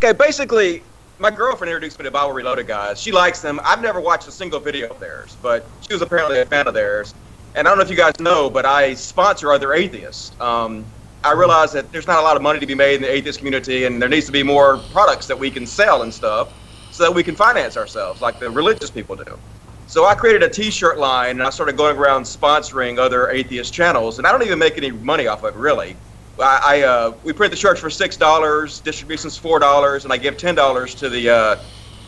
Okay, basically, my girlfriend introduced me to Bible Reloaded guys. She likes them. I've never watched a single video of theirs, but she was apparently a fan of theirs. And I don't know if you guys know, but I sponsor other atheists. I realize that there's not a lot of money to be made in the atheist community, and there needs to be more products that we can sell and stuff so that we can finance ourselves like the religious people do. So I created a t-shirt line, and I started going around sponsoring other atheist channels, and I don't even make any money off of it, really. We print the shirts for $6, distribution's $4, and I give $10 to the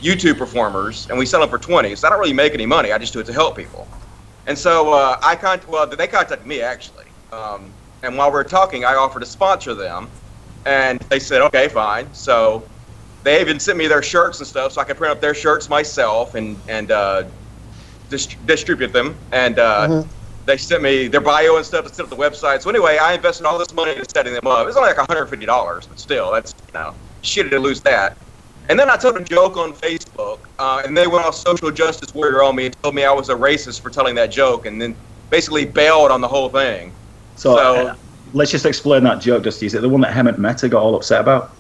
YouTube performers, and we sell them for $20. So I don't really make any money. I just do it to help people. And so they contacted me, actually. And while we were talking, I offered to sponsor them, and they said, okay, fine. So they even sent me their shirts and stuff, so I could print up their shirts myself and distribute them. And they sent me their bio and stuff to set up the website. So anyway, I invested all this money in setting them up. It was only like $150, but still, that's, shitty to lose that. And then I told a joke on Facebook, and they went off social justice warrior on me and told me I was a racist for telling that joke, and then basically bailed on the whole thing. So let's just explain that joke, Dusty. Is it the one that Hemant Mehta got all upset about?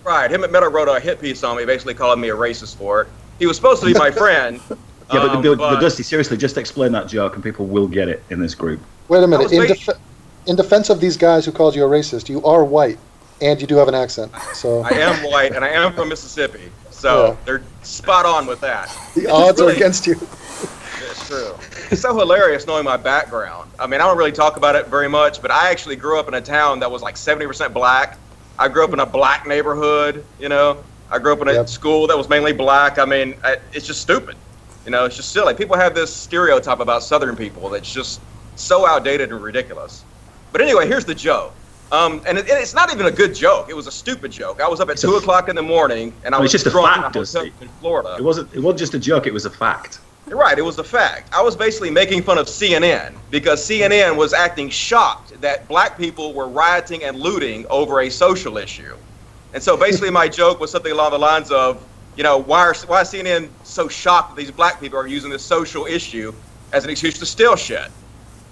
Right. Hemant Mehta wrote a hit piece on me, basically calling me a racist for it. He was supposed to be my friend. Yeah, but Dusty, seriously, just explain that joke, and people will get it in this group. Wait a minute. In defense of these guys who called you a racist, you are white, and you do have an accent. So I am white, and I am from Mississippi. So they're spot on with that. The odds are against you. It's true. It's so hilarious knowing my background. I mean, I don't really talk about it very much, but I actually grew up in a town that was like 70% black. I grew up in a black neighborhood, I grew up in a school that was mainly black. I mean, it's just stupid. It's just silly. People have this stereotype about Southern people that's just so outdated and ridiculous. But anyway, here's the joke. And it's not even a good joke. It was a stupid joke. I was up at 2 o'clock in the morning, and I was just drunk a fact, in a hotel in Florida. It wasn't just a joke. It was a fact. Right, it was a fact. I was basically making fun of CNN because CNN was acting shocked that black people were rioting and looting over a social issue. And so basically my joke was something along the lines of, why is CNN so shocked that these black people are using this social issue as an excuse to steal shit?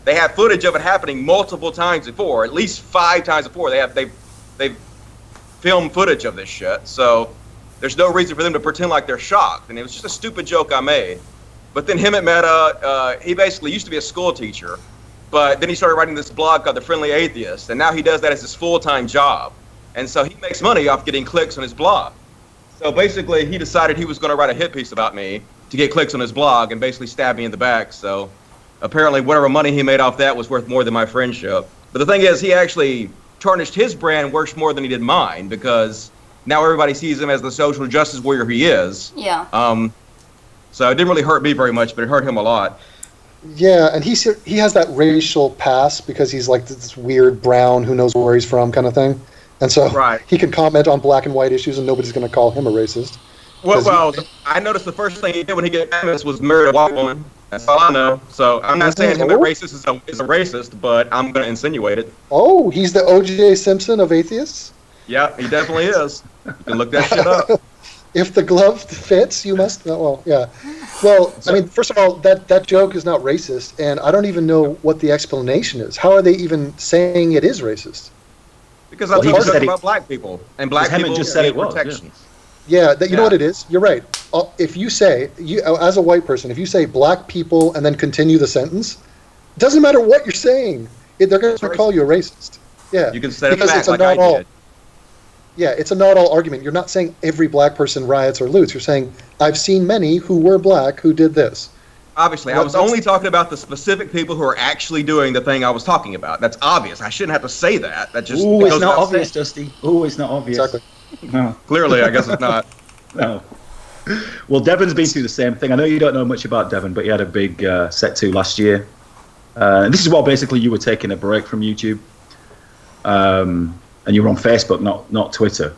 They have footage of it happening multiple times before, at least 5 times before. They've filmed footage of this shit, so there's no reason for them to pretend like they're shocked. And it was just a stupid joke I made. But then Hemant Mehta, he basically used to be a school teacher, but then he started writing this blog called The Friendly Atheist, and now he does that as his full-time job. And so he makes money off getting clicks on his blog. So basically, he decided he was going to write a hit piece about me to get clicks on his blog and basically stab me in the back. So apparently, whatever money he made off that was worth more than my friendship. But the thing is, he actually tarnished his brand worse more than he did mine, because now everybody sees him as the social justice warrior he is. Yeah. So it didn't really hurt me very much, but it hurt him a lot. Yeah, and he has that racial pass because he's like this weird brown who knows where he's from kind of thing. And so he can comment on black and white issues and nobody's going to call him a racist. Well, I noticed the first thing he did when he got famous was marry a white woman. That's all I know. So I'm not saying him a racist is a racist, but I'm going to insinuate it. Oh, he's the O.J. Simpson of atheists? Yeah, he definitely is. You can look that shit up. If the glove fits, you must. Well, yeah. Well, I mean, first of all, that joke is not racist, and I don't even know what the explanation is. How are they even saying it is racist? Because I told you about black people, and black people just said it was protection. Yeah, you know what it is? You're right. If you say, as a white person, if you say black people and then continue the sentence, it doesn't matter what you're saying. They're going to call you a racist. Yeah. You can say it back like I did. Yeah, it's a not all argument. You're not saying every black person riots or loots. You're saying, I've seen many who were black who did this. Obviously, I was only talking about the specific people who are actually doing the thing I was talking about. That's obvious. I shouldn't have to say that. That just it's not obvious, Dusty. It's not obvious. Exactly. No. Clearly, I guess it's not. No. Well, Devon's been through the same thing. I know you don't know much about Devon, but he had a big set to last year. And this is while basically you were taking a break from YouTube. And you were on Facebook, not Twitter.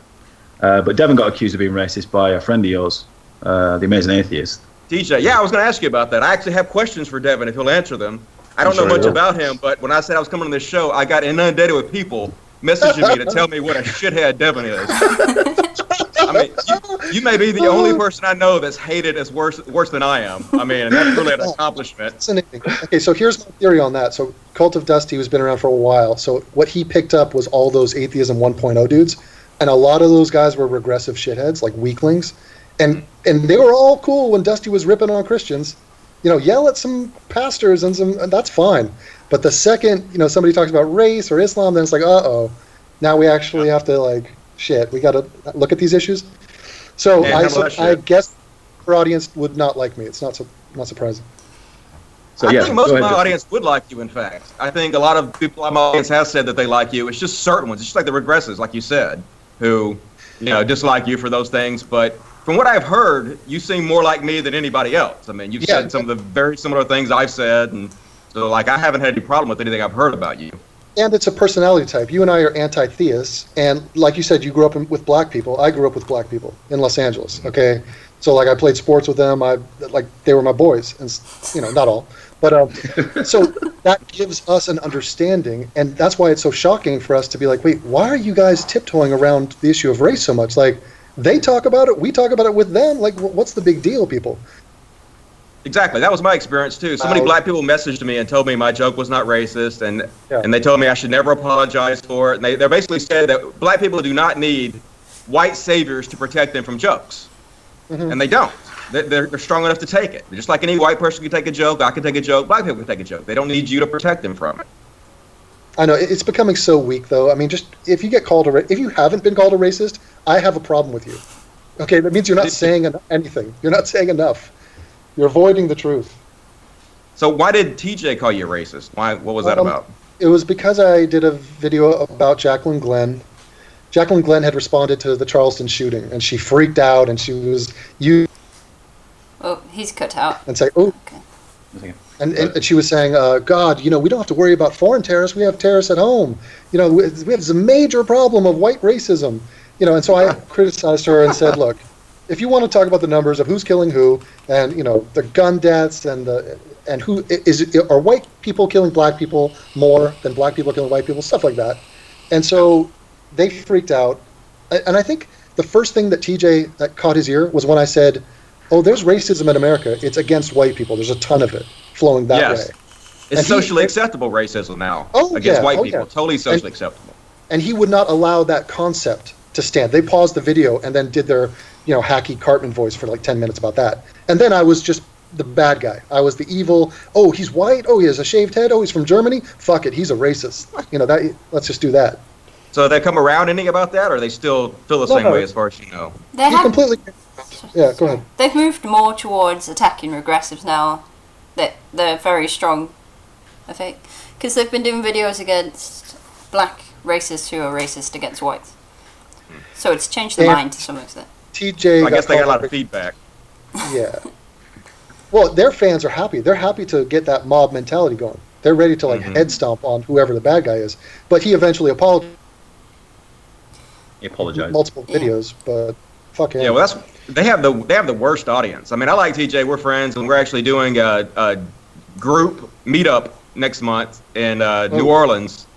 But Devon got accused of being racist by a friend of yours, the Amazing Atheist. DJ, yeah, I was going to ask you about that. I actually have questions for Devon if he'll answer them. I don't know much about him, but when I said I was coming on this show, I got inundated with people messaging me to tell me what a shithead Devon is. I mean, you may be the only person I know that's hated as worse than I am. I mean, and that's really an accomplishment. Fascinating. Okay, so here's my theory on that. So Cult of Dusty has been around for a while. So what he picked up was all those Atheism 1.0 dudes. and a lot of those guys were regressive shitheads, like weaklings, and they were all cool when Dusty was ripping on Christians. Yell at some pastors and that's fine. But the second, somebody talks about race or Islam, then it's like, now we actually have to we got to look at these issues. So I guess our audience would not like me. It's not surprising. So, I think most of my audience would like you, in fact. I think a lot of people in my audience have said that they like you. It's just certain ones. It's just like the regressives, like you said, who, dislike you for those things. But from what I've heard, you seem more like me than anybody else. I mean, you've said some of the very similar things I've said. And so, I haven't had any problem with anything I've heard about you. And it's a personality type. You and I are anti-theists. And like you said, you grew up with black people. I grew up with black people in Los Angeles, okay? So, I played sports with them. They were my boys. And, not all. But so that gives us an understanding, and that's why it's so shocking for us to be like, wait, why are you guys tiptoeing around the issue of race so much? They talk about it, we talk about it with them. What's the big deal, people? Exactly. That was my experience, too. So many black people messaged me and told me my joke was not racist, and they told me I should never apologize for it. And they basically said that black people do not need white saviors to protect them from jokes. Mm-hmm. And they don't. They're strong enough to take it. Just like any white person can take a joke, I can take a joke, black people can take a joke. They don't need you to protect them from it. I know, it's becoming so weak, though. I mean, just if you get called if you haven't been called a racist, I have a problem with you. Okay, that means you're not saying anything. You're not saying enough. You're avoiding the truth. So why did TJ call you a racist? What was that about? It was because I did a video about Jacqueline Glenn. Jacqueline Glenn had responded to the Charleston shooting, and she freaked out, and she was Oh, he's cut out. And say, okay. And she was saying, God, we don't have to worry about foreign terrorists. We have terrorists at home. We have this major problem of white racism. And so I criticized her and said, look, if you want to talk about the numbers of who's killing who, and the gun deaths and who are white people killing black people more than black people killing white people, stuff like that. And so they freaked out. And I think the first thing that TJ caught his ear was when I said, oh, there's racism in America. It's against white people. There's a ton of it flowing that way. It's socially acceptable racism now against white people. Totally socially acceptable. And he would not allow that concept to stand. They paused the video and then did their, hacky Cartman voice for 10 minutes about that. And then I was just the bad guy. I was the evil. Oh, he's white. Oh, he has a shaved head. Oh, he's from Germany. Fuck it. He's a racist. Let's just do that. So they come around any about that, or they still feel the same way as far as you know? Completely. Yeah, go ahead. They've moved more towards attacking regressives now. They're very strong, I think, because they've been doing videos against black racists who are racist against whites. So it's changed their mind to some extent. TJ, I guess they got a lot of feedback. Yeah. Well, their fans are happy. They're happy to get that mob mentality going. They're ready to head stomp on whoever the bad guy is. But he eventually apologized. He apologized. Multiple videos, but fuck him. Yeah, well, they have the worst audience. I mean, I like TJ. We're friends, and we're actually doing a group meetup next month in New Orleans.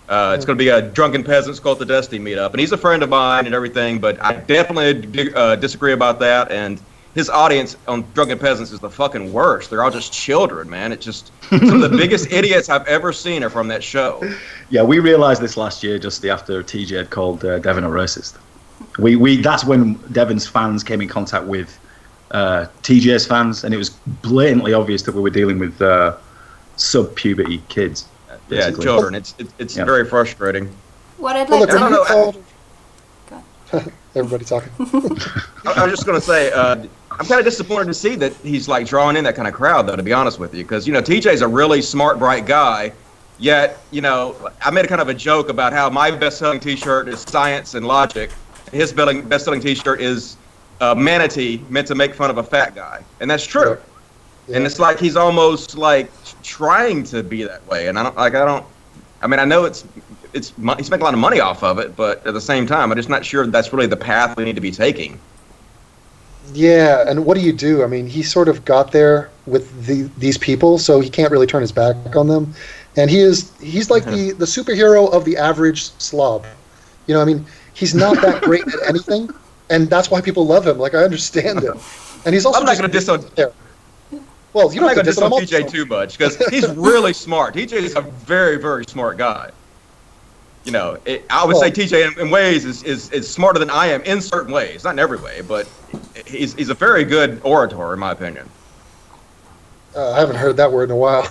It's going to be a Drunken Peasants Cult of Dusty meetup, and he's a friend of mine and everything. But I definitely disagree about that. And his audience on Drunken Peasants is the fucking worst. They're all just children, man. It's just some of the biggest idiots I've ever seen are from that show. Yeah, we realized this last year, just after TJ had called Devin a racist. That's when Devin's fans came in contact with TJ's fans, and it was blatantly obvious that we were dealing with sub-puberty kids. Basically. Yeah, children. It's very frustrating. What I'd like to everybody talking. I was just going to say, I'm kind of disappointed to see that he's drawing in that kind of crowd, though, to be honest with you, because TJ's a really smart, bright guy. Yet, I made a kind of a joke about how my best-selling T-shirt is science and logic. His best-selling T-shirt is manatee, meant to make fun of a fat guy, and that's true. Yeah. And it's he's almost trying to be that way, and I know he's making a lot of money off of it, but at the same time, I'm just not sure that's really the path we need to be taking. Yeah, and what do you do? I mean, he sort of got there with these people, so he can't really turn his back on them, and he's like the superhero of the average slob. He's not that great at anything, and that's why people love him. I understand it. And he's also I'm not going to diss on there. Well, you're not going to diss on TJ too much, because he's really smart. TJ is a very, very smart guy. I would say TJ in ways is smarter than I am in certain ways, not in every way, but he's a very good orator in my opinion. I haven't heard that word in a while.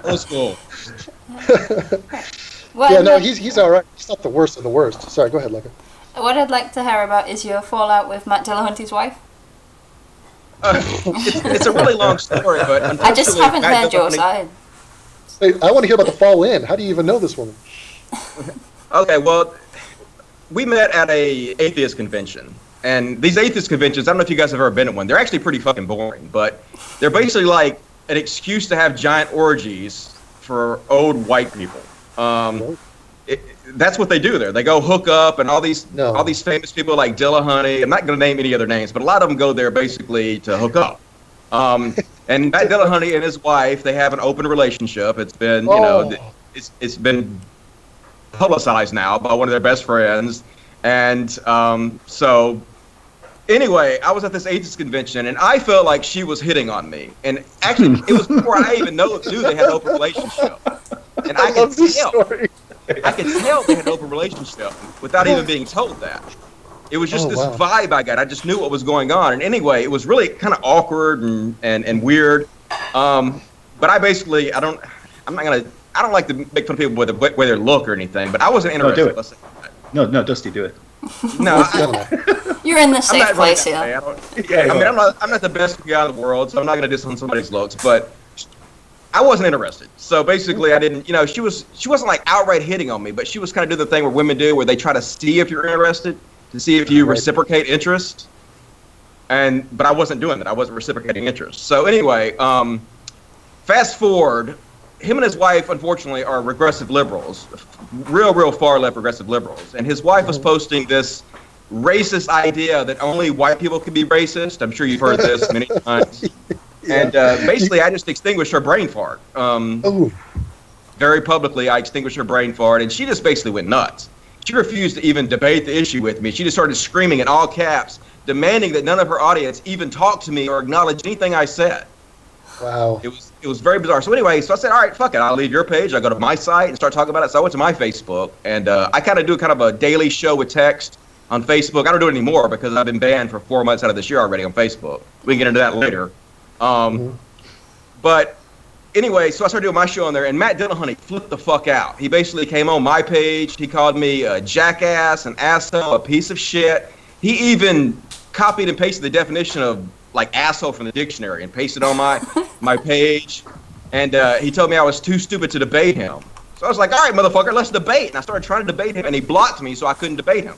Old school. Well, yeah, no, he's all right. He's not the worst of the worst. Sorry, go ahead, Luca. What I'd like to hear about is your fallout with Matt Dillahunty's wife. It's a really long story, but I just haven't heard your side. Wait, I want to hear about the fall in. How do you even know this woman? Okay, well, we met at a atheist convention. And these atheist conventions, I don't know if you guys have ever been at one. They're actually pretty fucking boring, but they're basically like an excuse to have giant orgies for old white people. That's what they do there. They go hook up, and all these famous people like Dillahunty. I'm not going to name any other names, but a lot of them go there basically to hook up. And Matt Dillahunty and his wife, they have an open relationship. It's been, it's been publicized now by one of their best friends. And so, anyway, I was at this atheist convention, and I felt like she was hitting on me. And actually, it was before I even knew they had an open relationship. And I could tell they had an open relationship without even being told that. It was just vibe I got. I just knew what was going on. And anyway, it was really kind of awkward and weird. But I basically, I don't like to make fun of people with the way they look or anything, but I wasn't interested. No, do it. No, Dusty, do it. No, you're in the safe place here. I'm not the best guy in the world, so I'm not going to diss on somebody's looks, but I wasn't interested. So basically, I didn't. She wasn't like outright hitting on me, but she was kind of doing the thing where women do, where they try to see if you're interested, to see if you reciprocate interest. But I wasn't doing that. I wasn't reciprocating interest. So anyway, fast forward. Him and his wife, unfortunately, are regressive liberals, real far left regressive liberals. And his wife was posting this racist idea that only white people can be racist. I'm sure you've heard this many times. And basically, I just extinguished her brain fart. Very publicly, I extinguished her brain fart, and she just basically went nuts. She refused to even debate the issue with me. She just started screaming in all caps, demanding that none of her audience even talk to me or acknowledge anything I said. Wow. It was very bizarre. So anyway, I said, all right, fuck it. I'll leave your page. I go to my site and start talking about it. So I went to my Facebook, and I kind of do a daily show with text on Facebook. I don't do it anymore because I've been banned for 4 months out of this year already on Facebook. We can get into that later. But anyway, so I started doing my show on there, and Matt Dillahunty flipped the fuck out. He basically came on my page. He called me a jackass, an asshole, a piece of shit. He even copied and pasted the definition of like asshole from the dictionary and pasted on my page. And he told me I was too stupid to debate him. So I was like, all right, motherfucker, let's debate. And I started trying to debate him, and he blocked me so I couldn't debate him.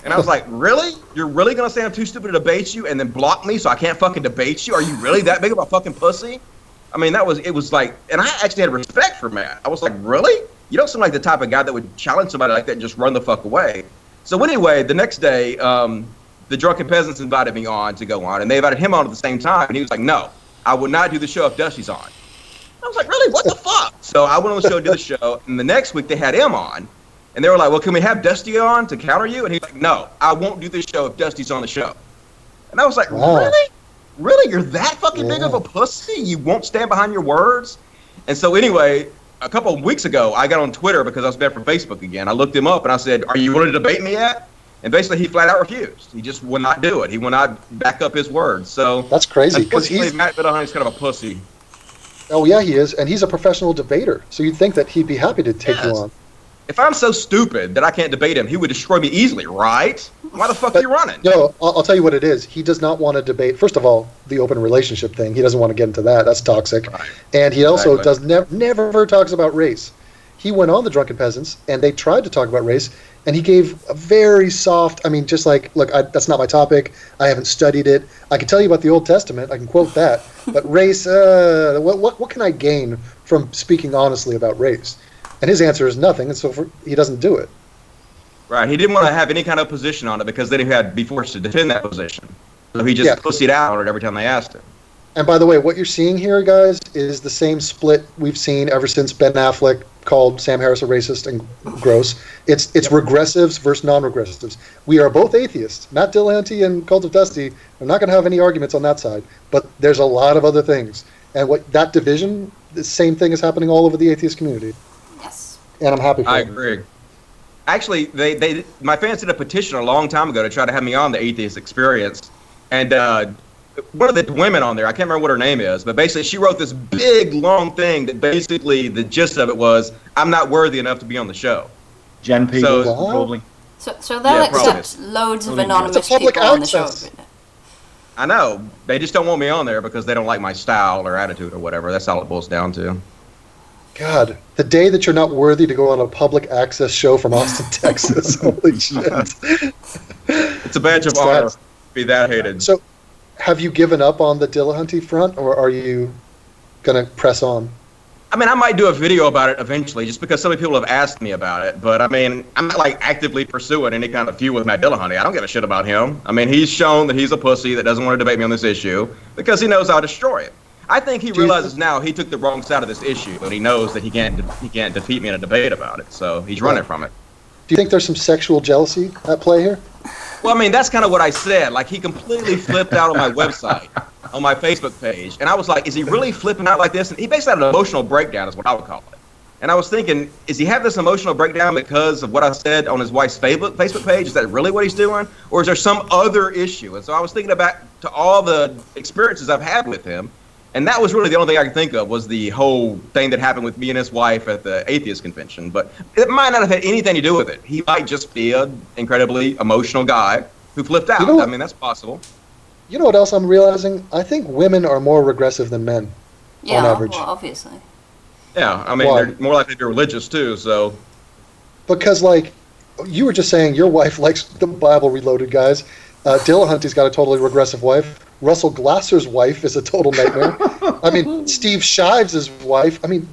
And I was like, really? You're really going to say I'm too stupid to debate you and then block me so I can't fucking debate you? Are you really that big of a fucking pussy? I mean, it was like, and I actually had respect for Matt. I was like, really? You don't seem like the type of guy that would challenge somebody like that and just run the fuck away. So anyway, the next day, the Drunken Peasants invited me on to go on, and they invited him on at the same time, and he was like, no, I would not do the show if Dusty's on. I was like, really? What the fuck? So I went on the show, did the show, and the next week they had him on, and they were like, well, can we have Dusty on to counter you? And he's like, no, I won't do this show if Dusty's on the show. And I was like, really? Really? You're that fucking big of a pussy? You won't stand behind your words? And so anyway, a couple of weeks ago, I got on Twitter because I was banned from Facebook again. I looked him up, and I said, are you willing to debate me yet? And basically, he flat out refused. He just would not do it. He would not back up his words. So that's crazy because Matt Dillahunty's kind of a pussy. Oh yeah, he is, and he's a professional debater. So you'd think that he'd be happy to take you on. If I'm so stupid that I can't debate him, he would destroy me easily, right? Why the fuck are you running? No, I'll tell you what it is. He does not want to debate. First of all, the open relationship thing. He doesn't want to get into that. That's toxic. Right. And he also does never talks about race. He went on the Drunken Peasants, and they tried to talk about race, and he gave a very soft, just like, look, that's not my topic. I haven't studied it. I can tell you about the Old Testament. I can quote that. But race, what can I gain from speaking honestly about race? And his answer is nothing, and so he doesn't do it. Right. He didn't want to have any kind of position on it because then he had be forced to defend that position. So he just pussied out on it every time they asked him. And by the way, what you're seeing here, guys, is the same split we've seen ever since Ben Affleck called Sam Harris a racist and gross. It's regressives versus non-regressives. We are both atheists. Matt Dillahunty and Cult of Dusty, I'm not going to have any arguments on that side, but there's a lot of other things. And that division, the same thing is happening all over the atheist community. Yes. and I'm happy for I it. agree. Actually, my fans did a petition a long time ago to try to have me on the Atheist Experience, and one of the women on there, I can't remember what her name is, but basically she wrote this big long thing that basically the gist of it was, I'm not worthy enough to be on the show. Jen people, So- probably. So they'll probably. accept loads of It's anonymous public people on the show. access. I know. They just don't want me on there because they don't like my style or attitude or whatever. That's all it boils down to. God, the day that you're not worthy to go on a public access show from Austin, Texas. Holy shit. It's a badge of honor to be that hated. So, have you given up on the Dillahunty front, or are you going to press on? I mean, I might do a video about it eventually just because so many people have asked me about it. But, I mean, I'm not, like, actively pursuing any kind of feud with Matt Dillahunty. I don't give a shit about him. I mean, he's shown that he's a pussy that doesn't want to debate me on this issue because he knows I'll destroy it. I think he realizes now he took the wrong side of this issue, and he knows that he can't defeat me in a debate about it. So he's running from it. Do you think there's some sexual jealousy at play here? Well, I mean, that's kind of what I said. Like, he completely flipped out on my website, on my Facebook page. And I was like, is he really flipping out like this? And he basically had an emotional breakdown is what I would call it. And I was thinking, is he having this emotional breakdown because of what I said on his wife's Facebook page? Is that really what he's doing? Or is there some other issue? And so I was thinking about to all the experiences I've had with him. And that was really the only thing I could think of was the whole thing that happened with me and his wife at the Atheist Convention. But it might not have had anything to do with it. He might just be an incredibly emotional guy who flipped out. I mean, that's possible. You know what else I'm realizing? I think women are more regressive than men, on average. Well, obviously. Yeah, I mean, Why? they're more likely to be religious, too, so... Because, like, you were just saying your wife likes the Bible Reloaded, guys. Dillahunty's got a totally regressive wife. Russell Glasser's wife is a total nightmare. I mean, Steve Shives' wife. I mean,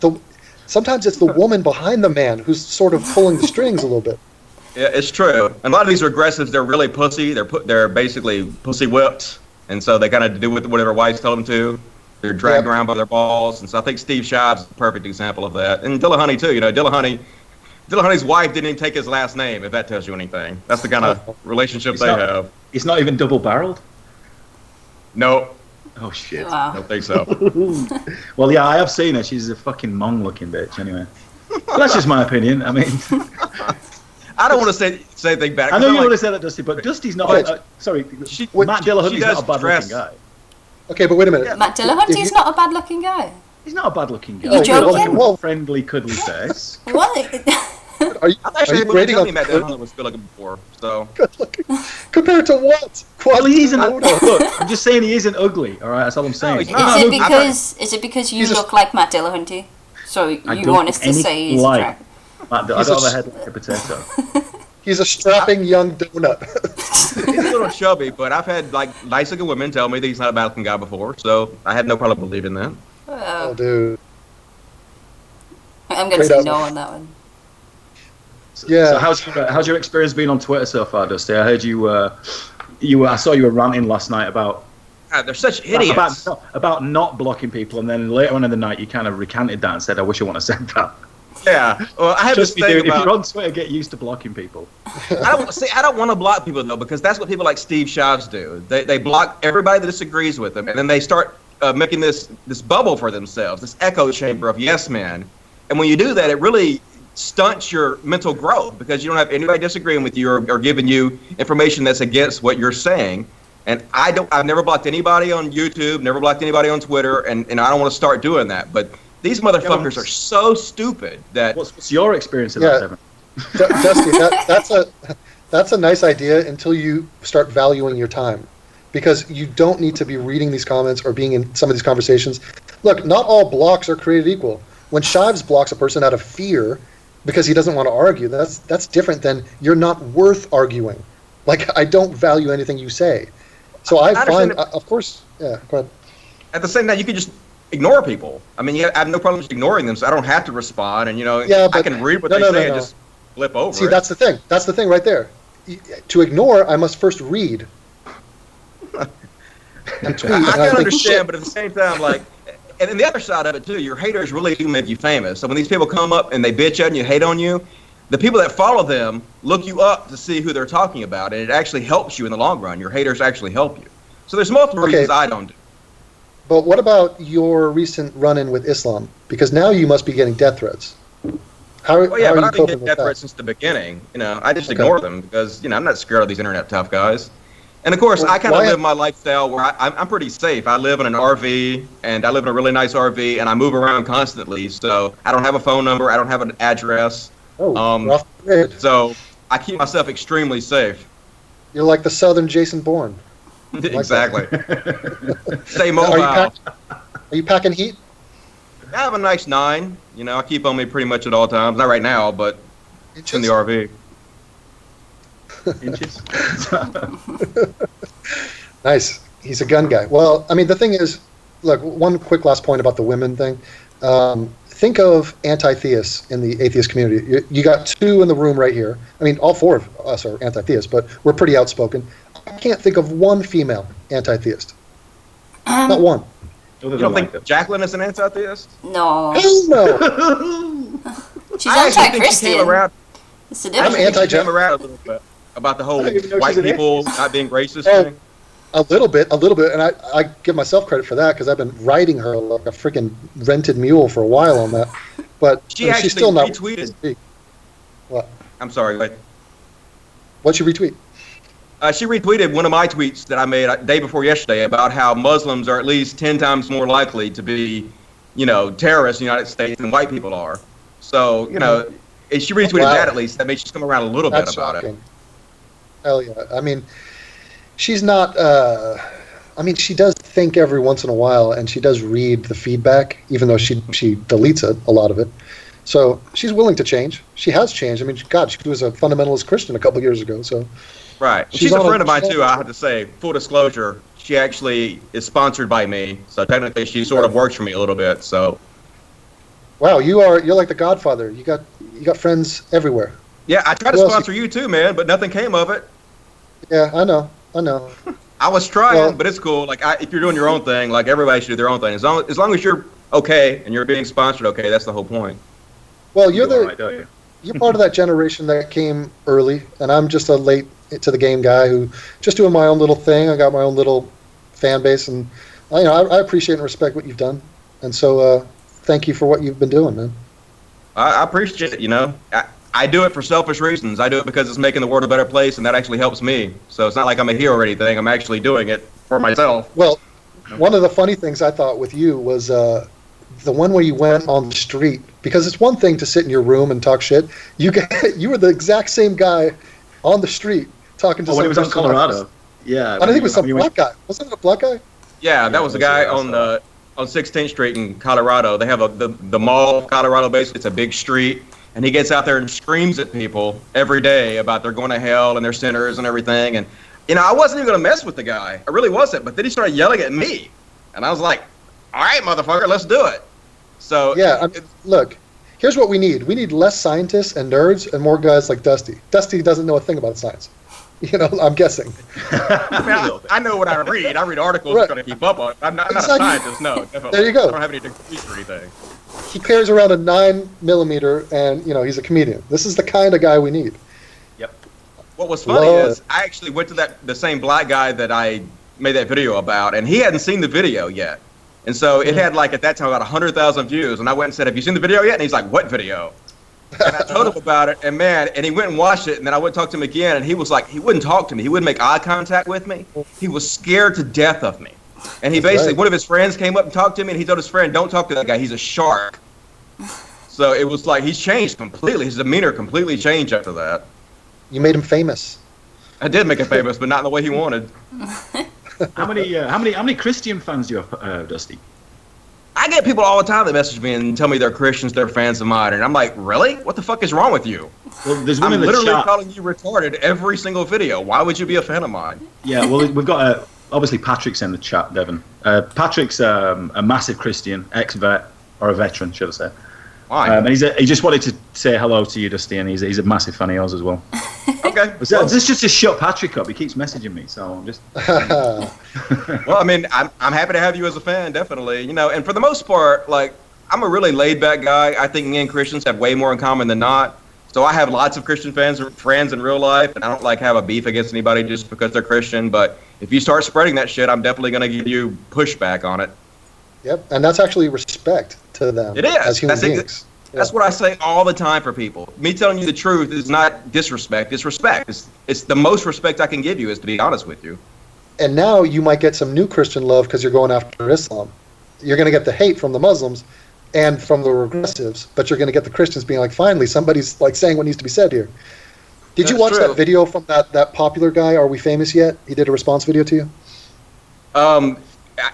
sometimes it's the woman behind the man who's sort of pulling the strings a little bit. Yeah, it's true. And a lot of these regressives, they're really pussy. They're basically pussy whipped, and so they kind of do whatever wives tell them to. They're dragged around by their balls, and so I think Steve Shives is a perfect example of that. And Dillahunty, too. You know, Dillahunty's wife didn't even take his last name, if that tells you anything. That's the kind of relationship they have. It's not even double-barreled? No. Oh, shit. Wow. I don't think so. Well, yeah, I have seen her. She's a fucking mong-looking bitch, anyway. But that's just my opinion. I mean... I don't want to say anything bad. I know you want to say that, Dusty, but Dusty's not... Matt Dillahunty's not a bad-looking guy. Okay, but wait a minute. Yeah. Matt Dillahunty's not a bad-looking guy. He's not a bad-looking guy. Are you joking? Well, friendly, cuddly face. What? I'm actually rating on Matt Dillahunty was good looking before, so... Good looking. Compared to what? Well, he isn't... Look, I'm just saying he isn't ugly, all right? That's all I'm saying. Is it because you look like Matt Dillahunty? So you want us to say he's attractive? I don't have a head like a potato. He's a strapping young donut. He's a little chubby, but I've had like nice-looking women tell me that he's not a bad-looking guy before, so I had no problem believing that. Oh, dude. I'm going to say no on that one. Yeah. So how's your experience been on Twitter so far, Dusty? I heard I saw you were ranting last night about... God, they're such idiots. About not blocking people, and then later on in the night you kind of recanted that and said, I wish I wouldn't have said that. Yeah, well, I have this thing about... If you're on Twitter, get used to blocking people. I don't want to block people, though, because that's what people like Steve Shives do. They block everybody that disagrees with them, and then they start making this bubble for themselves, this echo chamber of yes men. And when you do that, it really stunts your mental growth, because you don't have anybody disagreeing with you or giving you information that's against what you're saying. And I've never blocked anybody on YouTube, never blocked anybody on Twitter, and I don't want to start doing that. But these motherfuckers are so stupid that... What's your experience of that, Devin? Dusty, that's a nice idea until you start valuing your time. Because you don't need to be reading these comments or being in some of these conversations. Look, not all blocks are created equal. When Shives blocks a person out of fear because he doesn't want to argue, that's different than you're not worth arguing. Like, I don't value anything you say. So I find, of course, yeah, go ahead. At the same time, you can just ignore people. I mean, I have no problem just ignoring them, so I don't have to respond. And, I can read what they say and just flip over. See, that's the thing. That's the thing right there. To ignore, I must first read. And tweet. I can understand, but at the same time, like, and then the other side of it, too, your haters really do make you famous. So when these people come up and they bitch at you and you hate on you, the people that follow them look you up to see who they're talking about, and it actually helps you in the long run. Your haters actually help you. So there's multiple reasons I don't do. But what about your recent run-in with Islam? Because now you must be getting death threats. Well, yeah, how but are I've you been coping getting with death that? threats since the beginning. I just Okay. ignore them because I'm not scared of these internet tough guys. And of course, Well, I kind of why- live my lifestyle where I'm pretty safe. I live in an RV, and I live in a really nice RV, and I move around constantly. So I don't have a phone number, I don't have an address. Oh, you're off the grid. So I keep myself extremely safe. You're like the Southern Jason Bourne. Exactly. Stay Are mobile. are you packing heat? I have a nice 9. I keep on me pretty much at all times. Not right now, but it's in the RV. Inches. Nice. He's a gun guy. Well, I mean, the thing is, look, one quick last point about the women thing. Think of anti-theists in the atheist community. You got 2 in the room right here. I mean, all 4 of us are anti-theists, but we're pretty outspoken. I can't think of one female anti-theist. Not one. You don't think Jacqueline is an anti-theist? No. Hell no. She's I actually think she anti-Christian. came around. It's the I difference. actually think she anti-Jack- came around a little bit about the whole I didn't even know white she's an people not being racist Oh, thing. A little bit, and I give myself credit for that because I've been riding her like a freaking rented mule for a while on that. But She I mean, actually she's still not. retweeted. What? I'm sorry, wait. What'd she retweet? She retweeted one of my tweets that I made day before yesterday about how Muslims are at least 10 times more likely to be, terrorists in the United States than white people are. So, if she retweeted Wow. that at least. That makes she's come around a little That's bit about shocking. it. Hell yeah. I mean, she's not. I mean, she does think every once in a while, and she does read the feedback, even though she deletes it, a lot of it. So she's willing to change. She has changed. I mean, God, she was a fundamentalist Christian a couple years ago. So Right. She's She's a on friend of mine, she's too, I have to say. Full disclosure, she actually is sponsored by me. So technically, she sort of works for me a little bit. So, wow, you're like the Godfather. You got friends everywhere. yeah, I tried to Who else sponsor you, too, man, but nothing came of it. Yeah, I know. I was trying, Well- but it's cool. Like, if you're doing your own thing, like, everybody should do their own thing. As long as you're okay and you're being sponsored okay, that's the whole point. Well, you're All right, don't you? you're part of that generation that came early, and I'm just a late to the game guy who just doing my own little thing. I got my own little fan base, and I appreciate and respect what you've done, and so thank you for what you've been doing, man. I appreciate it, I do it for selfish reasons. I do it because it's making the world a better place, and that actually helps me. So it's not like I'm a hero or anything. I'm actually doing it for myself. Well, one of the funny things I thought with you was the one where you went on the street, because it's one thing to sit in your room and talk shit. You were the exact same guy on the street talking to. Oh, when it was in person. Colorado. Yeah. I think it was some when you black guy. Wasn't it a black guy? Yeah, that was the guy that's on 16th Street in Colorado. They have the Mall of Colorado, basically. It's a big street. And he gets out there and screams at people every day about they're going to hell and they're sinners and everything. And, I wasn't even going to mess with the guy. I really wasn't. But then he started yelling at me. And I was like, all right, motherfucker, let's do it. So Yeah, look, here's what we need. We need less scientists and nerds and more guys like Dusty. Dusty doesn't know a thing about science. I'm guessing. I know what I read. I read articles Right. trying to keep up on it. I'm not Exactly. a scientist, no, definitely. There you go. I don't have any degrees or anything. He carries around a 9mm, and he's a comedian. This is the kind of guy we need. What was funny Lord. is I actually went to the same black guy that I made that video about, and he hadn't seen the video yet. And so it had, like, at that time, about 100,000 views. And I went and said, have you seen the video yet? And he's like, what video? And I told him about it, and he went and watched it, and then I went and talked to him again, and he was like, he wouldn't talk to me. He wouldn't make eye contact with me. He was scared to death of me. And he basically, one of his friends came up and talked to me, and he told his friend, don't talk to that guy. He's a shark. So it was like, he's changed completely. His demeanor completely changed after that. You made him famous. I did make him famous, but not in the way he wanted. How many Christian fans do you have, Dusty? I get people all the time that message me and tell me they're Christians, they're fans of mine, and I'm like, really? What the fuck is wrong with you? Well, there's one I'm in the literally chat. calling you retarded every single video. Why would you be a fan of mine? Yeah, well, we've got obviously Patrick's in the chat, Devon. Patrick's a massive Christian, ex-vet, or a veteran, should I say. Why? And he just wanted to say hello to you, Dusty, and he's a massive fan of yours as well. Okay. This is just to shut Patrick up. He keeps messaging me, so I'm just. Well, I mean, I'm happy to have you as a fan, definitely. And for the most part, like, I'm a really laid-back guy. I think me and Christians have way more in common than not. So I have lots of Christian friends in real life, and I don't like have a beef against anybody just because they're Christian. But if you start spreading that shit, I'm definitely going to give you pushback on it. Yep, and that's actually respect to them It is. as human That's beings. That's what I say all the time for people. Me telling you the truth is not disrespect, it's respect. It's the most respect I can give you, is to be honest with you. And now you might get some new Christian love because you're going after Islam. You're going to get the hate from the Muslims and from the regressives, but you're going to get the Christians being like, finally, somebody's like saying what needs to be said here. Did you watch that video from that popular guy, Are We Famous Yet? He did a response video to you?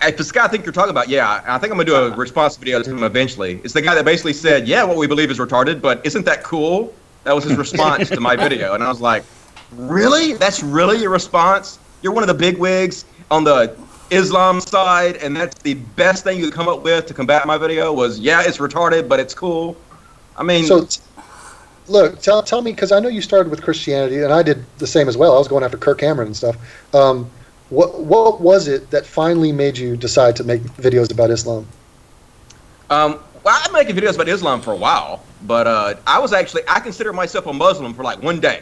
If it's the guy I think you're talking about, yeah. I think I'm going to do a response video to him eventually. It's the guy that basically said, yeah, what we believe is retarded, but isn't that cool? That was his response to my video. And I was like, really? That's really your response? You're one of the big wigs on the Islam side, and that's the best thing you could come up with to combat my video was, yeah, it's retarded, but it's cool. I mean... So, look, tell me, because I know you started with Christianity, and I did the same as well. I was going after Kirk Cameron and stuff. What was it that finally made you decide to make videos about Islam? Well, I've been making videos about Islam for a while, but I consider myself a Muslim for like one day.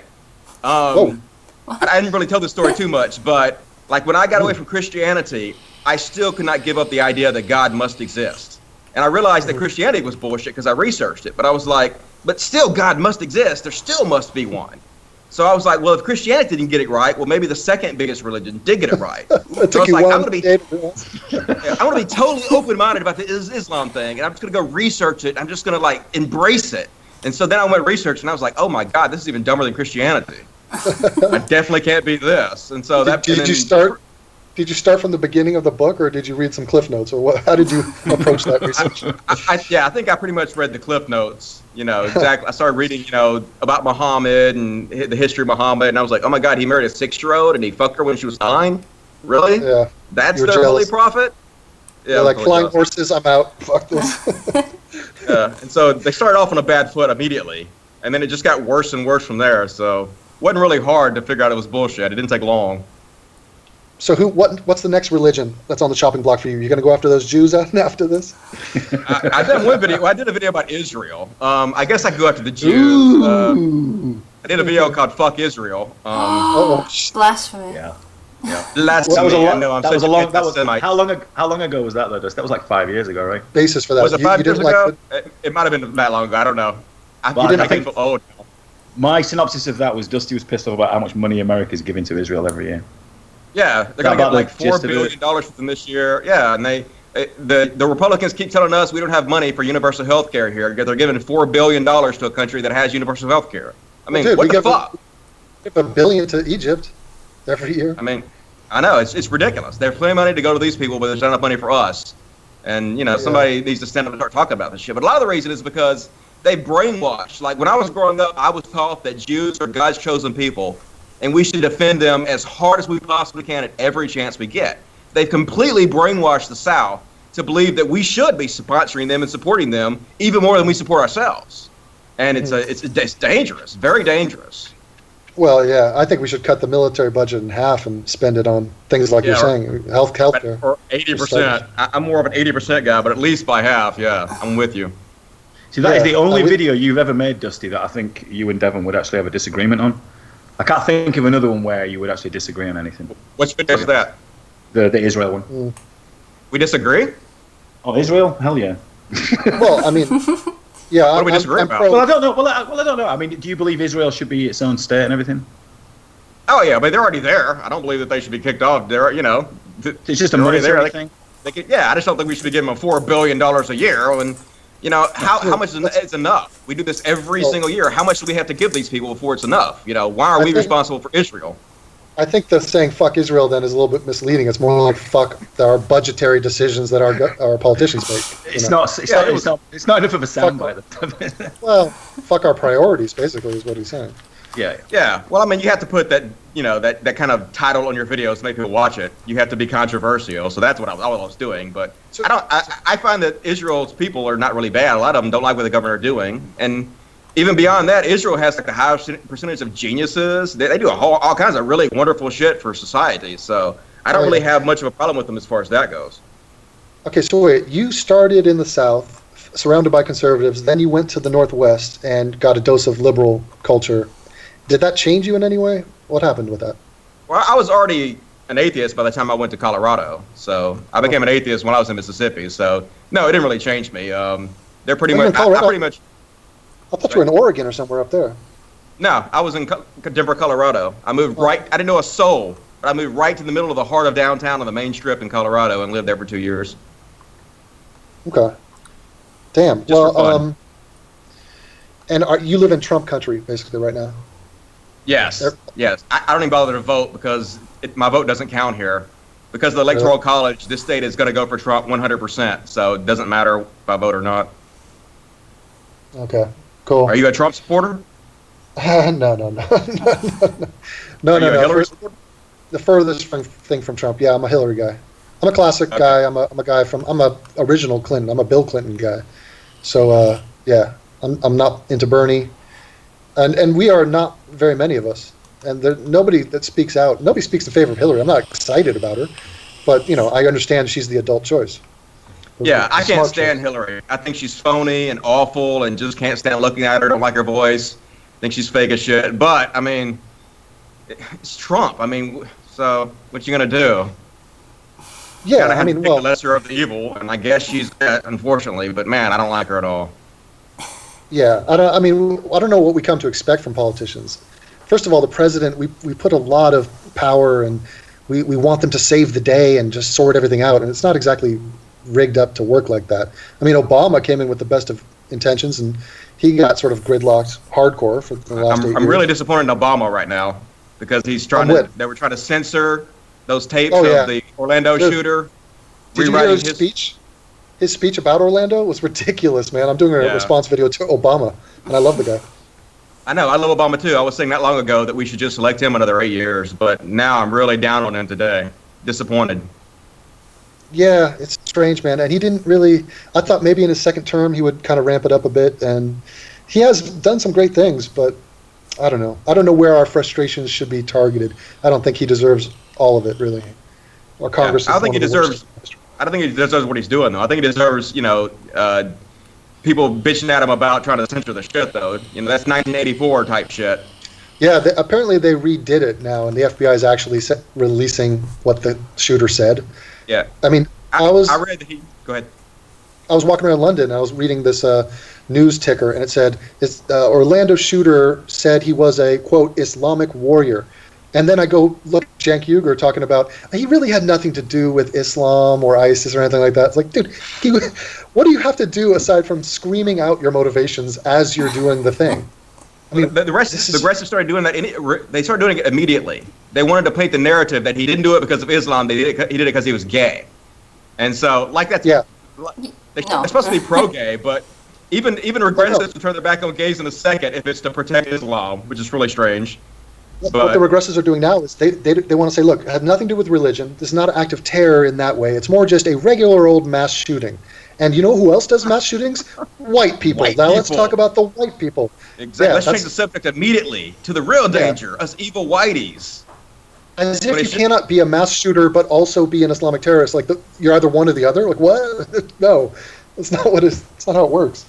I didn't really tell this story too much, but like when I got away from Christianity, I still could not give up the idea that God must exist. And I realized that Christianity was bullshit because I researched it, but I was like, but still God must exist. There still must be one. So I was like, well, if Christianity didn't get it right, well, maybe the second biggest religion did get it right. So I was like, I'm going to be totally open-minded about the Islam thing, and I'm just going to go research it. I'm just going to, like, embrace it. And so then I went research, and I was like, oh, my God, this is even dumber than Christianity. I definitely can't be this. And so Did you start from the beginning of the book, or did you read some Cliff Notes, or how did you approach that research? I think I pretty much read the Cliff Notes. Exactly. I started reading, about Muhammad and the history of Muhammad, and I was like, oh my God, he married a 6-year-old and he fucked her when she was 9? Really? Yeah. That's their holy prophet? Yeah, like flying horses, I'm out. Fuck this. Yeah, and so they started off on a bad foot immediately, and then it just got worse and worse from there. So it wasn't really hard to figure out it was bullshit. It didn't take long. So what's the next religion that's on the chopping block for you? You going to go after those Jews after this? I did one video. I did a video about Israel. I guess I could go after the Jews. I did a video called "Fuck Israel." Blasphemy. Yeah. Blasphemy. How long ago was that though? That was like 5 years ago, right? Basis for that. Was it 5 years ago? It might have been that long ago. I don't know. I think feel old. My synopsis of that was Dusty was pissed off about how much money America's giving to Israel every year. Yeah, they're going to get like $4 billion from this year. Yeah, and the Republicans keep telling us we don't have money for universal health care here. They're giving $4 billion to a country that has universal health care. I mean, what the fuck? We give $1 billion to Egypt every year. I mean, I know, it's ridiculous. They're plenty of money to go to these people, but there's not enough money for us. And, somebody needs to stand up and start talking about this shit. But a lot of the reason is because they brainwashed. Like, when I was growing up, I was taught that Jews are God's chosen people, and we should defend them as hard as we possibly can at every chance we get. They've completely brainwashed the South to believe that we should be sponsoring them and supporting them even more than we support ourselves. And it's dangerous, very dangerous. Well, yeah, I think we should cut the military budget in half and spend it on things like you're saying, healthcare. Or 80%. I'm more of an 80% guy, but at least by half, yeah, I'm with you. See, that is the only video you've ever made, Dusty, that I think you and Devon would actually have a disagreement on. I can't think of another one where you would actually disagree on anything. Which video is that? The Israel one. We disagree? Oh, Israel? Hell yeah. Well, I mean, yeah. What do we disagree about? Well, I don't know. Well, I don't know. I mean, do you believe Israel should be its own state and everything? Oh yeah, but they're already there. I don't believe that they should be kicked off. They're, it's just a monetary thing. I just don't think we should be giving them $4 billion a year. And how much is enough? We do this every single year. How much do we have to give these people before it's enough? Why are we responsible for Israel? I think the saying "fuck Israel" then is a little bit misleading. It's more like "fuck" our budgetary decisions that our politicians make. It's not enough of a soundbite. Well, fuck our priorities, basically, is what he's saying. Yeah. Well, I mean, you have to put that, that kind of title on your videos to make people watch it. You have to be controversial. So that's what I was doing. But I find that Israel's people are not really bad. A lot of them don't like what the government are doing. And even beyond that, Israel has like the highest percentage of geniuses. They do all kinds of really wonderful shit for society. So I don't really have much of a problem with them as far as that goes. Okay, so wait, you started in the South, surrounded by conservatives. Then you went to the Northwest and got a dose of liberal culture. Did that change you in any way? What happened with that? Well, I was already an atheist by the time I went to Colorado. So I became an atheist when I was in Mississippi. So no, it didn't really change me. They're pretty much. I pretty much. I thought you were in Oregon or somewhere up there. No, I was in Denver, Colorado. I moved right. I didn't know a soul, but I moved right to the middle of the heart of downtown on the main strip in Colorado and lived there for 2 years. Okay. Damn. Just for fun. And you live in Trump country basically right now. Yes. Yes. I don't even bother to vote because my vote doesn't count here. Because of the Electoral College, this state is going to go for Trump 100%. So it doesn't matter if I vote or not. Okay. Cool. Are you a Trump supporter? No. No. Hillary supporter? The furthest thing from Trump. Yeah, I'm a Hillary guy. I'm a classic guy. I'm a guy from. I'm a original Clinton. I'm a Bill Clinton guy. So yeah, I'm not into Bernie, and we are not very many of us. And nobody that speaks out. Nobody speaks in favor of Hillary. I'm not excited about her, but I understand she's the adult choice. Yeah, I can't stand Hillary. I think she's phony and awful and just can't stand looking at her. Don't like her voice. Think she's fake as shit. But I mean, it's Trump. I mean, so what you gonna do? Yeah, I mean, the lesser of the evil, and I guess she's that, unfortunately. But man, I don't like her at all. Yeah, I don't know what we come to expect from politicians. First of all, the president, we put a lot of power and we want them to save the day and just sort everything out, and it's not exactly rigged up to work like that. I mean, Obama came in with the best of intentions, and he got sort of gridlocked hardcore for the last 8 years. I'm really disappointed in Obama right now because he's trying they were trying to censor those tapes of the Orlando shooter. Did you hear his speech? His speech about Orlando was ridiculous, man. I'm doing a response video to Obama, and I love the guy. I know. I love Obama, too. I was saying not long ago that we should just elect him another 8 years, but now I'm really down on him today. Disappointed. Yeah, it's strange, man. And he didn't really... I thought maybe in his second term he would kind of ramp it up a bit, and he has done some great things, but I don't know. I don't know where our frustrations should be targeted. I don't think he deserves all of it, really. Or Congress. I don't think he deserves what he's doing, though. I think he deserves, people bitching at him about trying to censor the shit, though. That's 1984 type shit. Yeah, apparently they redid it now, and the FBI is actually releasing what the shooter said. Yeah. I mean, I read that go ahead. I was walking around London, and I was reading this news ticker, and it said, Orlando shooter said he was a, quote, Islamic warrior. And then I go look at Cenk Uygur talking about, he really had nothing to do with Islam or ISIS or anything like that. It's like, dude, what do you have to do aside from screaming out your motivations as you're doing the thing? I mean, the rest started doing that. They started doing it immediately. They wanted to paint the narrative that he didn't do it because of Islam. He did it because he was gay. And so, that's they're supposed to be pro-gay, but even regressives will turn their back on gays in a second if it's to protect Islam, which is really strange. What the regressives are doing now is they want to say, look, it has nothing to do with religion. This is not an act of terror in that way. It's more just a regular old mass shooting. And you know who else does mass shootings? White people. Let's talk about the white people. Exactly. Yeah, let's change the subject immediately to the real danger, us evil whiteys. As if you cannot be a mass shooter but also be an Islamic terrorist. Like you're either one or the other. Like what? No, that's not how it works.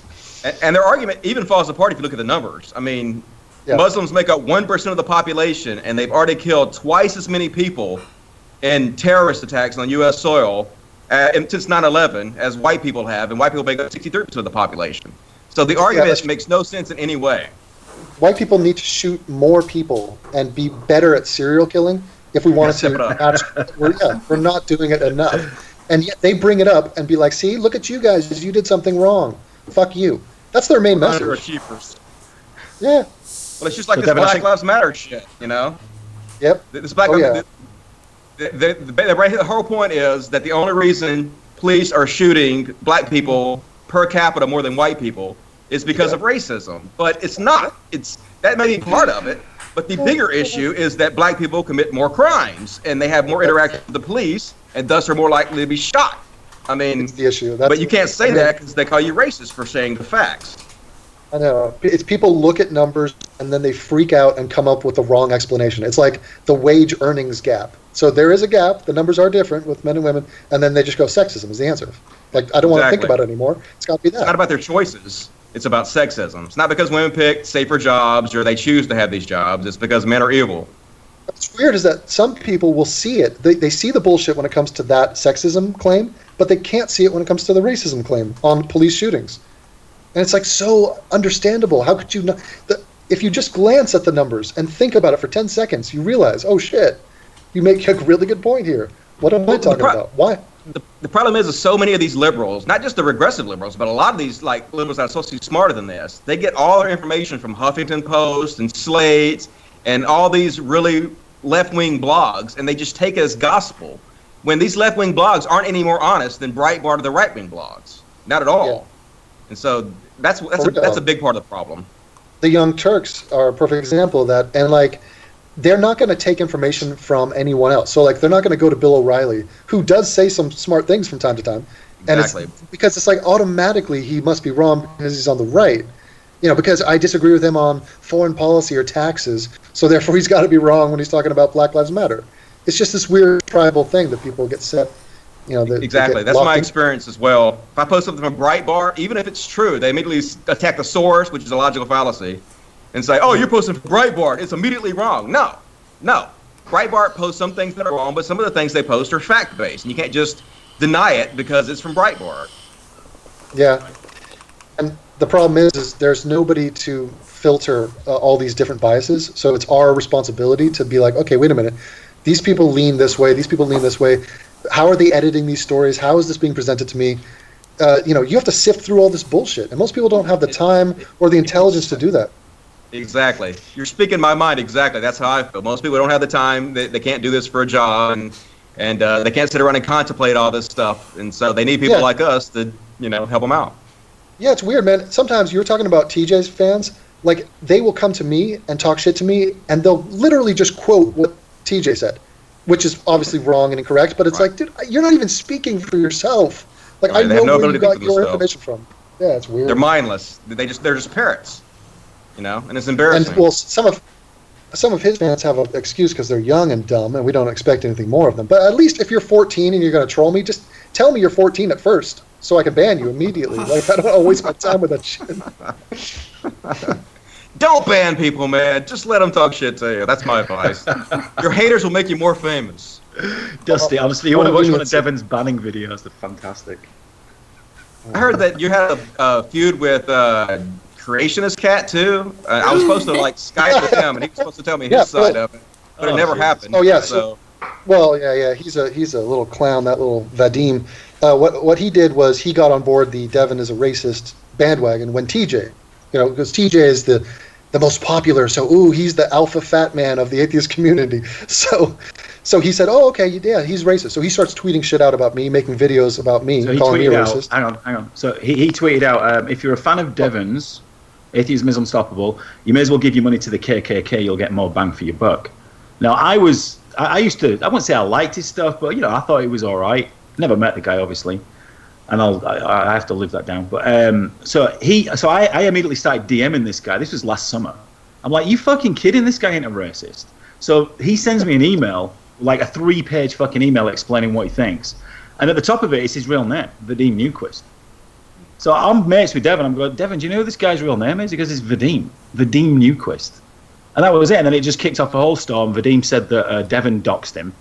And their argument even falls apart if you look at the numbers. I mean. Yeah. Muslims make up 1% of the population, and they've already killed twice as many people in terrorist attacks on U.S. soil since 9/11 as white people have, and white people make up 63% of the population. So the argument makes no sense in any way. White people need to shoot more people and be better at serial killing if we wanted to. We're not doing it enough. And yet they bring it up and be like, see, look at you guys, you did something wrong. Fuck you. That's their main message. Yeah. Well, it's just like this Black Lives Matter shit, Yep. This Black the whole point is that the only reason police are shooting black people per capita more than white people is because of racism. But it's not. That may be part of it, but the bigger issue is that black people commit more crimes and they have more interaction with the police and thus are more likely to be shot. I mean, it's the issue. But you can't say that because they call you racist for saying the facts. I know. It's people look at numbers and then they freak out and come up with the wrong explanation. It's like the wage earnings gap. So there is a gap. The numbers are different with men and women, and then they just go sexism is the answer. Like I don't want to think about it anymore. It's got to be that. It's not about their choices. It's about sexism. It's not because women pick safer jobs or they choose to have these jobs. It's because men are evil. What's weird is that some people will see it. They see the bullshit when it comes to that sexism claim, but they can't see it when it comes to the racism claim on police shootings. And it's like so understandable. How could you not? If you just glance at the numbers and think about it for 10 seconds, you realize, oh shit, you make a really good point here. What am I talking about? Why? The problem is so many of these liberals, not just the regressive liberals, but a lot of these like liberals that are supposed to be smarter than this, they get all their information from Huffington Post and Slate and all these really left-wing blogs, and they just take it as gospel. When these left-wing blogs aren't any more honest than Breitbart or the right-wing blogs, not at all. Yeah. And so that's a big part of the problem. The Young Turks are a perfect example of that, and like they're not going to take information from anyone else. So like they're not going to go to Bill O'Reilly, who does say some smart things from time to time, and exactly. because it's like automatically he must be wrong because he's on the right. You know, because I disagree with him on foreign policy or taxes, so therefore he's got to be wrong when he's talking about Black Lives Matter. It's just this weird tribal thing that people get set. You know, exactly. That's my experience as well. If I post something from Breitbart, even if it's true, they immediately attack the source, which is a logical fallacy, and say, "Oh, you're posting from Breitbart. It's immediately wrong." No. Breitbart posts some things that are wrong, but some of the things they post are fact-based, and you can't just deny it because it's from Breitbart. Yeah, and the problem is there's nobody to filter all these different biases. So it's our responsibility to be like, okay, wait a minute. These people lean this way. These people lean this way. How are they editing these stories? How is this being presented to me? You have to sift through all this bullshit. And most people don't have the time or the intelligence to do that. Exactly. You're speaking my mind exactly. That's how I feel. Most people don't have the time. They can't do this for a job. And they can't sit around and contemplate all this stuff. And so they need people like us to, help them out. Yeah, it's weird, man. Sometimes you were talking about TJ's fans. Like, they will come to me and talk shit to me, and they'll literally just quote what TJ said, which is obviously wrong and incorrect, but it's like, dude, you're not even speaking for yourself. Like, I know where you got your information from. Yeah, it's weird. They're mindless. They're just parrots, and it's embarrassing. And, well, some of his fans have an excuse because they're young and dumb, and we don't expect anything more of them. But at least if you're 14 and you're going to troll me, just tell me you're 14 at first, so I can ban you immediately. Like, I don't want to waste my time with that shit. Don't ban people, man. Just let them talk shit to you. That's my advice. Your haters will make you more famous. Dusty, honestly, you want to watch one of Devin's banning videos? They're fantastic. I heard that you had a feud with Creationist Cat, too. I was supposed to, Skype with him, and he was supposed to tell me his side of it. But it never happened. Oh, yeah. So. Well, yeah. He's a little clown, that little Vadim. What he did was he got on board the Devin is a racist bandwagon when TJ, because TJ is the most popular. So, he's the alpha fat man of the atheist community. So he said, oh, okay, yeah, he's racist. So he starts tweeting shit out about me, making videos about me, calling me a racist. Hang on. So he tweeted out, if you're a fan of Devin's, atheism is unstoppable, you may as well give your money to the KKK, you'll get more bang for your buck. Now, I wouldn't say I liked his stuff, but, I thought he was all right. Never met the guy, obviously. And I have to live that down. But so I immediately started DMing this guy. This was last summer. I'm like, you fucking kidding? This guy ain't a racist. So he sends me an email, like a 3-page fucking email explaining what he thinks. And at the top of it is his real name, Vadim Newquist. So I'm mates with Devin. I'm going, Devin, do you know who this guy's real name is? He goes, it's Vadim Newquist. And that was it. And then it just kicked off a whole storm. Vadim said that Devin doxed him.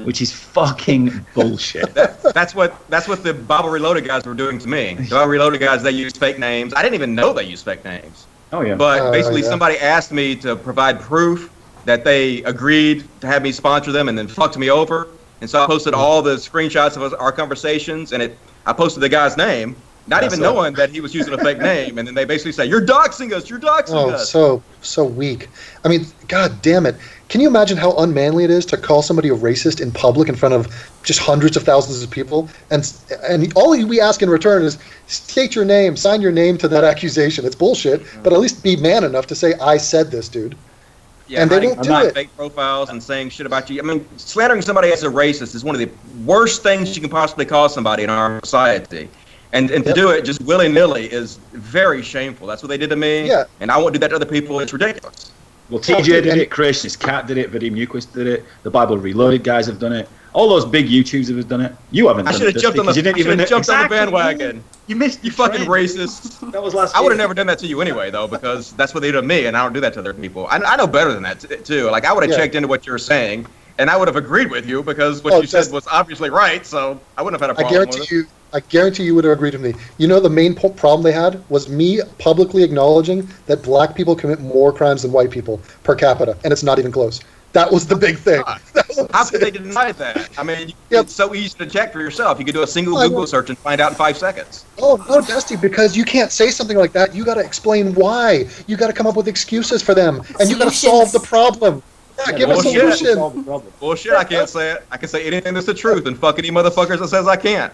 Which is fucking bullshit. That's what the Bible Reloaded guys were doing to me. The Bible Reloaded guys, they use fake names. I didn't even know they used fake names. Oh yeah. But basically, somebody asked me to provide proof that they agreed to have me sponsor them, and then fucked me over. And so I posted all the screenshots of our conversations, and I posted the guy's name, not even knowing that he was using a fake name. And then they basically say, "You're doxing us. You're doxing us." Oh, so weak. I mean, god damn it. Can you imagine how unmanly it is to call somebody a racist in public in front of just hundreds of thousands of people? And all we ask in return is state your name, sign your name to that accusation. It's bullshit, but at least be man enough to say, I said this, dude. Yeah, and they won't do it. Fake profiles and saying shit about you. I mean, slandering somebody as a racist is one of the worst things you can possibly call somebody in our society. And to do it just willy-nilly is very shameful. That's what they did to me. Yeah. And I won't do that to other people. It's ridiculous. Well, TJ did it, Creationist Cat did it, Vadim Newquist did it, the Bible Reloaded guys have done it, all those big YouTubers have done it. You haven't done it. I should have jumped on the bandwagon. You missed you fucking racist. That was last I would have never done that to you anyway, though, because that's what they do to me, and I don't do that to other people. I know better than that, too. Like, I would have checked into what you were saying, And I would have agreed with you because what you said was obviously right, so I wouldn't have had a problem with it. I guarantee you would have agreed with me. You know, the main problem they had was me publicly acknowledging that black people commit more crimes than white people per capita, and it's not even close. That was the big thing. How could they deny that? I mean, it's so easy to check for yourself. You could do a single Google search and find out in 5 seconds. Oh, no, Dusty, because you can't say something like that. You got to explain why. You got to come up with excuses for them, and you got to solve the problem. Yeah, give us a solution. Bullshit, I can't say it. I can say anything that's the truth, and fuck any motherfuckers that says I can't.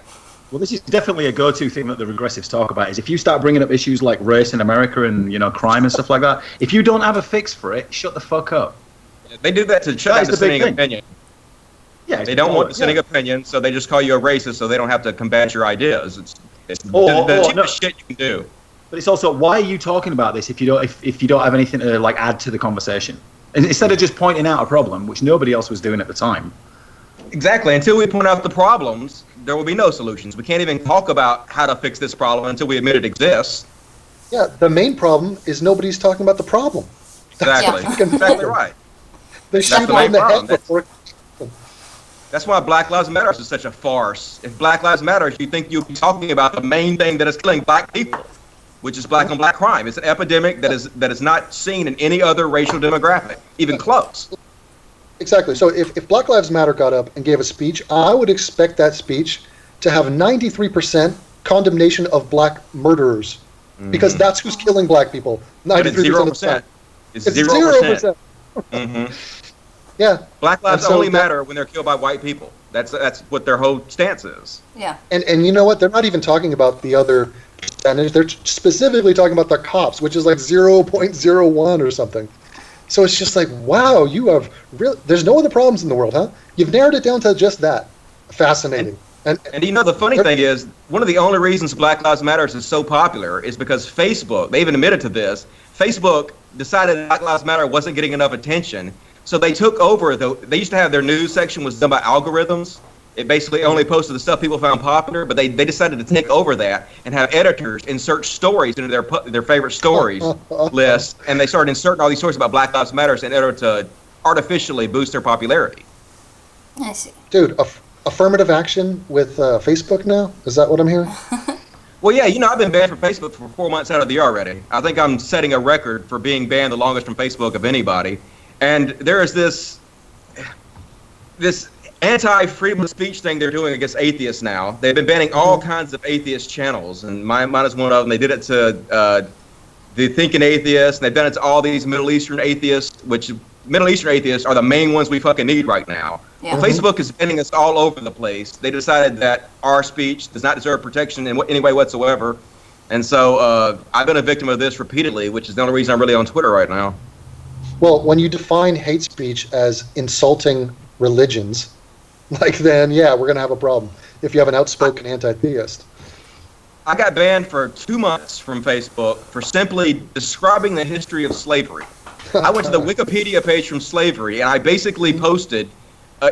Well, this is definitely a go-to thing that the regressives talk about, is if you start bringing up issues like race in America and, you know, crime and stuff like that, if you don't have a fix for it, shut the fuck up. They do that to shut down dissenting opinion. Yeah, they don't want dissenting opinion, so they just call you a racist so they don't have to combat your ideas. It's the cheapest shit you can do. But it's also, why are you talking about this if you don't have anything to like add to the conversation? And instead of just pointing out a problem, which nobody else was doing at the time. Exactly. Until we point out the problems, there will be no solutions. We can't even talk about how to fix this problem until we admit it exists. Yeah, the main problem is nobody's talking about the problem. Exactly. That's exactly right. They shoot them in the head before. That's why Black Lives Matter is such a farce. If Black Lives Matter, you think you'd be talking about the main thing that is killing black people, which is black on black crime. It's an epidemic that is not seen in any other racial demographic, even close. Exactly. So if Black Lives Matter got up and gave a speech, I would expect that speech to have 93% condemnation of black murderers, because that's who's killing black people. 93% of the time. It's 0%. Mm-hmm. Yeah. Black lives only matter when they're killed by white people. That's what their whole stance is. Yeah. And you know what? They're not even talking about the other percentage. They're specifically talking about the cops, which is like 0.01 or something. So it's just like, wow, you have there's no other problems in the world, huh? You've narrowed it down to just that. Fascinating. And you know, the funny thing is, one of the only reasons Black Lives Matter is so popular is because Facebook, they even admitted to this, Facebook decided that Black Lives Matter wasn't getting enough attention. So they took over, they used to have their news section was done by algorithms. It basically only posted the stuff people found popular, but they decided to take over that and have editors insert stories into their favorite stories list, and they started inserting all these stories about Black Lives Matter in order to artificially boost their popularity. I see. Dude, affirmative action with Facebook now? Is that what I'm hearing? Well, yeah, you know, I've been banned from Facebook for 4 months out of the year already. I think I'm setting a record for being banned the longest from Facebook of anybody. And there is this anti-freedom of speech thing they're doing against atheists now. They've been banning all kinds of atheist channels, and mine is one of them. They did it to the Thinking Atheists, and they've done it to all these Middle Eastern atheists, which Middle Eastern atheists are the main ones we fucking need right now. Yeah. Well, Facebook is banning us all over the place. They decided that our speech does not deserve protection in any way whatsoever. And so I've been a victim of this repeatedly, which is the only reason I'm really on Twitter right now. Well, when you define hate speech as insulting religions, like then, yeah, we're going to have a problem if you have an outspoken anti-theist. I got banned for 2 months from Facebook for simply describing the history of slavery. I went to the Wikipedia page from slavery, and I basically posted,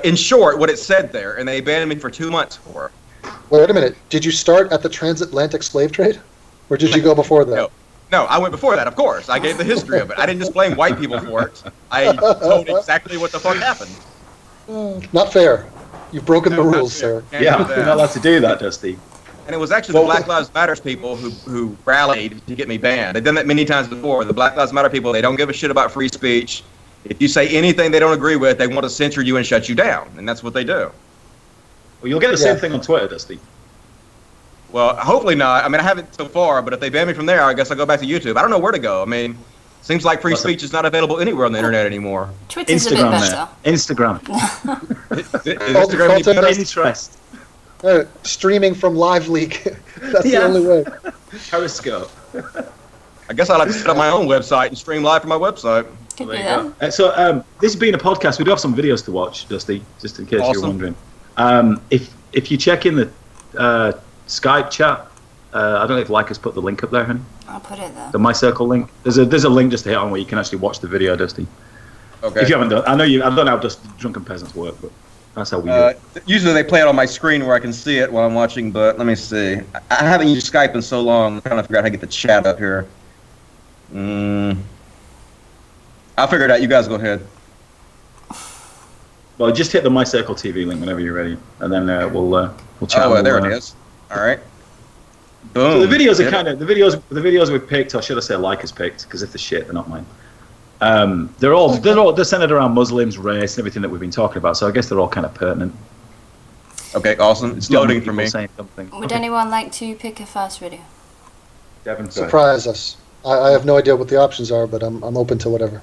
in short, what it said there, and they banned me for 2 months for it. Wait a minute. Did you start at the transatlantic slave trade? Or did you go before that? No, I went before that, of course. I gave the history of it. I didn't just blame white people for it. I told exactly what the fuck happened. Not fair. You've broken the rules, sir. Yeah, you're not allowed to do that, Dusty. And it was actually the Black Lives Matter people who rallied to get me banned. They've done that many times before. The Black Lives Matter people, they don't give a shit about free speech. If you say anything they don't agree with, they want to censor you and shut you down. And that's what they do. Well, you'll get the same thing on Twitter, Dusty. Well, hopefully not. I mean, I haven't so far, but if they ban me from there, I guess I'll go back to YouTube. I don't know where to go. I mean, seems like free speech is not available anywhere on the internet anymore. Twitter's a bit better. Instagram. Instagram interest. Streaming from Live Leak. That's the only way. Periscope. I guess I'll have to set up my own website and stream live from my website. Could be that. So this being a podcast, we do have some videos to watch, Dusty, just in case you're wondering. If you check in the Skype chat, I don't know if Lyca's put the link up there, honey. I'll put it there. The My Circle link. There's a link just to hit on where you can actually watch the video, Dusty. Okay. If you haven't done, I don't know how Drunken Peasants work, but that's how we do it. Usually they play it on my screen where I can see it while I'm watching, but let me see. I haven't used Skype in so long. I'm trying to figure out how to get the chat up here. I'll figure it out. You guys go ahead. Well, just hit the My Circle TV link whenever you're ready, and then we'll chat. Oh, there it is. All right. Boom. So the videos are kind of the videos we've picked, or should I say, Lyca's picked, because if they're shit, they're not mine. They're centered around Muslims, race, and everything that we've been talking about. So I guess they're all kind of pertinent. Okay, awesome. It's loading for me. Would anyone like to pick a first video? Devin, surprise us. I have no idea what the options are, but I'm open to whatever.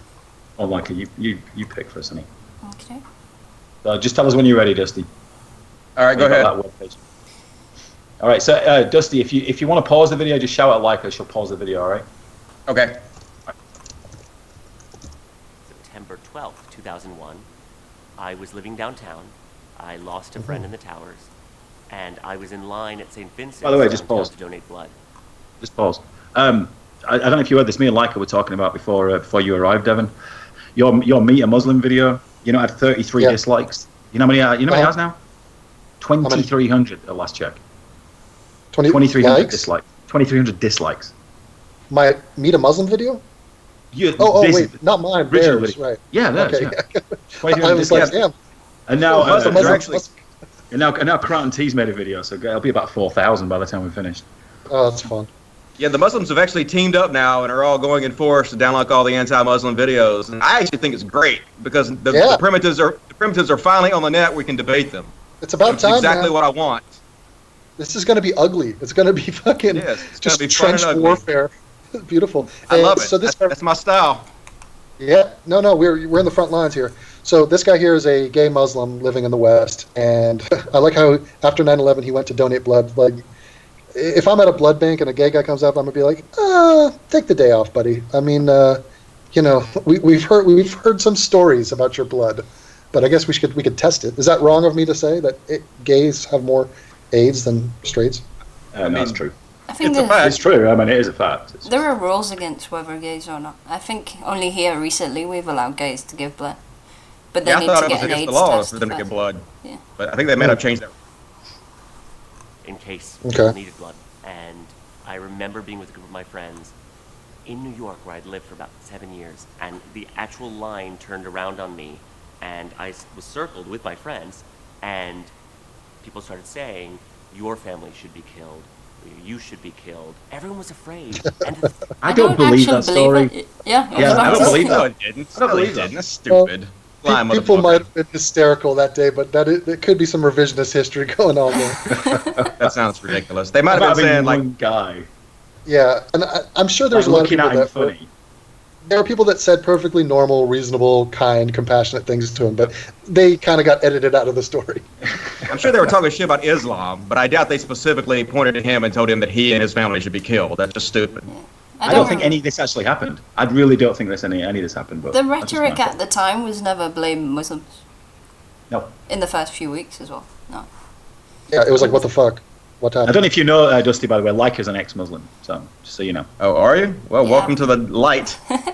Oh, Lyca, you pick for us, honey. Okay. So just tell us when you're ready, Dusty. All right, go ahead. All right, so Dusty, if you want to pause the video, just shout at Lyca. She'll pause the video. All right. Okay. September 12th, 2001. I was living downtown. I lost a friend in the towers, and I was in line at St. Vincent's. By the way, just pause to donate blood. Just pause. I don't know if you heard this. Me and Lyca were talking about before you arrived, Devin. Your Meet a Muslim video, had 33 dislikes. You know how many it has now? 2,300 at last check. 2,300 dislikes. 2,300 dislikes. My Meet a Muslim video? Wait, not mine. Bears, right? Yeah, that's okay. Yeah. I was like, damn. And now, and now Crown T's made a video, so it'll be about 4,000 by the time we finish. Oh, that's fun. Yeah, the Muslims have actually teamed up now and are all going in force to download all the anti-Muslim videos. And I actually think it's great because the primitives are finally on the net. We can debate them. It's about time. Exactly what I want. This is going to be ugly. It's going to be fucking just trench warfare. Beautiful. I love it. So that's my style. Yeah. No, we're in the front lines here. So this guy here is a gay Muslim living in the West, and I like how after 9/11 he went to donate blood. Like, if I'm at a blood bank and a gay guy comes up, I'm gonna be like, take the day off, buddy. I mean, we've heard some stories about your blood, but I guess we could test it. Is that wrong of me to say that gays have more AIDS than straights? No, that's true. I think it's true. I mean, it is a fact. There are rules against whether gays or not. I think only here recently we've allowed gays to give blood, but they need to get an AIDS the law test for them to give blood. Yeah. But I think they may have changed that. In case people needed blood. And I remember being with a group of my friends in New York where I'd lived for about 7 years, and the actual line turned around on me, and I was circled with my friends, and people started saying, your family should be killed, you should be killed. Everyone was afraid. And I don't believe that story. I don't believe that. I don't believe that. That's stupid. People might have been hysterical that day, but it could be some revisionist history going on there. That sounds ridiculous. They might have been saying one guy. Yeah, and I'm sure there's a lot of people that there are people that said perfectly normal, reasonable, kind, compassionate things to him, but they kind of got edited out of the story. I'm sure they were talking shit about Islam, but I doubt they specifically pointed at him and told him that he and his family should be killed. That's just stupid. I don't think any of this actually happened. I really don't think any of this happened. But the rhetoric at the time was never blame Muslims. No. In the first few weeks as well. No. Yeah, it was like, what the fuck? What happened? I don't know if you know, Dusty, by the way, Lyca's an ex-Muslim, so just so you know. Oh, are you? Well, welcome to the light. I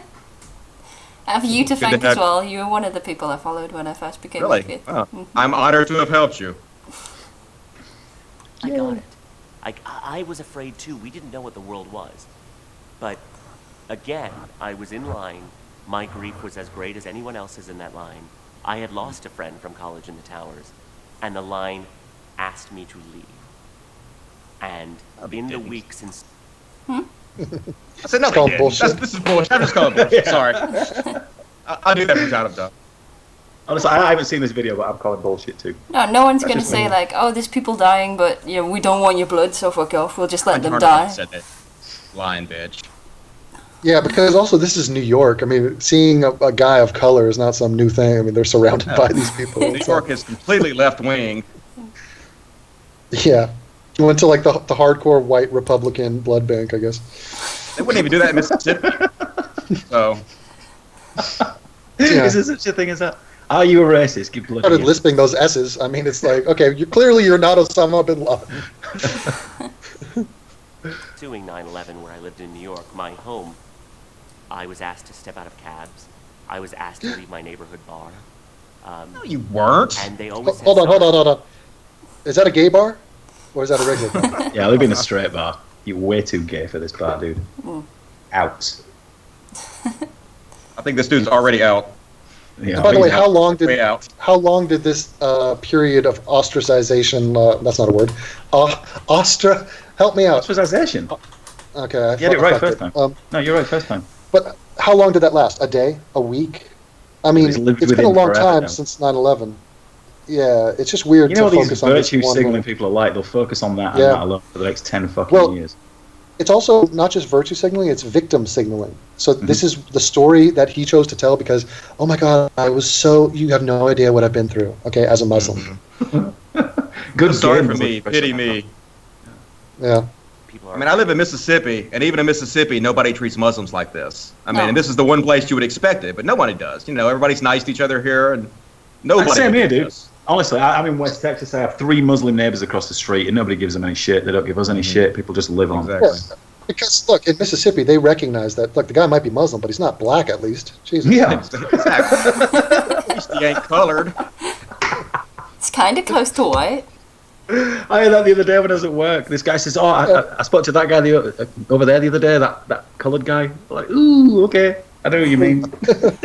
have you to thank as well. You were one of the people I followed when I first became a kid. Oh, I'm honored to have helped you. I got it. I was afraid too. We didn't know what the world was. But again, I was in line. My grief was as great as anyone else's in that line. I had lost a friend from college in the towers, and the line asked me to leave. And in the weeks since... I said, no, they didn't. This is bullshit. I'm just calling bullshit. Sorry. I do that from time to time. Honestly, I haven't seen this video, but I'm calling bullshit too. No one's going to say like, oh, there's people dying, but we don't want your blood, so fuck off. We'll just let them die. Said that. Lying bitch. Yeah, because also this is New York. I mean, seeing a guy of color is not some new thing. I mean, they're surrounded by these people. New York is completely left wing. Yeah. You went to like the hardcore white Republican blood bank, I guess. They wouldn't even do that in Mississippi. So. Yeah. Is there such a thing as that? Are you a racist? Give blood. Started lisping those S's. I mean, it's like, okay, you're not Osama bin Laden. Doing 9/11 where I lived in New York, my home, I was asked to step out of cabs. I was asked to leave my neighborhood bar. No, you weren't. And they always hold on. Is that a gay bar? Or is that a regular bar? Yeah, I live in a straight bar. You're way too gay for this bar, dude. Out. I think this dude's already out. Yeah, By the way, how long Way out. did this period of ostracization? That's not a word. Help me out. Ostracization. Okay, I Get it right first it. time. No, you're right first time. But how long did that last? A day? A week? I mean, It's lived it's been a within long forever time now. since 9/11. Yeah, it's just weird You know to what these focus on virtue just one signaling word. people are like? They'll focus on that and Yeah. that alone for the next 10 fucking years. It's also not just virtue signaling, it's victim signaling. So Mm-hmm. this is the story that he chose to tell because, oh my God, you have no idea what I've been through, okay, as a Muslim. Good Sorry game, for me. Muslim Pity special. me. Yeah. People are I mean, I live in Mississippi, and even in Mississippi, nobody treats Muslims like this. I mean, No. and this is the one place you would expect it, but nobody does. You know, everybody's nice to each other here, and nobody. Same would here, do dude. this. Honestly, I'm in West Texas. I have 3 Muslim neighbors across the street, and nobody gives them any shit. They don't give us any shit. People just live on. Exactly. Yeah. Because, look, in Mississippi, they recognize that, look, the guy might be Muslim, but he's not black, at least. Jesus. Yeah. Exactly. At least he ain't colored. It's kind of close to white. I heard that the other day when I was at work. This guy says, "Oh, I spoke to that guy over there the other day. That coloured guy." I'm like, ooh, okay, I know what you mean.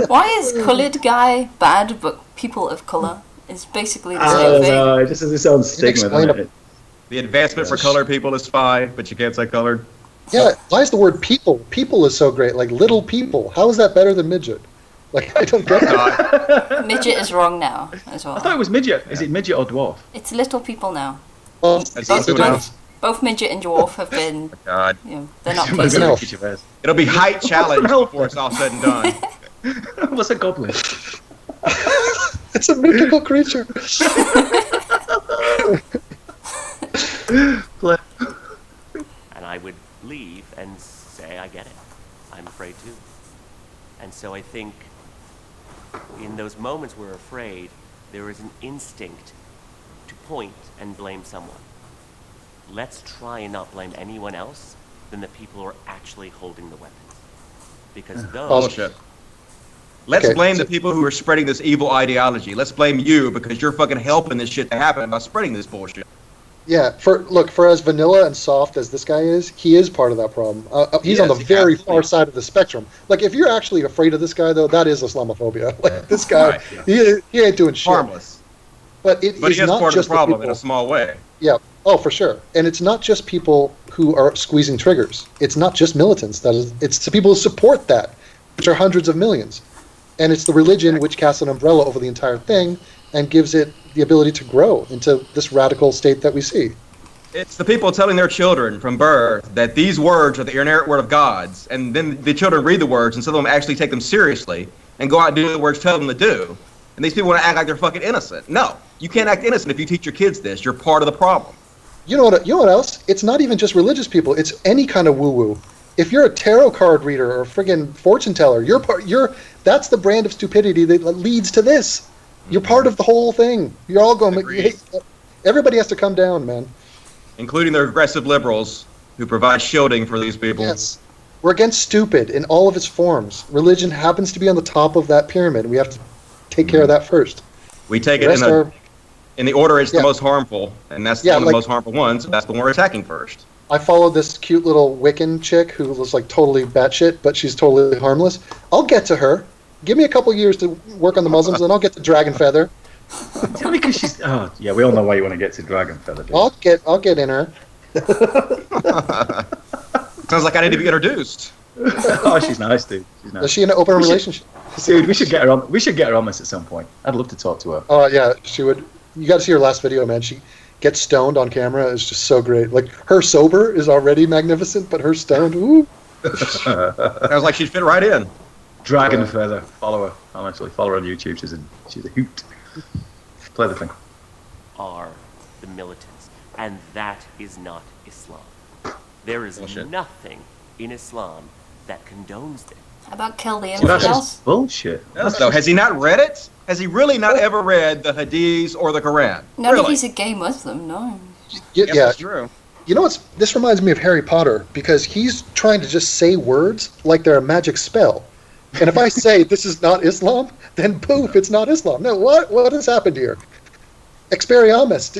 Why is coloured guy bad, but people of colour is basically the I same don't thing? know. It just has its own stigma. doesn't Inexplainable. it? The advancement for colored people is fine, but you can't say colored. Yeah, why is the word people? People is so great. Like, little people. How is that better than midget? Like, I don't get that. Midget is wrong now as well. I thought it was midget. Is it midget or dwarf? It's little people now. Well, That's Both, good midget. enough. both midget and dwarf have been, God. you know, they're not Somebody pleasing. Elf. look at your face. It'll be height challenge before it's all said and done. What's a goblin? It's a mythical creature. and I would leave and say, I get it. I'm afraid too. And so I think in those moments we're afraid, there is an instinct to point and blame someone. Let's try and not blame anyone else than the people who are actually holding the weapons. Because those... Bullshit. Let's Okay, blame so- the people who are spreading this evil ideology. Let's blame you because you're fucking helping this shit to happen by spreading this bullshit. Yeah, for as vanilla and soft as this guy is, he is part of that problem. He's on the Yes, very absolutely. far side of the spectrum. Like, if you're actually afraid of this guy, though, that is Islamophobia. Like, this guy, Right, yeah. he ain't doing shit. Harmless. But it But is he is not part of just the problem people. in a small way. Yeah. Oh, for sure. And it's not just people who are squeezing triggers. It's not just militants. It's the people who support that, which are hundreds of millions. And it's the religion which casts an umbrella over the entire thing and gives it the ability to grow into this radical state that we see. It's the people telling their children from birth that these words are the inerrant word of God's, and then the children read the words and some of them actually take them seriously and go out and do the words tell them to do. And these people want to act like they're fucking innocent. No, you can't act innocent if you teach your kids this. You're part of the problem. You know what else? It's not even just religious people. It's any kind of woo-woo. If you're a tarot card reader or a friggin' fortune teller, that's the brand of stupidity that leads to this. You're part of the whole thing. You're all going. Agreed. Everybody has to come down, man. Including the regressive liberals who provide shielding for these people. Yes. We're against stupid in all of its forms. Religion happens to be on the top of that pyramid. We have to take care of that first. We take The it rest are, in the order it's Yeah. the most harmful, and that's Yeah, one of like- the most harmful ones. So that's the one we're attacking first. I followed this cute little Wiccan chick who was like totally batshit, but she's totally harmless. I'll get to her. Give me a couple years to work on the Muslims, and I'll get to Dragon Feather. Tell me because she's. Oh, yeah, we all know why you want to get to Dragon Feather. dude. I'll get in her. Sounds like I need to be introduced. Oh, she's nice, dude. She's nice. Is she in an open We should- relationship? Dude, we should get her on. We should get her on this at some point. I'd love to talk to her. Oh yeah, she would. You got to see her last video, man. She gets stoned on camera. It's just so great. Like, her sober is already magnificent, but her stoned, ooh. Sounds like she'd fit right in. Dragon Yeah. Feather. Follow her. I'll actually follow her on YouTube. She's a hoot. Play the thing. are the militants, and that is not Islam. There is Bullshit. nothing in Islam that condones this. How about kill the Well, that's infidels? just bullshit. So has he not read it? Has he really not ever read the Hadiths or the Quran? No, really? he's a gay Muslim, no. Yeah, Yes, yeah. that's true. You know what's? This reminds me of Harry Potter because he's trying to just say words like they're a magic spell. And if I say this is not Islam, then poof, it's not Islam. No, what has happened here? Experiamus.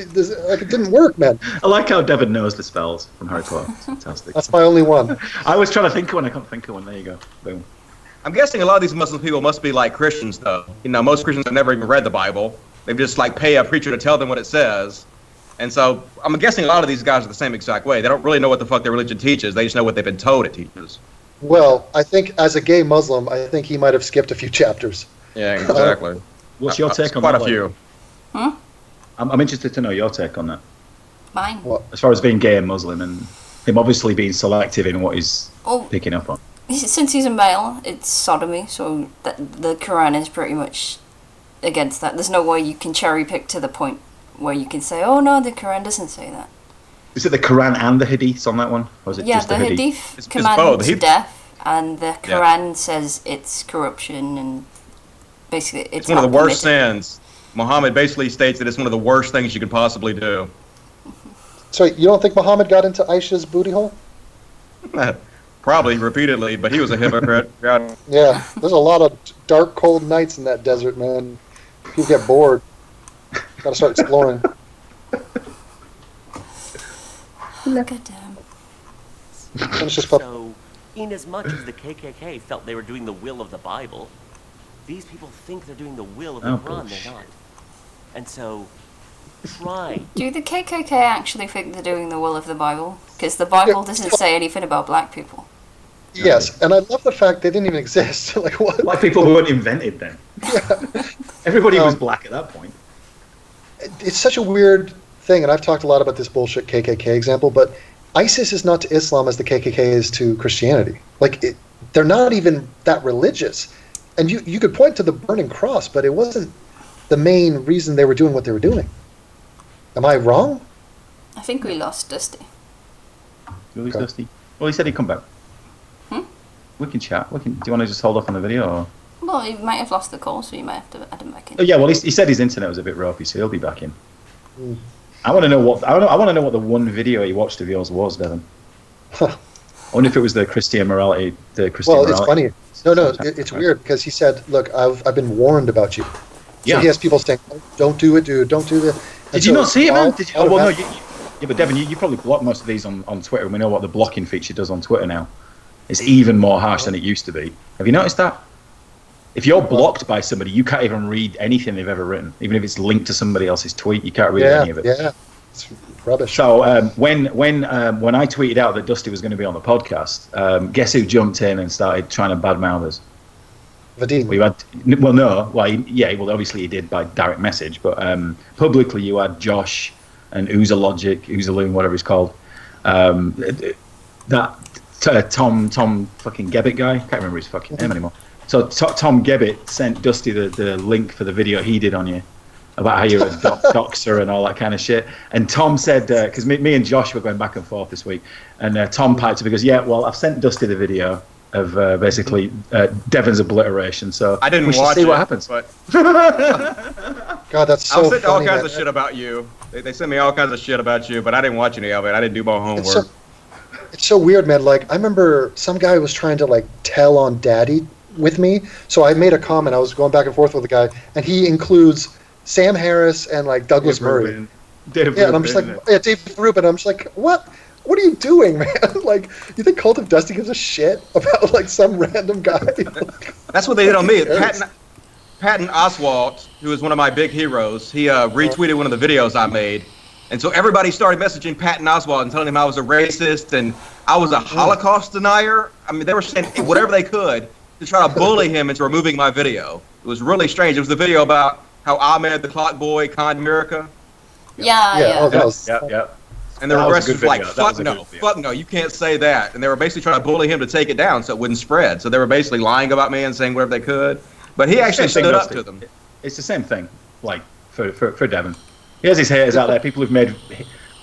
Like, it didn't work, man. I like how Devin knows the spells from Harry Potter. It's fantastic. That's my only one. I was trying to think of one. I can't think of one. There you go. Boom. I'm guessing a lot of these Muslim people must be like Christians, though. You know, most Christians have never even read the Bible. They just like pay a preacher to tell them what it says. And so I'm guessing a lot of these guys are the same exact way. They don't really know what the fuck their religion teaches. They just know what they've been told it teaches. Well, I think as a gay Muslim, I think he might have skipped a few chapters. Yeah, exactly. What's your take on quite that? Quite a few. Hmm? I'm interested to know your take on that. Mine. What? As far as being gay and Muslim and him obviously being selective in what he's picking up on. Since he's a male, it's sodomy, so the Quran is pretty much against that. There's no way you can cherry pick to the point where you can say, oh no, the Quran doesn't say that. Is it the Quran and the Hadiths on that one? Or is it just the Hadith It's commands both. death, and the Quran says it's corruption, and basically it's one of the worst permitted. sins. Muhammad basically states that it's one of the worst things you could possibly do. So you don't think Muhammad got into Aisha's booty hole? Probably repeatedly, but he was a hypocrite. God. Yeah, there's a lot of dark, cold nights in that desert, man. People get bored. Gotta start exploring. Look at them. Finish this So, in as much as the KKK felt they were doing the will of the Bible, these people think they're doing the will of the Quran. Bullshit. They're not. And so, try. Do the KKK actually think they're doing the will of the Bible? Because the Bible doesn't say anything about black people. Yes, and I love the fact they didn't even exist. Like what? Black people weren't invented then. Everybody was black at that point. It's such a weird thing, and I've talked a lot about this bullshit KKK example, but ISIS is not to Islam as the KKK is to Christianity. Like, they're not even that religious. And you could point to the burning cross, but it wasn't the main reason they were doing what they were doing. Am I wrong? I think we lost Dusty. Who's Okay. Dusty? Well, he said he'd come back. We can chat. Do you want to just hold off on the video? Or? Well, he might have lost the call, so you might have to add him back in. Oh, yeah, well, he said his internet was a bit ropey, so he'll be back in. Mm. I want to know what the one video he watched of yours was, Devin. I wonder if it was the Christian morality. It's funny. No, it's weird because he said, "Look, I've been warned about you." So Yeah. he has people saying, "Don't do it, dude. Don't do that." Did you not see it, man? Did you? Oh, well, no. Yeah, but Devin, you probably block most of these on Twitter, and we know what the blocking feature does on Twitter now. It's even more harsh than it used to be. Have you noticed that? If you're blocked by somebody, you can't even read anything they've ever written. Even if it's linked to somebody else's tweet, you can't read any of it. Yeah, it's rubbish. So when I tweeted out that Dusty was going to be on the podcast, guess who jumped in and started trying to badmouth us? Vadim. Obviously he did by direct message, but publicly you had Josh and Oozaloon, whatever he's called. Tom fucking Gebbit guy, can't remember his fucking name anymore. So Tom Gebbit sent Dusty the link for the video he did on you about how you're a doxer and all that kind of shit. And Tom said, because me and Josh were going back and forth this week, and Tom piped up because, I've sent Dusty the video of basically Devon's obliteration. So I didn't we should watch see it, what happens. But God, that's so I was sent all funny. kinds man. of shit about you. They sent me all kinds of shit about you, but I didn't watch any of it. I didn't do my homework. It's so weird, man. Like, I remember some guy was trying to, like, tell on Daddy with me. So I made a comment. I was going back and forth with the guy, and he includes Sam Harris and, like, Douglas Murray. Dave And I'm just like, Dave Rubin. I'm just like, what? What are you doing, man? Like, you think Cult of Dusty gives a shit about, like, some random guy? That's what they did on me. Patton Oswalt, who is one of my big heroes, he retweeted one of the videos I made. And so everybody started messaging Patton Oswalt and telling him I was a racist and I was a Holocaust denier. I mean, they were saying whatever they could to try to bully him into removing my video. It was really strange. It was the video about how Ahmed the Clock Boy conned America. Yeah. Oh, that was, And the That was a rest good was like, video. That was a good video. fuck no, you can't say that. And they were basically trying to bully him to take it down so it wouldn't spread. So they were basically lying about me and saying whatever they could. But he actually stood up to them. It's the same thing, like, for Devon. He has his haters out there, people who've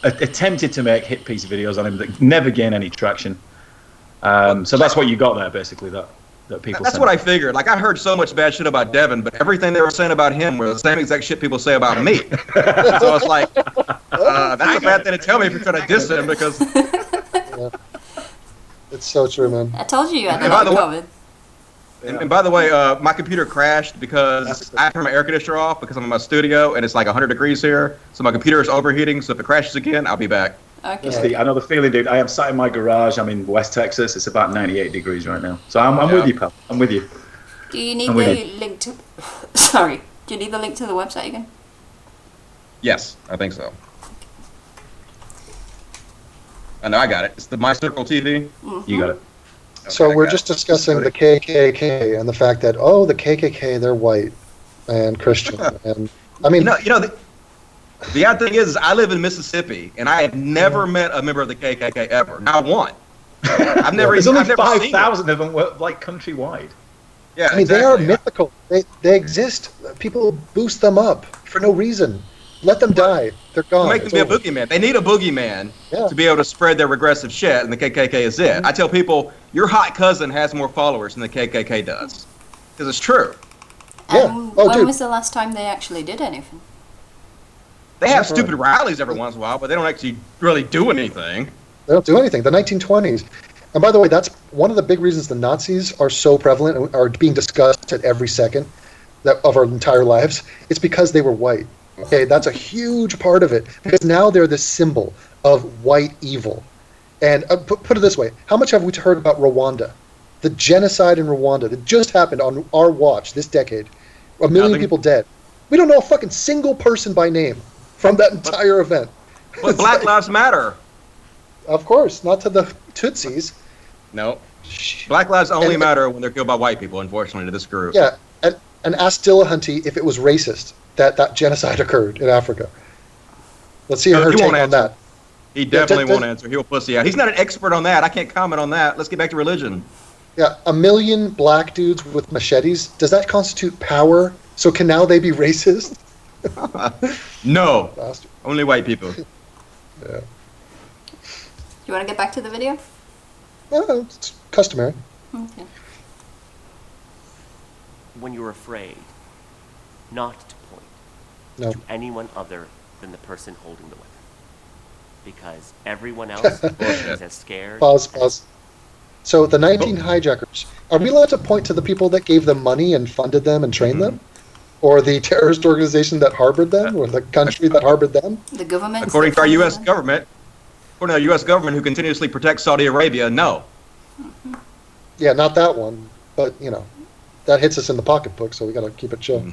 attempted to make hit piece videos on him that never gain any traction. So that's what you got there, basically, that people That's sent. what I figured. Like, I heard so much bad shit about Devin, but everything they were saying about him were the same exact shit people say about me. So I was like, that's a bad thing to tell me if you're trying to diss him, because... it's so true, man. I told you had And that by the way- covered. And by the way, my computer crashed because I turned my air conditioner off because I'm in my studio and it's like 100 degrees here. So my computer is overheating. So if it crashes again, I'll be back. Okay. I know the feeling, dude. I am sat in my garage. I'm in West Texas. It's about 98 degrees right now. So I'm with you, pal. I'm with you. Do you need the link to... Sorry. Do you need the link to the website again? Yes, I think so. I know, I got it. It's the My Circle TV. Mm-hmm. You got it. Okay, So we're just discussing the KKK and the fact that, the KKK, they're white and Christian. And I mean, the odd thing is, I live in Mississippi, and I have never met a member of the KKK ever. Not one. I've never. There's only I've never 5,000 of them, like countrywide. Yeah, I mean, they are mythical. They exist. People boost them up for no reason. Let them die. They're gone. Make them be a boogeyman. They need a boogeyman to be able to spread their regressive shit, and the KKK is it. I tell people, your hot cousin has more followers than the KKK does, because it's true. When was the last time they actually did anything? They have stupid rallies every once in a while, but they don't actually really do anything. They don't do anything. The 1920s. And by the way, that's one of the big reasons the Nazis are so prevalent and are being discussed at every second of our entire lives. It's because they were white. Okay, that's a huge part of it. Because now they're the symbol of white evil. And put it this way, how much have we heard about Rwanda? The genocide in Rwanda that just happened on our watch this decade. 1 million people dead. We don't know a fucking single person by name from that entire event. But Black Lives Matter. Of course, not to the Tutsis. No. Black lives only matter when they're killed by white people, unfortunately, to this group. Yeah, and ask Dillahunty if it was racist that genocide occurred in Africa. Let's see her take on that. He definitely won't answer. He'll pussy out. He's not an expert on that. I can't comment on that. Let's get back to religion. Yeah, 1 million black dudes with machetes. Does that constitute power? So can now they be racist? No. Bastard. Only white people. Yeah. You want to get back to the video? It's customary. Okay. When you're afraid, not to point to anyone other than the person holding the weapon. Because everyone else is as scared. Pause. So the 19 hijackers, are we allowed to point to the people that gave them money and funded them and trained them? Or the terrorist organization that harbored them? Or the country that harbored them? The government? According to our U.S. government, who continuously protects Saudi Arabia, no. Yeah, not that one. But, that hits us in the pocketbook, so we got to keep it chill.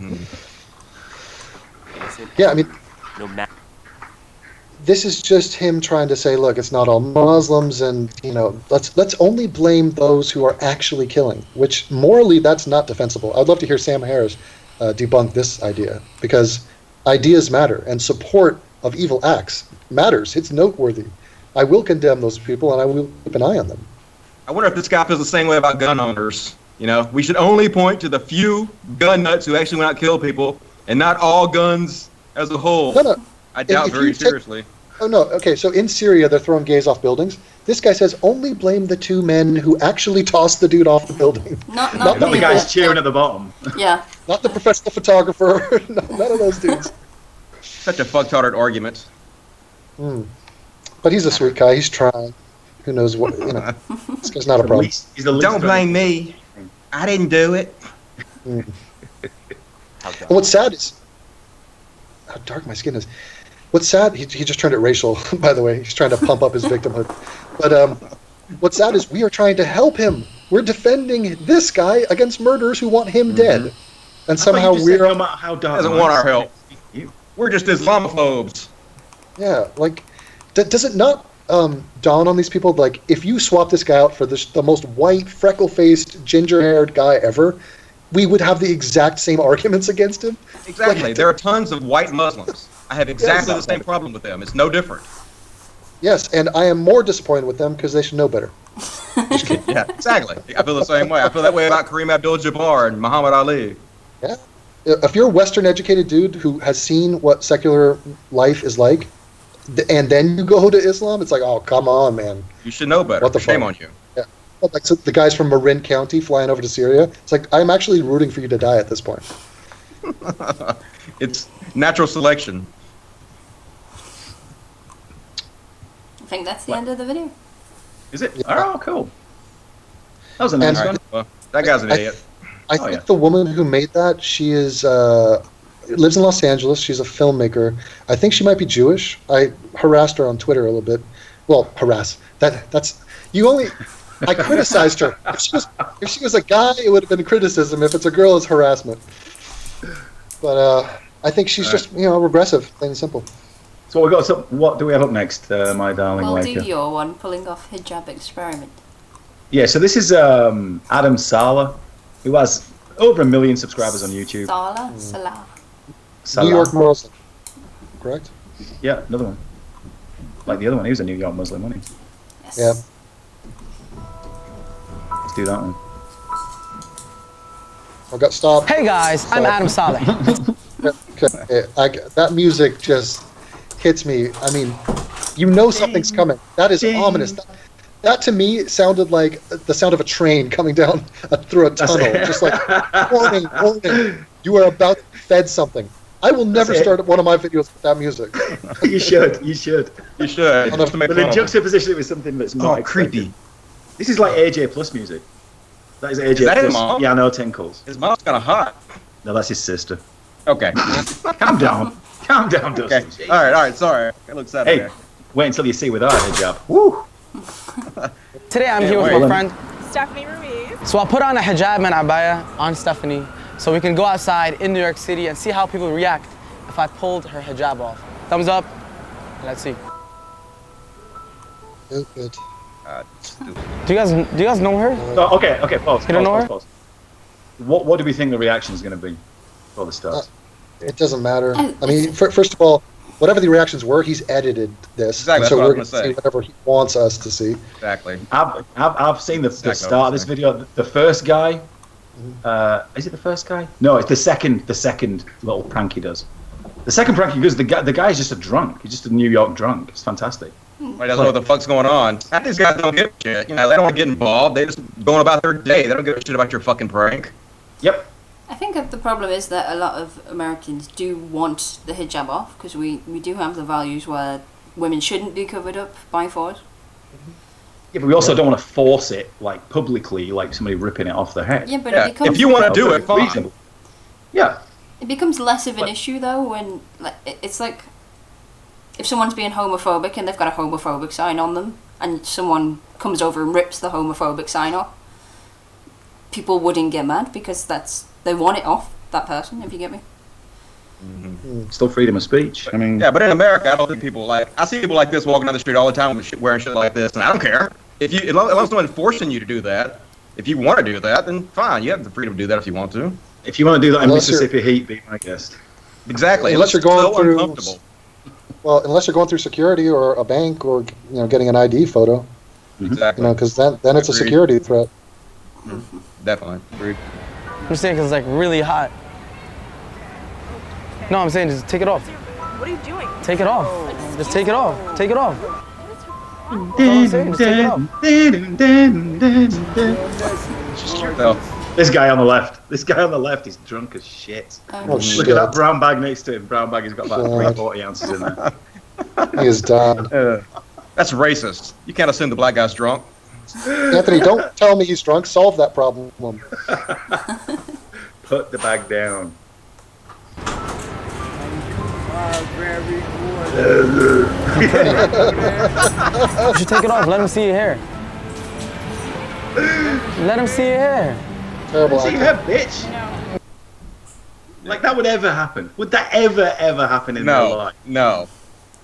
Yeah, I mean, no matter. This is just him trying to say, look, it's not all Muslims, and let's only blame those who are actually killing. Which morally, that's not defensible. I'd love to hear Sam Harris debunk this idea, because ideas matter, and support of evil acts matters. It's noteworthy. I will condemn those people, and I will keep an eye on them. I wonder if this guy feels the same way about gun owners. We should only point to the few gun nuts who actually went out and killed people, and not all guns as a whole. No. I doubt very seriously. Oh, no. Okay, so in Syria, they're throwing gays off buildings. This guy says only blame the 2 men who actually tossed the dude off the building. Not the guys cheering at the bottom. Yeah. Not the professional photographer. None of those dudes. Such a fucktarded argument. But he's a sweet guy. He's trying. Who knows what, This guy's not a problem. Don't blame me. I didn't do it. What's sad is how dark my skin is. What's sad, he just turned it racial, by the way. He's trying to pump up his victimhood. But what's sad is we are trying to help him. We're defending this guy against murderers who want him dead. And somehow we're... no matter how dark... Doesn't want our help. We're just Islamophobes. Yeah, like, does it not dawn on these people, like, if you swap this guy out for the most white, freckle-faced, ginger-haired guy ever, we would have the exact same arguments against him? Exactly. Like, there are tons of white Muslims. I have exactly the same problem with them. It's no different. Yes, and I am more disappointed with them because they should know better. Yeah, exactly. I feel the same way. I feel that way about Kareem Abdul-Jabbar and Muhammad Ali. Yeah. If you're a Western-educated dude who has seen what secular life is like, and then you go to Islam, it's like, oh, come on, man. You should know better. What the Shame fuck? on you. Yeah. Like so the guys from Marin County flying over to Syria, it's like, I'm actually rooting for you to die at this point. It's natural selection. I think that's the end of the video. Is it? Yeah. Oh, cool. That was a nice one. Well, that guy's an idiot. I think the woman who made that, she is lives in Los Angeles. She's a filmmaker. I think she might be Jewish. I harassed her on Twitter a little bit. Well, harass. That's you only. I criticized her. If she was a guy, it would have been criticism. If it's a girl, it's harassment. But I think she's just regressive, plain and simple. So what do we have up next, my darling We'll Waker? do your one, pulling off hijab experiment. Yeah, so this is Adam Sala, who has over 1 million subscribers on YouTube. Salah. Salah. New York Muslim, correct? Yeah, another one. Like the other one, he was a New York Muslim, wasn't he? Yes. Yeah. Let's do that one. I got stopped. Hey guys, I'm Adam Saleh. Okay, that music just hits me. I mean, something's coming. That is ominous. That to me sounded like the sound of a train coming down through a tunnel. Just like, warning, warning, you are about to fed something. I will never start one of my videos with that music. You should. But in juxtaposition it with something that's not creepy. This is like AJ Plus music. That is AJ Is that Plus his mom? piano tinkles. His mom's kind of hot. No, that's his sister. Okay. Calm down, Dustin. Okay. All right. Sorry. It looks sad. Hey, wait until you see with our hijab. Woo! Today I'm here with my friend Stephanie Ruiz. So I put on a hijab and abaya on Stephanie so we can go outside in New York City and see how people react if I pulled her hijab off. Thumbs up. Let's see. Good. Do you guys know her? So, okay, pause. You don't know her? Pause. What do we think the reaction is going to be for the start? It doesn't matter. I mean, first of all, whatever the reactions were, he's edited this, Exactly, so that's what I we're was going to gonna see whatever he wants us to see. Exactly. I've seen the Exactly start of this video. The first guy, is it the first guy? No, it's the second little prank he does. The second prank he does, the guy's just a drunk. He's just a New York drunk. It's fantastic. He doesn't know what the fuck's going on. Half these guys don't give a shit. They don't want to get involved. They just going about their day. They don't give a shit about your fucking prank. Yep. I think the problem is that a lot of Americans do want the hijab off because we do have the values where women shouldn't be covered up by force. Yeah, but we also don't want to force it like publicly, like somebody ripping it off their head. Yeah, but Yeah, it becomes if you want to do it, fine. Reasonable. Yeah. it becomes less of an issue though when it's like if someone's being homophobic and they've got a homophobic sign on them and someone comes over and rips the homophobic sign off, people wouldn't get mad because they want it off that person, if you get me. Mm-hmm. Still freedom of speech. I mean, yeah, but in America, I don't think people I see people like this walking down the street all the time with wearing shit like this, and I don't care. As long as no one's forcing you to do that, if you want to do that, then fine. You have the freedom to do that if you want to. If you want to do that in Mississippi heat, be my guest. Exactly. Unless you're going through, uncomfortable. Well, unless you're going through security or a bank or getting an ID photo. Exactly. Because then it's a security threat. Definitely. Agreed. I'm saying because it's like really hot. No, I'm saying just take it off. What are you doing? Take it off. Just take it off. Take it off. That's all I'm saying. Just take it off. This guy on the left, he's drunk as shit. Oh, Look at that brown bag next to him. Brown bag, he's got about 340 ounces in there. He is done. That's racist. You can't assume the black guy's drunk. Anthony, don't tell me he's drunk. Solve that problem. Put the bag down. You should take it off. Let him see your hair. Let him see your hair. Terrible. See her, bitch. No. Like that would ever happen? Would that ever happen in their life? No.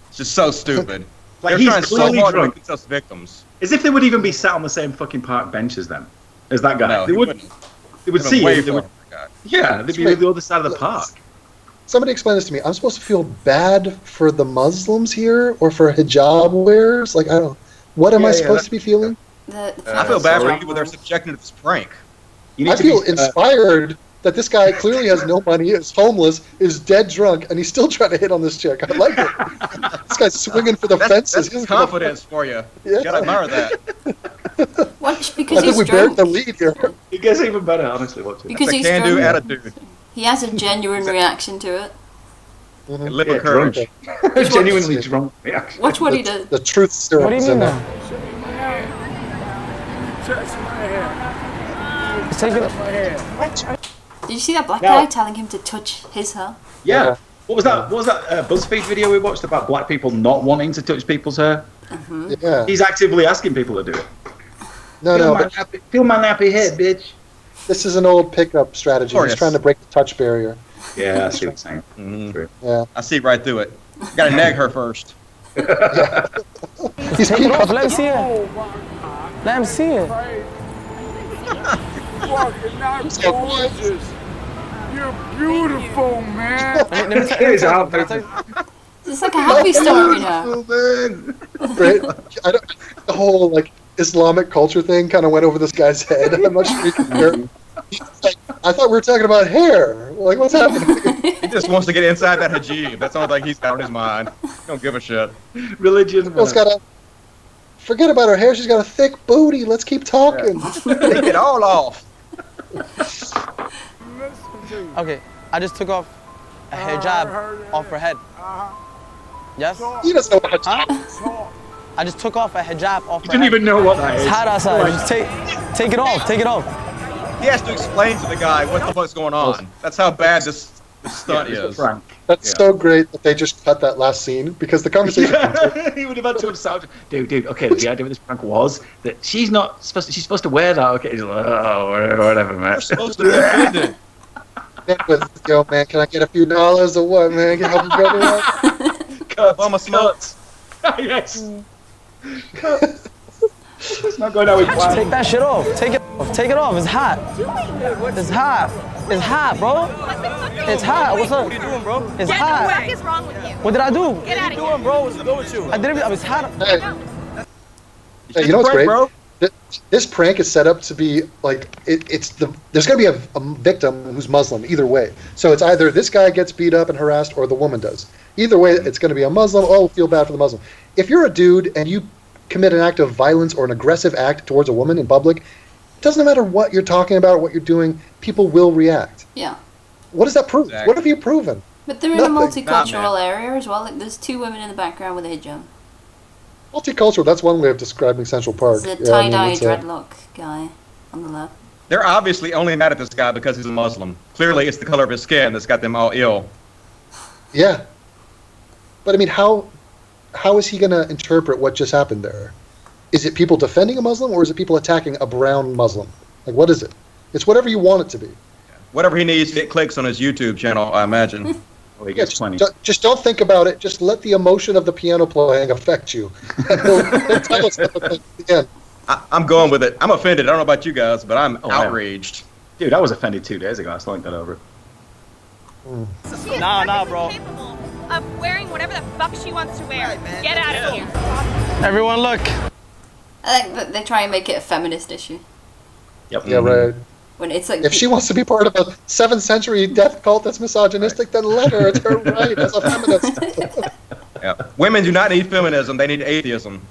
It's just so stupid. Like They're he's trying so clearly hard to drunk. make themselves victims. As if they would even be sat on the same fucking park benches then, as that guy. No, they he would. wouldn't. They would They've see been way him. They would, far from that guy. yeah, they'd be on the other side of the park. Somebody explain this to me. I'm supposed to feel bad for the Muslims here or for hijab wearers? Like, I don't. What am I supposed to be feeling? I feel bad for people that are subjected to this prank. I feel inspired that this guy clearly has no money, is homeless, is dead drunk, and he's still trying to hit on this chick. I like it. This guy's swinging for the fences. That's confidence for you. Yeah. You gotta admire that. Because I think he's we buried drunk. the lead here. It gets even better, honestly. Watch it. Because It's a he's can-do drunk. attitude. He has a genuine reaction to it. And live with Yeah, courage. drunk. Genuinely drunk. Yeah. Watch what he does. The truth serum What do you is mean in now? there. Just take it off. Did you see that black guy telling him to touch his hair? Yeah. Yeah. What was that? What was that BuzzFeed video we watched about black people not wanting to touch people's hair? Yeah. He's actively asking people to do it. Feel my nappy head, bitch. This is an old pickup strategy. He's trying to break the touch barrier. Yeah, I see what you're saying. Mm-hmm. Yeah. I see right through it. Got to nag her first. He's Take it off. Let him see it. Let him see it. Fucking not gorgeous. You're beautiful, man. It's like a happy story now. Right? The whole like Islamic culture thing kind of went over this guy's head. I'm not sure he can hear. Like, I thought we were talking about hair. Like, what's happening? He just wants to get inside that hijab. That's the only thing he's got on his mind. He don't give a shit. Religion. Forget about her hair. She's got a thick booty. Let's keep talking. Take it all off. Okay, I just took off a hijab off her head. Yes? He doesn't know what hijab is. I just took off a hijab off her You didn't head. even know what that is. It's hot outside. Just take it off. Take it off. He has to explain to the guy what the fuck's going on. That's how bad this stunt is. Frank. That's so great that they just cut that last scene because the conversation. He would have had to sound. Dude. Okay, the idea with this prank was that she's supposed to wear that. Okay, he's like, oh, whatever, man. You're supposed to be offended. Yo, man, can I get a few dollars or what, man? Can I help you go to that? Obama smokes. Yes. It's not going out with plan. Take that shit off. Take it off. Take it off. It's hot. It's hot. It's hot, bro. It's hot. What's up? What are you doing, bro? It's What hot. the fuck is wrong with you? What did I do? Get out of here. Bro, what's good with you? I didn't. It's hot. Hey, you know what's Prank, great? bro. This prank is set up to be like there's going to be a victim who's Muslim either way. So it's either this guy gets beat up and harassed or the woman does. Either way, it's going to be a Muslim. Oh, feel bad for the Muslim. If you're a dude and you commit an act of violence or an aggressive act towards a woman in public, it doesn't matter what you're talking about or what you're doing, people will react. Yeah. What does that prove? Exactly. What have you proven? But they're in Nothing. a multicultural area as well. Like, there's 2 women in the background with a hijab. Multicultural, that's one way of describing Central Park. There's a Yeah, I mean, tie-dye it's, dreadlock guy on the left. They're obviously only mad at this guy because he's a Muslim. Clearly, it's the color of his skin that's got them all ill. Yeah. But I mean, how is he going to interpret what just happened there? Is it people defending a Muslim or is it people attacking a brown Muslim? Like, what is it? It's whatever you want it to be. Whatever he needs to get clicks on his YouTube channel, I imagine. Oh, he gets plenty. Just don't think about it. Just let the emotion of the piano playing affect you. And he'll tell us at the end. I'm going with it. I'm offended. I don't know about you guys, but I'm outraged. Dude, I was offended 2 days ago. I still ain't got over it. She is Nah, perfectly bro. capable of wearing whatever the fuck she wants to wear. Get out of here. Everyone, look. I think that they try and make it a feminist issue. Yep. Yeah, right. When it's like... If she wants to be part of a 7th century death cult that's misogynistic, then let her. It's her right as a feminist. Yeah. Women do not need feminism. They need atheism.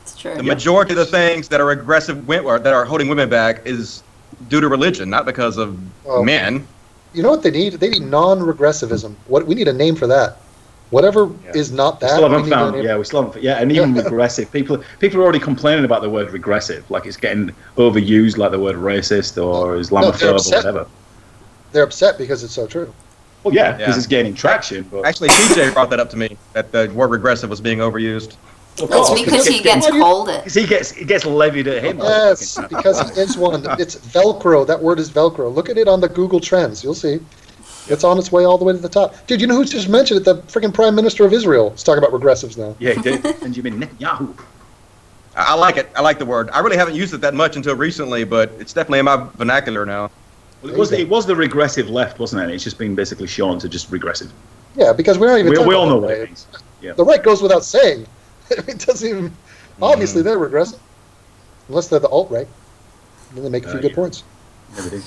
It's true. The majority of the things that are aggressive, or that are holding women back, is due to religion, not because of men. You know what they need? They need non-regressivism. We need a name for that. Whatever is not that. We still we haven't need a found. name. Yeah, we still haven't. Yeah, and even regressive. People are already complaining about the word regressive, like it's getting overused, like the word racist or Islamophobe or whatever. They're upset because it's so true. Well, yeah, because it's gaining traction. But Actually, TJ brought that up to me, that the word regressive was being overused. That's because he gets called it. Because it gets levied at him. Yes, because he is one. It's Velcro. That word is Velcro. Look at it on the Google Trends. You'll see. It's on its way all the way to the top. Dude, you know who just mentioned it? The freaking Prime Minister of Israel is talking about regressives now. Yeah, he did. Benjamin Netanyahu. I like it. I like the word. I really haven't used it that much until recently, but it's definitely in my vernacular now. Well, it was the regressive left, wasn't it? It's just been basically shown to just regressive. Yeah, because we're not even talking We all about know the what right. it means. Yeah. The right goes without saying. It doesn't even... Obviously, they're regressive. Unless they're the alt-right. Then they make a few good points. Everything.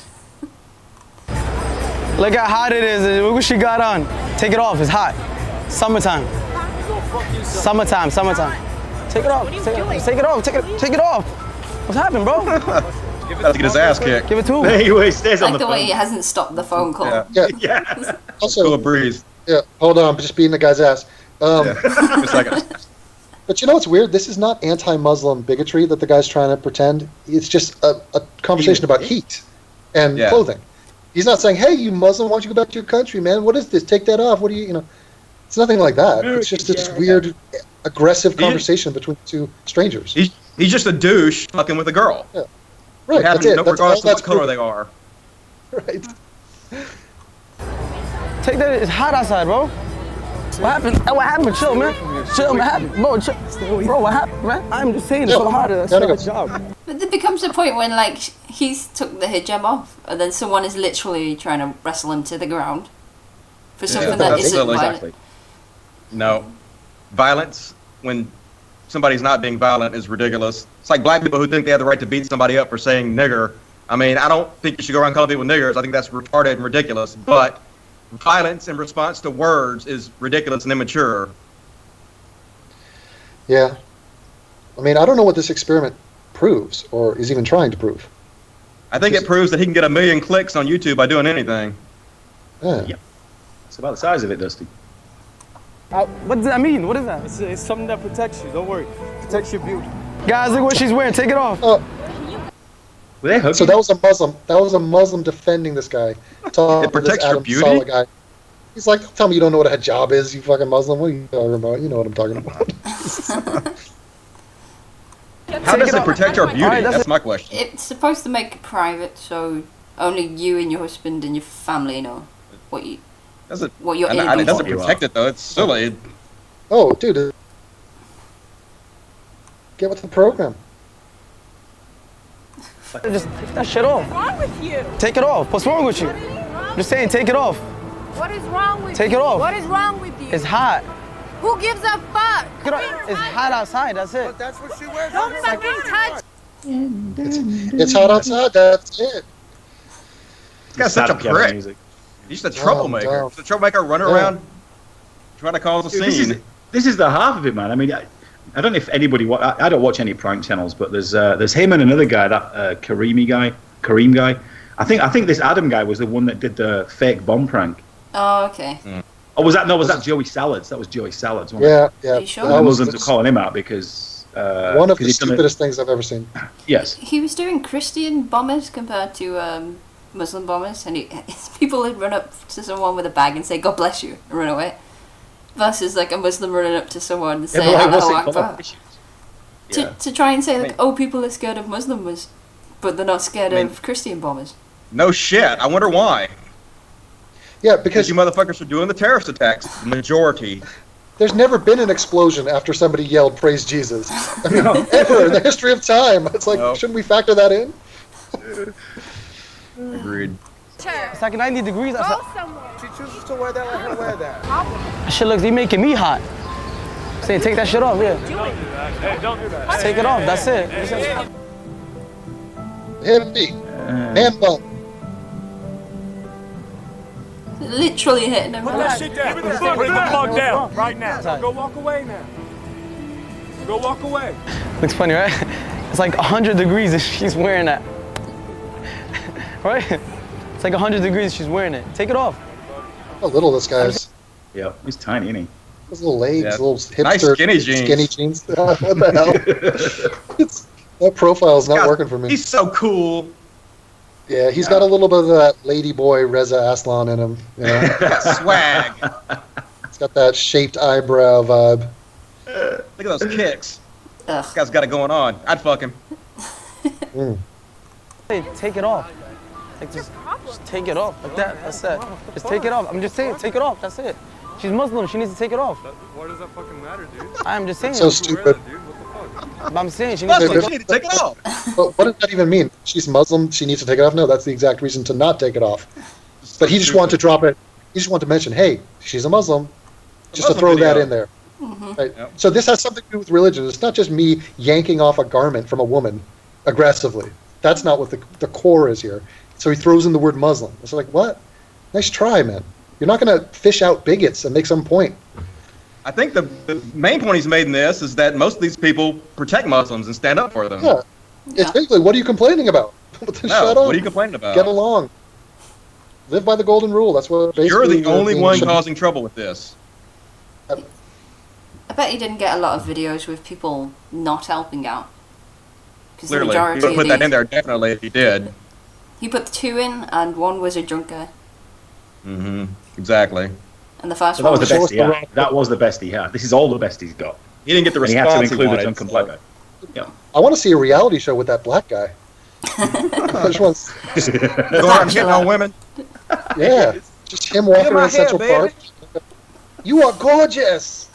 Look how hot it is. Look what she got on. Take it off. It's hot. Summertime. Summertime. Take it off. Take it off. Take it off. What's happening, bro? About to get his ass kicked. Give it to him. Anyway, he stays I on like the the way phone. he hasn't stopped the phone call. Yeah. Yeah. Also, Cool breeze. yeah, hold on. I'm just beating the guy's ass. Yeah. Just like a, But you know what's weird? This is not anti-Muslim bigotry that the guy's trying to pretend. It's just a conversation about heat and Yeah. clothing. He's not saying, "Hey, you Muslim, why don't you go back to your country, man? What is this? Take that off. What do you, you know?" It's nothing like that. It's just this weird, aggressive conversation between two strangers. He's just a douche fucking with a girl. Yeah. Right. That's it. Regardless of what color they are. Right. Take that. It's hot outside, bro. What happened? What happened? Chill, man. Chill, what happened? Bro, chill. Bro, what happened, man? I'm just saying, it's so hot. That's not a job. But there becomes a point when, like, he's took the hijab off, and then someone is literally trying to wrestle him to the ground for something that isn't violent. Exactly. No. Violence, when somebody's not being violent, is ridiculous. It's like black people who think they have the right to beat somebody up for saying nigger. I mean, I don't think you should go around calling people niggers. I think that's retarded and ridiculous. But violence in response to words is ridiculous and immature. Yeah. I mean, I don't know what this experiment proves or is even trying to prove. I think it proves that he can get 1 million clicks on YouTube by doing anything. Yeah. Yep. It's about the size of it, Dusty. What does that mean? What is that? It's something that protects you. Don't worry. Protects your beauty. Guys, look what she's wearing. Take it off. Oh. Were they hugging? So that was a Muslim. That was a Muslim defending this guy. It protects your beauty? Guy. He's like, tell me you don't know what a hijab is, you fucking Muslim. What are you talking about? You know what I'm talking about. How does it protect our beauty? That's my question. It's supposed to make it private, so only you and your husband and your family know what you're in. It doesn't protect it, though. It's silly. Oh, dude. Get with the program. Just take that shit off. What's wrong with you? Take it off. What's wrong with you? Just saying, take it off. What is wrong with you? Take it off. What is wrong with you? It's hot. Who gives a fuck? Take it off. It's hot outside. That's it. But that's what she wears. Don't fucking touch. It's hot outside. That's it. This guy's such a prick. He's just a troublemaker. He's a troublemaker running around trying to cause a scene. This is the half of it, man. I mean, I don't know if anybody. I don't watch any prank channels, but there's him and another guy, that Kareem guy. I think this Adam guy was the one that did the fake bomb prank. Oh, okay. Oh, was that Joey Salads? That was Joey Salads. Yeah. Are you sure? The Muslims are calling him out because one of the stupidest things I've ever seen. Yes. He was doing Christian bombers compared to Muslim bombers, and people would run up to someone with a bag and say "God bless you" and run away, versus like a Muslim running up to someone and say "Allahu Akbar." To try and say like, "Oh, people are scared of Muslims, but they're not scared of Christian bombers." No shit. I wonder why. Yeah, because you motherfuckers are doing the terrorist attacks. The majority. There's never been an explosion after somebody yelled "Praise Jesus." I mean, ever in the history of time. It's like, shouldn't we factor that in? Agreed. It's like 90 degrees outside. She chooses to wear that, let her wear that. That shit looks, they making me hot. Saying, take that shit off, yeah. Hey, don't do that. Take it off, that's it. Hit me. Man bump. Literally hitting him. Put that shit down. Bring the plug down right now. Go walk away now. Go walk away. Looks funny, right? It's like 100 degrees and she's wearing that. Right? It's like 100 degrees, she's wearing it. Take it off. How little this guy is. Yeah, he's tiny, isn't he? His little legs, little hipster, nice skinny jeans. What the hell? That profile's not working for me. He's so cool. Yeah, he's got a little bit of that lady boy Reza Aslan in him. You know? Swag. He's got that shaped eyebrow vibe. Look at those kicks. Ugh. This guy's got it going on. I'd fuck him. Hey, take it off. Like, just take it off. Like that. That's it. Just take it off. I'm just saying, take it off. That's it. She's Muslim. She needs to take it off. Why does that fucking matter, dude? I'm just saying. So stupid. But I'm saying she needs to She needs to take it off. But what does that even mean? She's Muslim. She needs to take it off? No, that's the exact reason to not take it off. But he just wanted to drop it. He just wanted to mention, hey, she's a Muslim. Just to throw that in there. Right? Yep. So this has something to do with religion. It's not just me yanking off a garment from a woman aggressively. That's not what the core is here. So he throws in the word Muslim. It's like, what? Nice try, man. You're not going to fish out bigots and make some point. I think the main point he's made in this is that most of these people protect Muslims and stand up for them. Yeah. It's basically, what are you complaining about? Shut up. What are you complaining about? Get along. Live by the golden rule. That's what basically you're the only one causing trouble with this. I bet he didn't get a lot of videos with people not helping out. Clearly, he would put that in there definitely if he did. He put the 2 in, and 1 was a drunk guy. Mm-hmm. Exactly. And the first So one that was the was best he had. That was the best he had. This is all the best he's got. He didn't get the And he response had to include the wanted, drunken black guy. Yeah. I want to see a reality show with that black guy. I just want to- Go out and hitting on women. yeah, just him walking around Central Park. You are gorgeous.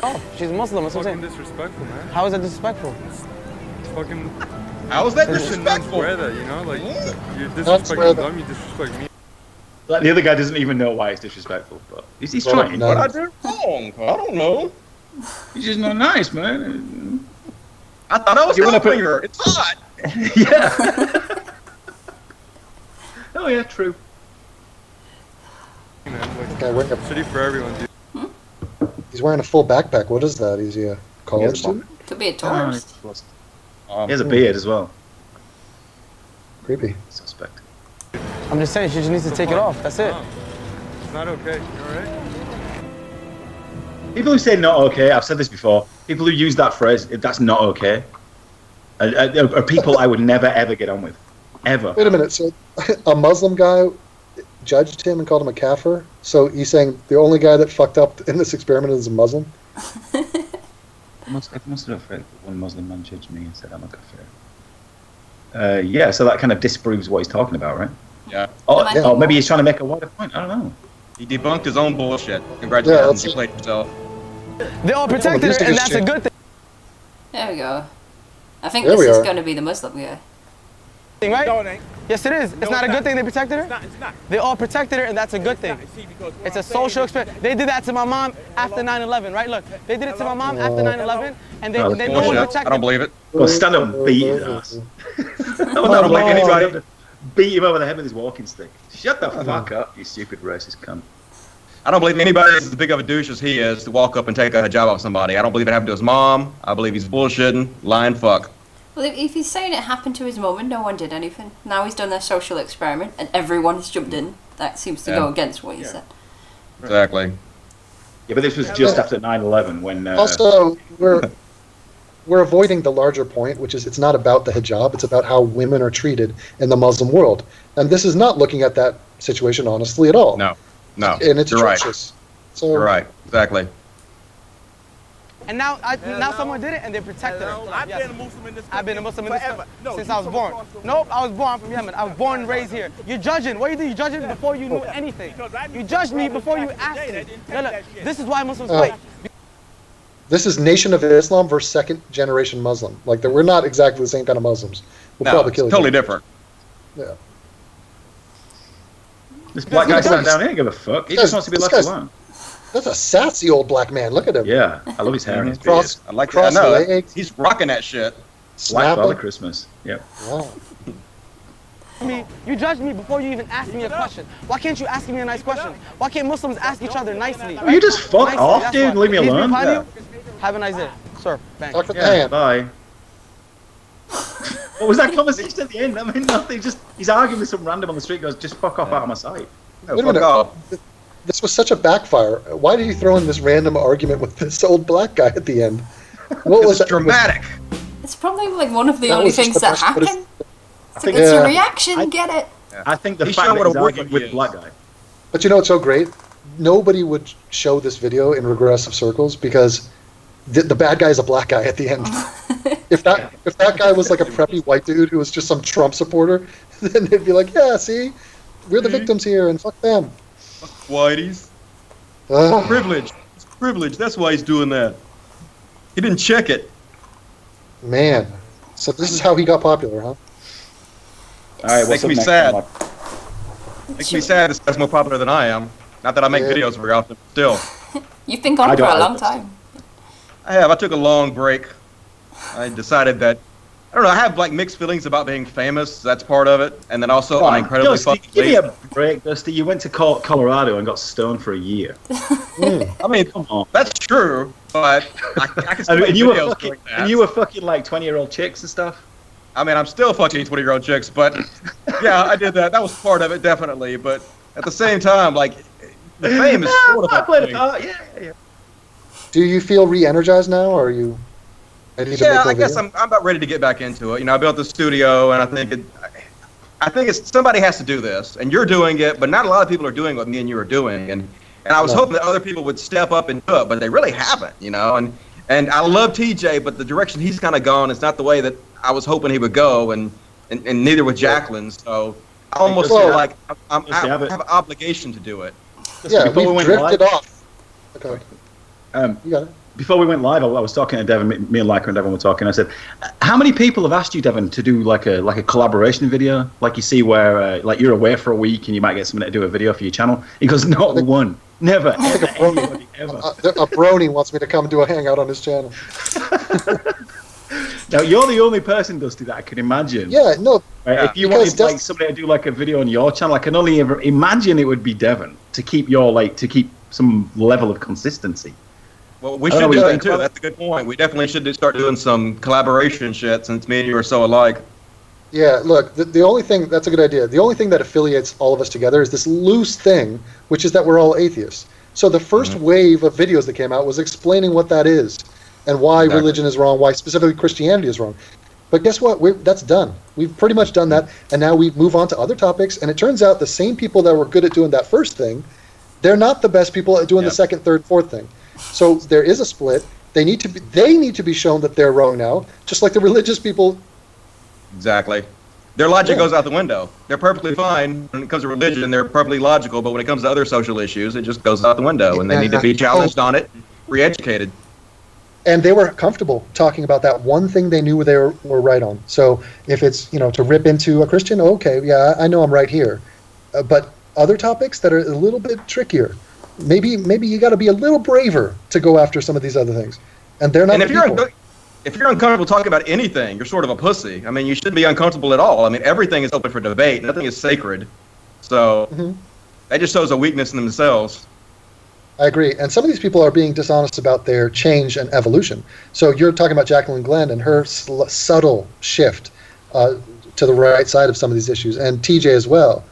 Oh, she's Muslim. That's what I'm Fucking saying. disrespectful, man. How is that disrespectful? It's fucking. How is that You shouldn't disrespectful? swear that, you know? Like, you're Don't swear disrespecting that. them, you disrespect me. Like, the other guy doesn't even know why it's disrespectful, but he's Well, trying. no. What I did wrong? I don't know. He's just not nice, man. I thought I was You wanna helping put- her. It's hot. Yeah. Oh yeah, true. Man, like, Guy wearing a, shitty for everyone, dude. he's wearing a full backpack. What is that? Is he a college student? Could be a tourist. He has a beard as well. Creepy. Suspect. I'm just saying she just needs to take it off. That's it. No. It's not okay. You alright? People who say not okay, I've said this before. People who use that phrase, that's not okay, are people I would never ever get on with, ever. Wait a minute. So, a Muslim guy judged him and called him a kafir. So he's saying the only guy that fucked up in this experiment is a Muslim. I must have read one Muslim man judged me and said I'm a kafir. Yeah, so that kind of disproves what he's talking about, right? Yeah. Oh, maybe he's trying to make a wider point. I don't know. He debunked his own bullshit. Congratulations. Yeah, He played himself. They all protected her, and that's a good There we go. I think There this we is are. going to be the Muslim guy. thing, right? No, it ain't. Yes, it is. It's not a good thing they protected her. It's not. It's not. They all protected her, and that's a good thing. See, because what It's a I'm saying social is- experiment. They did that to my mom after 9/11, right? Look, they did it to my mom after 9/11, and they Oh, no one Bullshit. protected. I don't believe it. Well, stand up and beat his ass. I don't believe anybody. Beat him over the head with his walking stick. Shut the fuck up, you stupid racist cunt. I don't believe anybody is as big of a douche as he is to walk up and take a hijab off somebody. I don't believe it happened to his mom. I believe he's bullshitting, lying fuck. Well, if he's saying it happened to his mum and no one did anything, now he's done their social experiment and everyone has jumped in, that seems to go against what he said. Exactly. Yeah, but this was just after 9/11 when. Also, we're avoiding the larger point, which is it's not about the hijab, it's about how women are treated in the Muslim world. And this is not looking at that situation honestly at all. No. And it's You're right. atrocious. So, You're right. Exactly. And now, now someone did it, and they protected her. I've Yes. been a Muslim in this country I've been a Muslim in this forever. country No, since you I was from born. across the road. Nope, I was born from Yemen. I was born and raised here. You're judging. What you do? You judging before you knew anything. You judged me before you asked me. No, look, this is why Muslims fight. this is Nation of Islam versus second generation Muslim. Like, we're not exactly the same kind of Muslims. We'll No, probably it's kill each totally other. different. Yeah. This black guy This sat guy's- down here, give a fuck. He this just wants to be guy's- left alone. That's a sassy old black man. Look at him. Yeah, I love his hair and his beard. Cross, I like that. cross I know. legs, He's rocking that shit. Black snap Father him. Christmas. Yep. Wow. You judged me before you even asked me a question. Why can't you ask me a nice question? Why can't Muslims ask each other nicely? Oh, you just fuck Nicely, off, that's dude, why. and leave me Peace be alone. upon Yeah. you. Have a nice day. Sir, bang. Talk with the Yeah, hand. bye. What was that conversation at the end? I mean, nothing. Just he's arguing with some random on the street. Goes, just fuck off out of my sight. No, Wait a fuck minute. off. This was such a backfire. Why did you throw in this random argument with this old black guy at the end? What was It's that? dramatic. It's probably like one of the That only was just things the that best, but it's- happen. It's think- like, it's Yeah. a reaction, get it? I think the He's fact showing that what he's a arguing rookie with is. the black guy. But you know what's so great? Nobody would show this video in regressive circles because the bad guy is a black guy at the end. if that guy was like a preppy white dude who was just some Trump supporter, then they'd be like, yeah, see, we're the victims here and fuck them. Whitey's. Ugh. Privilege. It's privilege. That's why he's doing that. He didn't check it. Man. So this is how he got popular, huh? All right, Makes what's up me next, sad. Mark? Makes me sad this guy's more popular than I am. Not that I make Yeah. videos very often, but still. You've been I gone for don't- a long time. I have. I took a long break. I decided that, I don't know, I have like mixed feelings about being famous. That's part of it. And then also I'm incredibly Dusty, fucking give me lazy. a break, Dusty. You went to Colorado and got stoned for a year. I mean, Come on. that's true, but I can still make And you were videos fucking, doing that. and you were fucking like 20-year-old chicks and stuff. I mean, I'm still fucking 20-year-old chicks, but yeah, I did that. That was part of it, definitely. But at the same time, like, the fame is sort of I a played a thing. part. Yeah. Do you feel re-energized now, or are you? Yeah, I guess I'm about ready to get back into it. You know, I built the studio, and I think it's somebody has to do this, and you're doing it, but not a lot of people are doing what me and you are doing, and I was hoping that other people would step up and do it, but they really haven't, you know. And I love TJ, but the direction he's kind of gone is not the way that I was hoping he would go, and neither with Jacqueline. So I almost feel like I have an obligation to do it. Yeah, we drifted off. Okay. You got it. Before we went live, I was talking to Devin. Me and Leica and Devin were talking. I said, "How many people have asked you, Devin, to do like a collaboration video, like you see where like you're away for a week and you might get somebody to do a video for your channel?" He goes, "Not one, never, ever, anybody, ever." A brony wants me to come do a hangout on his channel. Now you're the only person who does do that. I can imagine. Yeah, no. Right? If you wanted like somebody to do like a video on your channel, I can only ever imagine it would be Devin to keep some level of consistency. Well, we should do that too. That's a good point. We definitely should start doing some collaboration shit since me and you are so alike. Yeah, look, the only thing, that's a good idea. The only thing that affiliates all of us together is this loose thing, which is that we're all atheists. So the first wave of videos that came out was explaining what that is and why religion is wrong, why specifically Christianity is wrong. But guess what? That's done. We've pretty much done that, and now we move on to other topics, and it turns out the same people that were good at doing that first thing, they're not the best people at doing the second, third, fourth thing. So there is a split. They need to be shown that they're wrong now, just like the religious people. Exactly. Their logic goes out the window. They're perfectly fine when it comes to religion. They're perfectly logical, but when it comes to other social issues, it just goes out the window, and they need to be challenged on it, re-educated. And they were comfortable talking about that one thing they knew they were right on. So if it's, to rip into a Christian, okay, yeah, I know I'm right here. But other topics that are a little bit trickier, maybe you got to be a little braver to go after some of these other things. And they're not. And if you're uncomfortable talking about anything, you're sort of a pussy. I mean, you shouldn't be uncomfortable at all. I mean, everything is open for debate. Nothing is sacred. So that just shows a weakness in themselves. I agree. And some of these people are being dishonest about their change and evolution. So you're talking about Jacqueline Glenn and her subtle shift to the right side of some of these issues, and TJ as well.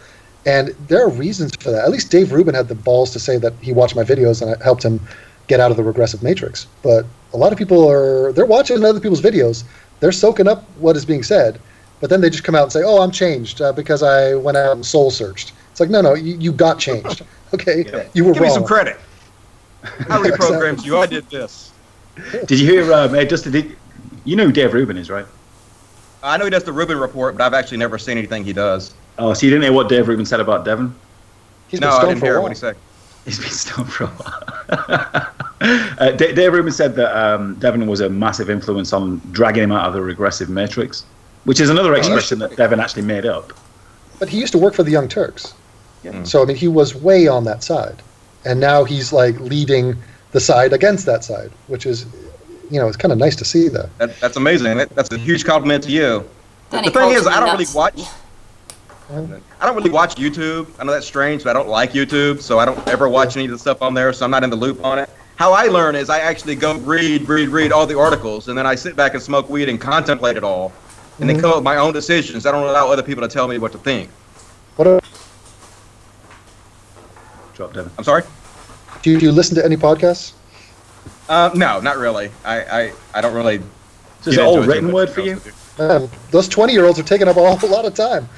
And there are reasons for that. At least Dave Rubin had the balls to say that he watched my videos and I helped him get out of the regressive matrix. But a lot of people they're watching other people's videos, they're soaking up what is being said, but then they just come out and say, "Oh, I'm changed because I went out and soul searched." It's like, no, you got changed. Okay, you were wrong. Give me some credit. I reprogrammed you. I did this. Did you hear, Justin, you know who Dave Rubin is, right? I know he does the Rubin Report, but I've actually never seen anything he does. Oh, so you didn't hear what Dave Rubin said about Devin? No, I didn't hear what he said. He's been stoned for a while. Dave Rubin said that Devin was a massive influence on dragging him out of the regressive matrix, which is another expression that Devin actually made up. But he used to work for the Young Turks. So, I mean, he was way on that side. And now he's like leading the side against that side, which is, it's kind of nice to see that. That's amazing. That's a huge compliment to you. The thing is, I don't really watch YouTube. I know that's strange, but I don't like YouTube, so I don't ever watch any of the stuff on there, so I'm not in the loop on it. How I learn is I actually go read all the articles, and then I sit back and smoke weed and contemplate it all, and then come up with my own decisions. I don't allow other people to tell me what to think. Drop Devin. I'm sorry? Do you listen to any podcasts? No, not really. I don't really. So is it all written word for you? Those 20-year-olds are taking up a whole lot of time.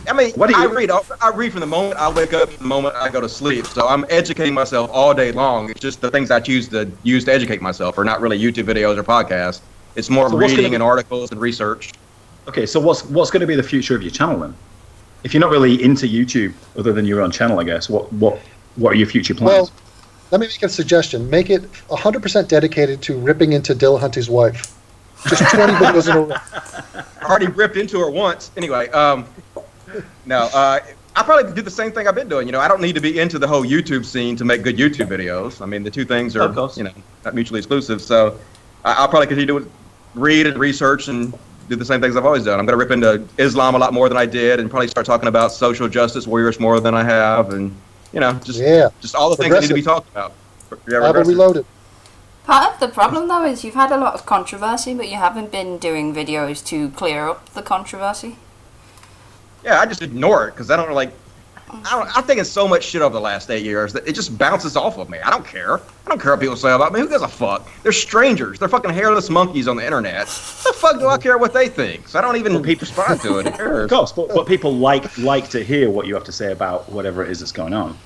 I mean, I read from the moment I wake up to the moment I go to sleep. So I'm educating myself all day long. It's just the things I choose to use to educate myself are not really YouTube videos or podcasts. It's more reading and articles and research. Okay, so what's going to be the future of your channel then? If you're not really into YouTube, other than your own channel, I guess, what are your future plans? Well, let me make a suggestion. Make it 100% dedicated to ripping into Dillahunty's wife. Just 20 videos in a row. I already ripped into her once. Anyway, I probably do the same thing I've been doing. I don't need to be into the whole YouTube scene to make good YouTube videos. I mean, the two things are, not mutually exclusive. So I'll probably continue to read and research and do the same things I've always done. I'm going to rip into Islam a lot more than I did, and probably start talking about social justice warriors more than I have, and just all the things that need to be talked about. Bible Reloaded. Part of the problem, though, is you've had a lot of controversy, but you haven't been doing videos to clear up the controversy. Yeah, I just ignore it because I don't I've taken so much shit over the last 8 years that it just bounces off of me. I don't care. I don't care what people say about me. Who gives a fuck? They're strangers. They're fucking hairless monkeys on the internet. The fuck do I care what they think? So I don't even respond to it. Of course, but people like to hear what you have to say about whatever it is that's going on.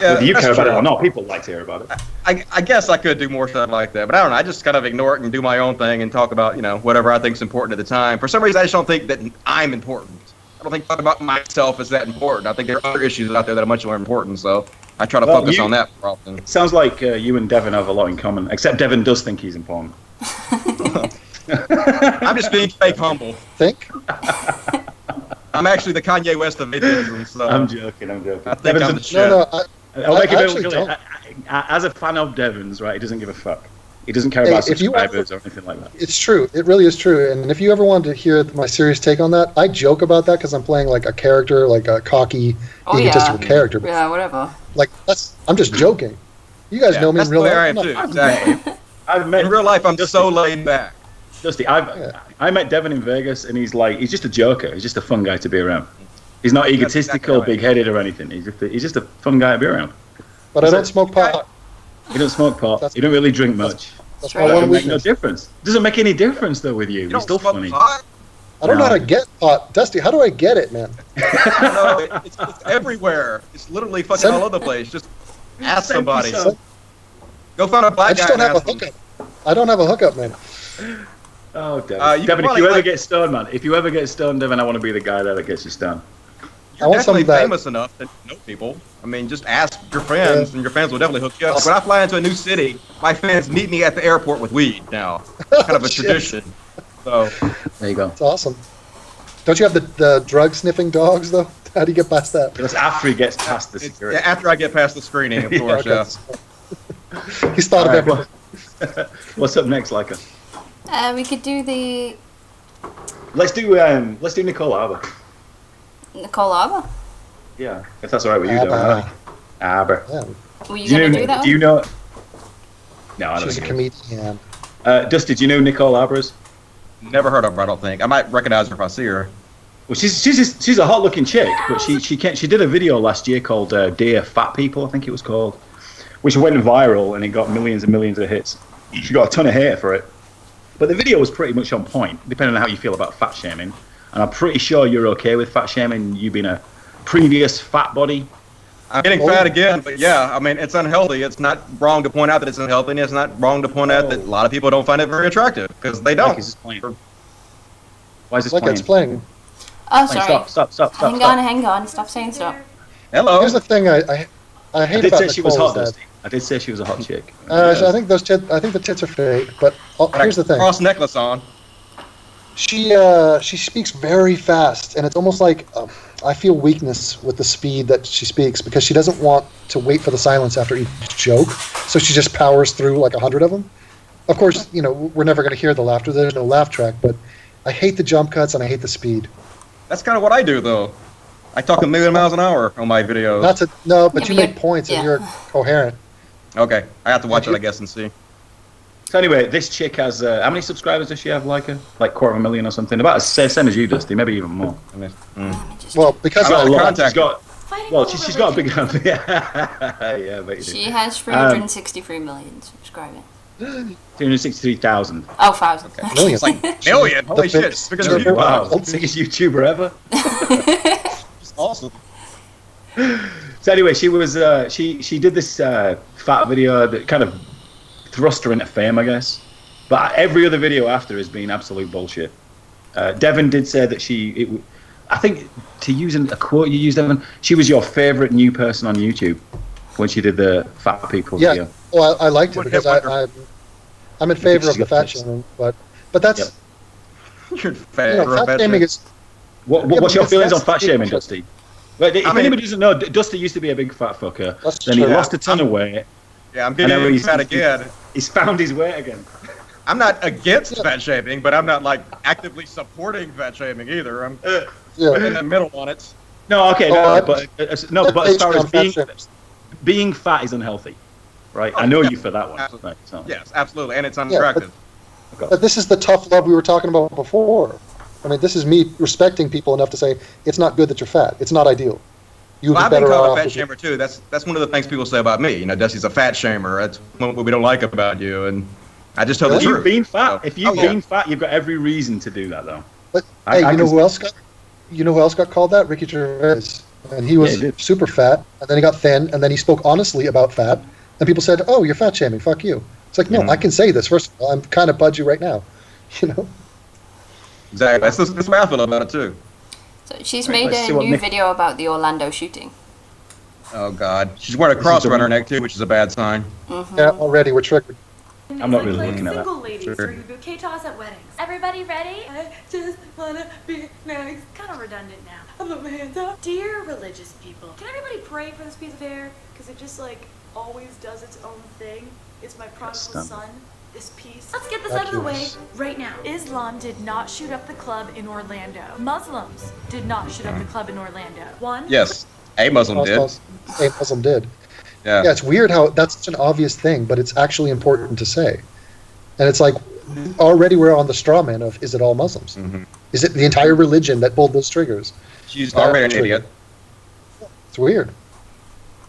Yeah, whether you care about true. it or not, people like to hear about it. I guess I could do more stuff like that, but I don't know. I just kind of ignore it and do my own thing and talk about, whatever I think is important at the time. For some reason, I just don't think that I'm important. I don't think talking about myself is that important. I think there are other issues out there that are much more important, so I try to focus on that more often. It sounds like you and Devin have a lot in common, except Devin does think he's important. I'm just being fake humble. Think? I'm actually the Kanye West of atheism. So I'm joking. I think I'm the shit. I'll make it actually clear. As a fan of Devin's, right, he doesn't give a fuck. He doesn't care about subscribers or anything like that. It's true. It really is true. And if you ever wanted to hear my serious take on that, I joke about that because I'm playing like a character, like a cocky, egotistical character. Yeah, whatever. Like I'm just joking. You guys know me in real life. I am too. Exactly. In real life, I'm so laid back. Dusty, I met Devin in Vegas, and he's just a joker. He's just a fun guy to be around. He's not egotistical, big-headed, or anything. He's just a fun guy to be around. But I don't smoke pot. You don't smoke pot. You don't really drink much. That's my one weakness. No weakness. difference. Doesn't make any difference though with you. You're still funny. Pot? I don't know how to get pot. Dusty, how do I get it, man? No, it's everywhere. It's literally fucking all over the place. Just ask somebody. Go find a black guy. I don't have a hookup, man. Oh, Devin, if you ever get stoned, man, Devin, I want to be the guy that gets you stoned. You're definitely famous enough to know people. I mean, just ask your friends, and your fans will definitely hook you up. When I fly into a new city, my fans meet me at the airport with weed now. It's kind of a tradition. So there you go. It's awesome. Don't you have the drug-sniffing dogs, though? How do you get past that? That's after he gets past the security. Yeah, after I get past the screening, of course, yeah. He's thought of everything. What's up next, Leica? We could do the... Let's do Nicole Arbour. Nicole Arbour? Yeah, if that's all right with you, Devin. Arbour. Yeah. Were you going to do that Do you know... No, I don't She's a think comedian. Dusty, do you know Nicole Arbour? Never heard of her, I don't think. I might recognize her if I see her. Well, she's a hot-looking chick, but she did a video last year called "Dear Fat People," I think it was called, which went viral and it got millions and millions of hits. She got a ton of hate for it, but the video was pretty much on point, depending on how you feel about fat shaming. And I'm pretty sure you're okay with fat shaming. You being a previous fat body. I'm getting fat again, but yeah, I mean, it's unhealthy. It's not wrong to point out that it's unhealthy, and it's not wrong to point out that a lot of people don't find it very attractive, because they don't. Why is this Like playing? it's playing. Oh, sorry. Stop. Hang on. Stop saying stop. Hello. Here's the thing I hate I did about say she was Nicole hot, is Dusty. I did say she was a hot chick. I think the tits are fake, but here's the thing. Cross necklace on. She speaks very fast, and it's almost like I feel weakness with the speed that she speaks because she doesn't want to wait for the silence after each joke, so she just powers through like 100 of them. Of course, we're never going to hear the laughter. There's no laugh track, but I hate the jump cuts and I hate the speed. That's kind of what I do, though. I talk 1,000,000 miles an hour on my videos. But you make points and you're coherent. Okay, I have to watch it, I guess, and see. So anyway, this chick has how many subscribers does she have? Like 250,000 or something? About the same as you, Dusty, maybe even more. Well, because she's of she's got a big yeah, but she has 363 million subscribers. 363,000. Oh, 1,000. Okay. Million. It's like million. Holy shit! Wow, biggest YouTuber ever. It's awesome. So anyway, she was she did this fat video that kind of thrust her into fame, I guess. But every other video after has been absolute bullshit. Devin did say that I think, to use a quote you used, Devin, she was your favourite new person on YouTube when she did the fat people video. Yeah, well, I liked it because I'm in favor of the fat shaming, but that's... You're fat shaming is... What's your feelings on fat shaming, Dusty? Well, if anybody doesn't know, Dusty used to be a big fat fucker. Then he lost a ton of weight. Yeah, I'm getting fat again. He's found his weight again. I'm not against fat shaming, but I'm not like actively supporting fat shaming either. I'm in the middle on it. No, okay, but as far as being fat is unhealthy, right? I know you for that one. Absolutely. Right, so. Yes, absolutely, and it's unattractive. But this is the tough love we were talking about before. I mean, this is me respecting people enough to say it's not good that you're fat. It's not ideal. You would Well, be I've been better called a off. fat shamer too. That's one of the things people say about me. You know, Dusty's a fat shamer. That's what we don't like about you. And I just tell the If truth. you've been fat, So- if you've Oh, yeah. been fat, you've got every reason to do that, though. But I hey, you know can- who else got? You know who else got called that? Ricky Gervais, and he was he did. super fat, and then he got thin, and then he spoke honestly about fat, and people said, "Oh, you're fat shaming. Fuck you." It's like, no, I can say this. First of all, I'm kind of budgy right now, you know. Exactly. That's the way I feel about it too. So she's Right, made let's see a what new Nick- video about the Orlando shooting. Oh God, she's wearing a cross around her neck too, which is a bad sign. Yeah, already we're triggered. I'm not really looking at that. Single ladies Sure. who do bouquet toss at weddings. Everybody ready? I just wanna be nice. Kind of redundant now. I put my hands up. Dear religious people, can everybody pray for this piece of hair? Because it just like always does its own thing. It's my prodigal Stunning. son. This piece. Let's get this out of the way right now. Islam did not shoot up the club in Orlando. Muslims did not shoot up the club in Orlando. One. Yes, a Muslim did. A Muslim did. Yeah. Yeah, it's weird how that's such an obvious thing, but it's actually important to say. And it's like, already we're on the straw man of, is it all Muslims? Mhm. Is it the entire religion that pulled those triggers? She's already an idiot. It's weird.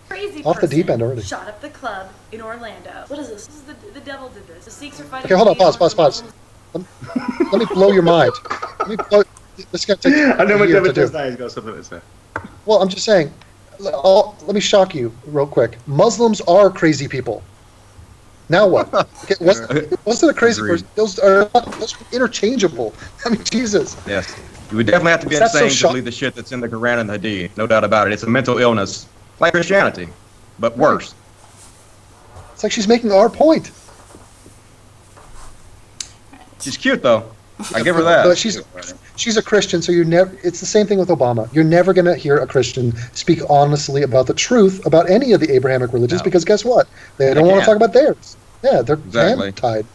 Crazy Off the person deep end already. shot up the club in Orlando. What is this? This is the devil did this. The Sikhs are fighting. Okay, hold on, against pause. Muslims. Let me blow your mind. This is going to take I know a when year to David does do. that, he's got something to say. Well, I'm just saying, let me shock you real quick. Muslims are crazy people. Now what? Okay, wasn't a crazy Agreed. person? Those are interchangeable. I mean, Jesus. Yes. You would definitely have to be That's so insane to shock- believe the shit that's in the Quran and the Hadith. No doubt about it. It's a mental illness, like Christianity, but worse. It's like she's making our point. She's cute though. I give her that. But she's a Christian, so you're never. It's the same thing with Obama. You're never going to hear a Christian speak honestly about the truth about any of the Abrahamic religions, No. because guess what? They don't want to can't. talk about theirs. Yeah, they're Exactly. tied.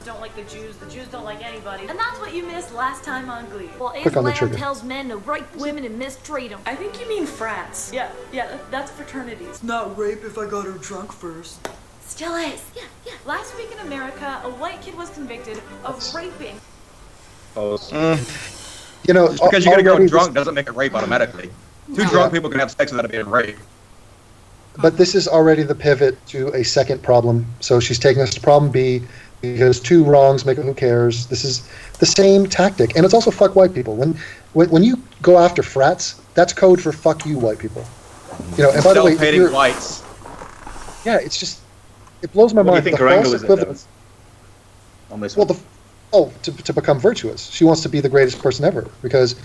Don't like the Jews. The Jews don't like anybody. And that's what you missed last time on Glee. Well, Click on the Islam trigger. tells men to rape women and mistreat them. I think you mean frats. Yeah, that's fraternities. Not rape if I got her drunk first. Still is. Yeah. Last week in America, a white kid was convicted of raping. You know, Just because you get a girl already drunk doesn't make it rape automatically. Two drunk people can have sex without it being rape. But this is already the pivot to a second problem. So she's taking us to problem B because two wrongs make it who cares. This is the same tactic, and it's also fuck white people. When you go after frats, that's code for fuck you white people. You know, and by the way, if Self-hating you're- whites. yeah, it's just it blows my What do you mind. think The her angle false is at, Devin? equivalence. On this Well, one? to become virtuous. She wants to be the greatest person ever. Because,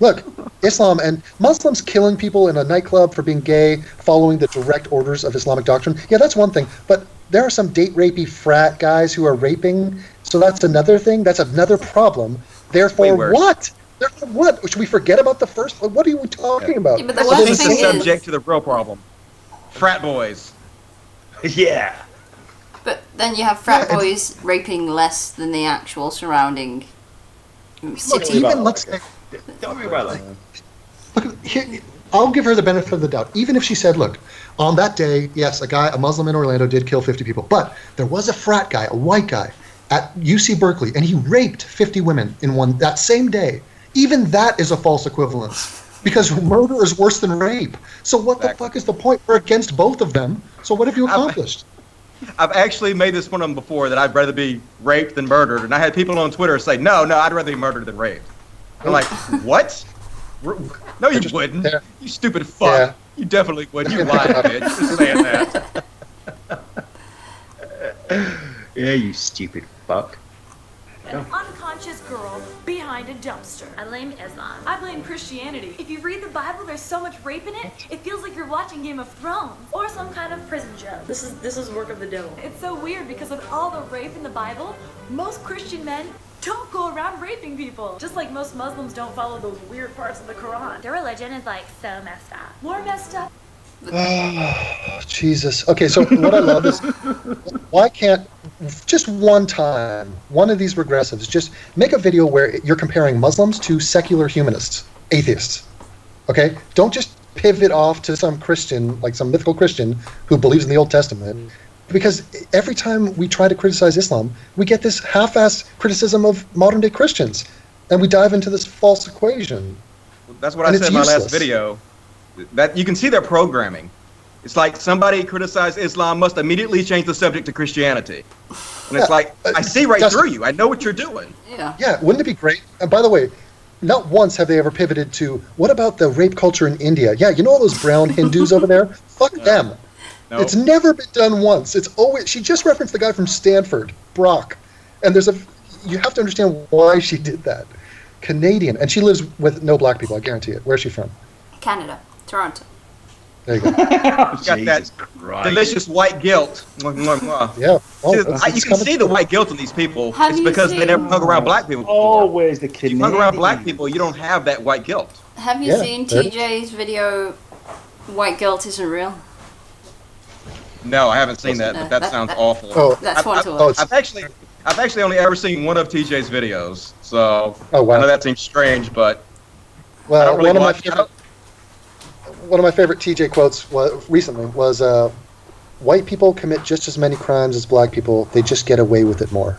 look, Islam and Muslims killing people in a nightclub for being gay, following the direct orders of Islamic doctrine. Yeah, that's one thing. But there are some date rapey frat guys who are raping. So that's another thing. That's another problem. Therefore, Way worse. what? Therefore, what? Should we forget about the first one? What are you talking about? Yeah, but the That's worst This is thing the is- subject to the real problem. Frat boys. Yeah. But then you have frat boys raping less than the actual surrounding city. even let's say, Don't worry about that. look, here, I'll give her the benefit of the doubt. Even if she said, look, on that day, yes, a Muslim in Orlando did kill 50 people, but there was a frat guy, a white guy, at UC Berkeley, and he raped 50 women in that same day. Even that is a false equivalence. Because murder is worse than rape. So what the fuck is the point? We're against both of them. So what have you accomplished? I've actually made this one of them before that I'd rather be raped than murdered, and I had people on Twitter say, no, I'd rather be murdered than raped. I'm like, what? No, you wouldn't. Yeah. You stupid fuck. Yeah. You definitely would. You lying bitch. Just saying that. Yeah, you stupid fuck. An unconscious girl behind a dumpster. I blame Islam. I blame Christianity. If you read the Bible, there's so much rape in it, it feels like you're watching Game of Thrones or some kind of prison show. This is work of the devil. It's so weird because of all the rape in the Bible, most Christian men don't go around raping people. Just like most Muslims don't follow those weird parts of the Quran. Their religion is like so messed up. More messed up. Oh, Jesus. Okay, so what I love is, why can't just one time, one of these regressives, just make a video where you're comparing Muslims to secular humanists, atheists. Okay? Don't just pivot off to some Christian, like some mythical Christian who believes in the Old Testament. Because every time we try to criticize Islam, we get this half-assed criticism of modern-day Christians. And we dive into this false equation. That's what I said in my last video. That you can see their programming. It's like somebody criticized Islam must immediately change the subject to Christianity. And it's like, I see right through you. I know what you're doing. Yeah. Yeah, wouldn't it be great? And by the way, not once have they ever pivoted to, what about the rape culture in India? Yeah, you know all those brown Hindus over there? Fuck them. No. It's never been done once. It's always, she just referenced the guy from Stanford, Brock. And you have to understand why she did that. Canadian. And she lives with no black people, I guarantee it. Where's she from? Canada. Toronto. There you go. Got that delicious white guilt. Yeah. You can see the white guilt in these people. It's because they never hung around black people before. Always the Canadian. If you hung around black people, you don't have that white guilt. Have you seen TJ's video, White Guilt Isn't Real? No, I haven't seen that, but that sounds awful. Oh, that's one to watch. I've actually only ever seen one of TJ's videos, so wow. I know that seems strange, but well, I don't really one of my favorite TJ quotes recently was, "White people commit just as many crimes as black people. They just get away with it more."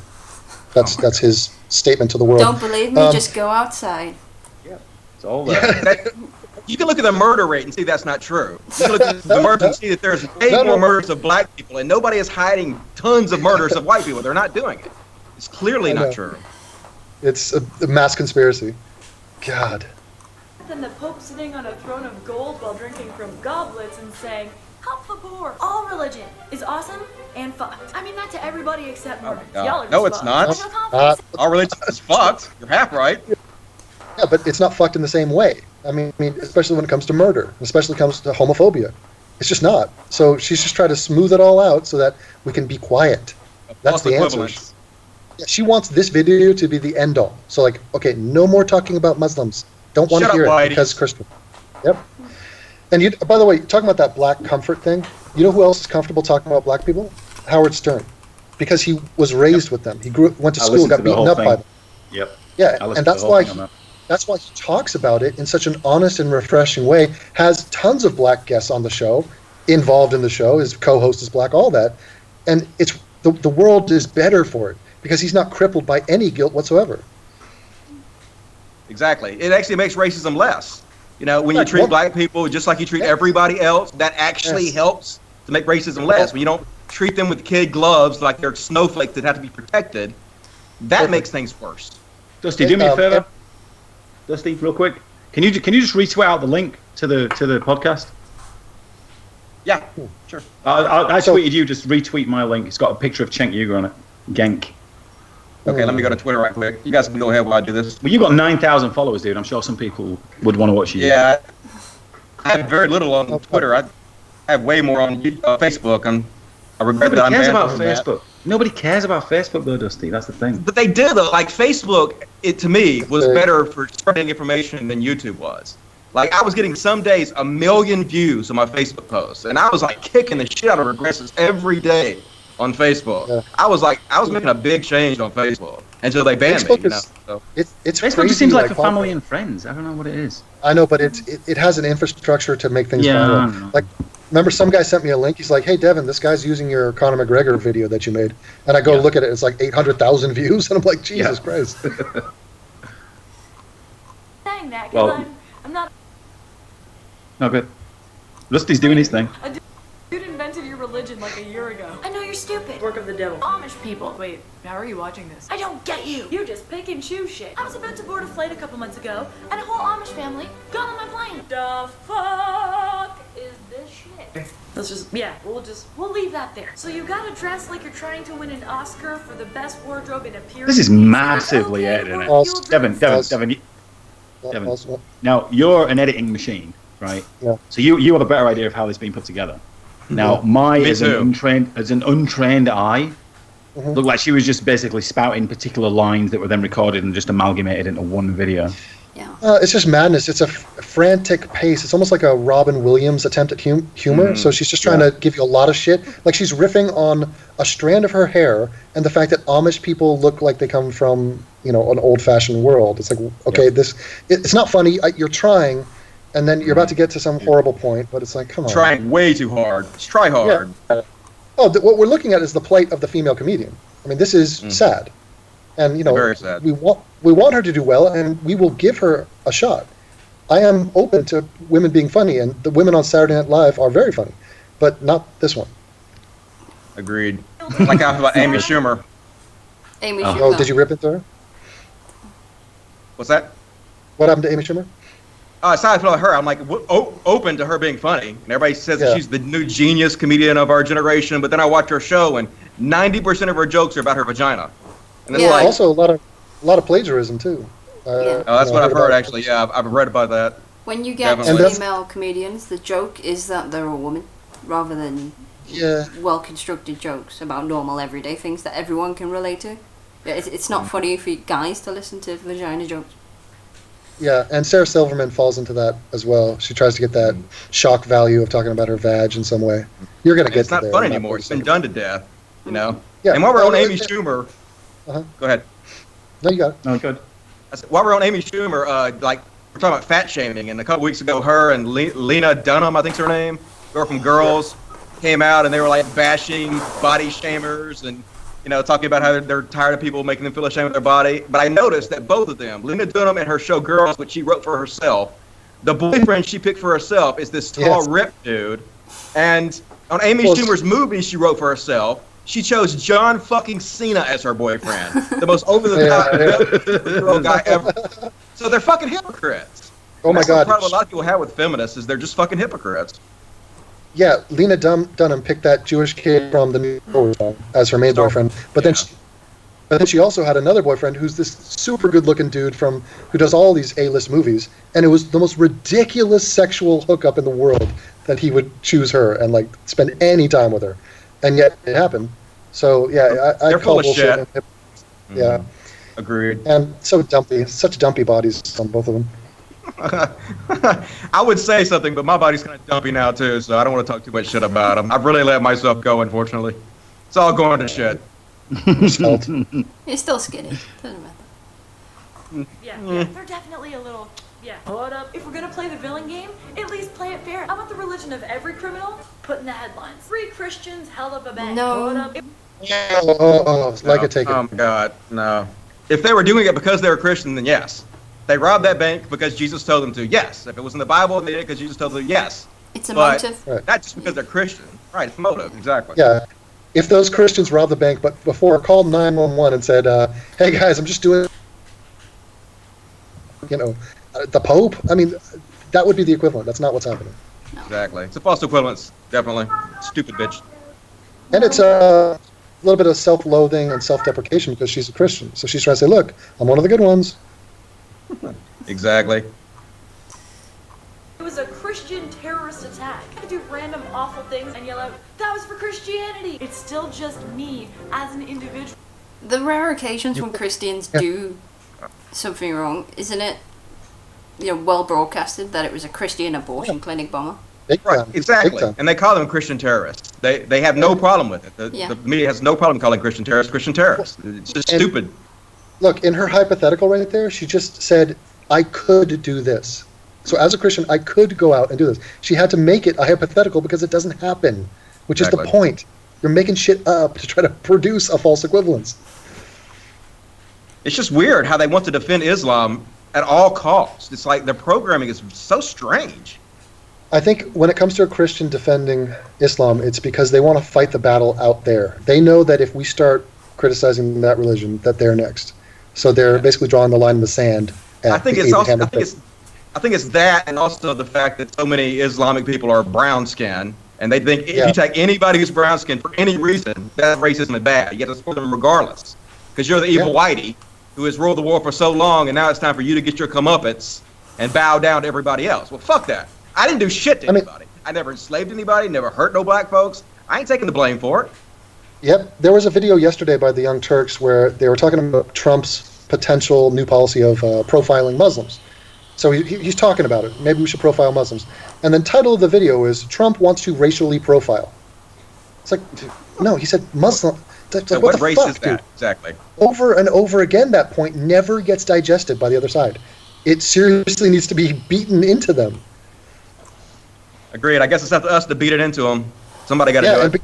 That's his statement to the world. Don't believe me? Just go outside. Yeah, it's all there. You can look at the murder rate and see that's not true. You can look at the murders and see that there's way more murders of black people, and nobody is hiding tons of murders of white people. They're not doing it. It's clearly not true. It's a mass conspiracy. God. Than the Pope sitting on a throne of gold while drinking from goblets and saying, "Help the poor." All religion is awesome and fucked. I mean that to everybody except Mormons. Y'all are no, it's not. All religion is fucked. You're half right. Yeah, but it's not fucked in the same way. I mean, especially when it comes to murder, especially when it comes to homophobia. It's just not. So she's just trying to smooth it all out so that we can be quiet. That's the answer. Yeah, she wants this video to be the end all. So like, okay, no more talking about Muslims. Don't want to hear it because Christian. Yep. And by the way, talking about that black comfort thing, you know who else is comfortable talking about black people? Howard Stern, because he was raised with them. He went to school, got beaten up by them. Yep. Yeah, and that's why he talks about it in such an honest and refreshing way. Has tons of black guests on the show, involved in the show. His co-host is black, all that, and it's the world is better for it because he's not crippled by any guilt whatsoever. Exactly. It actually makes racism less. You know, when you treat black people just like you treat everybody else, that actually helps to make racism less. When you don't treat them with kid gloves like they're snowflakes that have to be protected, that makes things worse. Dusty, do me a favor. Dusty, real quick. Can you just retweet out the link to the podcast? Yeah, sure. I tweeted you. Just retweet my link. It's got a picture of Cenk Uygur on it. Genk. Okay, let me go to Twitter right quick. You guys can go ahead while I do this. Well, you got 9,000 followers, dude. I'm sure some people would want to watch you. Yeah, I have very little on Twitter. I have way more on Facebook. I regret that I'm banned from Facebook. Nobody cares about Facebook, though, Dusty. That's the thing. But they do, though. Like, Facebook, to me, was better for spreading information than YouTube was. Like, I was getting some days 1 million views on my Facebook posts, and I was, like, kicking the shit out of regressors every day on Facebook. Yeah. I was making a big change on Facebook until they banned me. So. It's Facebook just seems like for family and friends. I don't know what it is. I know, but it has an infrastructure to make things viral. Like, remember, some guy sent me a link. He's like, "Hey, Devin, this guy's using your Conor McGregor video that you made," and I go look at it. It's like 800,000 views, and I'm like, Jesus Christ. Saying that, because I'm not. No good. Rusty's doing his thing. Dude invented your religion like a year ago. I know you're stupid. Work of the devil. Amish people. Wait, how are you watching this? I don't get you. You just pick and choose shit. I was about to board a flight a couple months ago, and a whole Amish family got on my plane. The fuck is this shit? Let's just, we'll leave that there. So you gotta dress like you're trying to win an Oscar for the best wardrobe in a period. This is massively edited. Devin. Now, you're an editing machine, right? Yeah. So you have a better idea of how this is being put together. Now, as an untrained eye, looked like she was just basically spouting particular lines that were then recorded and just amalgamated into one video. Yeah. It's just madness. It's a frantic pace. It's almost like a Robin Williams attempt at humor. So she's just trying to give you a lot of shit. Like, she's riffing on a strand of her hair and the fact that Amish people look like they come from, an old-fashioned world. It's like, okay, it's not funny. You're trying. And then you're about to get to some horrible point, but it's like, come on. Trying way too hard. Just try hard. Yeah. What we're looking at is the plight of the female comedian. I mean, this is sad. And, very sad. we want her to do well, and we will give her a shot. I am open to women being funny, and the women on Saturday Night Live are very funny, but not this one. Agreed. Like I about Amy Schumer. Amy Schumer. Oh, did you rip into her? What's that? What happened to Amy Schumer? Aside from her, I'm like open to her being funny, and everybody says that she's the new genius comedian of our generation. But then I watch her show, and 90% of her jokes are about her vagina. And it's like, also a lot of plagiarism too. Oh, that's what I've heard actually. Yeah, I've read about that. When you get female comedians, the joke is that they're a woman, rather than well-constructed jokes about normal everyday things that everyone can relate to. It's not funny for guys to listen to vagina jokes. Yeah, and Sarah Silverman falls into that as well. She tries to get that shock value of talking about her vag in some way. You're going to get it's to not there. fun anymore. It's been done to death, you know? Yeah. And while we're on Amy Schumer... Go ahead. No, you got it. No, good. While we're on Amy Schumer, like, we're talking about fat shaming, and a couple weeks ago, her and Lena Dunham, I think's her name, girl from Girls, came out, and they were, like, bashing body shamers and... You know, talking about how they're tired of people making them feel ashamed of their body. But I noticed that both of them, Lena Dunham and her show Girls, which she wrote for herself, the boyfriend she picked for herself is this tall, ripped dude. And on Amy Schumer's movie she wrote for herself, she chose John fucking Cena as her boyfriend. The most over-the-top guy ever. So they're fucking hypocrites. Oh my God. That's the problem a lot of people have with feminists is they're just fucking hypocrites. Yeah, Lena Dunham picked that Jewish kid from the New York as her main boyfriend, but then she also had another boyfriend who's this super good-looking dude who does all these A-list movies, and it was the most ridiculous sexual hookup in the world that he would choose her and like spend any time with her, and yet it happened. So yeah, I call bullshit. Yeah, agreed. And so dumpy, such dumpy bodies on both of them. I would say something, but my body's kind of dumpy now too, so I don't want to talk too much shit about them. I've really let myself go, unfortunately. It's all going to shit. It's still skinny. Doesn't matter. Yeah, they're definitely a little. Yeah. Hold up. If we're gonna play the villain game, at least play it fair. I want the religion of every criminal put in the headlines. 3 Christians held up a bank. No. Hold up. Like a take it. Oh my God, no. If they were doing it because they were Christian, then yes. They robbed that bank because Jesus told them to. Yes. If it was in the Bible, they did it because Jesus told them to. Yes. It's a motive. Not just because they're Christian. Right. It's a motive. Exactly. Yeah. If those Christians robbed the bank, but before called 911 and said, "Hey guys, I'm just doing," the Pope. I mean, that would be the equivalent. That's not what's happening. Exactly. It's a false equivalence. Definitely. Stupid bitch. And it's a little bit of self-loathing and self-deprecation because she's a Christian. So she's trying to say, "Look, I'm one of the good ones." Exactly. It was a Christian terrorist attack. I do random awful things and yell out, "That was for Christianity!" It's still just me as an individual. The rare occasions when Christians do something wrong, isn't it? Well broadcasted that it was a Christian abortion clinic bomber. Right, exactly. And they call them Christian terrorists. They have no problem with it. The media has no problem calling Christian terrorists Christian terrorists. It's just stupid. Look, in her hypothetical right there, she just said, I could do this. So as a Christian, I could go out and do this. She had to make it a hypothetical because it doesn't happen, which is the point. You're making shit up to try to produce a false equivalence. It's just weird how they want to defend Islam at all costs. It's like their programming is so strange. I think when it comes to a Christian defending Islam, it's because they want to fight the battle out there. They know that if we start criticizing that religion, that they're next. So they're basically drawing the line in the sand. I think it's that, and also the fact that so many Islamic people are brown skinned, and they think if you take anybody who's brown skinned for any reason, that racism is bad. You have to support them regardless, because you're the evil whitey who has ruled the world for so long, and now it's time for you to get your comeuppance and bow down to everybody else. Well, fuck that. I didn't do shit to anybody. I never enslaved anybody, never hurt no black folks. I ain't taking the blame for it. Yep. There was a video yesterday by the Young Turks where they were talking about Trump's potential new policy of profiling Muslims. So he's talking about it. Maybe we should profile Muslims. And the title of the video is, Trump wants to racially profile. It's like, no, he said Muslim. So like, what race fuck, is that? dude? Exactly. Over and over again, that point never gets digested by the other side. It seriously needs to be beaten into them. Agreed. I guess it's up to us to beat it into them. Somebody got to do it.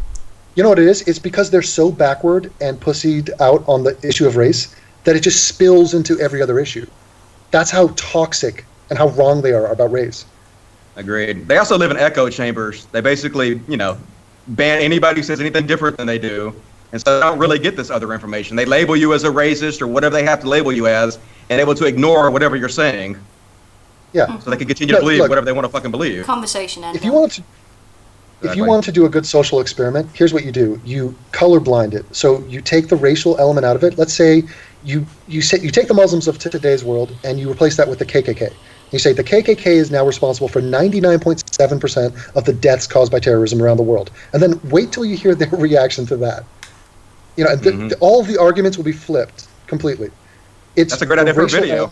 You know what it is? It's because they're so backward and pussied out on the issue of race that it just spills into every other issue. That's how toxic and how wrong they are about race. Agreed. They also live in echo chambers. They basically, ban anybody who says anything different than they do. And so they don't really get this other information. They label you as a racist or whatever they have to label you as, and able to ignore whatever you're saying. Yeah. So they can continue to believe whatever they want to fucking believe. Conversation ended. If you want to do a good social experiment, here's what you do. You colorblind it. So you take the racial element out of it. Let's say you take the Muslims of today's world and you replace that with the KKK. You say the KKK is now responsible for 99.7% of the deaths caused by terrorism around the world. And then wait till you hear their reaction to that. All of the arguments will be flipped completely. That's a great idea for a video.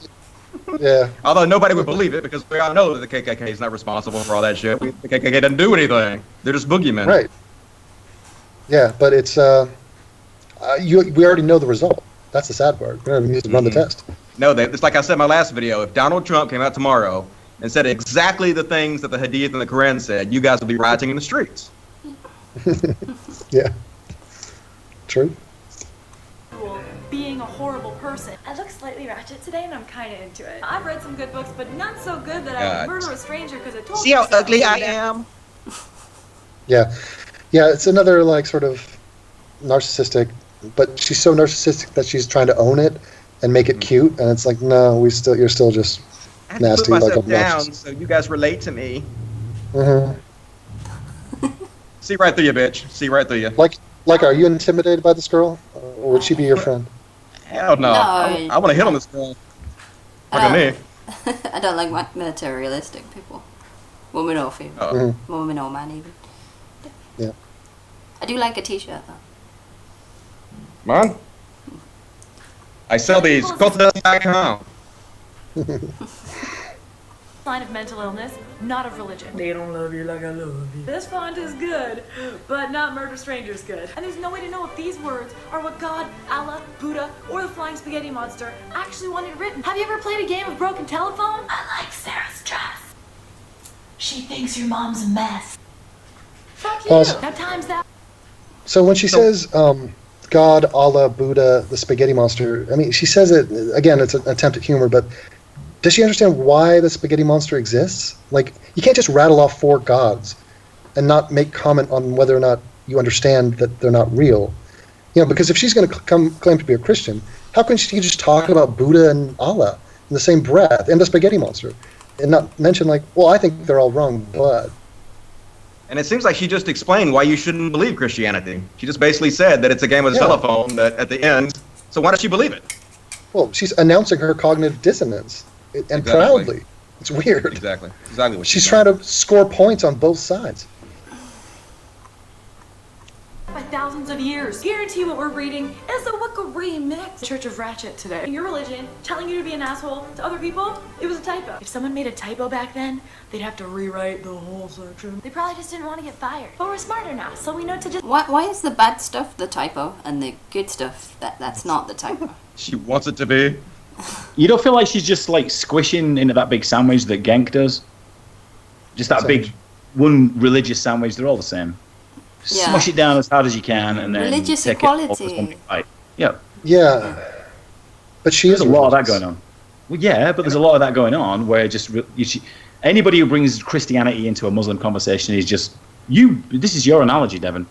Yeah. Although nobody would believe it because we all know that the KKK is not responsible for all that shit. The KKK doesn't do anything. They're just boogeymen. Right. Yeah, but it's we already know the result. That's the sad part. We don't even need to run the test. No, it's like I said in my last video. If Donald Trump came out tomorrow and said exactly the things that the Hadith and the Quran said, you guys would be rioting in the streets. Yeah. True. Being a horrible person. I look slightly ratchet today and I'm kind of into it. I've read some good books, but not so good that I would murder a stranger because it told me See how so. ugly I am? Yeah. Yeah, it's another sort of narcissistic, but she's so narcissistic that she's trying to own it and make it cute, and it's like, no, you're still just I nasty, put like myself down obnoxious. so you guys relate to me. Mm-hmm. See right through you, bitch. See right through you. Like, are you intimidated by this girl, or would she be your friend? Hell no. I want to hit on this girl. Look at me. I don't like materialistic people. Woman or female. Mm-hmm. Woman or man, even. Yeah. I do like a t-shirt, though. Man. I sell these. Cultdust.com. Sign of mental illness, not of religion. They don't love you like I love you. This font is good, but not murder strangers good. And there's no way to know if these words are what God, Allah, Buddha, or the flying spaghetti monster actually wanted written. Have you ever played a game of broken telephone? I like Sarah's dress. She thinks your mom's a mess. Fuck you. Pause. Now times that. So when she says God, Allah, Buddha, the spaghetti monster, I mean, she says it, again, it's an attempt at humor, but does she understand why the spaghetti monster exists? Like, you can't just rattle off 4 gods and not make comment on whether or not you understand that they're not real. Because if she's going to claim to be a Christian, how can she just talk about Buddha and Allah in the same breath, and the spaghetti monster, and not mention, I think they're all wrong, but... And it seems like she just explained why you shouldn't believe Christianity. She just basically said that it's a game of the telephone that at the end, so why does she believe it? Well, she's announcing her cognitive dissonance, and proudly. It's weird. Exactly what she's trying to score points on both sides. By thousands of years. Guarantee what we're reading is a Wicca remix. Church of Ratchet today. Your religion telling you to be an asshole to other people, it was a typo. If someone made a typo back then, they'd have to rewrite the whole section. They probably just didn't want to get fired. But we're smarter now, so we know to just... Why is the bad stuff the typo and the good stuff that's not the typo? She wants it to be. You don't feel like she's just squishing into that big sandwich that Genk does? Just that big one religious sandwich, they're all the same. Yeah. Smush it down as hard as you can and then religious take equality. it off as one. Yeah. Yeah. But There's a lot of that going on. Well, yeah, but there's a lot of that going on where anybody who brings Christianity into a Muslim conversation is just this is your analogy, Devin.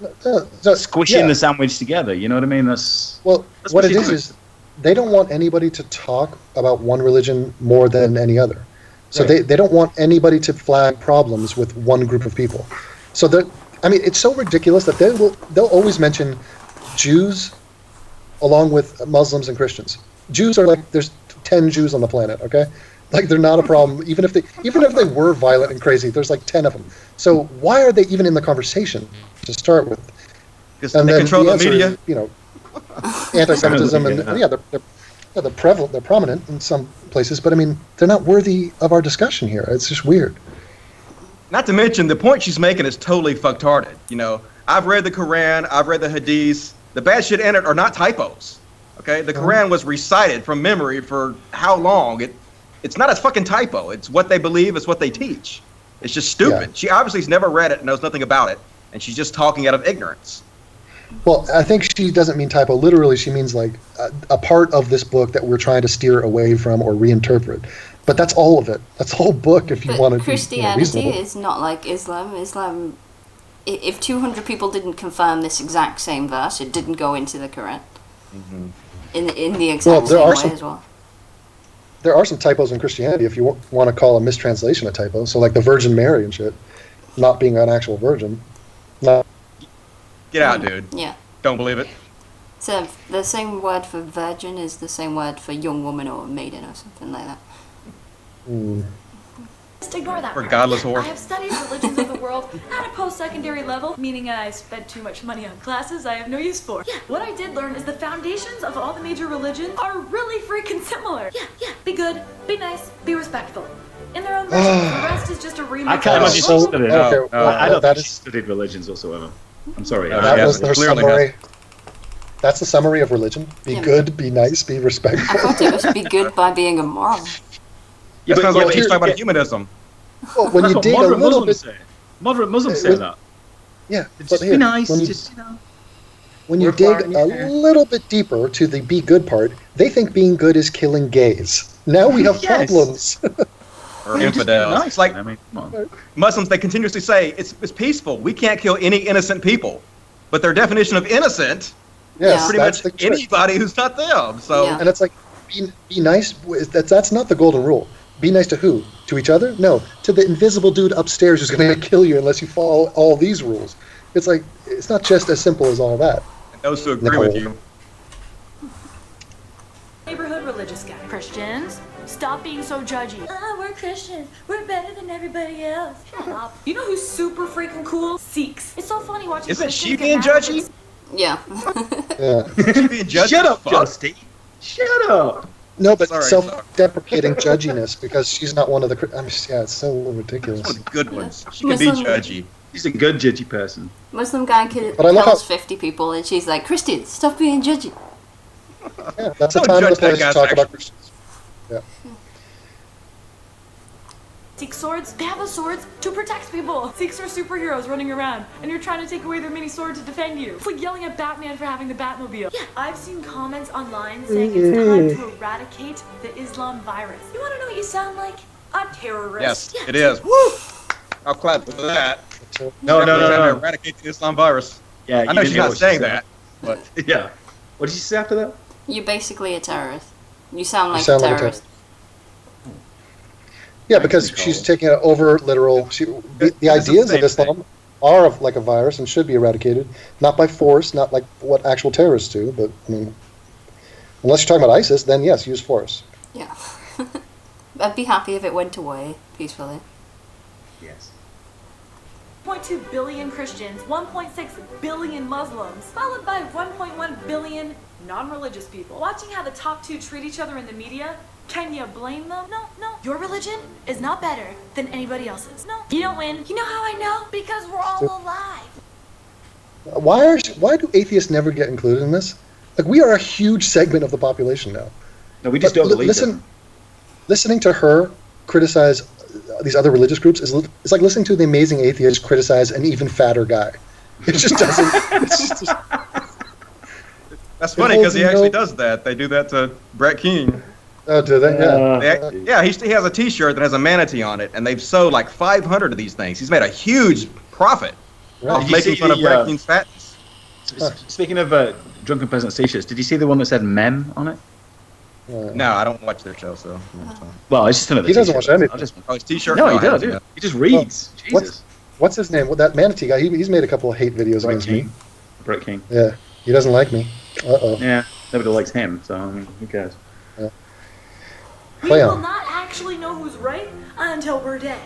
Squishing the sandwich together, you know what I mean? That's what it is they don't want anybody to talk about one religion more than any other. So they don't want anybody to flag problems with one group of people. So it's so ridiculous that they'll always mention Jews along with Muslims and Christians. Jews are there's 10 Jews on the planet, okay? They're not a problem. Even if they were violent and crazy, there's 10 of them. So why are they even in the conversation to start with? Because they control the media. Anti-Semitism they're prevalent. They're prominent in some places, but they're not worthy of our discussion here. It's just weird. Not to mention the point she's making is totally fucktarded. I've read the Quran, I've read the Hadiths. The bad shit in it are not typos. Okay, the Quran was recited from memory for how long? It's not a fucking typo. It's what they believe. It's what they teach. It's just stupid. Yeah. She obviously has never read it, knows nothing about it, and she's just talking out of ignorance. Well, I think she doesn't mean typo. Literally, she means a part of this book that we're trying to steer away from or reinterpret. But that's all of it. That's the whole book. If you But want to, Christianity is not like Islam. Islam, if 200 people didn't confirm this exact same verse, it didn't go into the Quran. In the exact same way as well. There are some typos in Christianity if you want to call a mistranslation a typo. So like the Virgin Mary and shit, not being an actual virgin. Not. Get out, dude. Yeah. Don't believe it. So the same word for virgin is the same word for young woman or maiden or something like that. Just ignore that. For godless whore. I have studied religions of the world at a post-secondary level, meaning I spent too much money on classes I have no use for. Yeah, what I did learn is the foundations of all the major religions are really freaking similar. Yeah. Be good, be nice, be respectful. In their own version, the rest is just a remix. I can't imagine she studied. I don't that think she studied religions whatsoever. I'm sorry. That was their summary. That's the summary of religion. Be good, be nice, be respectful. I thought it was be good by being immoral. Yeah, that sounds like he's talking about humanism. Well, when you dig a little bit, moderate Muslims say that. Yeah, just be nice. When you dig a little bit deeper to the be good part, they think being good is killing gays. Now we have problems. Or infidels. It's like Muslims, they continuously say it's peaceful. We can't kill any innocent people. But their definition of innocent is pretty much anybody who's not them. So and it's like be nice. That's not the golden rule. Be nice to who? To each other? No, to the invisible dude upstairs who's going to kill you unless you follow all these rules. It's like it's not just as simple as all that. And those who agree with you. Neighborhood religious guy. Christians, stop being so judgy. We're Christians. We're better than everybody else. Shut up. You know who's super freaking cool? Sikhs. It's so funny watching. Isn't she being judgy? Yeah. She being judgy? Shut up, Justy. Shut up. No, but self-deprecating judginess because she's not one of the. It's so ridiculous. One of the good ones. She can be judgy. She's a good judgy person. Muslim guy kills 50 people, and she's like, Christians, stop being judgy. Yeah, that's the time and the place to talk about Christians. Yeah. Sikh swords, they have the swords to protect people. Sikhs are superheroes running around, and you're trying to take away their mini sword to defend you. It's like yelling at Batman for having the Batmobile. Yeah, I've seen comments online saying it's time to eradicate the Islam virus. You want to know what you sound like? A terrorist. Yes, it is. Woo! I'll clap for that. No. Eradicate the Islam virus. Yeah, I know she's not saying that, but yeah. What did she say after that? You're basically a terrorist. You sound like a terrorist. Yeah, because she's taking it over literal. The ideas of Islam are like a virus and should be eradicated, not by force, not like what actual terrorists do. But I mean, unless you're talking about ISIS, then yes, use force. Yeah, I'd be happy if it went away peacefully. Yes. 1.2 billion Christians, 1.6 billion Muslims, followed by 1.1 billion non-religious people. Watching how the top two treat each other in the media. Can you blame them? No. Your religion is not better than anybody else's. No. You don't win. You know how I know? Because we're all alive. Why do atheists never get included in this? Like, we are a huge segment of the population now. No, we just don't believe it. Listening to her criticize these other religious groups is like listening to the amazing atheist criticize an even fatter guy. It just doesn't. It's just, that's funny because he actually does that. They do that to Brett King. Oh, do they? Yeah. He has a T-shirt that has a manatee on it, and they've sold like 500 of these things. He's made a huge profit off making fun of Brett King's fatness. Speaking of drunken peasants T-shirts, did you see the one that said "mem" on it? No, I don't watch their show, so. Well, it's just another. He doesn't watch anything. His T-shirt. No, he does. Yeah. He just reads. Well, what's his name? Well, that manatee guy. He's made a couple of hate videos against me. Brett King. Yeah, he doesn't like me. Yeah, nobody likes him, so I mean, who cares? Yeah. We will not actually know who's right until we're dead.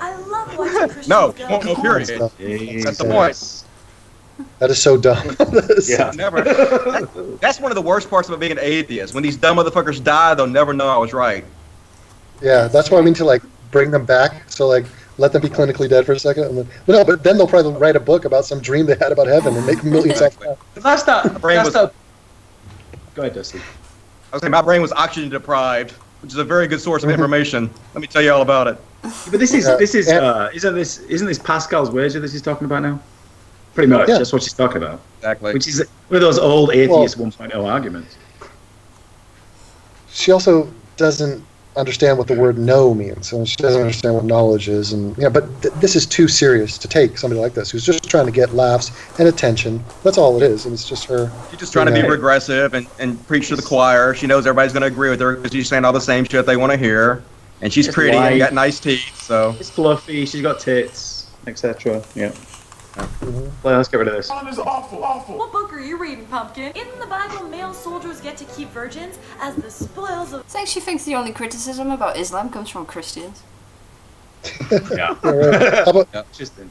I love watching Christians go. No, period. That's the point. That is so dumb. Yeah. That's one of the worst parts about being an atheist. When these dumb motherfuckers die, they'll never know I was right. Yeah, that's why I mean to like bring them back. So like let them be clinically dead for a second. And then, but then they'll probably write a book about some dream they had about heaven and make millions of dollars. That's that. Go ahead, Dusty. I was saying my brain was oxygen deprived, which is a very good source of information. Let me tell you all about it. Yeah, but isn't this Pascal's wager that she's talking about now? Pretty much, that's what she's talking about. Exactly. Which is one of those old atheist 1.0 arguments. She also doesn't understand what the word "know" means, and she doesn't understand what knowledge is. And but this is too serious to take somebody like this who's just trying to get laughs and attention. That's all it is, and it's just her. She's just trying to be regressive and preach to the choir. She knows everybody's going to agree with her because she's saying all the same shit they want to hear. And she's pretty and got nice teeth, so it's fluffy. She's got tits, etc. Yeah. Well, let's get rid of this. Is awful. What book are you reading, Pumpkin? In the Bible, male soldiers get to keep virgins as the spoils of... It's like she thinks the only criticism about Islam comes from Christians. Yeah. How about interesting?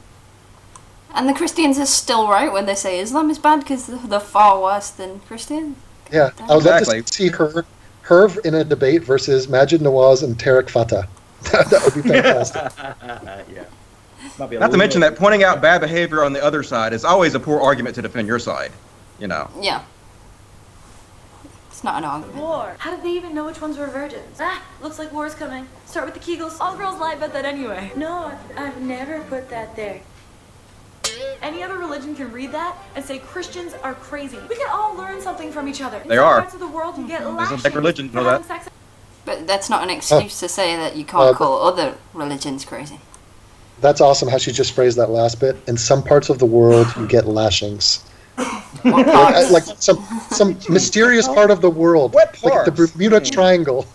And the Christians are still right when they say Islam is bad because they're far worse than Christians. Yeah, I would love to see her in a debate versus Majid Nawaz and Tariq Fatah. That would be fantastic. Yeah. Not to mention that pointing out bad behavior on the other side is always a poor argument to defend your side. Yeah. It's not an argument. War. How did they even know which ones were virgins? Looks like war's coming. Start with the Kegels. All girls lie about that anyway. No, I've never put that there. Any other religion can read that and say Christians are crazy. We can all learn something from each other. They are. Parts of the world you get There's a big religion, know that. But that's not an excuse to say that you can't call other religions crazy. That's awesome how she just phrased that last bit. In some parts of the world, you get lashings. like some mysterious part of the world. What like the Bermuda Triangle.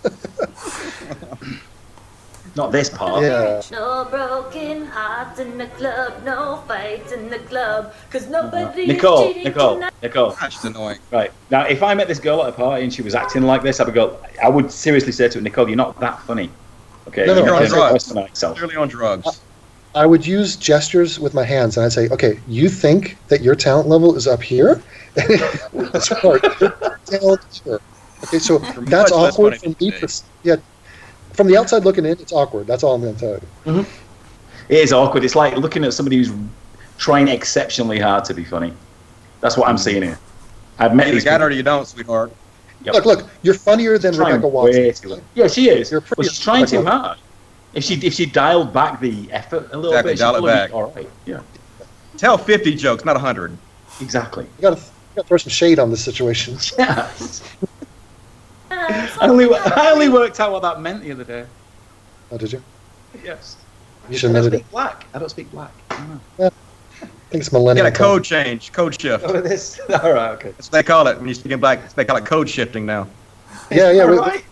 Not this part. Yeah. No broken hearts in the club, no fights in the club, because nobody Nicole. She's annoying. Right. Now, if I met this girl at a party and she was acting like this, I would seriously say to her, Nicole, you're not that funny. Okay. No, You're on drugs. Myself. Clearly on drugs. I would use gestures with my hands, and I'd say, "Okay, you think that your talent level is up here? That's right. Your talent is here. Okay, so that's awkward from me. Yeah, from the outside looking in, it's awkward. That's all I'm going to tell you. Mm-hmm. It is awkward. It's like looking at somebody who's trying exceptionally hard to be funny. That's what I'm seeing here. I've met you got her or you don't, sweetheart. Yep. Look, you're funnier than Rebecca Watson. Yeah, she is. You're But she's trying too hard. If she dialed back the effort a little bit, dial it back. All right. Yeah. Tell 50 jokes, not 100. Exactly. You got to throw some shade on this situation. Yeah. I only worked out what that meant the other day. Oh, did you? Yes. You should admit it. I don't speak black. I think it's millennial. Get a code change, code shift. Oh, it is. All right, okay. That's what they call it when you speak in black. They call it code shifting now. Yeah. Right.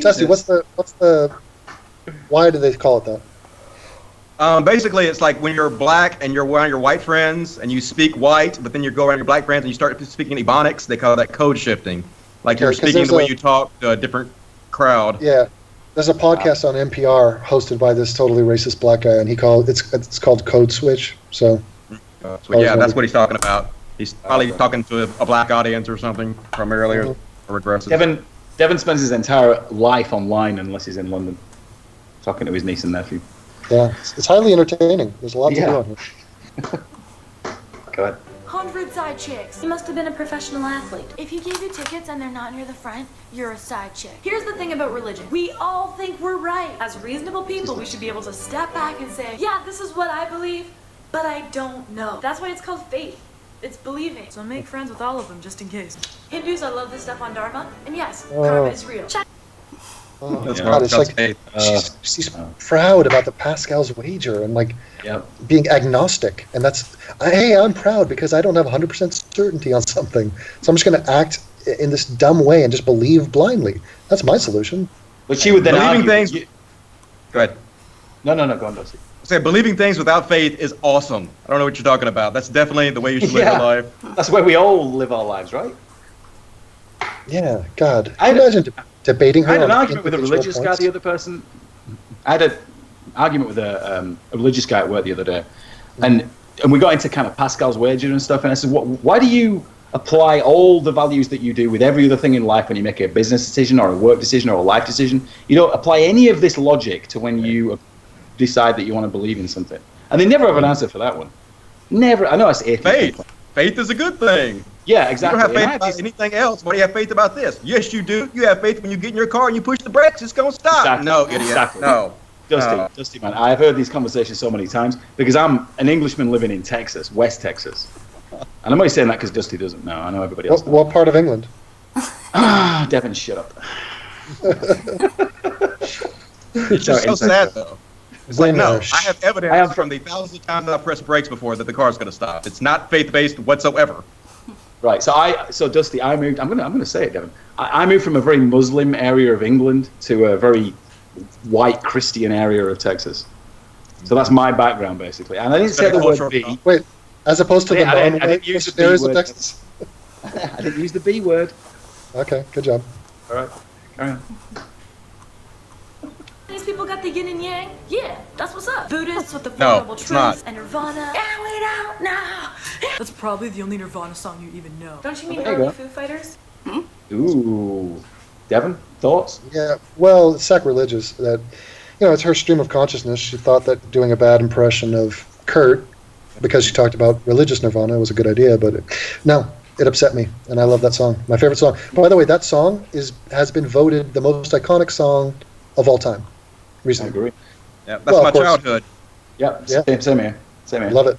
Dusty, what's the? Why do they call it that? Basically, it's like when you're black and you're around your white friends and you speak white, but then you go around your black friends and you start speaking Ebonics. They call that code shifting. Like you're speaking the way you talk to a different crowd. Yeah. There's a podcast on NPR hosted by this totally racist black guy, and it's called Code Switch. So yeah, that's what he's talking about. He's probably talking to a black audience or something, primarily, or regressive. Devin spends his entire life online unless he's in London, talking to his niece and nephew. Yeah, it's highly entertaining. There's a lot to do on here. Go ahead. 100 side chicks. You must have been a professional athlete. If he gave you tickets and they're not near the front, you're a side chick. Here's the thing about religion. We all think we're right. As reasonable people, we should be able to step back and say, yeah, this is what I believe, but I don't know. That's why it's called faith. It's believing. So make friends with all of them just in case. Hindus, I love this stuff on Dharma. And yes, karma is real. Oh, that's God, it's like she's proud about the Pascal's wager and being agnostic, and that's I'm proud because I don't have 100% certainty on something, so I'm just going to act in this dumb way and just believe blindly. That's my solution. But she would then believing things. Go ahead. No, go on, Dusty. Say believing things without faith is awesome. I don't know what you're talking about. That's definitely the way you should live your life. That's the way we all live our lives, right? Yeah, God. I imagine debating her. I had an argument with a religious guy the other person. I had an argument with a religious guy at work the other day, and we got into kind of Pascal's wager and stuff. And I said, why do you apply all the values that you do with every other thing in life when you make a business decision or a work decision or a life decision? You don't apply any of this logic to when you decide that you want to believe in something. And they never have an answer for that one. Never. I know it's atheist. Faith is a good thing. Yeah, exactly. You don't have faith about anything else. Why do you have faith about this? Yes, you do. You have faith when you get in your car and you push the brakes, it's going to stop. Exactly. No, idiot. Exactly. No. Dusty, man. I've heard these conversations so many times because I'm an Englishman living in Texas, West Texas. And I'm only saying that because Dusty doesn't know. I know everybody else knows. What part of England? Devin, shut up. It's just so sad, though. It's like, no, I have evidence from the thousands of times I've pressed brakes before that the car's going to stop. It's not faith-based whatsoever. Right. So Dusty, I moved. I'm gonna say it, Devin. I moved from a very Muslim area of England to a very white Christian area of Texas. So that's my background, basically. And I didn't say the word B. Wait, as opposed to the non-white areas of Texas? I didn't use the B word. Okay, good job. All right, carry on. These people got the yin and yang? Yeah, that's what's up. Buddhists with the Four No, Noble it's Truths not. and Nirvana. And we don't know. That's probably the only Nirvana song you even know. Don't you mean There you early go. Foo Fighters? Ooh, Devin, thoughts? Yeah, well, it's sacrilegious. That, it's her stream of consciousness. She thought that doing a bad impression of Kurt, because she talked about religious Nirvana, was a good idea, but it upset me, and I love that song. My favorite song. By the way, that song has been voted the most iconic song of all time. Recently. I agree. Yeah, that's my childhood. Yep, Yeah. Same here. Love it.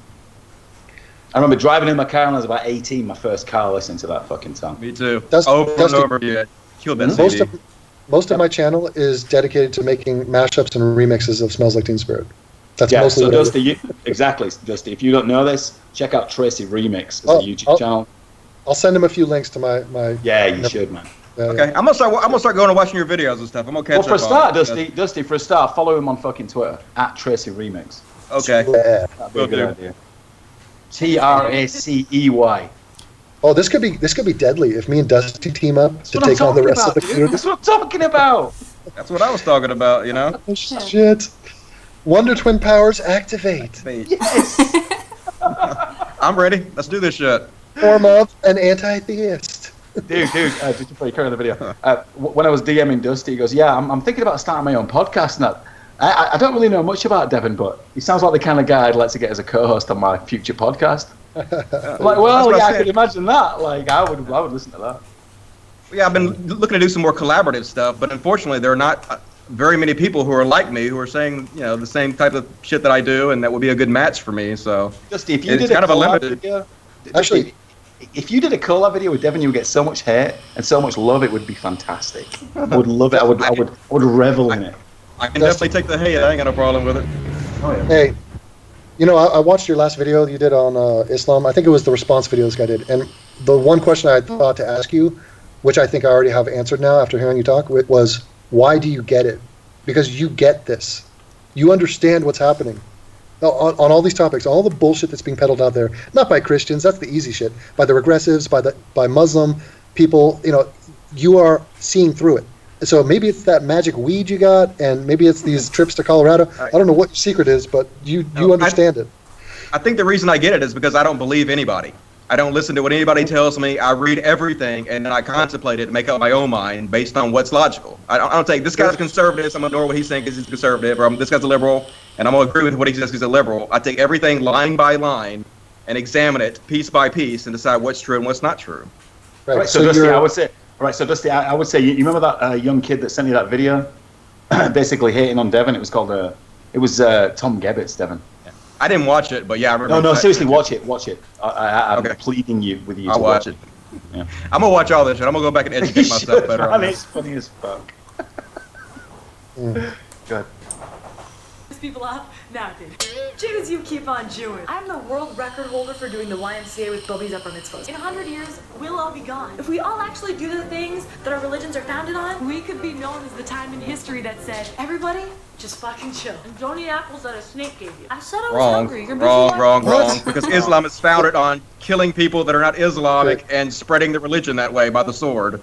I remember driving in my car when I was about 18, my first car, listening to that fucking song. Me too. Dusty, and over again. Killed that CD. Most of my channel is dedicated to making mashups and remixes of Smells Like Teen Spirit. That's Yeah, mostly so what I Dusty, do. exactly, Dusty. If you don't know this, check out Tracy Remix. It's a YouTube channel. I'll send him a few links to my Yeah, you should, man. Okay, I'm gonna start going and watching your videos and stuff. I'm gonna catch Well, for a up start, on it. Dusty, for a start, follow him on fucking Twitter at Tracy Remix. Okay. Yeah. That'd be a good idea. TRACEY. Oh, this could be deadly if me and Dusty team up to That's what I'm take on the talking rest about, of the dude. community. That's what I'm talking about. That's what I was talking about, Oh, shit. Wonder Twin powers activate. Yes. I'm ready. Let's do this shit. Form of an anti-theist. Dude, just before you carry on the video, when I was DMing Dusty, he goes, "Yeah, I'm thinking about starting my own podcast now. I don't really know much about Devin, but he sounds like the kind of guy I'd like to get as a co-host on my future podcast." I'm like, well, yeah, I could imagine that. Like, I would listen to that. Yeah, I've been looking to do some more collaborative stuff, but unfortunately, there are not very many people who are like me who are saying, the same type of shit that I do, and that would be a good match for me. So, Dusty, if you it's did kind a of a collab limited. video, Dusty, if you did a collab video with Devin, you would get so much hate and so much love. It would be fantastic. I would love it. I would revel in it. I can definitely take the hate. I ain't got no problem with it. Oh, yeah. Hey, I watched your last video you did on Islam. I think it was the response video this guy did. And the one question I thought to ask you, which I think I already have answered now after hearing you talk, was why do you get it? Because you get this. You understand what's happening. On all these topics, all the bullshit that's being peddled out there, not by Christians, that's the easy shit, by the regressives, by Muslim people, you are seeing through it. So maybe it's that magic weed you got, and maybe it's these trips to Colorado. I don't know what your secret is, but you understand it. I think the reason I get it is because I don't believe anybody. I don't listen to what anybody tells me. I read everything, and then I contemplate it and make up my own mind based on what's logical. I don't take, this guy's conservative, so I'm going to ignore what he's saying because he's conservative, or this guy's a liberal, and I'm going to agree with what he says because he's a liberal. I take everything line by line and examine it piece by piece and decide what's true and what's not true. Right. So Dusty, I would say, you remember that young kid that sent you that video, basically hating on Devin? It was called Tom Gebbets, Devin. I didn't watch it, but yeah, I remember. No, seriously, watch it. I'm pleading with you. I'll watch it. Yeah. I'm gonna watch all this shit. I'm gonna go back and educate myself better on this. It's funny as fuck. Good. People up? Nah, dude. Jews, you keep on Jewing. I'm the world record holder for doing the YMCA with Bobby's upper mitzvahs. In 100 years, we'll all be gone. If we all actually do the things that our religions are founded on, we could be known as the time in history that said, everybody, just fucking chill. And don't eat apples that a snake gave you. I said I was hungry. You're busy Wrong. Because Islam is founded on killing people that are not Islamic and spreading the religion that way by the sword.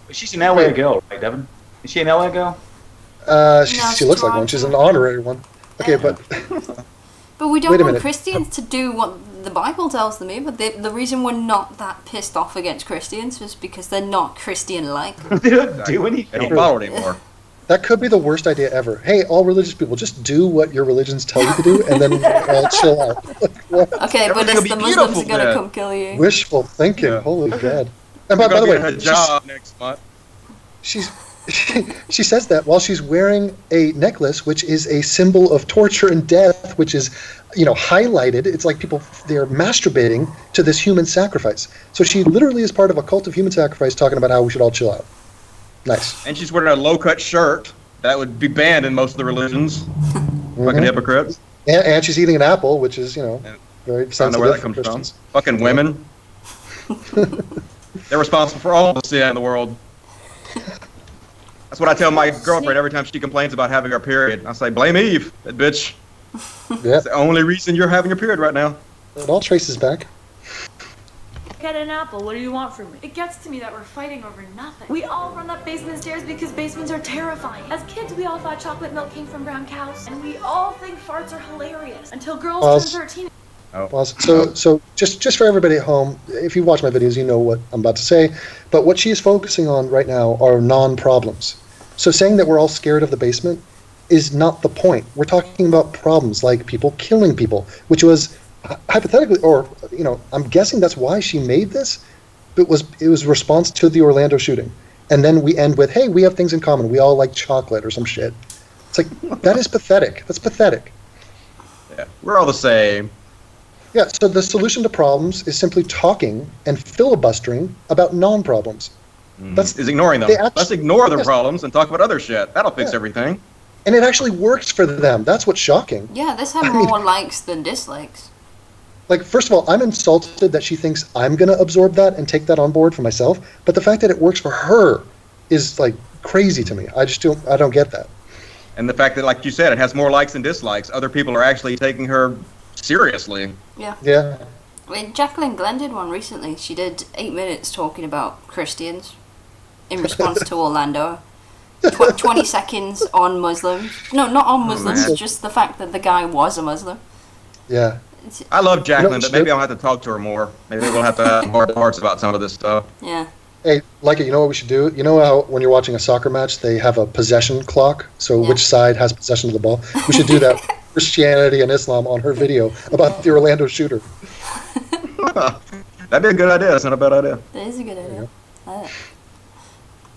But she's an LA girl, right, Devin? Is she an LA girl? She looks like one. She's an honorary one. Okay, but we don't want Christians to do what the Bible tells them here, but the reason we're not that pissed off against Christians is because they're not Christian-like. They don't do anything. They don't follow it anymore. That could be the worst idea ever. Hey, all religious people, just do what your religions tell you to do, and then chill out. Okay, but it's the Muslims are going to come kill you. Wishful thinking. Holy God. And by the way, Hijab next month. She says that while she's wearing a necklace, which is a symbol of torture and death, which is, highlighted. It's like they're masturbating to this human sacrifice. So she literally is part of a cult of human sacrifice talking about how we should all chill out. Nice. And she's wearing a low-cut shirt. That would be banned in most of the religions. Fucking hypocrites. And she's eating an apple, which is, very I sensitive. don't know where that comes from. Fucking women. They're responsible for all the sin in the world. That's what I tell my girlfriend every time she complains about having her period. I say, blame Eve, that bitch. Yeah. It's the only reason you're having your period right now. It all traces back. Get an apple. What do you want from me? It gets to me that we're fighting over nothing. We all run up basement stairs because basements are terrifying. As kids, we all thought chocolate milk came from brown cows, and we all think farts are hilarious until girls turn 13. Well, so just for everybody at home, if you watch my videos, you know what I'm about to say. But what she is focusing on right now are non-problems. So saying that we're all scared of the basement is not the point. We're talking about problems like people killing people, which was hypothetically, or I'm guessing that's why she made this. It was response to the Orlando shooting, and then we end with, "Hey, we have things in common. We all like chocolate or some shit." It's like that is pathetic. That's pathetic. Yeah, we're all the same. Yeah. So the solution to problems is simply talking and filibustering about non-problems. Is ignoring them. Let's ignore the problems and talk about other shit. That'll fix everything. And it actually works for them. That's what's shocking. Yeah, this had more likes than dislikes. Like, first of all, I'm insulted that she thinks I'm going to absorb that and take that on board for myself. But the fact that it works for her is, like, crazy to me. I don't get that. And the fact that, like you said, it has more likes than dislikes. Other people are actually taking her seriously. Yeah. Yeah. I mean, Jacqueline Glenn did one recently. She did 8 minutes talking about Christians in response to Orlando. 20 seconds on Muslims. No, not on Muslims, just the fact that the guy was a Muslim. Yeah. I love Jacqueline, but maybe I'll have to talk to her more. Maybe we'll have to have more hearts about some of this stuff. Yeah. Hey, like it, you know what we should do? You know how when you're watching a soccer match, they have a possession clock? So which side has possession of the ball? We should do that. Christianity and Islam on her video about the Orlando shooter. That'd be a good idea. That's not a bad idea. That is a good idea.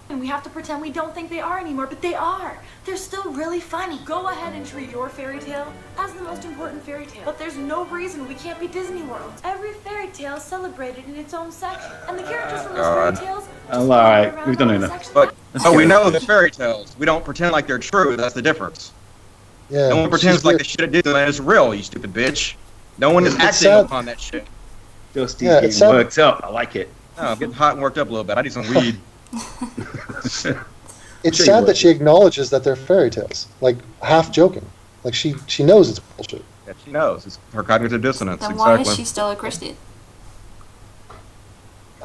And we have to pretend we don't think they are anymore, but they are. They're still really funny. Go ahead and treat your fairy tale as the most important fairy tale. But there's no reason we can't be Disney World. Every fairy tale is celebrated in its own section. And the characters from those fairy tales... Alright, we've done enough. But we know the fairy tales. We don't pretend like they're true. That's the difference. Yeah, no one pretends like the shit at Disneyland is real, you stupid bitch. No one is acting upon that shit. Dusty's getting worked up. I like it. Oh, I'm getting hot and worked up a little bit. I need some weed. It's sad that she acknowledges that they're fairy tales, like half joking. Like she knows it's bullshit. Yeah, she knows. It's her cognitive dissonance. Then why is she still a Christian?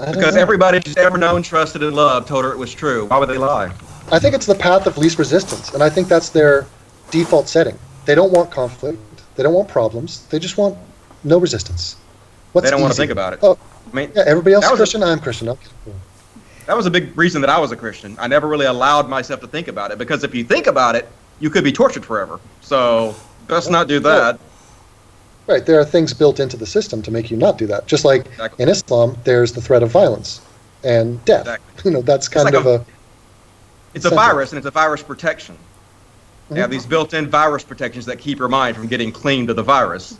know. Because everybody she's ever known, trusted, and loved told her it was true. Why would they lie? I think it's the path of least resistance, and I think that's their default setting. They don't want conflict. They don't want problems. They just want no resistance. They don't want to think about it. Oh, I mean, yeah, everybody else is Christian. I'm Christian. Okay, cool. That was a big reason that I was a Christian. I never really allowed myself to think about it, because if you think about it, you could be tortured forever. So let's not do that. Right. There are things built into the system to make you not do that. Just like in Islam, there's the threat of violence and death. Exactly. That's kind of a... It's a virus, and it's a virus protection. They have these built-in virus protections that keep your mind from getting clean to the virus.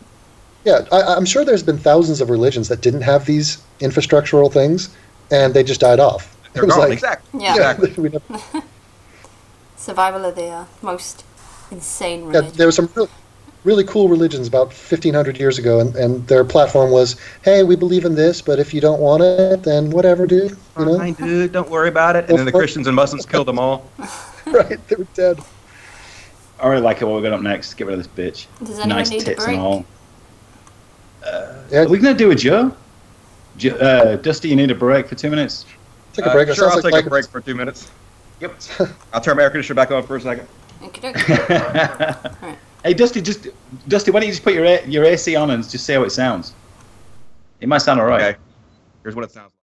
Yeah, I'm sure there's been thousands of religions that didn't have these infrastructural things, and they just died off. They're gone. Exactly. Yeah. Exactly. Survival of the most insane religion. Yeah, there were some really cool religions about 1,500 years ago, and their platform was, hey, we believe in this, but if you don't want it, then whatever, dude. Fine, dude, don't worry about it. And then the Christians and Muslims killed them all. Right, they were dead. I really like it. What we got up next? Get rid of this bitch. Does anyone nice need a tits break? and all. Are we gonna do a Joe? Dusty, you need a break for 2 minutes? Take a break. Sure, I'll take a break for 2 minutes. Yep. I'll turn my air conditioner back on for a second. Hey, Dusty, why don't you just put your AC on and just see how it sounds? It might sound alright. Okay. Here's what it sounds like.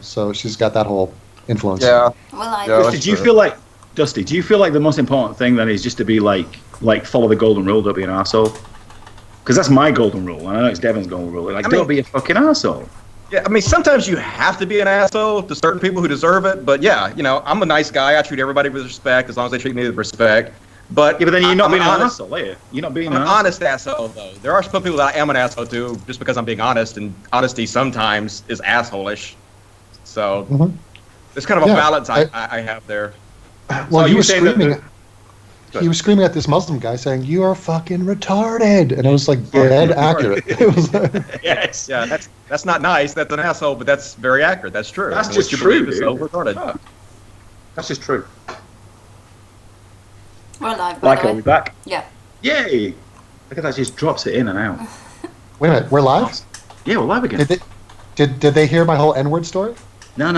so she's got that whole influence. Yeah. Well, I Dusty, do you feel like the most important thing then is just to be like follow the golden rule, don't be an arsehole? Because that's my golden rule, and I know it's Devin's golden rule. Like, don't be a fucking arsehole. Yeah, I mean, sometimes you have to be an asshole to certain people who deserve it. But yeah, you know, I'm a nice guy. I treat everybody with respect as long as they treat me with respect. But yeah, but then you're not being an honest, asshole, are you? You're not being an honest asshole, though. There are some people that I am an asshole to just because I'm being honest, and honesty sometimes is asshole-ish. So there's kind of a balance I have there. Well, he was screaming. He was screaming at this Muslim guy saying, "You are fucking retarded," and it was like dead accurate. It was yes, yeah, that's not nice. That's an asshole, but that's very accurate. That's true. That's just true, dude. So retarded. Oh. That's just true. We're live. Like, are we back? Yeah. Yay! Look at that, just drops it in and out. Wait a minute, we're live? Yeah, we're live again. Did they hear my whole N-word story? No.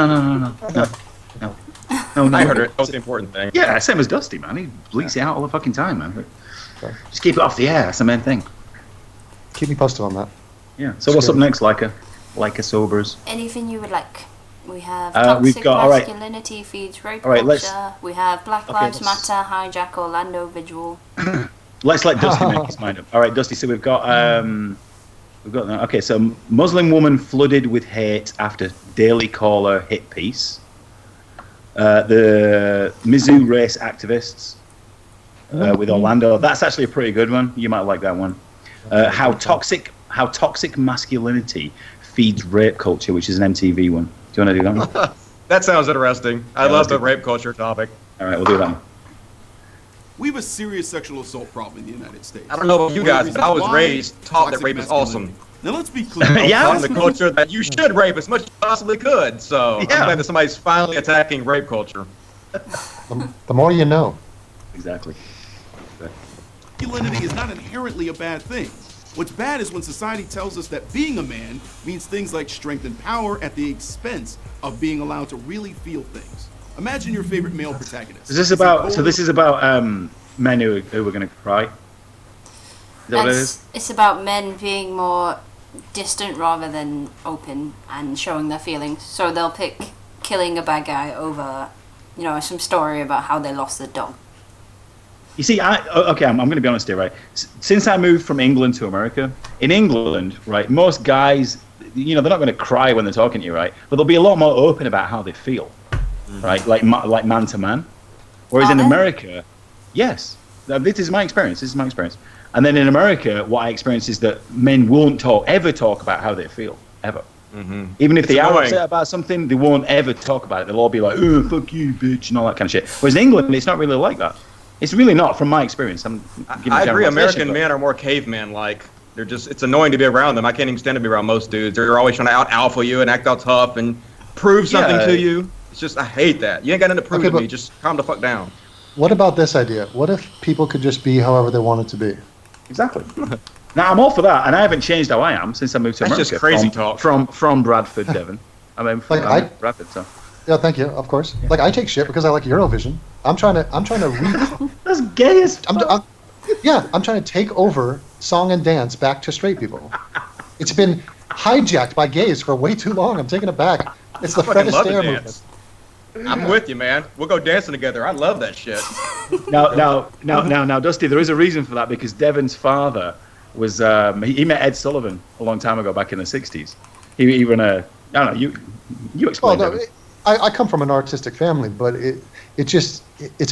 I heard it. That was the important thing. Yeah, same as Dusty, man. He bleats it out all the fucking time, man. Okay. Just keep it off the air. That's the main thing. Keep me posted on that. Yeah. So what's up next, Leica Sobers? Anything you would like. We have we've toxic got, masculinity feeds rape culture. Let's, we have Black Lives Matter, hijack Orlando vigil. Let's let Dusty make his mind up. All right, Dusty. So we've got that. Okay, so Muslim woman flooded with hate after Daily Caller hit piece. The Missou race activists with Orlando. That's actually a pretty good one. You might like that one. How toxic masculinity feeds rape culture, which is an MTV one. Do you want to do that one? That sounds interesting. I love the rape culture topic. All right, we'll do that one. We have a serious sexual assault problem in the United States. I don't know about you guys, but I was raised taught that rape is awesome. Now let's be clear. In the culture that you should rape as much as you possibly could. So I'm glad that somebody's finally attacking rape culture. The more you know. Exactly. Masculinity is not inherently a bad thing. What's bad is when society tells us that being a man means things like strength and power at the expense of being allowed to really feel things. Imagine your favorite male protagonist. This is about men who are going to cry. Is that what it is? It's about men being more distant rather than open and showing their feelings. So they'll pick killing a bad guy over, some story about how they lost their dog. You see, I'm going to be honest here, right? Since I moved from England to America, in England, right, most guys, they're not going to cry when they're talking to you, right? But they'll be a lot more open about how they feel, right? Like man to man. Whereas in America, yes, this is my experience. And then in America, what I experience is that men won't ever talk about how they feel, ever. Mm-hmm. Even if they are upset about something, they won't ever talk about it. They'll all be like, "Oh, fuck you, bitch," and all that kind of shit. Whereas in England, it's not really like that. It's really not, from my experience. I agree. American men are more caveman-like. It's annoying to be around them. I can't even stand to be around most dudes. They're always trying to out-alpha you and act all tough and prove something to you. It's just, I hate that. You ain't got nothing to prove to me. Just calm the fuck down. What about this idea? What if people could just be however they wanted to be? Exactly. Now, I'm all for that, and I haven't changed how I am since I moved to America. That's just crazy talk. From Bradford, Devon. I'm Bradford, so. Yeah, thank you. Of course. Yeah. Like, I take shit because I like Eurovision. I'm trying to That's gay as fuck. I'm trying to take over song and dance back to straight people. It's been hijacked by gays for way too long. I'm taking it back. It's the Fred Astaire movement. I'm with you, man. We'll go dancing together. I love that shit. Now, Dusty, there is a reason for that because Devon's father was he met Ed Sullivan a long time ago, back in the '60s. He ran a. I don't know. You explain. Well, I come from an artistic family, but it's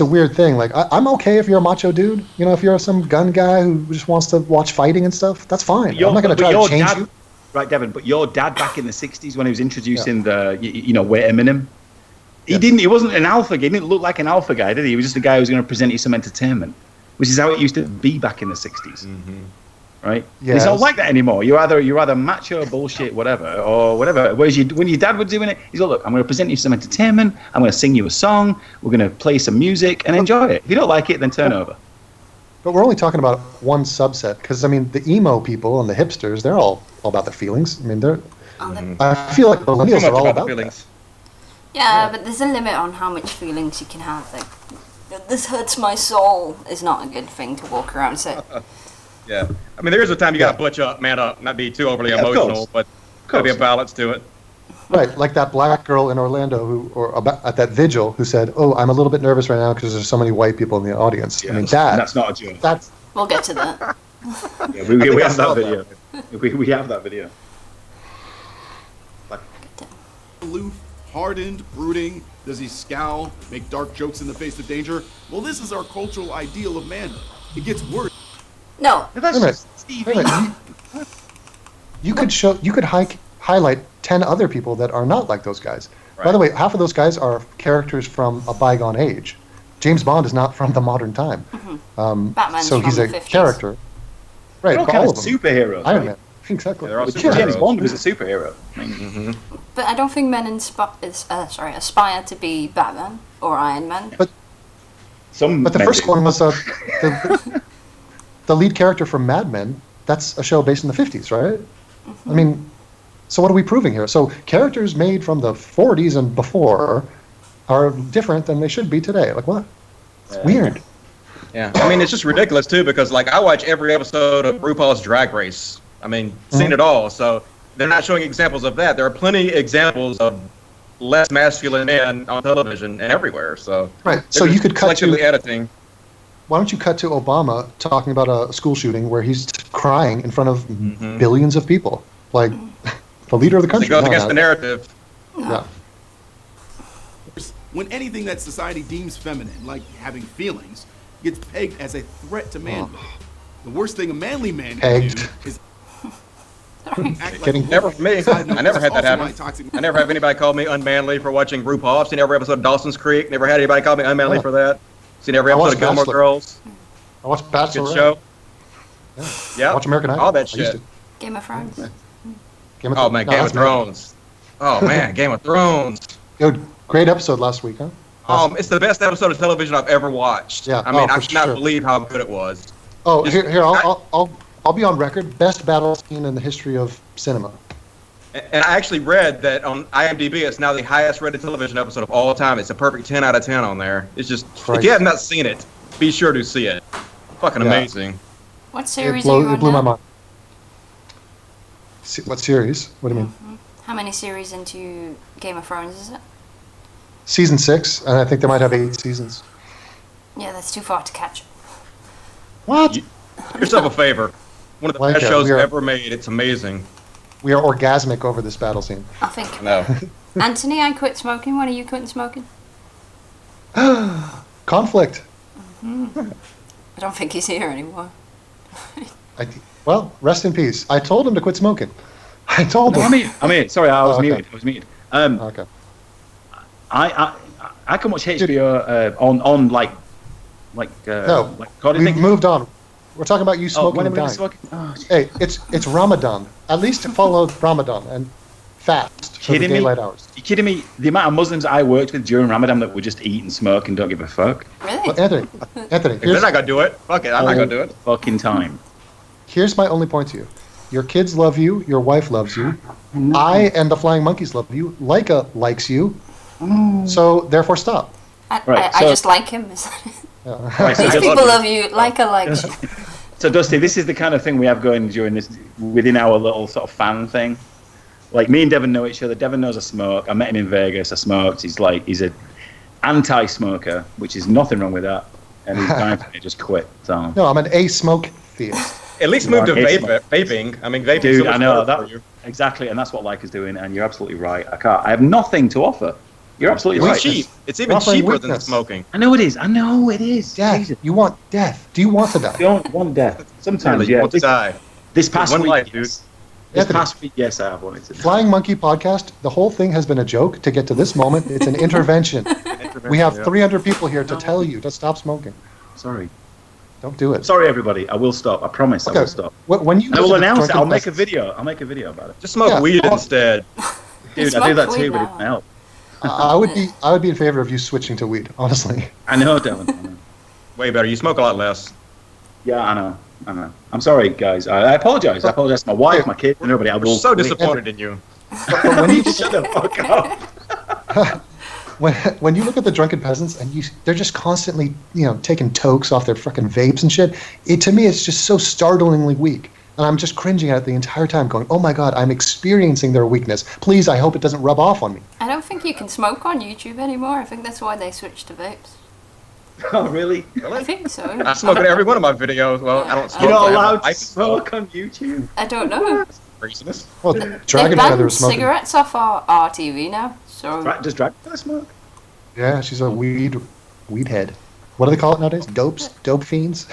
a weird thing. Like I'm okay if you're a macho dude. If you're some gun guy who just wants to watch fighting and stuff, that's fine. I'm not going to try to change you. Right, Devon. But your dad back in the '60s when he was introducing wait a minute. He wasn't an alpha guy. He didn't look like an alpha guy, did he? He was just a guy who was going to present you some entertainment, which is how it used to be back in the '60s. Mm-hmm. Right? Yes. It's not like that anymore. You're either macho, bullshit, whatever, or whatever. Whereas when your dad was doing it, he's like, look, I'm going to present you some entertainment. I'm going to sing you a song. We're going to play some music and enjoy it. If you don't like it, then turn over. But we're only talking about one subset, because the emo people and the hipsters, they're all about their feelings. I feel like the millennials are all about feelings. Yeah, but there's a limit on how much feelings you can have. Like, this hurts my soul is not a good thing to walk around and say. Yeah, there is a time you gotta butch up, man up, not be too overly emotional, but gotta be a balance to it. Right, like that black girl in Orlando at that vigil who said, "Oh, I'm a little bit nervous right now because there's so many white people in the audience." Yeah, I mean, that's not a joke. We'll get to that. Yeah, we have that video. We have that video. Aloof, hardened, brooding. Does he scowl, make dark jokes in the face of danger? Well, this is our cultural ideal of manhood. It gets worse. No. Wait a minute. You could highlight 10 other people that are not like those guys. Right. By the way, half of those guys are characters from a bygone age. James Bond is not from the modern time. Batman's so he's from a the 50s. Character. Right, they're all kind of superheroes. Iron Man. Exactly. They're all James Bond was a superhero. But I don't think men aspire to be Batman or Iron Man. But the first one was the lead character from Mad Men. That's a show based in the 50s, right? I mean, so what are we proving here? So characters made from the 40s and before are different than they should be today. Like what? It's weird. Yeah, I mean, it's just ridiculous too because like I watch every episode of RuPaul's Drag Race. I mean, seen it all. So they're not showing examples of that. There are plenty examples of less masculine men on television and everywhere. So right. So you could cut to editing. Why don't you cut to Obama talking about a school shooting where he's crying in front of billions of people, like the leader of the country? It goes against the narrative. Yeah. When anything that society deems feminine, like having feelings, gets pegged as a threat to manhood. The worst thing a manly man can do is act like never for me. I never had that happen. I never have anybody call me unmanly for watching RuPaul. I've seen every episode of Dawson's Creek. Never had anybody call me unmanly for that. Seen every episode of Gilmore Girls. I watched Bachelor. Good show. Yeah. Watch American Idol. All that shit. Game of Thrones. Game of Game of Thrones. Oh man, Game of Thrones. Yo, great episode last week, huh? It's the best episode of television I've ever watched. Yeah. I mean, I cannot believe how good it was. Oh, here, I'll be on record. Best battle scene in the history of cinema. And I actually read that on IMDb, it's now the highest rated television episode of all time. It's a perfect 10 out of 10 on there. It's just, if you have not seen it, be sure to see it. Fucking amazing. What series are you on It blew now? my mind. What series? What do you mean? How many series into Game of Thrones is it? Season 6, and I think they might have 8 seasons. Yeah, that's too far to catch. What? Do yourself a favor. One of the best shows ever made. It's amazing. We are orgasmic over this battle scene. I think. No. Anthony, I quit smoking. When are you quitting smoking? Conflict. I don't think he's here anymore. Well, rest in peace. I told him to quit smoking. I told him. I mean, sorry, I was muted. Okay. I can watch HBO on like no, like we've moved on. We're talking about you smoking and dying. Hey, it's Ramadan. At least follow Ramadan and fast for the daylight hours. You kidding me? The amount of Muslims I worked with during Ramadan that would just eat and smoke and don't give a fuck. Really? Well, Anthony, if they're not gonna do it, fuck it, I'm not gonna do it. Fucking time. Here's my only point to you. Your kids love you. Your wife loves you. I and the Flying Monkeys love you. Leica likes you. So therefore, stop. I just like him. Is that it? Right, so These people love you. Leica likes you. So Dusty, this is the kind of thing we have going during this within our little sort of fan thing. Like me and Devon know each other. Devon knows I smoke. I met him in Vegas. I smoked. He's an anti-smoker, which is nothing wrong with that. And he's trying to just quit. So no, I'm an a-smoke theist. At least move to vaping. I mean, vaping. Dude, so I know that exactly, and that's what Leica's doing. And you're absolutely right. I have nothing to offer. You're absolutely right. It's cheap. It's even cheaper than smoking. I know it is. Death. You want death. Do you want to die? You don't want death. Sometimes, you want to die. This past one week, life, dude. This past week, yes, I have wanted to. Flying Monkey podcast. The whole thing has been a joke to get to this moment. It's an intervention. We have 300 people here to tell you to stop smoking. Sorry. Don't do it. Sorry, everybody. I will stop. I promise. Okay. I will stop. When you I will announce it. I'll make a video. I'll make a video about it. Just smoke weed instead. Dude, I do that too, but it doesn't help. I would be in favor of you switching to weed, honestly. I know, Devon. Way better. You smoke a lot less. Yeah, I know. I'm sorry, guys. I apologize. I apologize to my wife, my kids, and everybody. We're so disappointed in you. But when you shut the fuck up. When you look at the drunken peasants and they're just constantly taking tokes off their fucking vapes and shit. To me, it's just so startlingly weak. And I'm just cringing at it the entire time, going, "Oh my god, I'm experiencing their weakness. Please, I hope it doesn't rub off on me." I don't think you can smoke on YouTube anymore. I think that's why they switched to vapes. Oh, really? I think so. I smoke in every one of my videos. Well, I don't smoke. You're not I have allowed a to pipe smoke on YouTube. I don't know. Craziness. Well, They Dragon Feather banned is smoking. cigarettes off our TV now. So Does Dragonfly smoke? Yeah, she's a weed head. What do they call it nowadays? Dope fiends.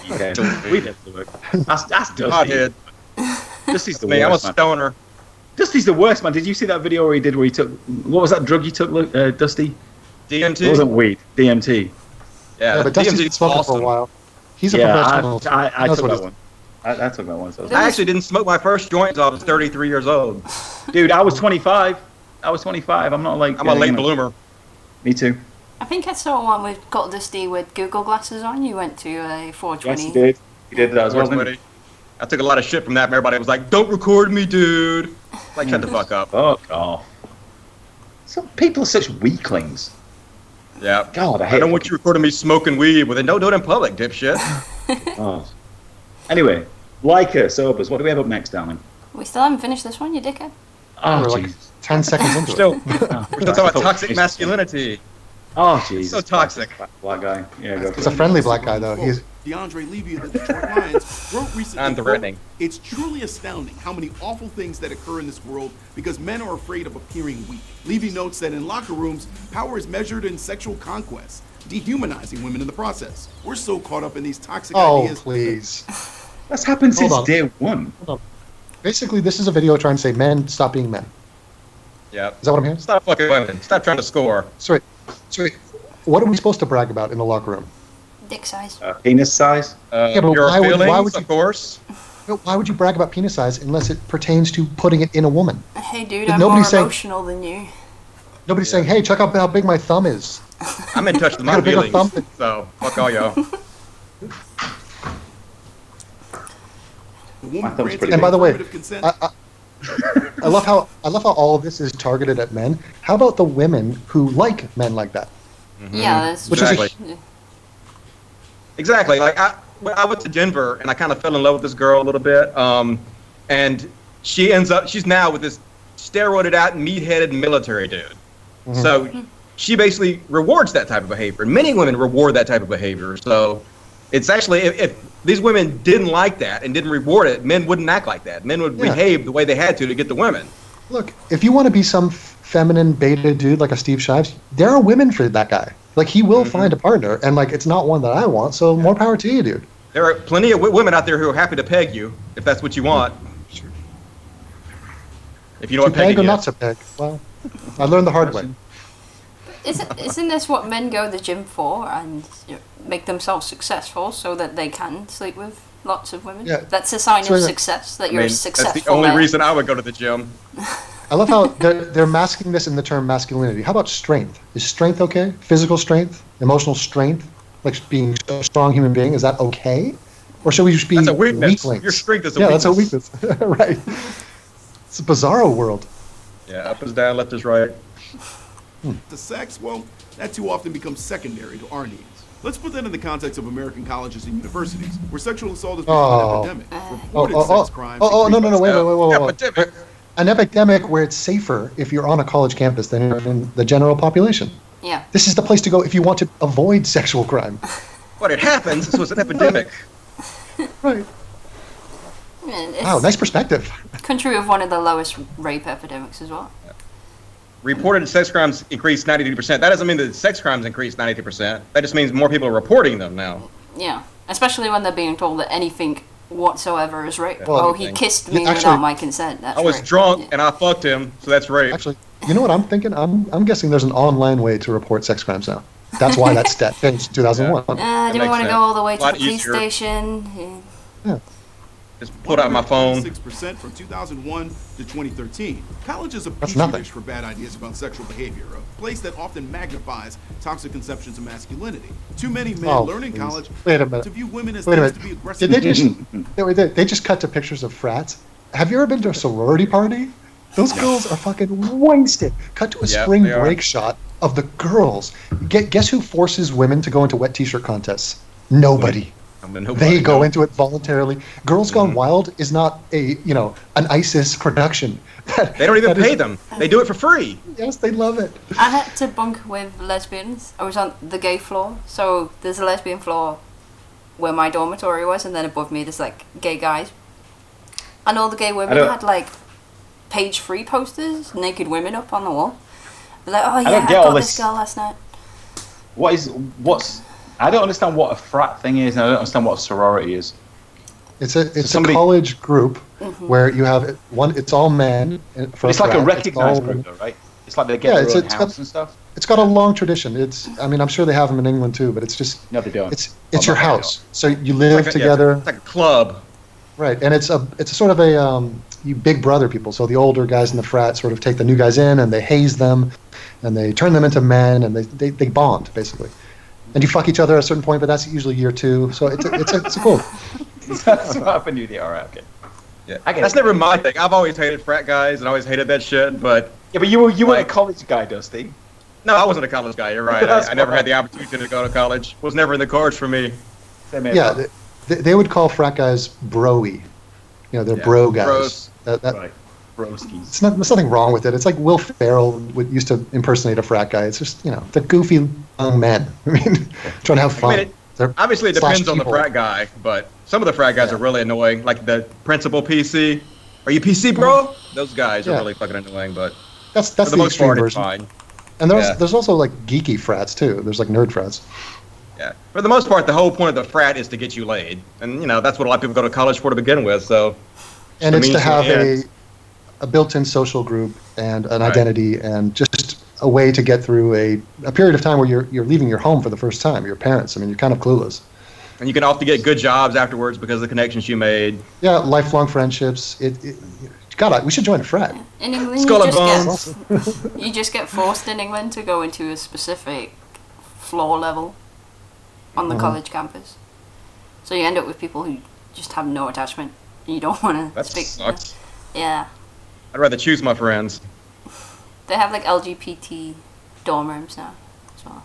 Yeah, we never work. That's Dusty. Hothead. Dusty's the I mean, I'm a worst, man. stoner. Dusty's the worst, man. Did you see that video where he took? What was that drug you took, Dusty? DMT. It wasn't weed. DMT. Yeah, but Dusty's been DMT's smoking awesome. for a while. He's a Yeah, professional. I Knows took what that he's- one. I took that one. So I actually didn't smoke my first joint until I was 33 years old. dude, I was 25. I'm not like. I'm a late bloomer. Me too. I think I saw one with Got Dusty with Google glasses on. You went to a 420. Yes, he did. He did that as well, didn't he? 420. I took a lot of shit from that. And everybody was like, "Don't record me, dude." Like, shut the fuck up. Fuck off. Some people are such weaklings. Yeah. God, I I hate don't want you recording me smoking weed with it. Don't do it in public, dipshit. Oh. Anyway, Leica, Sobers, what do we have up next, darling? We still haven't finished this one, you dickhead. Oh, We're like Jesus. 10 seconds into it. We're still talking about toxic masculinity. Oh, Jesus. So toxic. Black guy. Yeah, go. It's a friendly black guy, though. He's DeAndre Levy of the Detroit Lions wrote recently, Non-threatening. quote, "It's truly astounding how many awful things that occur in this world because men are afraid of appearing weak." Levy notes that in locker rooms, power is measured in sexual conquest, dehumanizing women in the process. We're so caught up in these toxic ideas. please. That's happened Hold since on. day one. Hold on. Basically, this is a video trying to say, men, stop being men. Yeah. Is that what I'm hearing? Stop fucking women. Stop trying to score. Sorry. What are we supposed to brag about in the locker room? Dick size. Penis size? Yeah, but Your why feelings, would you- of course. Why would you brag about penis size unless it pertains to putting it in a woman? Hey, dude, But I'm more nobody's saying- emotional than you. Nobody's saying, "Hey, check out how big my thumb is." I'm in touch with I got my a bigger feelings. thumb than- So, fuck all y'all. The woman My thumb's granted pretty And by the way, affirmative consent. I love how all of this is targeted at men. How about the women who like men like that? Yeah, that's Which is a- Exactly. Exactly. Like when I went to Denver and I kind of fell in love with this girl a little bit. And she's now with this steroided out, meat-headed military dude. Mhm. So she basically rewards that type of behavior. And many women reward that type of behavior. So it's actually, if these women didn't like that and didn't reward it, men wouldn't act like that. Men would Yeah. behave the way they had to get the women. Look, if you want to be some feminine beta dude like a Steve Shives, there are women for that guy. Like, he will find a partner, and like, it's not one that I want. So more power to you, dude. There are plenty of women out there who are happy to peg you, if that's what you want. If you know To what peg pegging or is. not to peg? Well, I learned the hard way. Isn't this what men go to the gym for and make themselves successful so that they can sleep with lots of women? Yeah. That's a sign So, of yeah. success, that I you're mean, successful. that's the only man. reason I would go to the gym. I love how they're masking this in the term masculinity. How about strength? Is strength okay? Physical strength, emotional strength, like being a strong human being, is that okay? Or should we just be That's a weakness. weaklings? Your strength is a yeah, weakness. that's a weakness. Right. It's a bizarro world. Yeah, up is down, left is right. To sex, well, that too often becomes secondary to our needs. Let's put that in the context of American colleges and universities, where sexual assault has become Oh. an epidemic. Reported sex crimes. no, wait. Epidemic. An epidemic where it's safer if you're on a college campus than you're in the general population. Yeah. This is the place to go if you want to avoid sexual crime. But it happens, so it's an epidemic. Right. And it's Wow, nice perspective. country with one of the lowest rape epidemics as well. Reported sex crimes increased 92%. That doesn't mean that sex crimes increased 92%. That just means more people are reporting them now. Yeah. Especially when they're being told that anything whatsoever is rape. Well, oh, he kissed me actually- without my consent. That's I was rape. drunk Yeah. and I fucked him, so that's rape. Actually, you know what I'm thinking? I'm guessing there's an online way to report sex crimes now. That's why that's changed 2001. I didn't makes want to sense. go all the way to Lot the police easier. station. Yeah. Just pulled out my phone. 6% from 2001 to 2013. College is a That's petri nothing. dish for bad ideas about sexual behavior, a place that often magnifies toxic conceptions of masculinity. Too many men learn in please. college Wait a minute. to view women as Wait a things to minute. be aggressive. Did they just cut to pictures of frats? Have you ever been to a sorority party? Those girls are fucking wasted. Cut to a Yeah, spring they are. break shot of the girls. Guess who forces women to go into wet t-shirt contests? Nobody. They go into it voluntarily. Girls Gone Wild is not an ISIS production. They don't even pay them. They do it for free. Yes, they love it. I had to bunk with lesbians. I was on the gay floor, so there's a lesbian floor where my dormitory was, and then above me there's like gay guys. And all the gay women had like page 3 posters, naked women up on the wall. They're like, oh yeah, I got this girl last night. I don't understand what a frat thing is, and I don't understand what a sorority is. It's a college group where you have one. It's all men. It's like a recognized group, though, right? It's like they get their own house and stuff. It's got a long tradition. I'm sure they have them in England too, but it's just no, they don't. It's your house, so you live together. It's like a club, right? And it's a sort of a you big brother people. So the older guys in the frat sort of take the new guys in and they haze them, and they turn them into men, and they bond basically. And you fuck each other at a certain point, but that's usually year 2. So it's cool. That's what happened to you, all right, okay. Yeah, that's never my thing. I've always hated frat guys and always hated that shit. But you weren't a college guy, Dusty. No, I wasn't a college guy. You're right. I never had the opportunity to go to college. Was never in the cards for me. Yeah, they would call frat guys broy. They're bro guys. Right. Broskies. There's nothing wrong with it. It's like Will Ferrell used to impersonate a frat guy. It's just the goofy young men. I mean, trying to have fun. Obviously, it depends on the frat guy, but some of the frat guys are really annoying. Like the principal PC. Are you PC, bro? Those guys are really fucking annoying, but that's for the most part, it's fine. And there's also like geeky frats too. There's like nerd frats. Yeah, for the most part, the whole point of the frat is to get you laid, and that's what a lot of people go to college for to begin with. So, and it's to have a built-in social group and an identity and just a way to get through a period of time where you're leaving your home for the first time. Your parents. I mean, you're kind of clueless. And you can often get good jobs afterwards because of the connections you made. Yeah, lifelong friendships. God, we should join a frat. In England, you just get forced in England to go into a specific floor level on the college campus. So you end up with people who just have no attachment. You don't want to speak. Sucks. Yeah. I'd rather choose my friends. They have like LGBT dorm rooms now as well.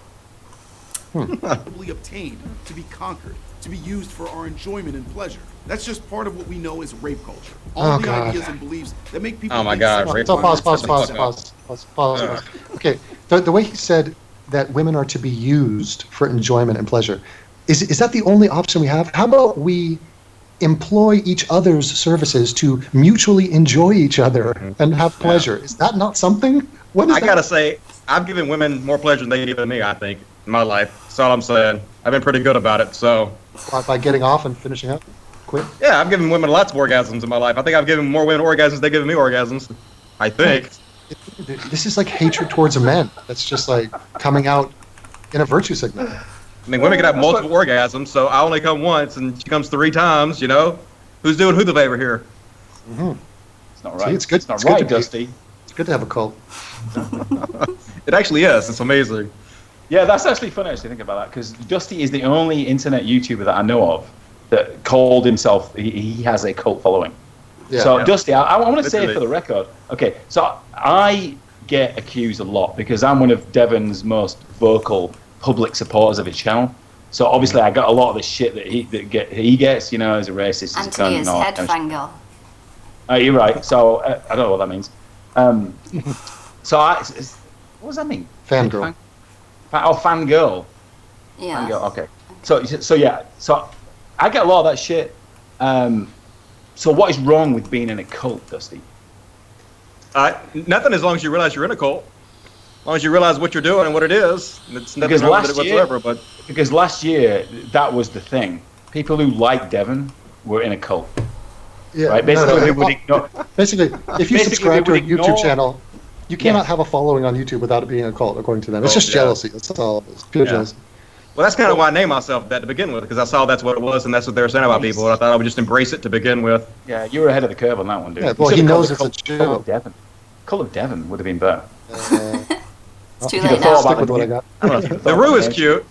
Obtained, to be conquered, to be used for our enjoyment and pleasure. That's just part of what we know as rape culture. All the ideas and beliefs that make people. Oh my God! Pause. Okay, the way he said that women are to be used for enjoyment and pleasure, is that the only option we have? How about we employ each other's services to mutually enjoy each other and have pleasure? Is that not something? I gotta say, I've given women more pleasure than they've given me, I think, in my life. That's all I'm saying. I've been pretty good about it, so. By getting off and finishing up? Quit? Yeah, I've given women lots of orgasms in my life. I think I've given more women orgasms than they've given me orgasms. I think. This is like hatred towards a man. That's just like coming out in a virtue signal. I mean, women can have multiple orgasms, so I only come once, and she comes 3 times, Who's doing who the favor here? Mm-hmm. It's not right. See, it's good. It's not right, Dusty. It's good to have a cult. It actually is. It's amazing. Yeah, that's actually funny, actually, think about that, because Dusty is the only internet YouTuber that I know of that called himself, he has a cult following. Yeah, so, Dusty, I want to say for the record, okay, so I get accused a lot because I'm one of Devon's most vocal public supporters of his channel. So obviously I got a lot of the shit that he gets, as a racist. Anthony is head fangirl. Oh, you're right. So I don't know what that means. What does that mean? Fangirl. Fangirl. Yeah. Fangirl. Okay. So I get a lot of that shit. So what is wrong with being in a cult, Dusty? Nothing, as long as you realize you're in a cult. As long as you realize what you're doing and what it is, it's nothing wrong with it whatsoever. Because last year, that was the thing. People who like Devon were in a cult. Yeah, right? Basically, basically, if you subscribe to a YouTube channel, you cannot have a following on YouTube without it being a cult, according to them. It's just jealousy. That's all. It's pure jealousy. Well, that's kind of why I named myself that to begin with, because I saw that's what it was, and that's what they were saying about people, and I thought I would just embrace it to begin with. Yeah, you were ahead of the curve on that one, dude. Yeah, well, he knows it's a joke. Cult of Devon would have been better. It's too late now. Stick with what I got. The Roo is cute.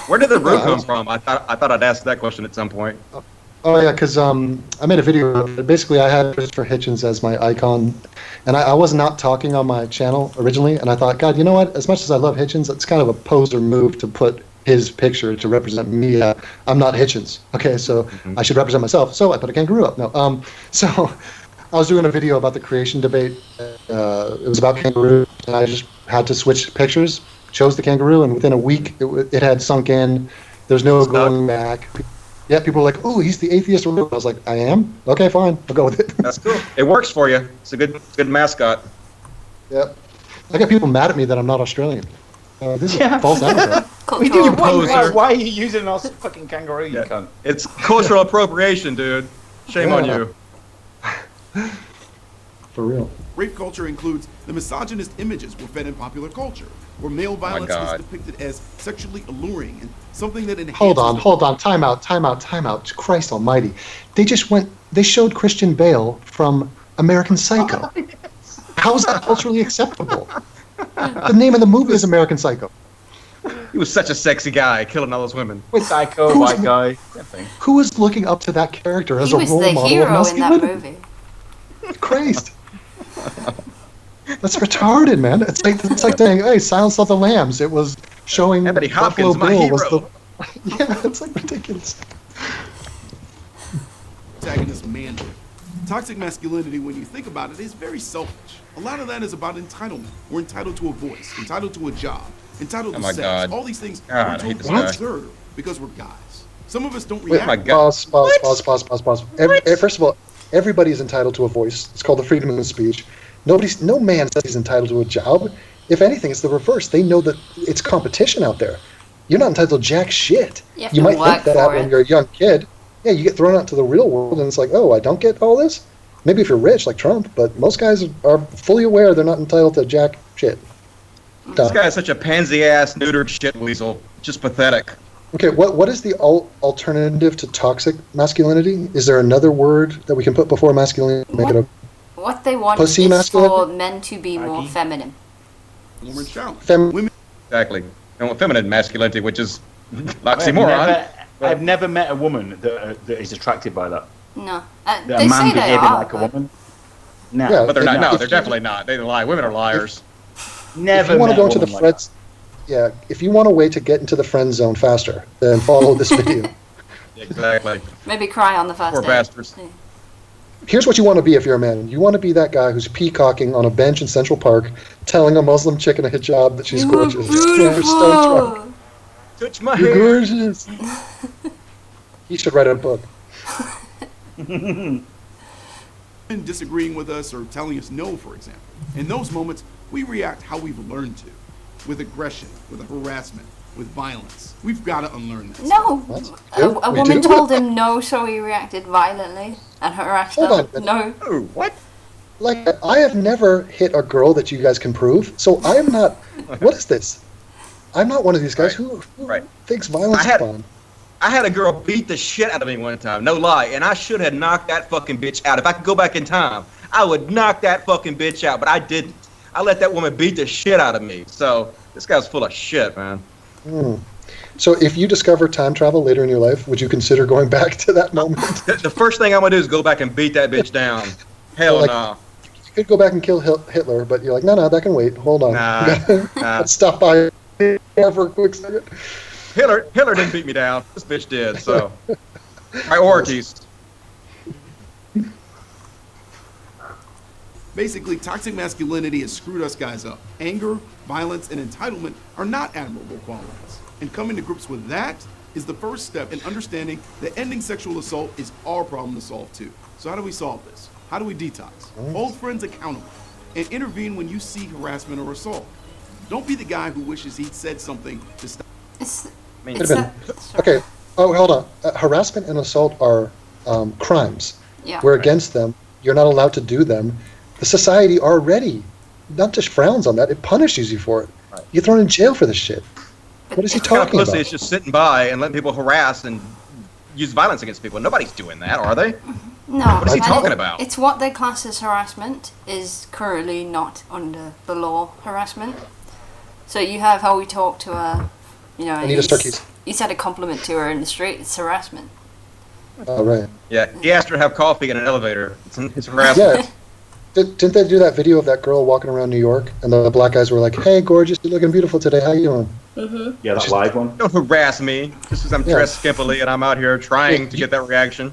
Where did the Roo come from? I thought I'd ask that question at some point. Oh yeah, because I made a video. Basically, I had Christopher Hitchens as my icon, and I was not talking on my channel originally. And I thought, God, you know what? As much as I love Hitchens, it's kind of a poser move to put his picture to represent me. I'm not Hitchens. Okay, so I should represent myself. So I put a kangaroo up. No. So I was doing a video about the creation debate. It was about kangaroo, and I just had to switch pictures. Chose the kangaroo, and within a week, it had sunk in. There's no going back. Yeah, people were like, "Oh, he's the atheist." I was like, "I am? Okay, fine. I'll go with it." That's cool. It works for you. It's a good mascot. Yep. I got people mad at me that I'm not Australian. This is false advertising. Why are you using our fucking kangaroo, you cunt? It's cultural appropriation, dude. Shame on you. For real. Rape culture includes the misogynist images we're fed in popular culture, where male violence is depicted as sexually alluring and something that enhances... Hold on. Time out. Christ almighty. They showed Christian Bale from American Psycho. How is that culturally acceptable? The name of the movie is American Psycho. He was such a sexy guy, killing all those women. Psycho, white guy. Who was looking up to that character as a role model? He was the hero in that movie. Christ. That's retarded, man. It's like saying, "Hey, Silence of the Lambs." It was showing Anthony Buffalo Hopkins, my Bill hero. was the... Yeah, it's like ridiculous. Protagonist manhood. Toxic masculinity, when you think about it, is very selfish. A lot of that is about entitlement. We're entitled to a voice, entitled to a job, entitled to sex. God. All these things God, we're I hate this told guy. to deserve because we're guys. Some of us don't Wait, react. pause. First of all, everybody is entitled to a voice. It's called the freedom of speech. No man says he's entitled to a job. If anything, it's the reverse. They know that it's competition out there. You're not entitled to jack shit. You might think that when you're a young kid. Yeah, you get thrown out to the real world, and it's like, oh, I don't get all this? Maybe if you're rich, like Trump, but most guys are fully aware they're not entitled to jack shit. This guy is such a pansy-ass, neutered shit weasel. Just pathetic. Okay, what is the alternative to toxic masculinity? Is there another word that we can put before masculinity? What they want Pussy is masculinity? for men to be more feminine. Woman challenge. Women. Exactly. And feminine masculinity, which is oxymoron. I've never met a woman that is attracted by that. No. That They a man say they behaving are, like a woman. No, Yeah, But they're not. No, if they're you- definitely not. They lie. Women are liars. Never. If you want to met go a into the woman like friends, yeah, if you want a way to get into the friend zone faster, then follow this video. Exactly. Maybe cry on the first Poor date. bastards. Yeah. Here's what you want to be if you're a man. You want to be that guy who's peacocking on a bench in Central Park, telling a Muslim chick in a hijab that she's gorgeous. You're so drunk. Touch my You're hair. gorgeous. He should write a book. Women disagreeing with us or telling us no, for example. In those moments, we react how we've learned to, with aggression, with harassment, with violence. We've got to unlearn that. No. Yeah, A we woman do. told him no, so he reacted violently and harassed Hold her. on. No. Oh, what? Like, I have never hit a girl that you guys can prove, so I am not... What is this? I'm not one of these guys who thinks violence is fun. I had a girl beat the shit out of me one time, no lie, and I should have knocked that fucking bitch out. If I could go back in time, I would knock that fucking bitch out, but I didn't. I let that woman beat the shit out of me. So this guy's full of shit, man. So if you discover time travel later in your life, would you consider going back to that moment? The first thing I'm gonna do is go back and beat that bitch down. Hell Like, no. You could go back and kill Hitler, but you're like, no, that can wait. Hold on. Nah. Let's stop by for a quick second. Hitler didn't beat me down. This bitch did. So priorities. Basically, toxic masculinity has screwed us guys up. Anger, violence, and entitlement are not admirable qualities. And coming to grips with that is the first step in understanding that ending sexual assault is our problem to solve too. So how do we solve this? How do we detox? Hold friends accountable and intervene when you see harassment or assault. Don't be the guy who wishes he'd said something to stop. Okay. Oh, hold on. Harassment and assault are crimes. Yeah. We're against them. You're not allowed to do them. The society already not just frowns on that; it punishes you for it. You're thrown in jail for this shit. What is he What kind of talking pussy about? is just sitting by and letting people harass and use violence against people? Nobody's doing that, are they? No. What is he and talking about? It's what they class as harassment is currently not under the law harassment. So you have how we talk to a, Anita Starkey's. he said a compliment to her in the street. It's harassment. Oh, right. Yeah, he asked her to have coffee in an elevator. It's harassment. Yeah. Didn't they do that video of that girl walking around New York, and the black guys were like, "Hey, gorgeous, you're looking beautiful today. How you doing?" Mm-hmm. Yeah, that live one. Don't harass me just because I'm dressed skimpily and I'm out here trying to get that reaction.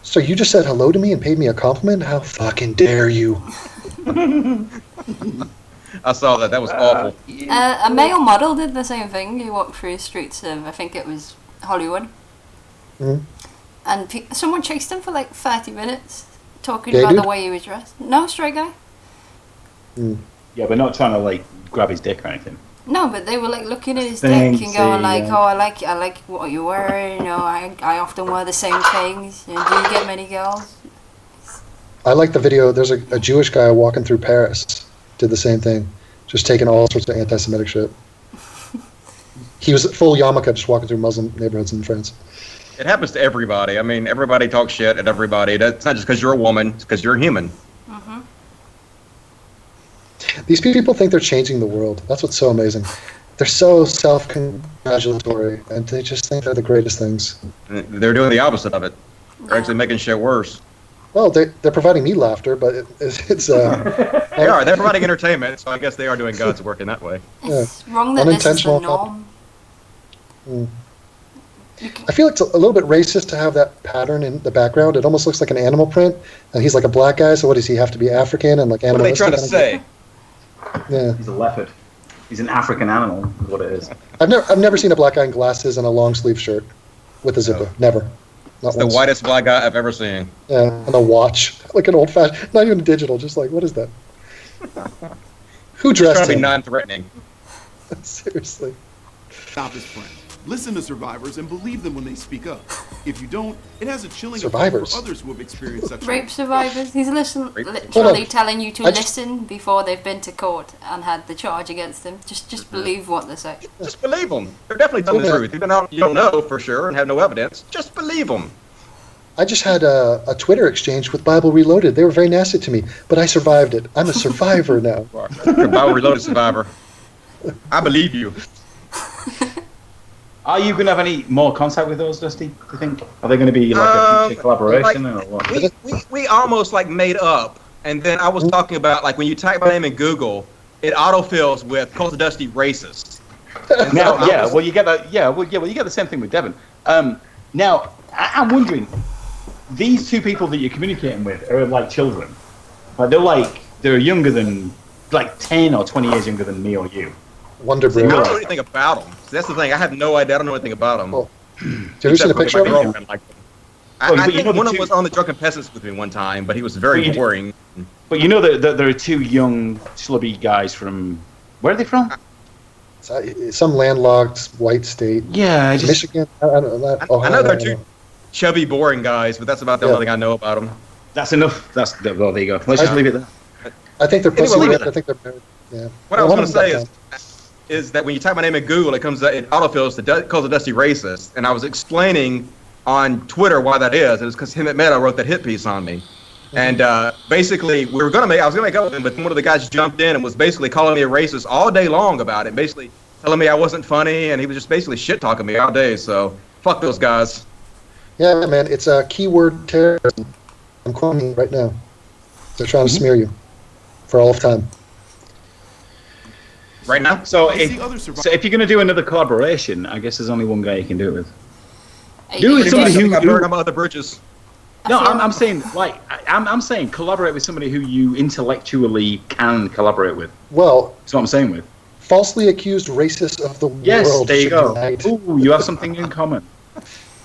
So you just said hello to me and paid me a compliment? How fucking dare you? I saw that. That was awful. A male model did the same thing. He walked through the streets of, I think it was Hollywood. Mm-hmm. And someone chased him for like 30 minutes, talking Gay about dude? the way he was dressed. No, straight guy. Mm. Yeah, but not trying to like grab his dick or anything. No, but they were like looking at his Thanks, dick and going like, yeah. "Oh, I like what you're wearing. You know, I often wear the same things. You know, do you get many girls?" I like the video. There's a Jewish guy walking through Paris. Did the same thing. Just taking all sorts of anti-Semitic shit. He was full yarmulke just walking through Muslim neighborhoods in France. It happens to everybody. I mean, everybody talks shit at everybody. That's not just because you're a woman. It's because you're a human. Mm-hmm. These people think they're changing the world. That's what's so amazing. They're so self-congratulatory, and they just think they're the greatest things. They're doing the opposite of it. They're actually making shit worse. Well, they're providing me laughter, but it's They are. They're providing entertainment, so I guess they are doing God's work in that way. It's wrong that this is the norm. Mm. I feel it's a little bit racist to have that pattern in the background. It almost looks like an animal print, and he's like a black guy, so what does he have to be African and like What are they animalistic? trying to say? Yeah. He's a leopard. He's an African animal, is what it is. I've never seen a black guy in glasses and a long sleeve shirt with a zipper. Never. Not It's the once. whitest black guy I've ever seen. Yeah, and a watch, like an old fashioned, not even digital. Just like, what is that? Who Trying dressed to be him? non-threatening. Seriously. Stop his friend. Listen to survivors and believe them when they speak up. If you don't, it has a chilling Survivors. effect for others who have experienced such Rape survivors. He's Hold literally on. telling you to I just- listen before they've been to court and had the charge against them. Just believe what they say. Just believe them. They're definitely telling the truth. Even though you don't know for sure and have no evidence, just believe them. I just had a Twitter exchange with Bible Reloaded. They were very nasty to me, but I survived it. I'm a survivor now. You're a Bible Reloaded survivor. I believe you. Are you going to have any more contact with those, Dusty, do you think? Are they going to be like a future collaboration or what? We almost like made up, and then I was talking about like when you type my name in Google, it autofills with "Cult of Dusty racist." And Now, so I yeah, was- well, you get that. Yeah, well, you get the same thing with Devon. Now, I'm wondering, these two people that you're communicating with are like children. Like they're younger than, like 10 or 20 years younger than me or you. Wonder I Brew. don't know anything about them. So that's the thing. I have no idea. I don't know anything about them. Well, have you ever seen a picture of him? I Well, but you think know the one of them two- was on the Drunken Peasants with me one time, but he was very boring. But you know that there are two young, schlubby guys from, where are they from? Some landlocked white state. Yeah, I just, Michigan. I don't know. I know they're two chubby, boring guys, but that's about the only thing I know about them. that's enough. Well, there you go. Let's just leave it there. I think they're pussy. Anyway, I think they're married. Yeah. What I was One going to of say them is that when you type my name in Google, it autofills calls it Dusty racist, and I was explaining on Twitter why that is. It was because him at Meta wrote that hit piece on me, and basically I was gonna make up with him, but one of the guys jumped in and was basically calling me a racist all day long about it, basically telling me I wasn't funny, and he was just basically shit talking me all day. So fuck those guys. Yeah, man, it's a keyword terrorism. I'm quoting you right now. They're trying to smear you for all of time. Right now. So if you're going to do another collaboration, I guess there's only one guy you can do it with. Do it with somebody who. I've heard about other bridges. No, I'm saying like I'm saying collaborate with somebody who you intellectually can collaborate with. Well, that's what I'm saying with. Falsely accused racists of the Yes, world. there you should go. unite. Ooh, you have something in common.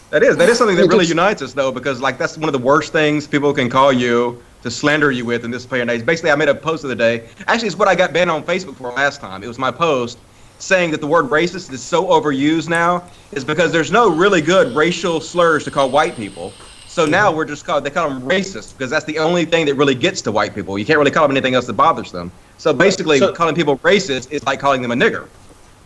That is something that really unites us, though, because like that's one of the worst things people can call you to slander you with in this day and age. Basically, I made a post the other day. Actually, it's what I got banned on Facebook for last time. It was my post saying that the word racist is so overused now is because there's no really good racial slurs to call white people. So now they call them racist because that's the only thing that really gets to white people. You can't really call them anything else that bothers them. So basically, calling people racist is like calling them a nigger.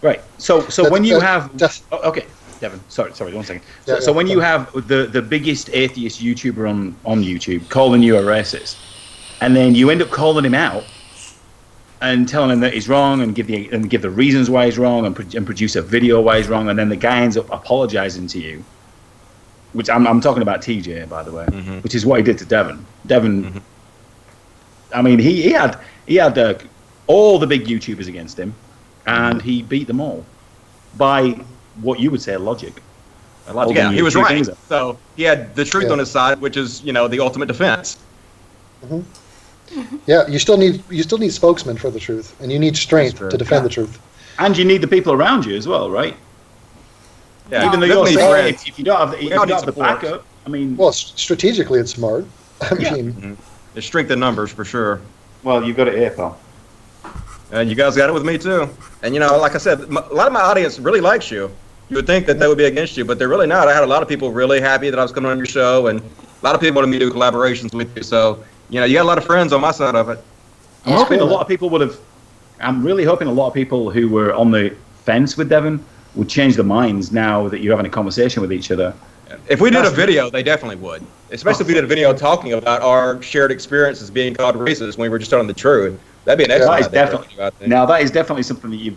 Right. So when you have okay, Devin. Sorry, 1 second. So when you have the biggest atheist YouTuber on YouTube calling you a racist, and then you end up calling him out and telling him that he's wrong and give the reasons why he's wrong and produce a video why he's wrong, and then the guy ends up apologizing to you, which I'm talking about TJ, by the way, which is what he did to Devin. Devin, I mean, he had all the big YouTubers against him, and he beat them all. by what you would say logic. Yeah, he was right. So he had the truth on his side, which is, the ultimate defense. Mm-hmm. Yeah, you still need spokesmen for the truth, and you need strength to defend the truth. And you need the people around you as well, right? Yeah, even though you're saying if you don't have the backup, I mean, well, strategically it's smart. I mean, there's strength in numbers for sure. Well, you've got it here, pal. And you guys got it with me too. And like I said, a lot of my audience really likes you. You would think that they would be against you, but they're really not. I had a lot of people really happy that I was coming on your show, and a lot of people wanted me to do collaborations with you. So, you got a lot of friends on my side of it. I'm hoping a lot of people I'm really hoping a lot of people who were on the fence with Devin would change their minds now that you're having a conversation with each other. If we did a video, they definitely would. Especially if we did a video talking about our shared experiences being called racist when we were just telling the truth. That'd be an excellent idea. Now, that is definitely something that you've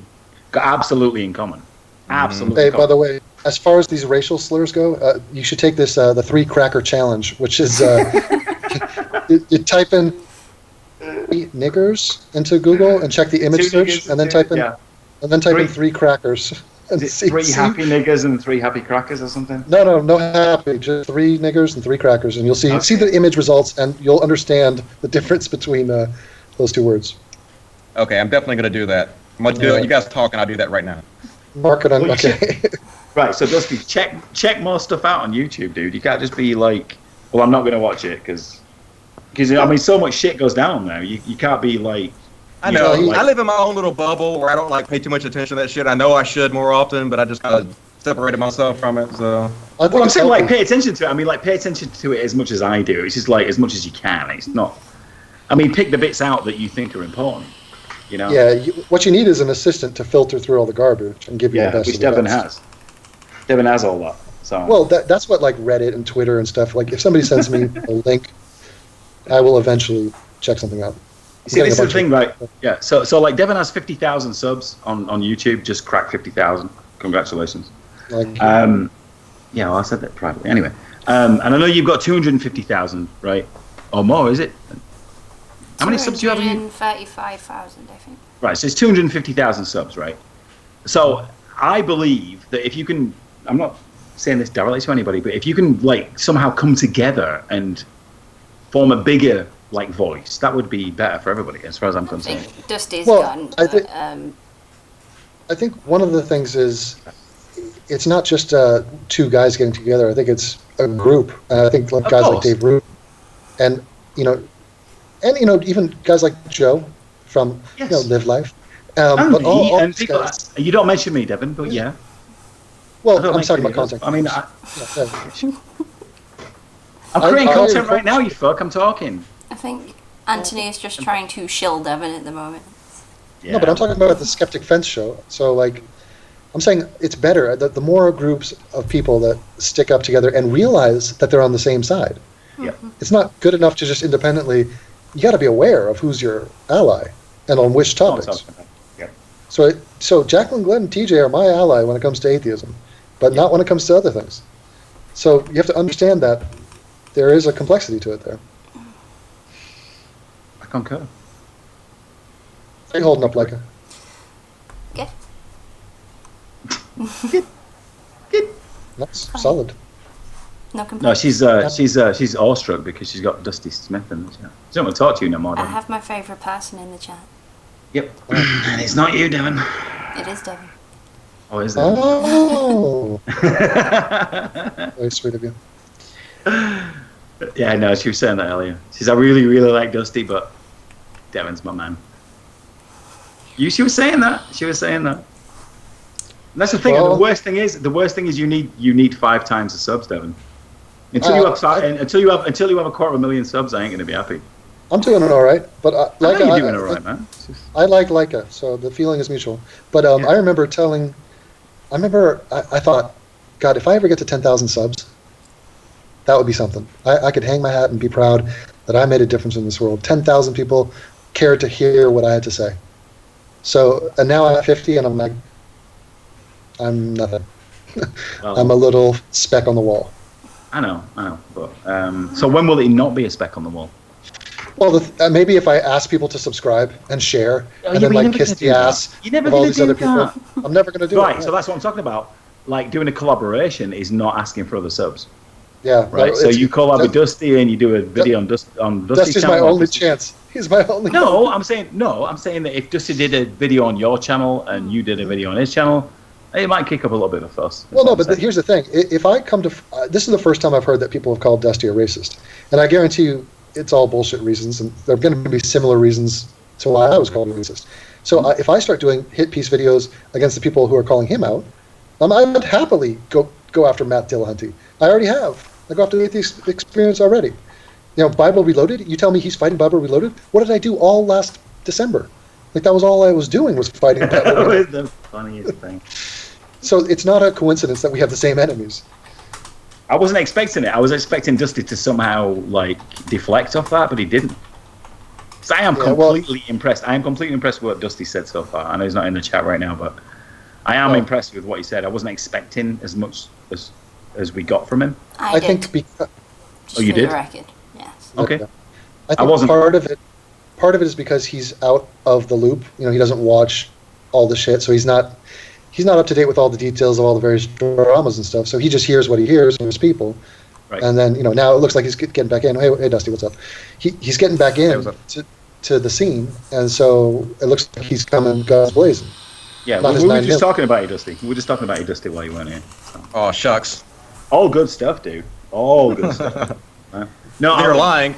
got absolutely in common. Absolutely. Hey, by the way, as far as these racial slurs go, you should take this the 3 cracker challenge, which is you type in niggers into Google and check the image search, and then type in 3 crackers. And is it 3 happy niggers and 3 happy crackers or something? No happy. Just 3 niggers and 3 crackers, and you'll see the image results, and you'll understand the difference between those 2 words. Okay, I'm definitely going to do that. I'm going to do it. You guys talk, and I'll do that right now. Mark it on. Okay. Right, so Dusty, check more stuff out on YouTube, dude. You can't just be like, well, I'm not going to watch it because I mean, so much shit goes down now. You can't be like. I know. I live in my own little bubble where I don't pay too much attention to that shit. I know I should more often, but I just kind of separated myself from it. So. Well, I'm saying pay attention to it. I mean, pay attention to it as much as I do. It's just as much as you can. It's not. I mean, pick the bits out that you think are important. Yeah. What you need is an assistant to filter through all the garbage and give you the best. Which Devin has. Devin has all that. So. Well, that's what Reddit and Twitter and stuff. If somebody sends me a link, I will eventually check something out. See, this is the thing, right? Yeah. So Devin has 50,000 subs on YouTube. Just cracked 50,000. Congratulations. Yeah, well, I said that privately. Anyway, and I know you've got 250,000, right? Or more, is it? How many subs do you have? 235,000, I think. Right. So it's 250,000 subs, right? So I believe that if you can, I'm not saying this directly to anybody, but if you can somehow come together and form a bigger voice, that would be better for everybody, as far as I'm concerned. I think Dusty's gone. I think one of the things is it's not just 2 guys getting together. I think it's a group. I think guys like Dave Root, and even guys like Joe from Live Life. But all people, guys, you don't mention me, Devin, but yeah. Well, I'm talking about content. I mean, I'm creating content right now, you fuck. I'm talking. I think Anthony is just trying to shill Devin at the moment. Yeah. No, but I'm talking about the Skeptic Fence show. So, I'm saying it's better that the more groups of people that stick up together and realize that they're on the same side. Yeah. It's not good enough to just independently. You got to be aware of who's your ally and on which topics. Yeah. So Jacqueline, Glenn, and TJ are my ally when it comes to atheism, but not when it comes to other things. So you have to understand that there is a complexity to it there. I concur. How are you holding up, Leica? Good. That's solid. No complaints. No, she's awestruck because she's got Dusty Smith in the chat. She don't want to talk to you no more. I have my favourite person in the chat. Yep. And it's not you, Devin. It is Devin. Oh, is it? Oh. Very sweet of you. Yeah, no, she was saying that earlier. She says, I really, really like Dusty, but Devin's my man. She was saying that. And that's the thing. Well, the worst thing is you need 5 times the subs, Devin. Until you have 250,000 subs, I ain't gonna be happy. I'm doing it all right, but you're doing it all right, man. I like Leica, so the feeling is mutual. But I remember I thought, God, if I ever get to 10,000 subs, that would be something. I could hang my hat and be proud that I made a difference in this world. 10,000 people cared to hear what I had to say. So, and now I'm at 50, and I'm like, I'm nothing. I'm a little speck on the wall. I know. But so when will it not be a speck on the wall? Well, maybe if I ask people to subscribe and share, and then like kiss the ass of all these other people, I'm never going to do it. Right, so that's what I'm talking about. Like doing a collaboration is not asking for other subs. Yeah. Right. So you collab with Dusty and you do a video on Dusty's Dusty's my only chance. He's my only. No, I'm saying that if Dusty did a video on your channel and you did a video on his channel, it might kick up a little bit of fuss. Well, no, but here's the thing. If I come to this is the first time I've heard that people have called Dusty a racist, and I guarantee you it's all bullshit reasons, and there are going to be similar reasons to why I was called a racist. So if I start doing hit piece videos against the people who are calling him out, I would happily go after Matt Dillahunty. I already have. I go after the Atheist Experience already. You know, Bible Reloaded. You tell me he's fighting Bible Reloaded. What did I do all last December? Like that was all I was doing was fighting Bible That Reloaded. was the funniest thing. So it's not a coincidence that we have the same enemies. I wasn't expecting it. I was expecting Dusty to somehow like deflect off that, but he didn't. So I am completely impressed. I am completely impressed with what Dusty said so far. I know he's not in the chat right now, but I am impressed with what he said. I wasn't expecting as much as we got from him. I think because you did? Record. Yes. Okay. I think part of it is because he's out of the loop. You know, he doesn't watch all the shit, so he's not up to date with all the details of all the various dramas and stuff. So he just hears what he hears from his people. Right. And then, you know, now it looks like he's getting back in. Hey, Dusty, what's up? He's getting back in to the scene, and so it looks like he's coming guns blazing. Yeah, we were just talking about you, Dusty. We were just talking about you, Dusty, while you weren't here. So. Oh, shucks. All good stuff, dude. All good stuff. No, you're lying.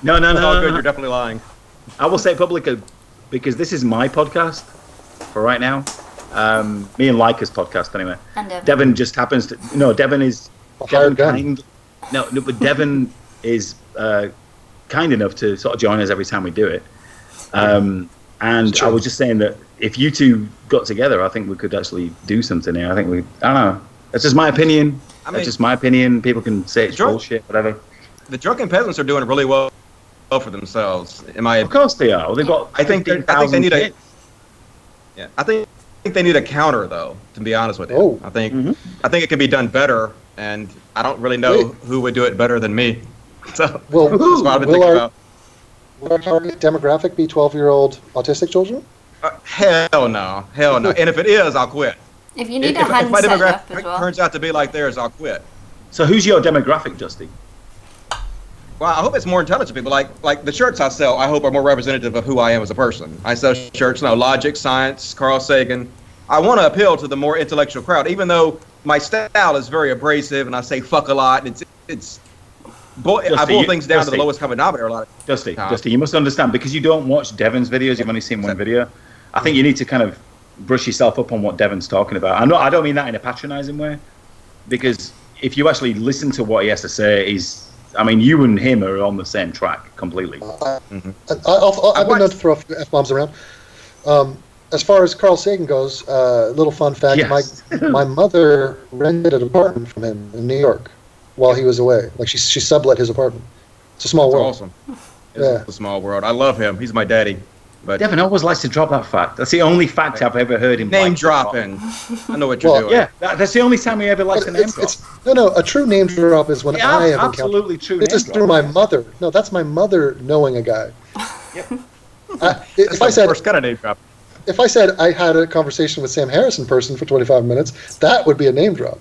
No. All good. You're definitely lying. I will say publicly because this is my podcast for right now. Me and Leica's podcast, anyway. And Devin just happens to. No, Devin is. Devin but Devin is kind enough to sort of join us every time we do it. And I was just saying that if you two got together, I think we could actually do something here. I don't know. That's just my opinion. That's just my opinion. People can say it's bullshit, whatever. The drunken peasants are doing really well for themselves. Of course they are. Well, they've got. I think they need a. Yeah, I think they need a counter, though. To be honest with you, I think it can be done better, and I don't really know who would do it better than me. So that's what I've been thinking about. Will our target demographic be 12-year-old autistic children? Hell no. And if it is, I'll quit. If you need a hand if my set demographic up as well. turns out to be like theirs, I'll quit. So who's your demographic, Dusty? Well, I hope it's more intelligent people. Like the shirts I sell, I hope are more representative of who I am as a person. I sell shirts, logic, science, Carl Sagan. I want to appeal to the more intellectual crowd, even though my style is very abrasive and I say fuck a lot. And I boil things down to the lowest common denominator a lot. Dusty, you must understand, because you don't watch Devin's videos, you've only seen one video. I think you need to kind of brush yourself up on what Devin's talking about. I don't mean that in a patronizing way, because if you actually listen to what he has to say, you and him are on the same track completely. I've been known to throw a few F-bombs around. As far as Carl Sagan goes, little fun fact, yes. my mother rented an apartment from him in New York while he was away. Like she sublet his apartment. It's a small world. Awesome. It's a small world. I love him. He's my daddy. But Devin always likes to drop that fact. That's the only fact I've ever heard him name dropping. I know what you're doing. Yeah, that's the only time he ever likes to name drop. No, a true name drop is when I have absolutely true. It's just through my mother. No, that's my mother knowing a guy. Yep. If I said first kind of name drop. If I said I had a conversation with Sam Harris in person for 25 minutes, that would be a name drop.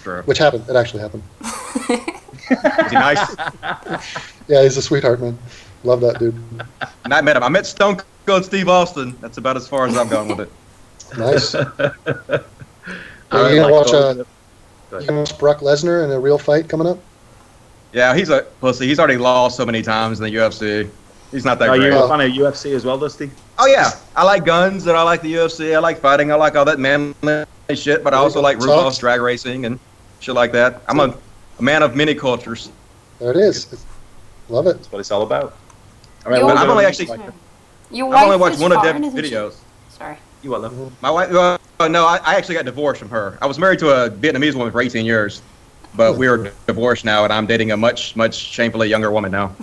True. Which happened. It actually happened. Is he nice? Yeah, he's a sweetheart, man. Love that dude. And I met him. I met Stone Cold Steve Austin. That's about as far as I've gone with it. Nice. Are you gonna watch Brock Lesnar in a real fight coming up? Yeah, he's a pussy. He's already lost so many times in the UFC. He's not that great. Are you a fan of UFC as well, Dusty? Oh yeah, I like guns and I like the UFC. I like fighting. I like all that manly shit. But I also like roofhouse drag racing and shit like that. I'm a man of many cultures. There it is. Love it. That's what it's all about. All right, I've only watched one of Devin's videos. Sorry. You what, love? My wife? No, I actually got divorced from her. I was married to a Vietnamese woman for 18 years, but we are divorced now, and I'm dating a much shamefully younger woman now.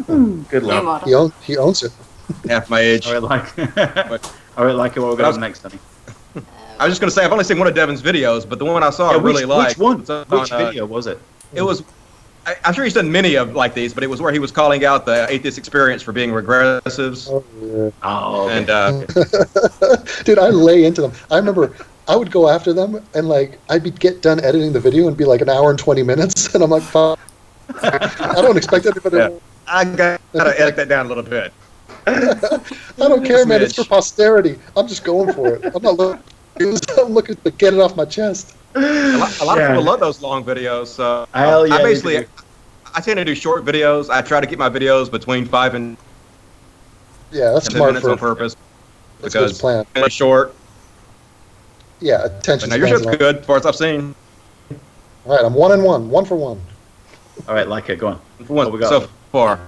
Good luck. He owns it. Half my age. All right, what we're going to next, honey. I was just going to say, I've only seen one of Devin's videos, but the one I saw I really liked. Which one? Which video was it? It was, I'm sure he's done many of like these, but it was where he was calling out the atheist experience for being regressives. Oh, yeah. Oh, And dude, I lay into them. I remember I would go after them, and like I'd get done editing the video and be like an hour and 20 minutes, and I'm like, fuck. I don't expect anybody. Yeah. I gotta edit that down a little bit. I don't care, man. It's for posterity. I'm just going for it. I'm not looking. I'm looking to get it off my chest. A lot of people love those long videos. So I tend to do short videos. I try to keep my videos between 5 and that's 10 smart minutes on purpose because plan. It's short. Yeah, attention. Now your ship's good, as far as I've seen. All right, I'm 1-1, 1 for 1. All right, like it. Go on. What we got so far?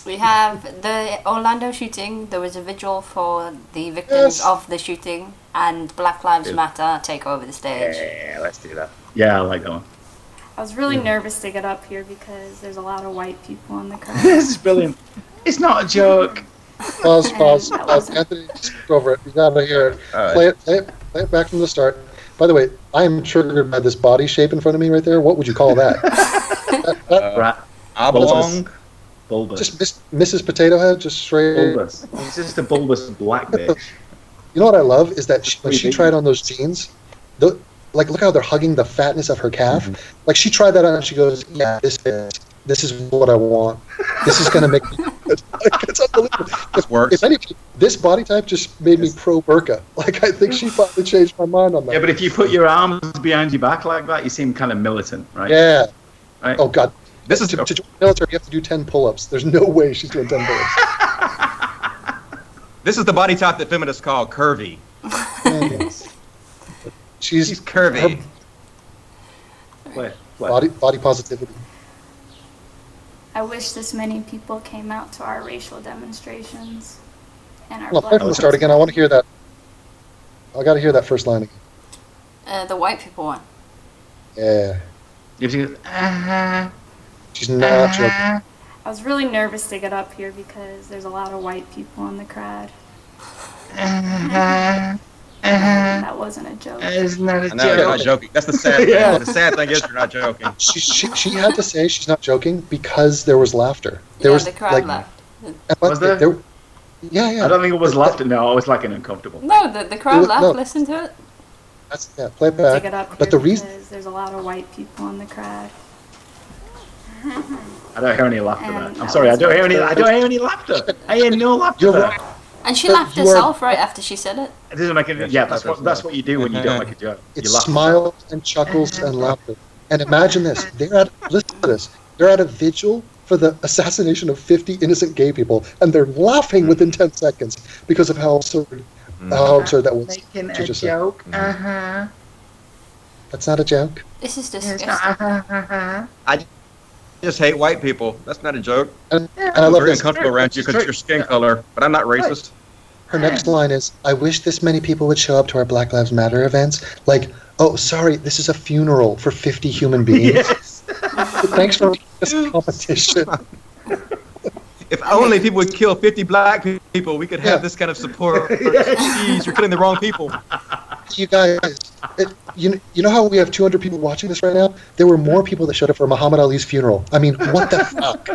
We have the Orlando shooting. There was a vigil for the victims of the shooting, and Black Lives Matter take over the stage. Yeah, let's do that. Yeah, I like that one. I was really nervous to get up here because there's a lot of white people in the crowd. This is brilliant. It's not a joke. Pause. Anthony, just go over it. You gotta hear it. Right. Play it back from the start. By the way, I am triggered by this body shape in front of me right there. What would you call that? Oblong. Bulbous. Just Mrs. Potato Head, just straight. Bulbous. It's just a bulbous black bitch. You know what I love is that when she tried on those jeans, look how they're hugging the fatness of her calf. Mm-hmm. Like she tried that on and she goes, "Yeah, this is what I want. This is gonna make me good." Like, it's unbelievable. If anything, this body type just made me pro burqa. Like I think she finally changed my mind on that. Yeah, but if you put your arms behind your back like that, you seem kind of militant, right? Yeah. Right? Oh God. This is to join the military. You have to do 10 pull-ups. There's no way she's doing 10 pull-ups. This is the body type that feminists call curvy. She's curvy. Body positivity. I wish this many people came out to our racial demonstrations. And our play from the start again. I want to hear that. I got to hear that first line again. The white people one. Yeah. She's not joking. I was really nervous to get up here because there's a lot of white people in the crowd. That wasn't a joke. It's not a joke. You're not joking. That's the sad thing. Yeah. The sad thing is you're not joking. She had to say she's not joking because there was laughter. There was the crowd laughed. Was there? Yeah. I don't think it was laughter. No, I was like an uncomfortable. No, the crowd laughed. No. Listen to it. Play it back. Get up here but the reason there's a lot of white people in the crowd. I don't hear any laughter. I'm sorry. I don't hear any laughter. I hear no laughter. You're right. And she laughed herself right after she said it. It doesn't make any. Yeah, that's what you do when you don't make a joke. It's smiles and chuckles and laughter. And imagine this: listen to this. They're at a vigil for the assassination of 50 innocent gay people, and they're laughing within 10 seconds because of how absurd that was. Making a joke. That's not a joke. This is disgusting. I just hate white people. That's not a joke. And I I'm love very this. uncomfortable around you because of your skin color, but I'm not racist. Her next line is, "I wish this many people would show up to our Black Lives Matter events." Like, oh, sorry, this is a funeral for 50 human beings. Yes. Thanks for this competition. If only people would kill 50 black people, we could have this kind of support. Jeez, you're killing the wrong people. You guys, you know how we have 200 people watching this right now? There were more people that showed up for Muhammad Ali's funeral. I mean, what the fuck?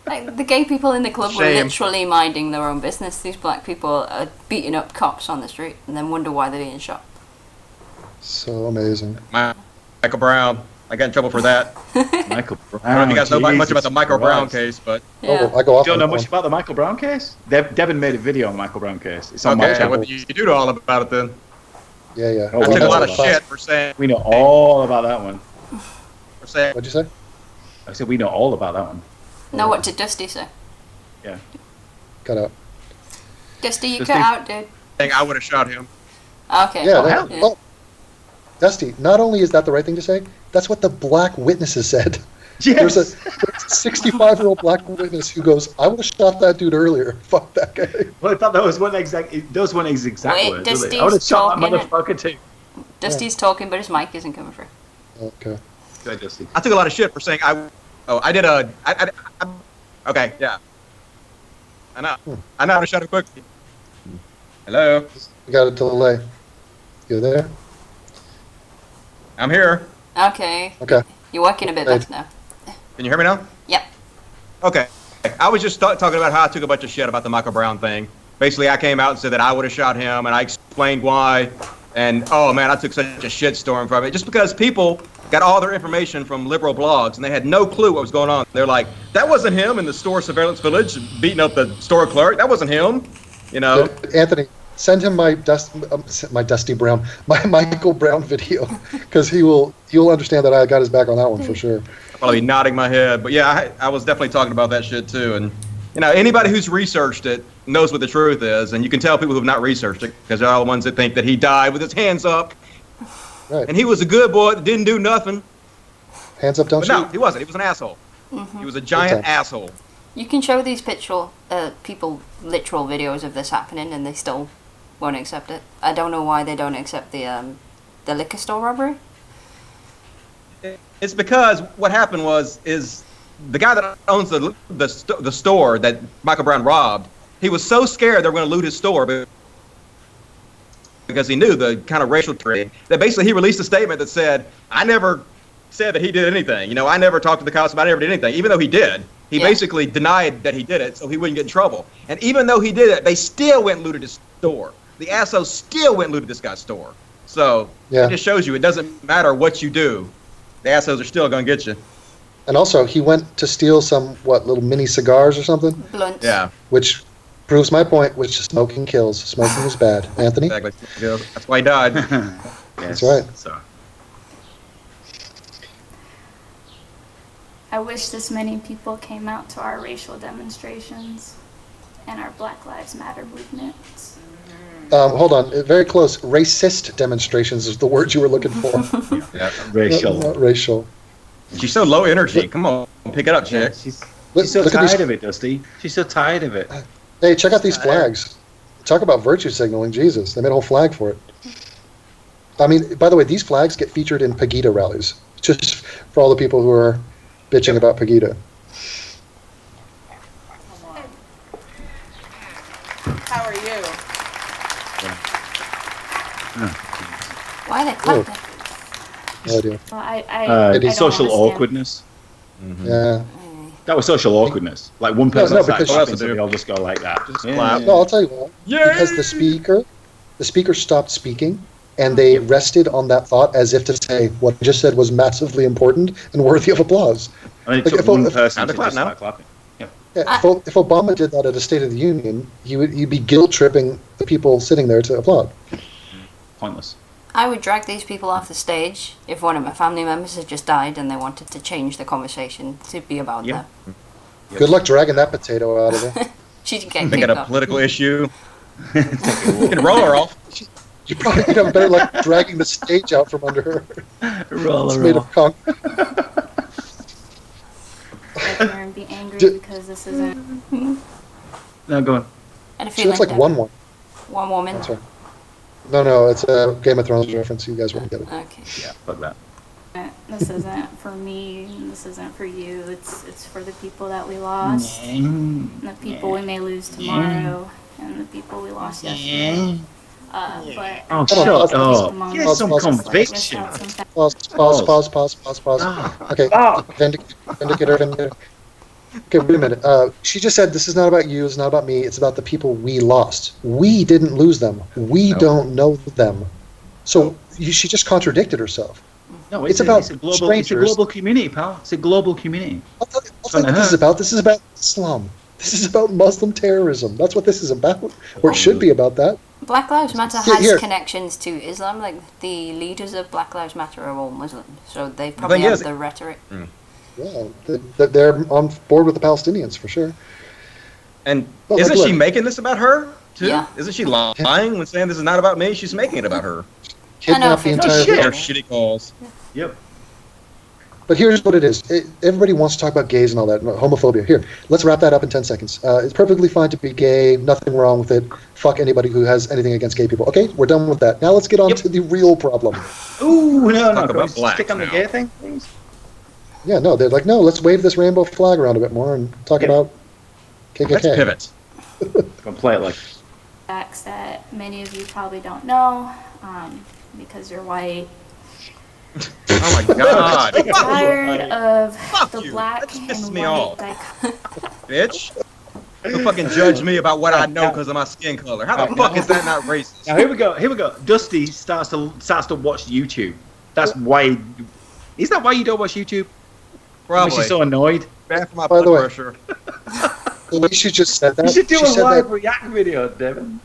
Like, the gay people in the club were literally minding their own business. These black people are beating up cops on the street and then wonder why they're being shot. So amazing. Michael Brown. I got in trouble for that. Michael Brown. I don't know if you guys know much about the Michael Brown case, but... Yeah. I go off. You don't know much about the Michael Brown case? Devin made a video on the Michael Brown case. It's on my channel. Well, you do know all about it then. Yeah. Oh, I took a lot of shit for saying... We know all about that one. What'd you say? I said we know all about that one. Now what did Dusty say? Yeah. Cut out. Dusty, you cut out, dude. I would have shot him. Okay. Yeah. Oh, Dusty, not only is that the right thing to say, that's what the black witnesses said. Yes. There's a 65-year-old black witness who goes, "I would have shot that dude earlier. Fuck that guy." Well, I thought those weren't his exact Wait, words. Dusty's I would have shot that talking. motherfucker too. Dusty's talking, but his mic isn't coming through. Okay. Go ahead, Dusty. I took a lot of shit for saying okay, yeah. I know how to shut it quickly. Hello? We got a delay. You there? I'm here. Okay. Okay. You're working a bit better now. Can you hear me now? Yep. Okay. I was just talking about how I took a bunch of shit about the Michael Brown thing. Basically, I came out and said that I would have shot him, and I explained why. And, oh, man, I took such a shitstorm from it. Just because people got all their information from liberal blogs, and they had no clue what was going on. They're like, that wasn't him in the store surveillance village beating up the store clerk. That wasn't him. You know? Anthony, send him my Dusty Brown, my Michael Brown video, because he'll understand that I got his back on that one for sure. I'll probably be nodding my head. But, yeah, I was definitely talking about that shit, too. And, you know, anybody who's researched it knows what the truth is, and you can tell people who have not researched it because they're all the ones that think that he died with his hands up. Right. And he was a good boy that didn't do nothing. Hands up, don't But shoot. no, he wasn't. He was an asshole. He was a giant asshole. You can show these people literal videos of this happening, and they still won't accept it. I don't know why they don't accept the liquor store robbery. It's because what happened is the guy that owns the store that Michael Brown robbed, he was so scared they were going to loot his store because he knew the kind of racial trade that basically he released a statement that said, I never said that he did anything. You know, I never talked to the cops about it, I never did anything. Even though he did, he basically denied that he did it so he wouldn't get in trouble. And even though he did it, they still went and looted his store. The assholes still went and looted this guy's store. So it just shows you it doesn't matter what you do. The assholes are still going to get you. And also, he went to steal some, little mini cigars or something? Blunts. Yeah. Which proves my point, which smoking kills. Smoking is bad. Anthony? Exactly. That's why he died. That's right. So. I wish this many people came out to our racial demonstrations and our Black Lives Matter movements. Hold on. Very close. Racist demonstrations is the word you were looking for. Yeah, racial. Not racial. She's so low energy. Come on, pick it up, chick. She's so tired of it, Dusty. She's so tired of it. Hey, check out these flags. Talk about virtue signaling. Jesus, they made a whole flag for it. I mean, by the way, these flags get featured in Pegida rallies. Just for all the people who are bitching about Pegida. How are you? Why are they clapping? No idea. I social don't understand. awkwardness. Yeah. That was social awkwardness. Like one person starts because clapping, so they all just go like that. No, I'll tell you what. Because the speaker stopped speaking, and they rested on that thought as if to say what I just said was massively important and worthy of applause. I mean, it took one person to just start clapping. Yeah, if Obama did that at a State of the Union, you'd be guilt tripping the people sitting there to applaud. Pointless. I would drag these people off the stage if one of my family members had just died and they wanted to change the conversation to be about that. Good luck dragging that potato out of there. She can get Make it a political issue. You can roll her off. You probably could have better luck dragging the stage out from under her. Roll It's her made off. of concrete. And be angry because this isn't. No, go on. And She looks like one. One woman. That's right. No, it's a Game of Thrones reference. You guys won't get it. Okay. Yeah, fuck that. This isn't for me. This isn't for you. It's for the people that we lost, and the people we may lose tomorrow, and the people we lost yesterday. But oh, shut up! Get some conviction. Pause. Okay, Vindicator. Okay, wait a minute. She just said this is not about you, it's not about me, it's about the people we lost. We didn't lose them. We don't know them. So she just contradicted herself. No, it's about a global, strangers. It's a global community, pal. It's a global community. I'll tell you what this is about. This is about Islam. This is about Muslim terrorism. That's what this is about. Or it should be about that. Black Lives Matter has connections to Islam. Like the leaders of Black Lives Matter are all Muslims, so they probably have the rhetoric. Yeah, they're on board with the Palestinians for sure. And Well, isn't look, she making this about her too? Yeah. Isn't she lying when saying this is not about me? She's making it about her. Kidnap the entire They're shitty calls. Yep. But here's what it is. Everybody wants to talk about gays and all that, homophobia. Here, let's wrap that up in 10 seconds. It's perfectly fine to be gay, nothing wrong with it. Fuck anybody who has anything against gay people. Okay, we're done with that. Now let's get on to the real problem. Ooh, no. Talk Can we about blacks stick on the now. gay thing, please? Yeah, no, they're like, no, let's wave this rainbow flag around a bit more and talk about KKK. Let's pivot. Completely. Facts that many of you probably don't know because you're white. Oh my God! I'm tired of Fuck the you. black That pisses and me white off. dichotomy. Bitch. Don't fucking judge me about what I know because of my skin color. How the fuck is that not racist? Now here we go. Dusty starts to watch YouTube. That's why. Is that why you don't watch YouTube? Probably. She's so annoyed. Bad for my By blood the way, pressure. the way she just said that. You should do she a said live that, react video, Devin.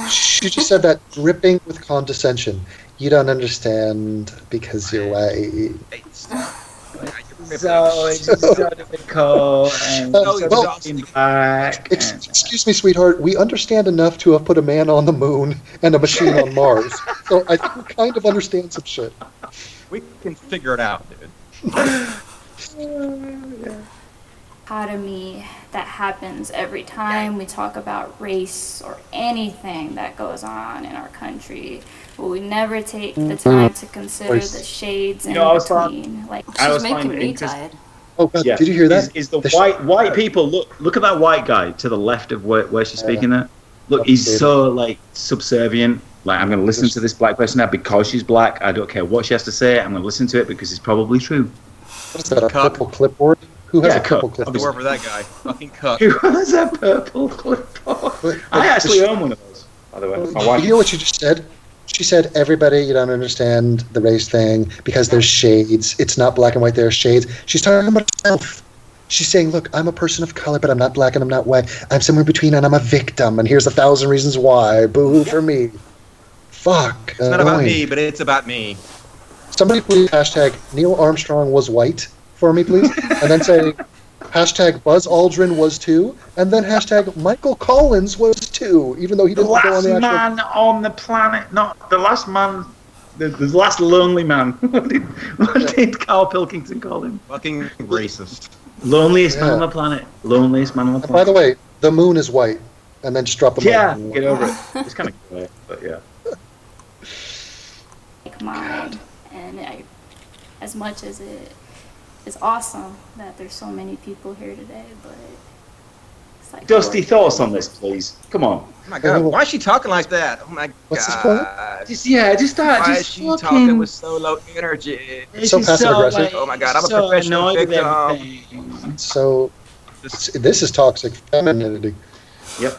She just said that dripping with condescension. You don't understand because you're white. So it's so difficult and so black. Excuse me, sweetheart. We understand enough to have put a man on the moon and a machine on Mars. So I think we kind of understand some shit. We can figure it out, dude. Dichotomy that happens every time we talk about race or anything that goes on in our country. But we never take the time to consider the shades in between. Like, she's making me tired. Oh God, did you hear that? Is the white people look at that white guy to the left of where she's speaking there? Look, he's so like subservient. Like, I'm going to listen to this black person now because she's black. I don't care what she has to say. I'm going to listen to it because it's probably true. What is that? A purple clipboard? Who has a purple clipboard? I'll for that guy. Fucking cuck. Who has a purple clipboard? I actually own one of those, by the way. My wife. You hear what she just said? She said, everybody, you don't understand the race thing because there's shades. It's not black and white, there are shades. She's talking about herself. She's saying, look, I'm a person of color, but I'm not black and I'm not white. I'm somewhere between and I'm a victim, and here's 1,000 reasons why. Boo for me. Fuck. It's not about me, but it's about me. Somebody please hashtag Neil Armstrong was white for me, please. And then say hashtag Buzz Aldrin was too. And then hashtag Michael Collins was too, even though he didn't go on the actual... man on the planet, not the last man, the last lonely man. What did Carl Pilkington call him? Fucking racist. Loneliest man on the planet. Loneliest man on the planet. By the way, the moon is white. And then just drop the mic. Get over it. It's kind of cool, but yeah. Like mine, and as much as it is awesome that there's so many people here today, but it's like Dusty, thoughts on this, please. Come on. Oh my God, why is she talking like that? Oh my What's God. This Why is she talking with so low energy? It's so passive aggressive. Oh my God, I'm a professional victim. So this is toxic femininity. Yep.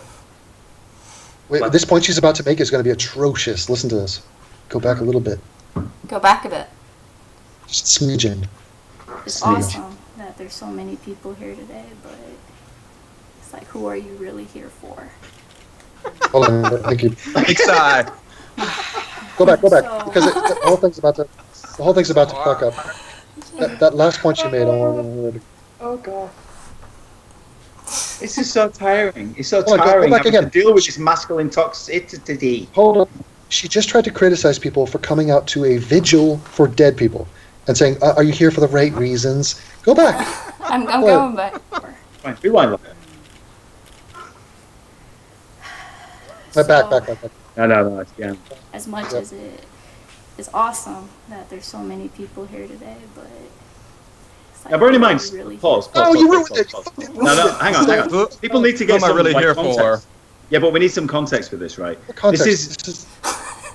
Wait, at this point she's about to make is going to be atrocious. Listen to this. Go back a little bit. Go back a bit. Just smidgen. It's awesome that there's so many people here today, but it's like, who are you really here for? Hold on, thank you. Big sigh. Go back, because the whole thing's about to fuck up. That last point you made. Oh God. This is so tiring. It's so Hold on, tiring go back again. to deal with this masculine toxicity. Hold on. She just tried to criticize people for coming out to a vigil for dead people and saying, are you here for the right reasons? Go back. I'm going back. Fine, rewind. Back. No, it's yeah. As much as it is awesome that there's so many people here today, but it's like, now, bear in mind, really pause. Oh, you ruined it. No, hang on. People need to get some really here context. for? Yeah, but we need some context for this, right? Context. This is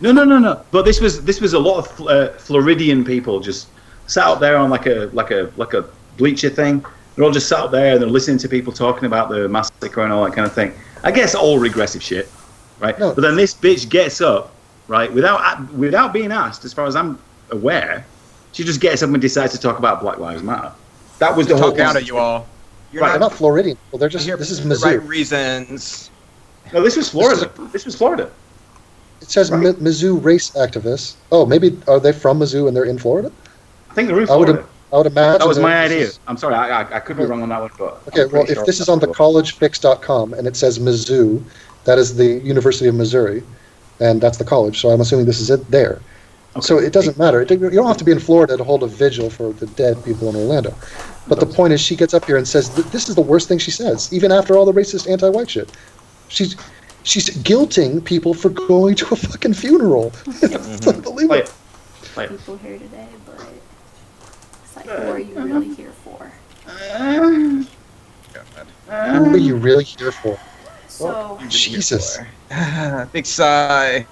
no. But this was a lot of Floridian people just sat up there on like a bleacher thing. They're all just sat up there and they're listening to people talking about the massacre and all that kind of thing. I guess all regressive shit, right? No. But then this bitch gets up, right, without being asked, as far as I'm aware, she just gets up and decides to talk about Black Lives Matter. That was the whole talk out at you all. They're not Floridian. Well, they're just. This is Missou. The right reasons. No, this was Florida. This was Florida. It says Missou race activists. Oh, maybe are they from Missou and they're in Florida? I think they're in Florida. I would imagine. That was my idea. I'm sorry, I could be wrong on that one, but okay. Well, if this is on the collegefix.com and it says Missou, that is the University of Missouri, and that's the college. So I'm assuming this is it there. Okay. So it doesn't matter. You don't have to be in Florida to hold a vigil for the dead people in Orlando. But the point is, she gets up here and says this is the worst thing she says, even after all the racist anti-white shit. She's guilting people for going to a fucking funeral. It's unbelievable. People here today, but it's like, who are you really here for? Who are you really here for? So Jesus. Big sigh.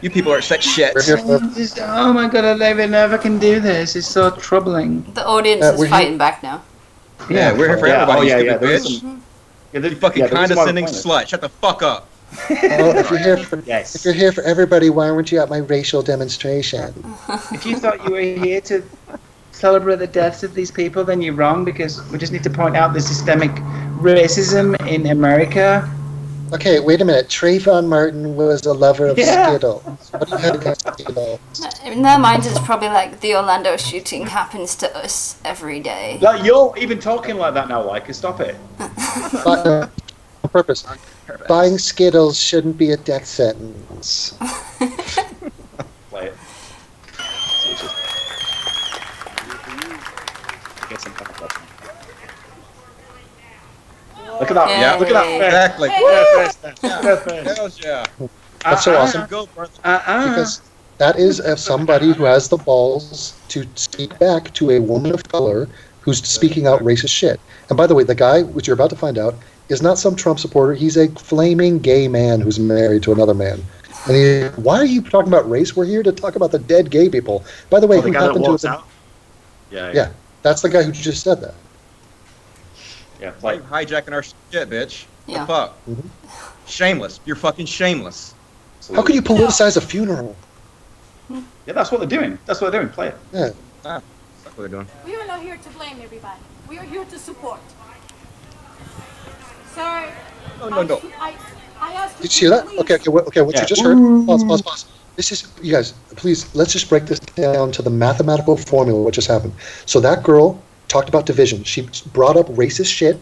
You people are such shit. Oh my god, I never can do this. It's so troubling. The audience is fighting back now. Yeah, we're here for everybody. Oh, you bitch. You fucking condescending slut. Shut the fuck up. If you're here for everybody, why weren't you at my racial demonstration? If you thought you were here to celebrate the deaths of these people, then you're wrong, because we just need to point out the systemic racism in America. Okay, wait a minute. Trayvon Martin was a lover of Skittles. What do you have against Skittles? In their minds, it's probably like the Orlando shooting happens to us every day. Like, you're even talking like that now, like, stop it. On purpose. Buying Skittles shouldn't be a death sentence. Play it. Look at that. Yeah. Look at that. Exactly. Hells yeah. That's so awesome. Go, brother. Because that is somebody who has the balls to speak back to a woman of color who's speaking out racist shit. And by the way, the guy, which you're about to find out, is not some Trump supporter. He's a flaming gay man who's married to another man. And why are you talking about race? We're here to talk about the dead gay people. By the way, the guy that walks out? Yeah, that's the guy who just said that. Yeah, Why are you hijacking our shit, bitch? Yeah. The fuck? Shameless. You're fucking shameless. How can you politicize a funeral? Yeah, that's what they're doing. That's what they're doing. Play it. Yeah. That's what they're doing. We are not here to blame everybody. We are here to support. Sir. No. I asked Did you hear that? Okay, what you just heard? Pause. This is, you guys, please, let's just break this down to the mathematical formula, what just happened. So that girl talked about division. She brought up racist shit,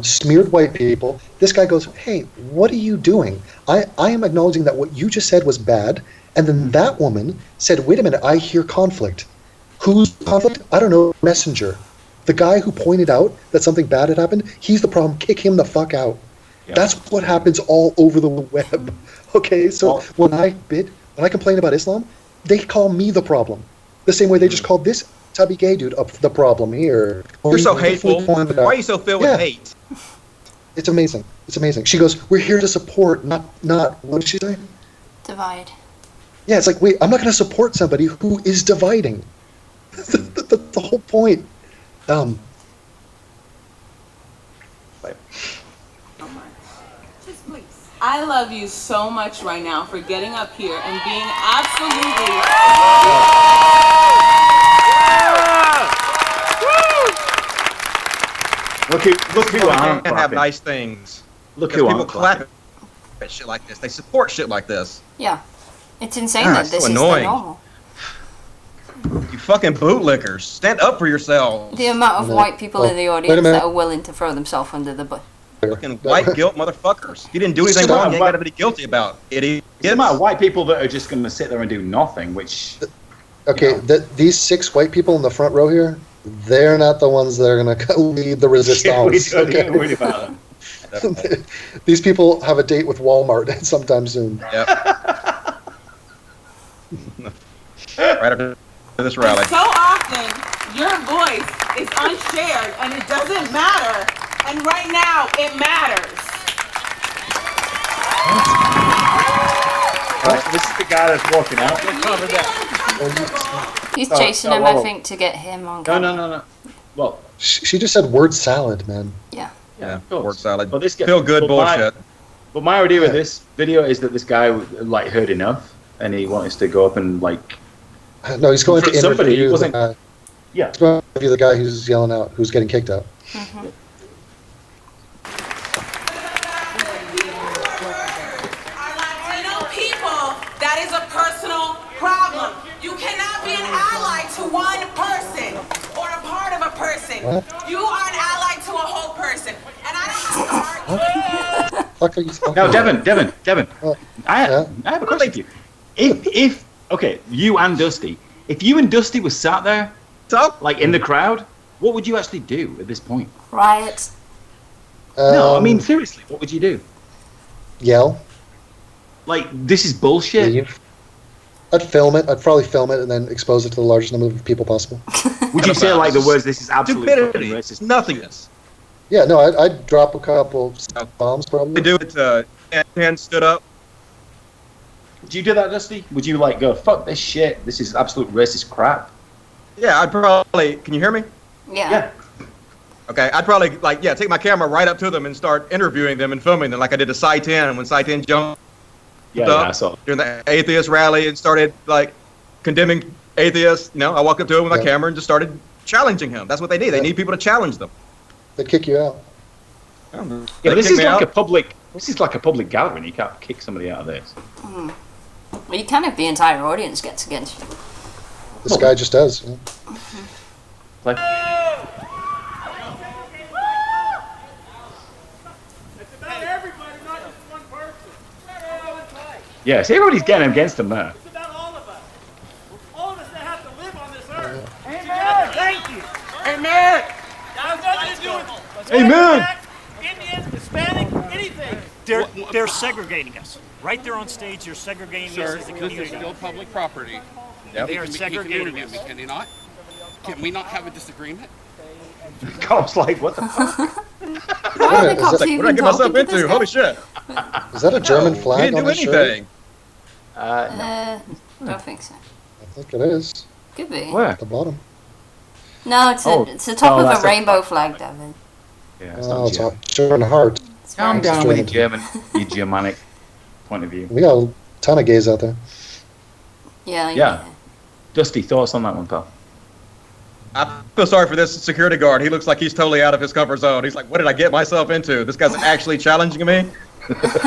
smeared white people. This guy goes, hey, what are you doing? I am acknowledging that what you just said was bad. And then that woman said, wait a minute, I hear conflict. Who's conflict? I don't know, messenger. The guy who pointed out that something bad had happened, he's the problem. Kick him the fuck out. Yeah. That's what happens all over the web. Okay, so when I complain about Islam, they call me the problem. The same way they just called this tubby gay dude up the problem here. You're so hateful. Why are you so filled with hate? It's amazing. It's amazing. She goes, we're here to support, not what did she say? Divide. Yeah, it's like, wait, I'm not going to support somebody who is dividing. the whole point. I love you so much right now for getting up here and being absolutely. Look who aren't clapping. Have nice things. Look who people clap at shit like this. They support shit like this. Yeah, it's insane that this is the normal. You fucking bootlickers, stand up for yourselves. The amount of white people in the audience that are willing to throw themselves under the bus. Fucking white guilt motherfuckers. You didn't do anything wrong. You ain't got to be guilty about, idiot. It's about white people that are just going to sit there and do nothing, which... Okay, these 6 white people in the front row here, they're not the ones that are going to lead the resistance. We don't even worry about them. These people have a date with Walmart sometime soon. Yep. Right after this rally. So often, your voice is unshared and it doesn't matter. And right now, it matters. This is the guy that's walking out. He's chasing him, I think, to get him on camera. No. Well, she just said word salad, man. Yeah, word salad. But this guy, feel good bullshit. But my idea with this video is that this guy heard enough, and he wanted to go up and No, he's going to interview the guy. Yeah. He's going to interview the guy who's yelling out, who's getting kicked out. Mm-hmm. What? You are an ally to a whole person, and I don't have to argue. Now, Devin, I have a question for you. If you and Dusty, if you and Dusty were sat there, in the crowd, what would you actually do at this point? Riot. No, I mean seriously, what would you do? Yell. This is bullshit. Leave. I'd film it. I'd probably film it and then expose it to the largest number of people possible. Would you say the words, this is absolutely racist? Nothingness. Yeah, no, I'd drop a couple bombs probably. They do it, 10 stood up. Would you do that, Dusty? Would you like go, fuck this shit, this is absolute racist crap? Yeah, I'd probably. Can you hear me? Yeah. Okay, I'd probably take my camera right up to them and start interviewing them and filming them like I did to Sci-10 when Sci-10 jumped up I saw. during the atheist rally and started like condemning atheists. I walked up to him with my camera and just started challenging him. That's what they need. They need people to challenge them. They kick you out. Yeah, this is like a public. This is like a public gathering. You can't kick somebody out of this. Well, you can if the entire audience gets against you. This guy just does. Yeah. Like, yeah, see, everybody's getting against him there. It's about all of us. All of us that have to live on this earth. Amen. Thank you. Amen. That has nothing to do with Amen. Indians, Hispanic, anything. They're segregating us. Right there on stage, they're segregating us as a community. This is still public property. They are segregating us. Can you not? Can we not have a disagreement? Cops like, what the fuck? Why are the cops What even did I get myself talking to into? this Holy guy? shit. Is that a German He flag didn't on do his shirt? anything. Don't think so. I think it is. Could be. Where? At the bottom. No, it's the top of a rainbow flag, Devin. Yeah, it's Oh, not it's German. a German heart. Calm down with your German, your Germanic point of view. We got a ton of gays out there. Yeah. Dusty, thoughts on that one, pal? I feel sorry for this security guard. He looks like he's totally out of his comfort zone. He's like, what did I get myself into? This guy's actually challenging me?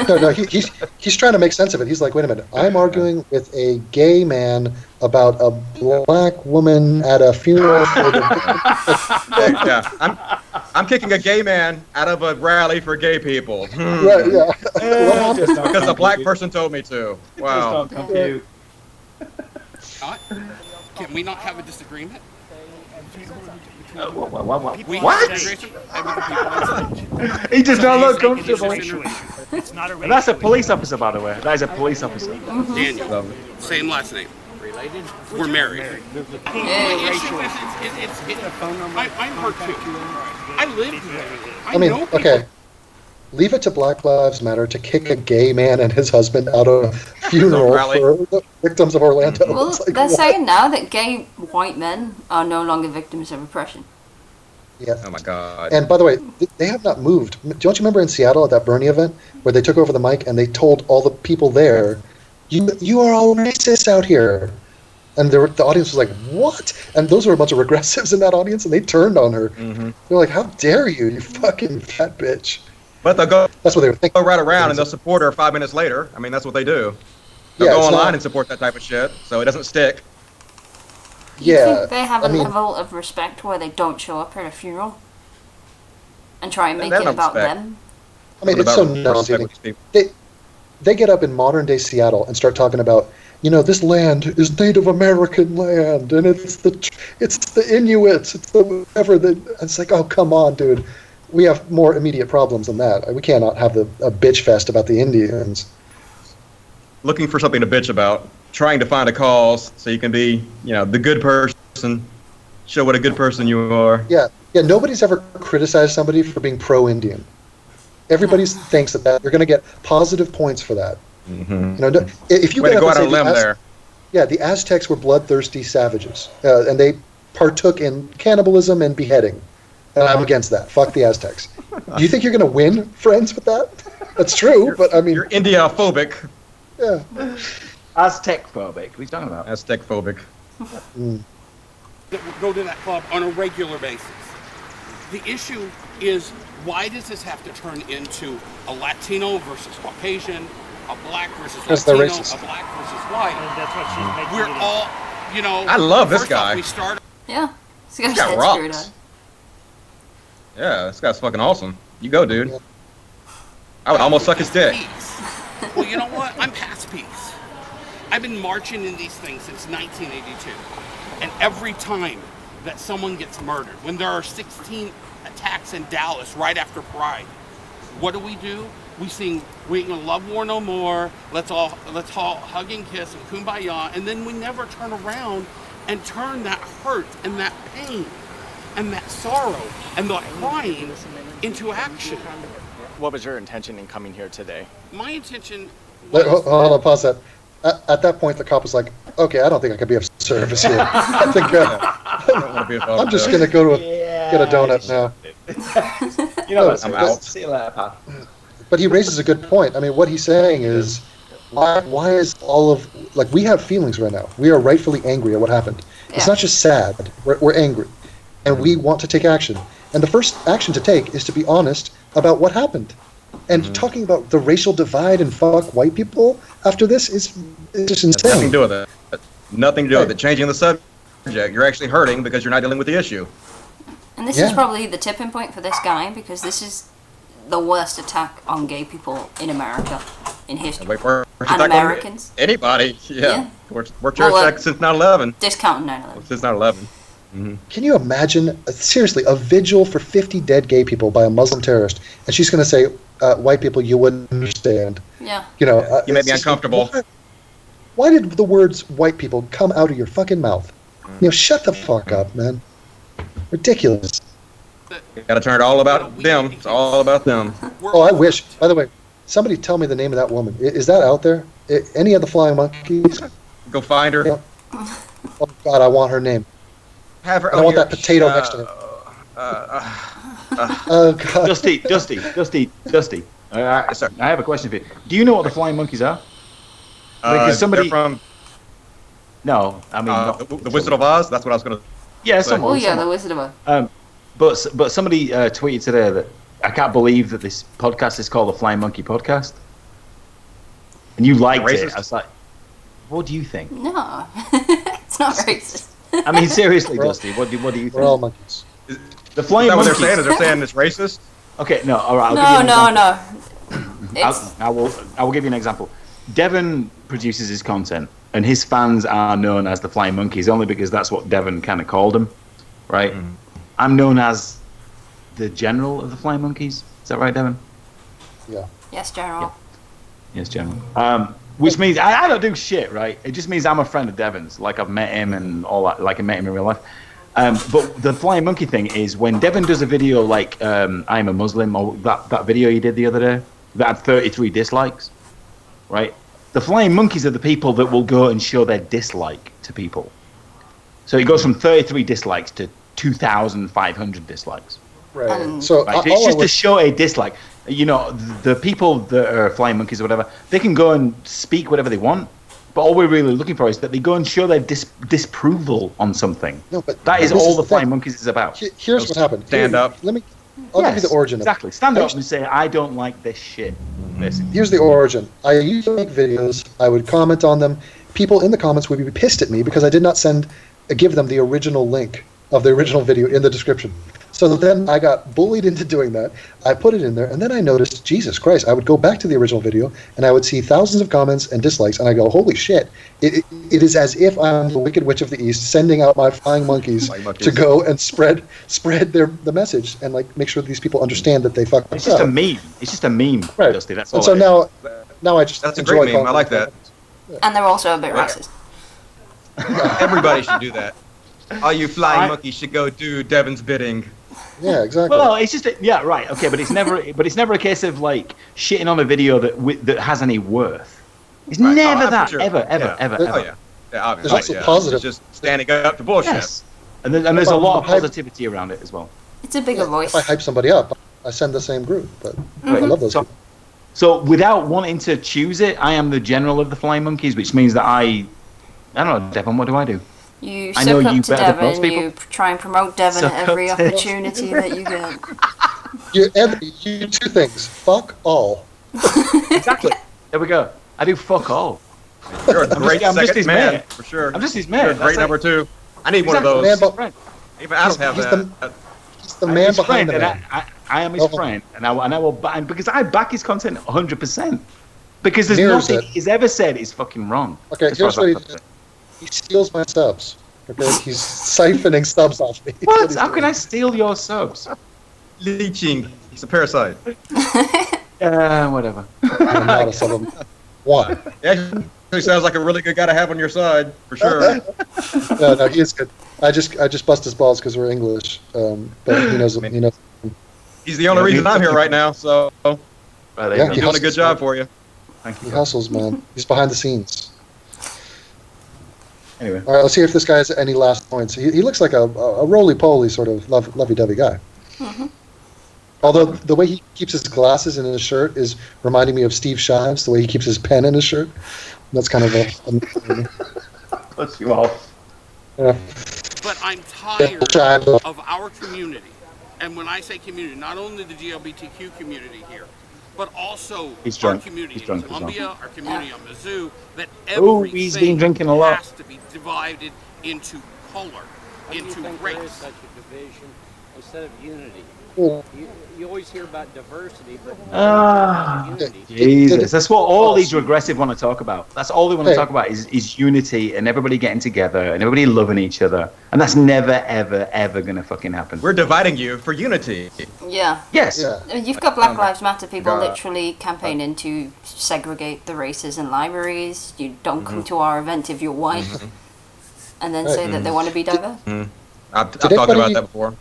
No, he's trying to make sense of it. He's like, wait a minute, I'm arguing with a gay man about a black woman at a funeral for the... Yeah, I'm kicking a gay man out of a rally for gay people. Right, yeah. Because a black person told me to. Wow. Can we not have a disagreement? What? We have segregation and with the people on stage. He does not look comfortable. It's not a That's a police officer, by the way. That is a police officer. Daniel, same last name. Related? We're married. The issue is, I'm hurt too. I live here. I mean, okay. Leave it to Black Lives Matter to kick a gay man and his husband out of a funeral for the victims of Orlando. Well, It's like, they're what? saying now that gay white men are no longer victims of oppression. Yeah. Oh my God. And by the way, they have not moved. Don't you remember in Seattle at that Bernie event where they took over the mic and they told all the people there, "You are all racist out here," and the audience was like, "What?" And those were a bunch of regressives in that audience, and they turned on her. Mm-hmm. They're like, "How dare you, you fucking fat bitch!" But they'll go. That's what they were thinking. Go right around and they'll support her 5 minutes later. I mean, that's what they do. They'll Yeah, go it's online not- and support that type of shit, so it doesn't stick. You Yeah, think they have I a mean- level of respect where they don't show up at a funeral and try and make They it have about respect. them? I mean, What it's so about respect nauseating. with these people? They get up in modern day Seattle and start talking about, this land is Native American land, and it's the Inuits, it's the whatever. It's like, oh, come on, dude. We have more immediate problems than that. We cannot have a bitch fest about the Indians. Looking for something to bitch about, trying to find a cause so you can be, the good person, show what a good person you are. Yeah. Nobody's ever criticized somebody for being pro-Indian. Everybody thinks that you're going to get positive points for that. Mm-hmm. If you Way to get go up out and on a say limb there. Yeah, the Aztecs were bloodthirsty savages, and they partook in cannibalism and beheading. And I'm against that. Fuck the Aztecs. Do you think you're going to win friends with that? That's true, but I mean... You're India-phobic. Yeah. Aztec-phobic. What are you talking about? Aztec-phobic. That will go to that club on a regular basis. The issue is, why does this have to turn into a Latino versus Caucasian, a black versus Because they're Latino, racist. a black versus white? And that's what she's making. We're all, I love this first off, guy. we start Yeah. This guy's got dead rocks. screwed on. Yeah, this guy's fucking awesome. You go, dude. I would almost suck his dick. peace. Well, you know what? I'm past peace. I've been marching in these things since 1982. And every time that someone gets murdered, when there are 16 attacks in Dallas right after Pride, what do? We sing, "We ain't gonna love war no more. Let's all hug and kiss and kumbaya," and then we never turn around and turn that hurt and that pain and that sorrow and that crying into action. What was your intention in coming here today? My intention Wait, was... hold on, pause that. at that point, the cop was like, "Okay, I don't think I can be of service here. I think I'm just going to go to get a donut now." I'm out. See you later, pal. But he raises a good point. I mean, what he's saying is, why is all of we have feelings right now. We are rightfully angry at what happened. Yeah. It's not just sad. We're angry, and we want to take action. And the first action to take is to be honest about what happened. And talking about the racial divide and fuck white people after this is just insane. Nothing to do with it. Nothing to do with it. Changing the subject, you're actually hurting because you're not dealing with the issue. And this is probably the tipping point for this guy, because this is the worst attack on gay people in America in history. And Americans. Anybody, yeah. We're church since 9/11. Discounting 9/11. Since 9/11. Can you imagine, seriously, a vigil for 50 dead gay people by a Muslim terrorist, and she's going to say, white people, you wouldn't understand. Yeah. You made me uncomfortable. Why did the words white people come out of your fucking mouth? Shut the fuck up, man. Ridiculous. You got to turn it all about them. It's all about them. Oh, I wish. By the way, somebody tell me the name of that woman. Is that out there? Any of the flying monkeys? Go find her. Oh, God, I want her name. Have her. I want that potato next to her. Oh, God. Dusty. I have a question for you. Do you know what the flying monkeys are? Because somebody from. No, I mean the Wizard of Oz. That's what I was going to. Yeah, someone. Oh yeah, the Wizard of Oz. But somebody tweeted today that I can't believe that this podcast is called the Flying Monkey Podcast, and you liked it. I was like, what do you think? No, it's not racist. I mean, seriously, Dusty, what do you think? We're all monkeys. The flying monkeys. Is that what they're saying? Is they're saying it's racist? Okay, no, all right. I will give you an example. Devon produces his content, and his fans are known as the Flying Monkeys only because that's what Devon kind of called them, right? Mm-hmm. I'm known as the General of the Flying Monkeys. Is that right, Devon? Yeah. Yes, General. Yeah. Yes, General. Which means I don't do shit, right? It just means I'm a friend of Devon's. Like I've met him and all that. Like I met him in real life. But the Flying Monkey thing is when Devon does a video like I'm a Muslim, or that video he did the other day that had 33 dislikes, right? The Flying Monkeys are the people that will go and show their dislike to people. So it goes from 33 dislikes to 2,500 dislikes. Right. So right? It's just to show a dislike. The people that are Flying Monkeys or whatever, they can go and speak whatever they want. But all we're really looking for is that they go and show their disapproval on something. No, but that is all the Flying Monkeys is about. Here's what happened. Stand up. I'll give you the origin. Exactly. Stand up and say, I don't like this shit. Here's the origin. I used to make videos. I would comment on them. People in the comments would be pissed at me because I did not give them the original link of the original video in the description. So then I got bullied into doing that. I put it in there, and then I noticed, Jesus Christ, I would go back to the original video, and I would see thousands of comments and dislikes, and I go, holy shit, it is as if I'm the Wicked Witch of the East sending out my flying monkeys to go and spread the message and make sure these people understand that they fucked up. It's just a meme. It's just a meme, right. Dusty. That's all. And so now I just that's a great meme. I like that. Yeah. And they're also a bit racist. Everybody should do that. All you flying monkeys should go do Devon's bidding. Yeah, exactly. Well, it's just right, okay, but it's never a case of shitting on a video that has any worth. It's never that, sure. ever. Oh yeah, obviously. There's also positive. It's just standing up to bullshit. Yes, and there's a lot of positivity around it as well. It's a bigger voice. If I hype somebody up, I send the same group, but I love those people. So without wanting to choose it, I am the General of the Flying Monkeys, which means that I don't know, Devon, what do I do? You suck up to Devon, you try and promote Devon at every opportunity that you get. You two things. Fuck all. Exactly. There we go. I do fuck all. You're a great second man, mate. for sure. I'm just his man. You're a great number two. I need one of those. Even I don't have that. He's the man behind the man. I am his friend, and I will because I back his content 100%. Because there's nothing he's ever said is fucking wrong. Okay, here's what he did. He steals my subs. Okay, he's siphoning subs off me. What? How can I steal your subs? Leeching. He's a parasite. Whatever. I'm not a sub of him. Why? He sounds like a really good guy to have on your side, for sure. No, he is good. I just bust his balls because we're English, but he knows. He knows. He's the only reason I'm here right now, so he's doing a good job for you. Thank you. He hustles, man. He's behind the scenes. Anyway. All right, let's see if this guy has any last points. He looks like a roly-poly sort of lovey-dovey guy. Mm-hmm. Although the way he keeps his glasses in his shirt is reminding me of Steve Shives, the way he keeps his pen in his shirt. That's kind of a puts you off. Yeah. But I'm tired of our community. And when I say community, not only the GLBTQ community here, but also our community in Colombia, our community on Missou, that he's been drinking a lot. has to be divided into color, into race. Such a division instead of unity. Well, you always hear about diversity, but unity. Jesus, that's what all these regressive want to talk about. That's all they want to talk about is unity and everybody getting together and everybody loving each other. And that's never, ever, ever going to fucking happen. We're dividing you for unity. Yeah. Yes. Yeah. I mean, you've got Black Lives Matter people literally campaigning to segregate the races in libraries. You don't come to our event if you're white. And then say that they want to be diverse. I've talked about that before.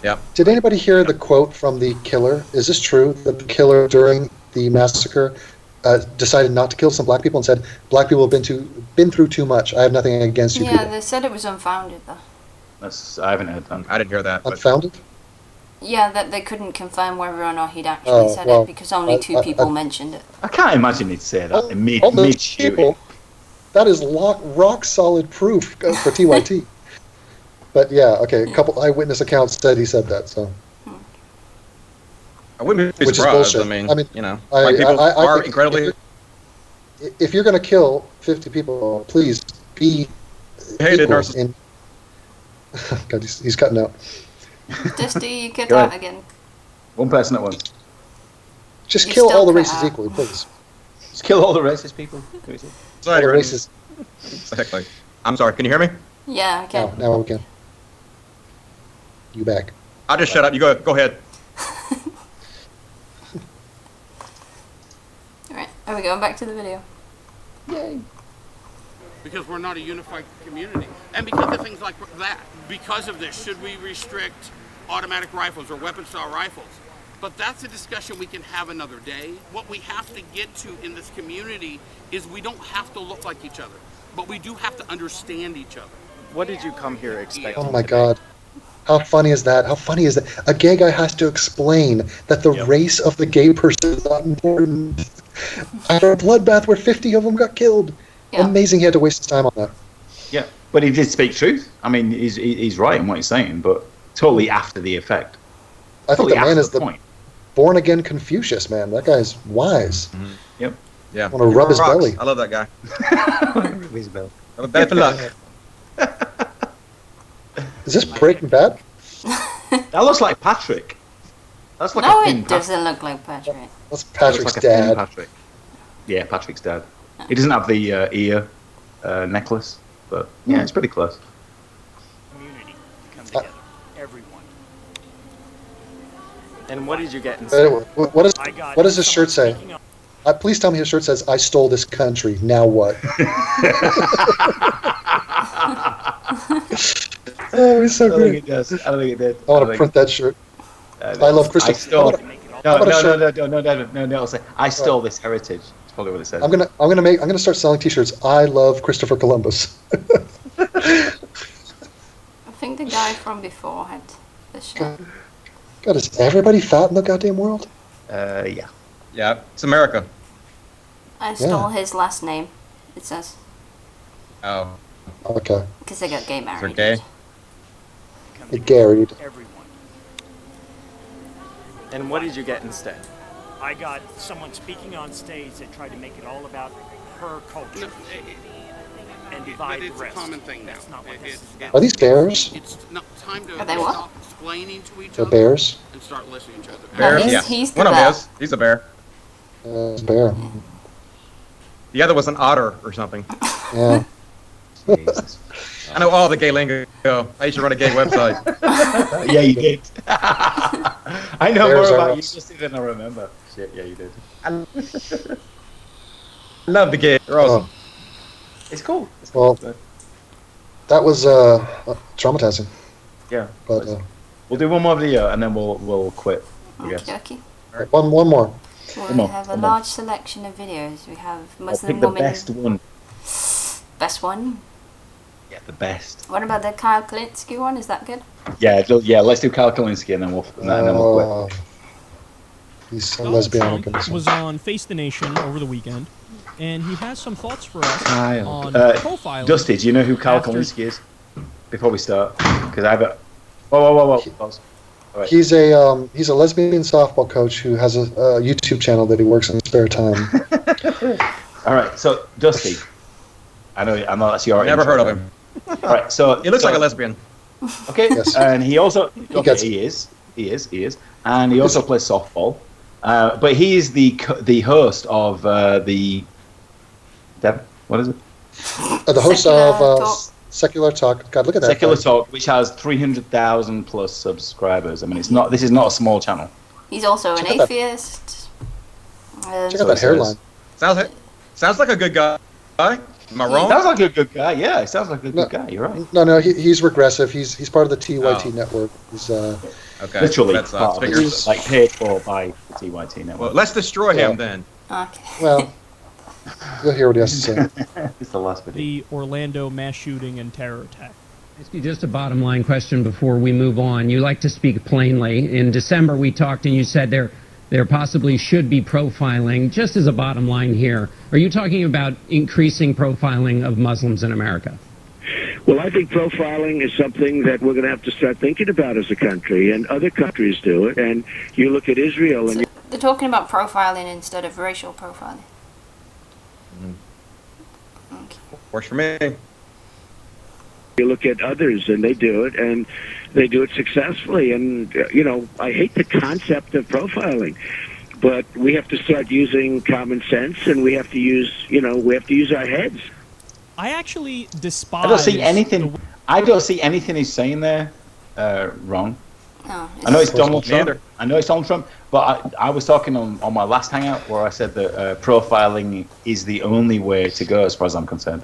Yeah. Did anybody hear the quote from the killer? Is this true that the killer during the massacre decided not to kill some black people and said, "Black people have been through too much. I have nothing against you Yeah, people." they said it was unfounded though. I haven't heard that. I didn't hear that. Unfounded? Yeah, that they couldn't confirm whether or not he'd actually said it because only two people mentioned it. I can't imagine he'd say that in All those mid-shooting. people, that is rock solid proof for TYT. But yeah, okay, a couple eyewitness accounts said he said that, so. I wouldn't be Which is surprised. bullshit. I mean, you know, I people are think incredibly. If you're going to kill 50 people, please be hated equal narcissist. God, he's cutting out. Dusty, you cut Go out ahead. again. One person at once. Just You kill still all the cut races out. equally, please. Just kill all the racist people. All the races. Exactly. I'm sorry. Can you hear me? Yeah, okay. Now we can. You back. I'll just shut up. You go ahead. Alright, are we going back to the video? Yay. Because we're not a unified community. And because of things like that, because of this, should we restrict automatic rifles or weapon-style rifles? But that's a discussion we can have another day. What we have to get to in this community is we don't have to look like each other, but we do have to understand each other. What did you come here expecting? Oh my God. How funny is that? How funny is that? A gay guy has to explain that the race of the gay person is not important. After a bloodbath where 50 of them got killed. Yeah. Amazing he had to waste his time on that. Yeah, but he did speak truth. I mean, he's right in what he's saying, but totally after the effect. I think Totally the man after is the point. born-again Confucius, man. That guy's wise. Yep. Yeah. Want to rub his Rocks. belly. I love that guy. His belly. I'm bad for luck. Is this Breaking Bad? That looks like Patrick. That's like No, a thin it doesn't look like Patrick. That's That looks Patrick's like a thin dad. Patrick. Yeah, Patrick's dad. He doesn't have the ear necklace, but yeah, it's pretty close. Community to come together, everyone. And what did you get instead? What does his shirt say? Please tell me his shirt says, "I stole this country. Now what?" Oh, he's so I don't think good. it does. I don't think it did. I want to print that shirt. I love Christopher. I stole. How about a shirt? No. It'll say, I stole this heritage. That's probably what it says. I'm gonna start selling T-shirts. I love Christopher Columbus. I think the guy from before had this shirt. God, is everybody fat in the goddamn world? Yeah. Yeah, it's America. I stole his last name, it says. Oh. Okay. Because they got gay married. They're gay. They garried. Everyone. And what did you get instead? I got someone speaking on stage that tried to make it all about her culture and divide the But it's rest. a common thing now. That's not what this is about. Are these bears? It's not time to Are they what? stop explaining to each They're other bears. and start listening to each other. Bear. he's- Yeah. he's the One of them bear. is. He's a bear. It's a bear. The other was an otter or something. Yeah. I know all the gay lingo. I used to run a gay website. Yeah, you did. I know Bears more are about you, us. just didn't remember. Shit, yeah, you did. I love the gay. They're awesome. It's cool. Well, that was traumatizing. Yeah. But We'll do one more video and then we'll quit, I guess. Okay. one more. We have a large selection of videos. We have I'll Muslim pick the women. best one. Best one? the best. What about the Kyle Kalinske one? Is that good? Yeah, let's do Kyle Kalinske and then we'll quit. He's so lesbian. Was on Face the Nation over the weekend, and he has some thoughts for us on profiling. Dusty, do you know who Kyle Kalinske is? Before we start, because I have a... Whoa. Pause. Right. He's a lesbian softball coach who has a YouTube channel that he works in his spare time. All right, so Dusty, I know that's your... Never heard of him. All right, so... He looks like a lesbian. Okay, yes. And he also... Okay, he is. And he also plays softball. But he is the host of the... What is it? The host of Secular Talk. God, look at that. Secular Talk, which has 300,000 plus subscribers. I mean, this is not a small channel. He's also an atheist. Check out that hairline. Sounds like a good guy. Am I wrong? Sounds like a good guy. Yeah, he sounds like a good guy. You're right. No, he's regressive. He's part of the TYT network. He's okay. Literally like paid for by the TYT network. Well, let's destroy him then. Okay. Well, you'll hear what he has to say. It's the last video. The Orlando mass shooting and terror attack. Ask you just a bottom line question before we move on. You like to speak plainly. In December we talked and you said there possibly should be profiling. Just as a bottom line here, are you talking about increasing profiling of Muslims in America? Well, I think profiling is something that we're going to have to start thinking about as a country, and other countries do it. And you look at Israel and... They're talking about profiling instead of racial profiling. Okay. Works for me. You look at others and they do it, and they do it successfully. And, I hate the concept of profiling, but we have to start using common sense, and we have to use, our heads. I actually despise... I don't see anything he's saying there wrong. No, I know it's Donald Trump. But I was talking on my last hangout where I said that profiling is the only way to go as far as I'm concerned.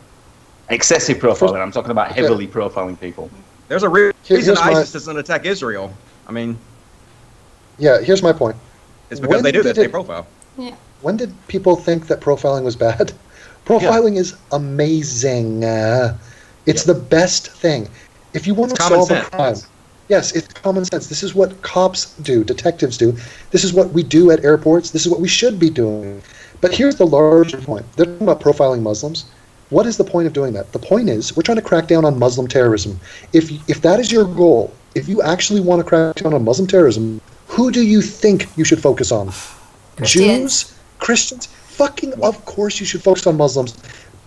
Excessive profiling. I'm talking about heavily profiling people. There's a reason ISIS doesn't attack Israel. I mean... Yeah, here's my point. It's because they do this. They profile. Yeah. When did people think that profiling was bad? Profiling is amazing. It's the best thing. If you want to solve a crime... Yes, it's common sense. This is what cops do, detectives do. This is what we do at airports. This is what we should be doing. But here's the larger point. They're talking about profiling Muslims. What is the point of doing that? The point is we're trying to crack down on Muslim terrorism. If that is your goal, if you actually want to crack down on Muslim terrorism, who do you think you should focus on? Jews? Christians? Fucking of course you should focus on Muslims.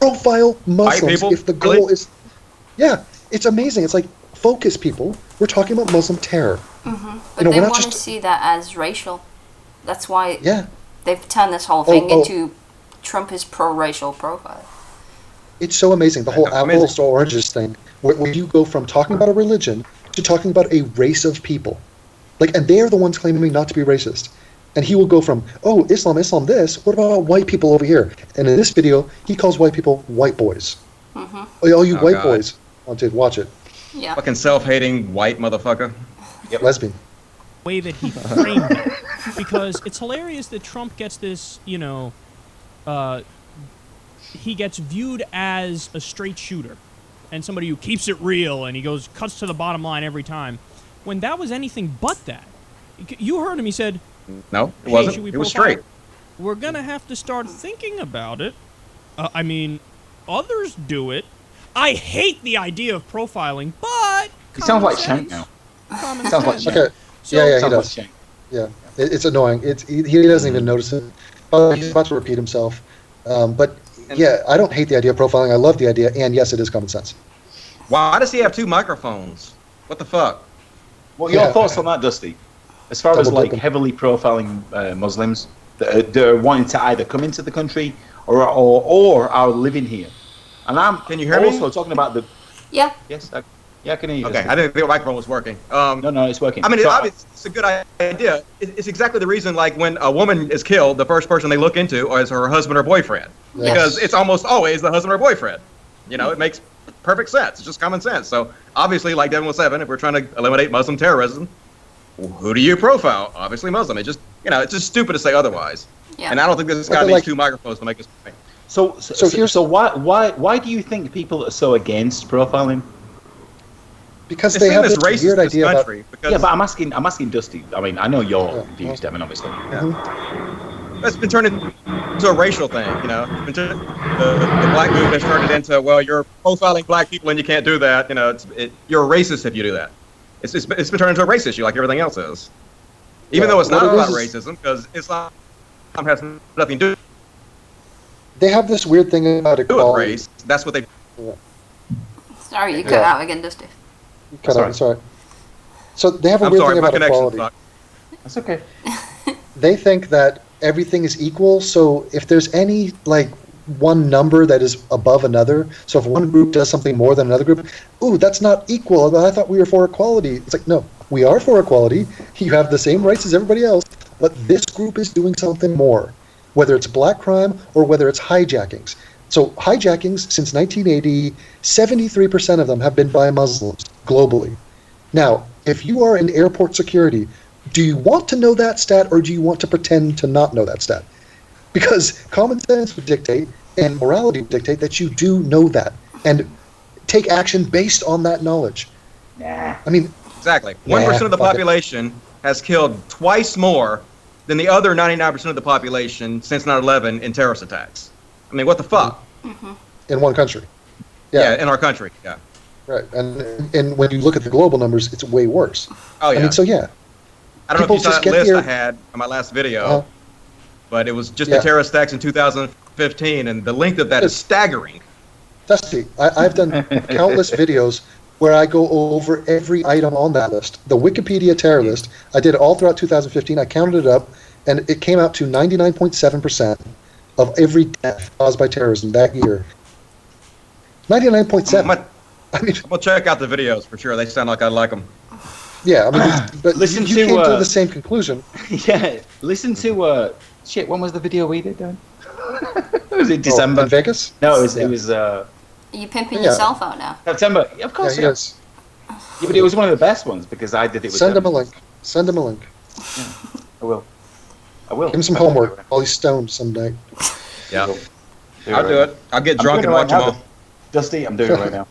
Profile Muslims if the goal is... Yeah, it's amazing. It's like, focus, people. We're talking about Muslim terror. Mm-hmm. But they want to see that as racial. That's why they've turned this whole thing into Trump is pro-racial profile. It's so amazing. The whole apples to oranges thing, where you go from talking about a religion to talking about a race of people. And they are the ones claiming not to be racist. And he will go from, Islam this, what about white people over here? And in this video, he calls white people white boys. Mm-hmm. All you white boys. Watch it. Yeah. Fucking self-hating white motherfucker. Yep. Lesbian. Way that he framed it. Because it's hilarious that Trump gets this, he gets viewed as a straight shooter and somebody who keeps it real and he cuts to the bottom line every time. When that was anything but that. You heard him, he said, no, it wasn't. It was straight. We're going to have to start thinking about it. Others do it. I hate the idea of profiling, but he sounds like Shank now. Sounds like Shank. Okay. He does. Yeah, it's annoying. He doesn't even notice it. He's about to repeat himself. But yeah, I don't hate the idea of profiling. I love the idea, and yes, it is common sense. Why does he have two microphones? What the fuck? What your thoughts on that, Dusty? As far as heavily profiling Muslims that are wanting to either come into the country or are living here. And can you hear me? Also talking about the... Yeah. Yes, I can hear you. Okay, I didn't think the microphone was working. No, it's working. I mean, it's a good idea. It's exactly the reason, when a woman is killed, the first person they look into is her husband or boyfriend. Yes. Because it's almost always the husband or boyfriend. It makes perfect sense. It's just common sense. So, obviously, like Devin was saying, if we're trying to eliminate Muslim terrorism, who do you profile? Obviously Muslim. It's just, it's just stupid to say otherwise. Yeah. And I don't think this guy needs two microphones to make his point. So why do you think people are so against profiling? Because they have this weird idea about. Yeah, but I'm asking Dusty. I mean, I know your views, Devin, obviously. It's been turned into a racial thing, you know. The black movement has turned it into, well, you're profiling black people and you can't do that. You know, you're a racist if you do that. It's been turned into a race issue like everything else is. Even though it's not about racism, because Islam has nothing to do. They have this weird thing about equality. Race. That's what they. Yeah. Sorry, you cut out again, Dusty. Sorry. So they have a weird thing about equality. That's okay. They think that everything is equal. So if there's any one number that is above another, so if one group does something more than another group, ooh, that's not equal. I thought we were for equality. It's like, no, we are for equality. You have the same rights as everybody else, but this group is doing something more, whether it's black crime or whether it's hijackings. So hijackings since 1980, 73% of them have been by Muslims globally. Now, if you are in airport security, do you want to know that stat or do you want to pretend to not know that stat? Because common sense would dictate and morality would dictate that you do know that and take action based on that knowledge. Nah. I mean, exactly. 1% of the population has killed twice more than the other 99% of the population since 9/11 in terrorist attacks. I mean, what the fuck? In one country. Yeah, in our country. Yeah. Right, and when you look at the global numbers, it's way worse. Oh yeah. I mean, so yeah. I don't know if you saw that list I had on my last video, but it was just the terrorist attacks in 2015, and the length of that is staggering. Dusty, I've done countless videos where I go over every item on that list. The Wikipedia terror list, I did it all throughout 2015. I counted it up, and it came out to 99.7% of every death caused by terrorism that year. 99.7. I'm gonna check out the videos for sure. They sound like I like them. Yeah, I mean, but you came to the same conclusion. Yeah, listen to shit. When was the video we did, Dan? Was it December? In Vegas? No, it was. Are you pimping yourself out now? September. Yeah, of course. Yes. Yeah, but it was one of the best ones because I did it with. Send him a link. Send him a link. Yeah, I will. Give him some homework while he's stoned someday. Yeah. I'll do it. I'll get drunk and watch them all. Dusty, I'm doing it right now.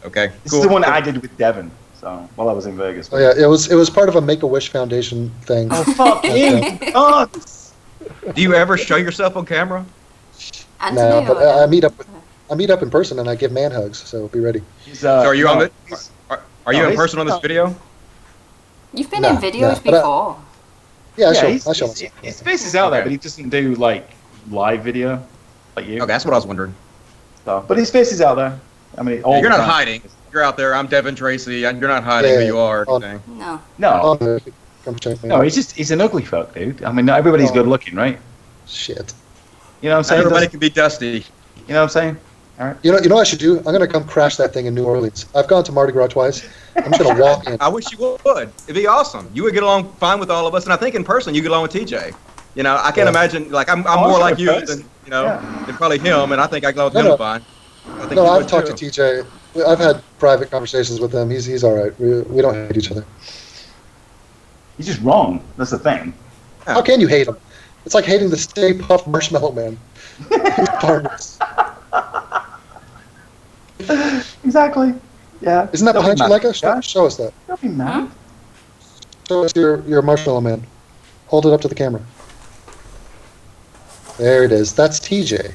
Okay. This is the one I did with Devin. So while I was in Vegas. Oh yeah, it was part of a Make-A-Wish Foundation thing. Oh fuck him! Oh. Do you ever show yourself on camera? No, but I meet up in person and I give man hugs. So be ready. So are you on the? Are you in person on this video? You've been in videos before. I show. His face is out there, but he doesn't do live video like you. Okay, that's what I was wondering. So, but his face is out there. I mean, you're not hiding. You're out there. I'm Devin Tracy, and you're not hiding who you are. Or anything. No. No, he's an ugly fuck, dude. I mean, not everybody's good looking, right? Shit. You know what I'm saying? Everybody can be dusty. You know what I'm saying? All right. You know what I should do? I'm gonna come crash that thing in New Orleans. I've gone to Mardi Gras twice. I'm just gonna walk in. I wish you would. It'd be awesome. You would get along fine with all of us, and I think in person you get along with TJ. You know, I can't imagine I'm more like you than than probably him, and I think I get along with him fine. I've talked to TJ. I've had private conversations with him. He's all right. We don't hate each other. He's just wrong. That's the thing. How can you hate him? It's like hating the Stay Puft Marshmallow Man. He's harmless. Exactly. Yeah. Isn't that behind you, Leica? Show us that. Don't be mad. Show us your Marshmallow Man. Hold it up to the camera. There it is. That's TJ.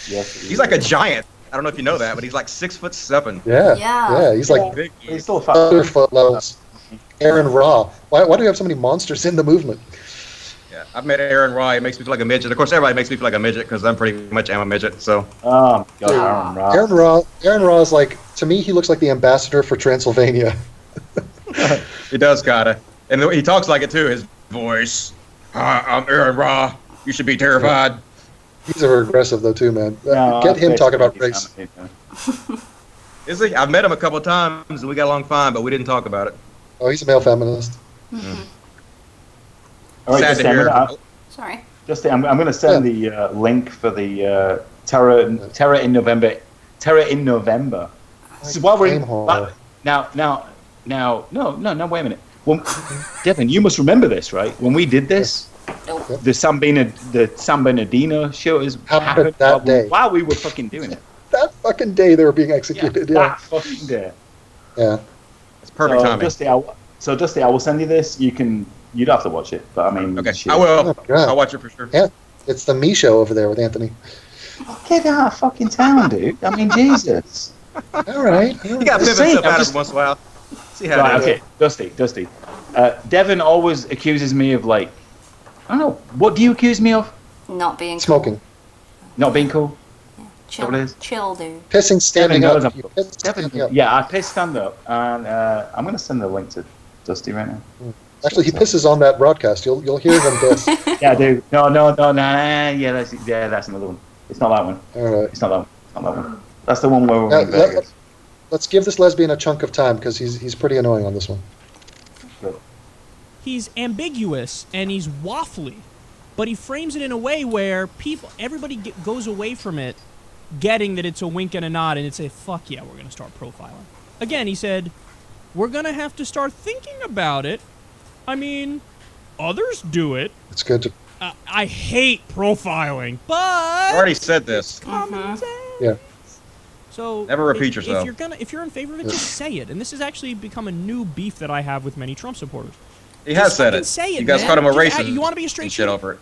Yes, he's like a giant. I don't know if you know that, but he's like 6'7". Yeah. He's like big. He's still 5 foot levels. Aaron Raw. Why do we have so many monsters in the movement? Yeah, I've met Aaron Raw. He makes me feel like a midget. Of course, everybody makes me feel like a midget because I'm pretty much am a midget. So. Oh God, Aaron Raw. Aaron Raw is like, to me, he looks like the ambassador for Transylvania. He does kinda, and he talks like it too. His voice. I'm Aaron Raw. You should be terrified. He's a regressive though too, man. Get him talking about race. Is he? I've met him a couple of times and we got along fine, but we didn't talk about it. Oh, he's a male feminist. All right, Sad to hear. Sorry. Just I'm going to send the link for the Terror in November. Terror in November. This is while we're in. Now, wait a minute. Well, Devin, you must remember this, right? When we did this, Nope. The San Bernardino shooters happened that day. while we were fucking doing it. That fucking day they were being executed. Yeah. That fucking day. Yeah. It's perfect timing. Dusty, I will send you this. You don't have to watch it, but I mean, okay, shit. I will. Oh, I'll watch it for sure. Yeah, it's the Me Show over there with Anthony. Get out of fucking town, dude. I mean, Jesus. All right. You got to pivot stuff out every once in a while. See how right, it is. okay, Dusty. Devin always accuses me of like, I don't know. What do you accuse me of? Not being smoking. Not being cool. Chill, chill, dude. Pissing standing Devin up. Devin, yeah, I piss stand up, and I'm gonna send the link to Dusty right now. Actually, he pisses on that broadcast. You'll hear them piss. Yeah, dude. No. Yeah, that's another one. It's not that one. All right. It's not that one. That's the one where we're in Vegas. Let's give this lesbian a chunk of time because he's pretty annoying on this one. He's ambiguous and he's waffly, but he frames it in a way where everybody goes away from it getting that it's a wink and a nod, and it's a fuck yeah, we're going to start profiling. Again, he said, we're going to have to start thinking about it. I mean, others do it. It's good to... I hate profiling, but... I already said this. Yeah. So never repeat yourself. If you're in favor of it, just say it. And this has actually become a new beef that I have with many Trump supporters. He has said it. Say it. You guys man. called him a racist. You want to be a straight shooter? Shit over it.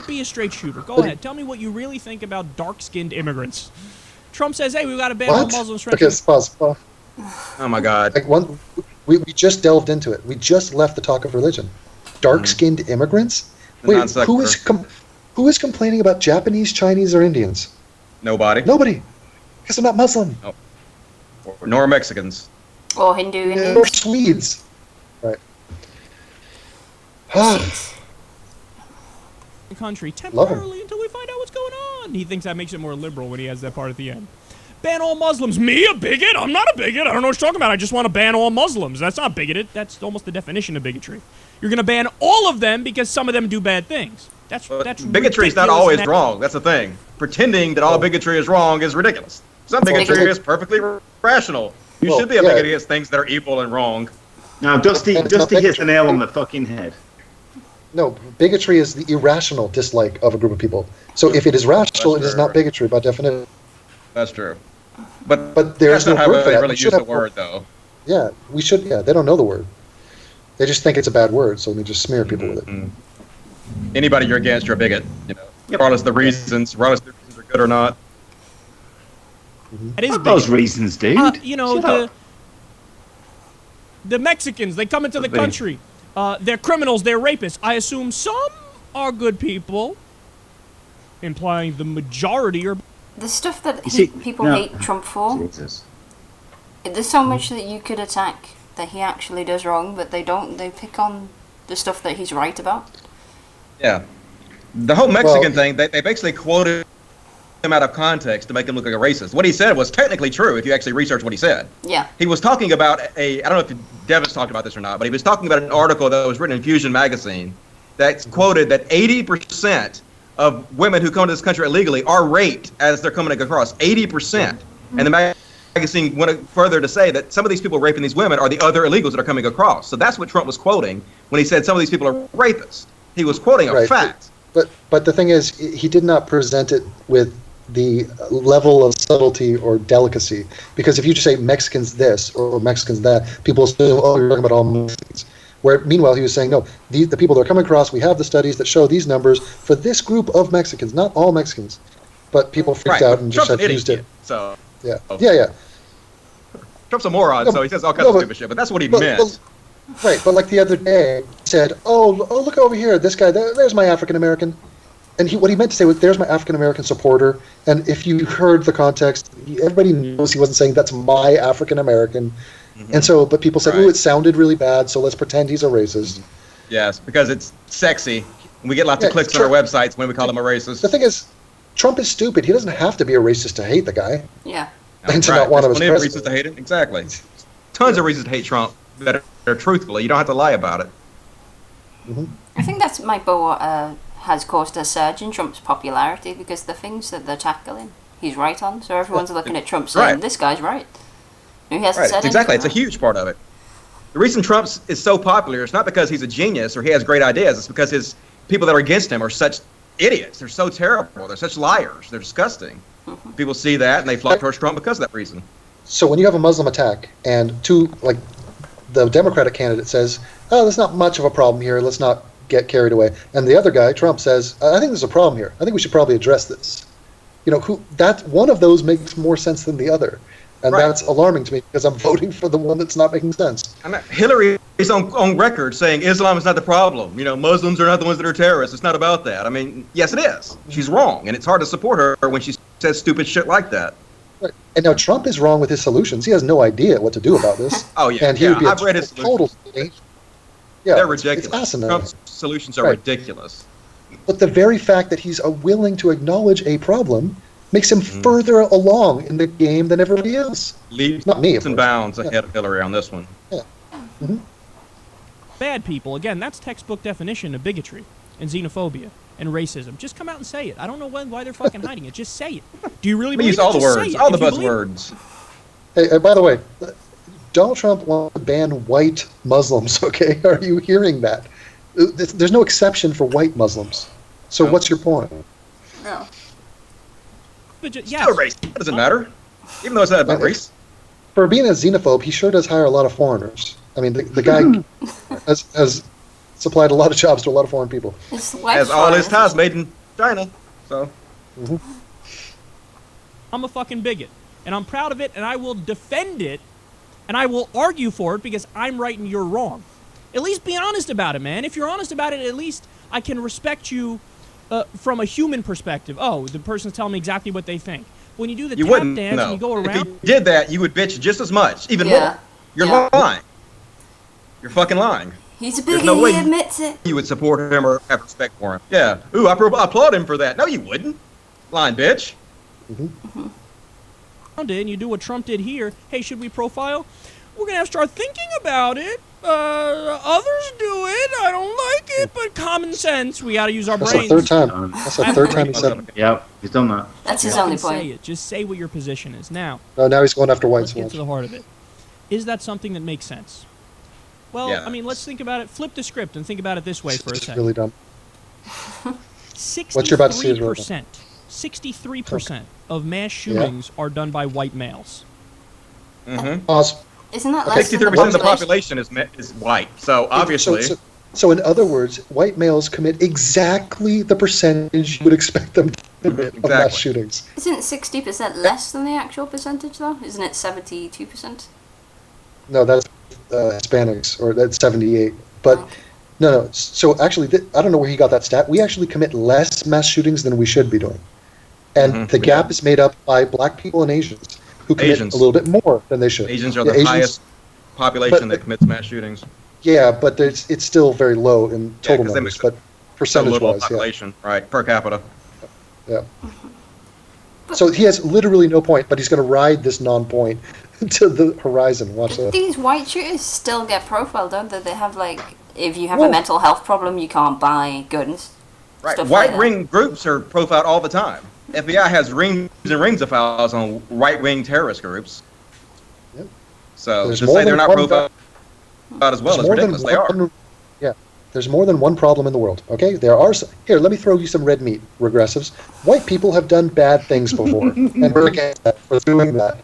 Be a straight shooter. Go ahead. Tell me what you really think about dark-skinned immigrants. Trump says, "Hey, we've got to ban all Muslims." Pause. Oh my God. We just delved into it. We just left the talk of religion. Dark-skinned immigrants. Wait, who is complaining about Japanese, Chinese, or Indians? Nobody. Nobody, because they're not Muslim. No. Nor Mexicans. Or Hindu Indians. Or Swedes. Right. Country temporarily until we find out what's going on. He thinks that makes it more liberal when he has that part at the end. Ban all Muslims. Me, a bigot? I'm not a bigot. I don't know what you're talking about. I just want to ban all Muslims. That's not bigoted. That's almost the definition of bigotry. You're going to ban all of them because some of them do bad things. That's bigotry is not always wrong. That's the thing. Pretending that all bigotry is wrong is ridiculous. Some bigotry is perfectly rational. You should be a bigot against things that are evil and wrong. Now, Dusty hits the nail on the fucking head. No, bigotry is the irrational dislike of a group of people. So if it is rational, it is not bigotry by definition. That's true. But there's no word for that. Really use the word, though. Yeah, we should. Yeah, they don't know the word. They just think it's a bad word, so they just smear people with it. Anybody you're against, you're a bigot. You know, regardless of the reasons, are good or not. It is those reasons, dude. You know, the Mexicans, they come into the country. They're criminals, they're rapists. I assume some are good people, implying the majority are... The stuff that people hate Trump for, there's so much that you could attack that he actually does wrong, but they don't. They pick on the stuff that he's right about. Yeah. The whole Mexican thing, they basically quoted him out of context to make him look like a racist. What he said was technically true if you actually research what he said. Yeah. He was talking about I don't know if Devin's talked about this or not, but he was talking about an article that was written in Fusion magazine that quoted that 80% of women who come to this country illegally are raped as they're coming across. 80%. And the magazine went further to say that some of these people raping these women are the other illegals that are coming across. So that's what Trump was quoting when he said some of these people are rapists. He was quoting a fact. But the thing is, he did not present it with the level of subtlety or delicacy. Because if you just say Mexicans this or Mexicans that, people assume, oh, you're talking about all Mexicans. Where meanwhile he was saying, no, the people that are coming across, we have the studies that show these numbers for this group of Mexicans, not all Mexicans. But people freaked out and just used it. So yeah. Trump's a moron, so he says all kinds of stupid shit, but that's what he meant. Right, but like the other day, he said, oh, look over here, this guy, there's my African-American. And what he meant to say was, there's my African-American supporter. And if you heard the context, everybody knows he wasn't saying, that's my African-American. And so, but people said, ooh, it sounded really bad, so let's pretend he's a racist. Yes, because it's sexy. We get lots of clicks on our websites when we call him a racist. The thing is, Trump is stupid. He doesn't have to be a racist to hate the guy. Yeah. And to not want him as president. Reasons to hate him. Exactly. Tons of reasons to hate Trump that are truthfully. You don't have to lie about it. I think that's what has caused a surge in Trump's popularity, because the things that they're tackling, he's right on. So everyone's looking at Trump saying, this guy's right. He hasn't said exactly. anything It's a huge part of it. The reason Trump is so popular is not because he's a genius or he has great ideas. It's because his people that are against him are such idiots. They're so terrible. They're such liars. They're disgusting. People see that and they flock towards Trump because of that reason. So when you have a Muslim attack and the Democratic candidate says, "Oh, there's not much of a problem here. Let's not get carried away," and the other guy, Trump, says, "I think there's a problem here. I think we should probably address this." That one of those makes more sense than the other, and that's alarming to me because I'm voting for the one that's not making sense. Hillary is on record saying Islam is not the problem. Muslims are not the ones that are terrorists. It's not about that. I mean, yes, it is. She's wrong, and it's hard to support her when she says stupid shit like that. Right. And now Trump is wrong with his solutions. He has no idea what to do about this. Oh yeah, and he would be I've read his total. Yeah, they're ridiculous. It's asinine. Trump's solutions are ridiculous. But the very fact that he's willing to acknowledge a problem makes him further along in the game than everybody else. Leaps Not me, and bounds ahead of Hillary on this one. Yeah. Bad people, again, that's textbook definition of bigotry and xenophobia and racism. Just come out and say it. I don't know why they're fucking hiding it. Just say it. Do you really believe use all the Just say words, it. all the If you believe buzzwords. Hey, by the way, Donald Trump wants to ban white Muslims, okay? Are you hearing that? There's no exception for white Muslims. So what's your point? No. But Still race. It doesn't matter. Even though it's not about race. For being a xenophobe, he sure does hire a lot of foreigners. I mean, the guy has supplied a lot of jobs to a lot of foreign people. Has all his ties made in China. So. I'm a fucking bigot. And I'm proud of it, and I will defend it, and I will argue for it because I'm right and you're wrong. At least be honest about it, man. If you're honest about it, at least I can respect you from a human perspective. Oh, the person's telling me exactly what they think. When you do the tap dance and you go around... If you did that, you would bitch just as much, even more. You're lying. You're fucking lying. He's a bigot, he admits it. You would support him or have respect for him. Yeah. Ooh, I applaud him for that. No, you wouldn't. Lying bitch. And you do what Trump did here. Hey, should we profile? We're going to have to start thinking about it. Others do it. I don't like it, but common sense. We got to use our brains. That's the third time. That's the third time he said it. Yep, he's done that. That's his only Say point. it. Just say what your position is. Now, now he's going after white let's get to the heart of it. Is that something that makes sense? Well, I mean, let's think about it. Flip the script and think about it this way for a second. Really dumb. 63%, What you're about to see is really dumb. 63% of mass shootings are done by white males. Awesome. Isn't that less 63% of the population is white, so obviously... So in other words, white males commit exactly the percentage you would expect them to commit of mass shootings. Isn't 60% less than the actual percentage, though? Isn't it 72%? No, that's Hispanics, or that's 78. But no. So actually, I don't know where he got that stat. We actually commit less mass shootings than we should be doing. And the gap is made up by black people and Asians, who commit a little bit more than they should. Asians are the highest population that commits mass shootings. Yeah, but it's still very low in total numbers, but percentage-wise, population, right, per capita. Yeah. So he has literally no point, but he's going to ride this non-point to the horizon. Watch that. These white shooters still get profiled, don't they? They have, if you have a mental health problem, you can't buy guns. Right. White ring groups are profiled all the time. FBI has rings and rings of files on right-wing terrorist groups. Yep. So to say they're not profiled as well as ridiculous. They are. Yeah. There's more than one problem in the world, okay? There are some. Here, let me throw you some red meat, regressives. White people have done bad things before, and we're against that for doing that.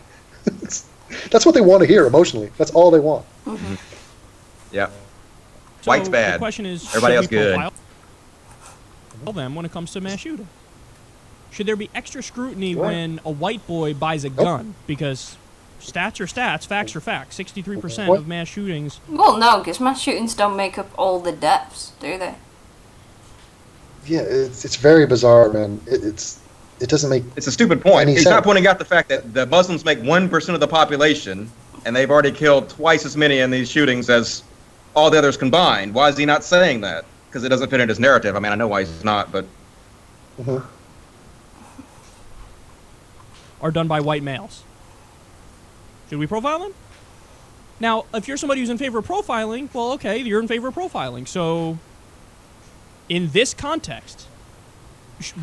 That's what they want to hear emotionally. That's all they want. Yeah. So White's bad. The question is, everybody else good. Profile them when it comes to mass shooting? Should there be extra scrutiny when a white boy buys a gun? Because stats are stats, facts are facts. 63% of mass shootings. Well, no, because mass shootings don't make up all the deaths, do they? Yeah, it's very bizarre, man. It doesn't make. It's a stupid point. He's not pointing out the fact that the Muslims make 1% of the population, and they've already killed twice as many in these shootings as all the others combined. Why is he not saying that? Because it doesn't fit in his narrative. I mean, I know why he's not, but. Are done by white males. Should we profile them? Now, if you're somebody who's in favor of profiling, well, okay, you're in favor of profiling. So, in this context,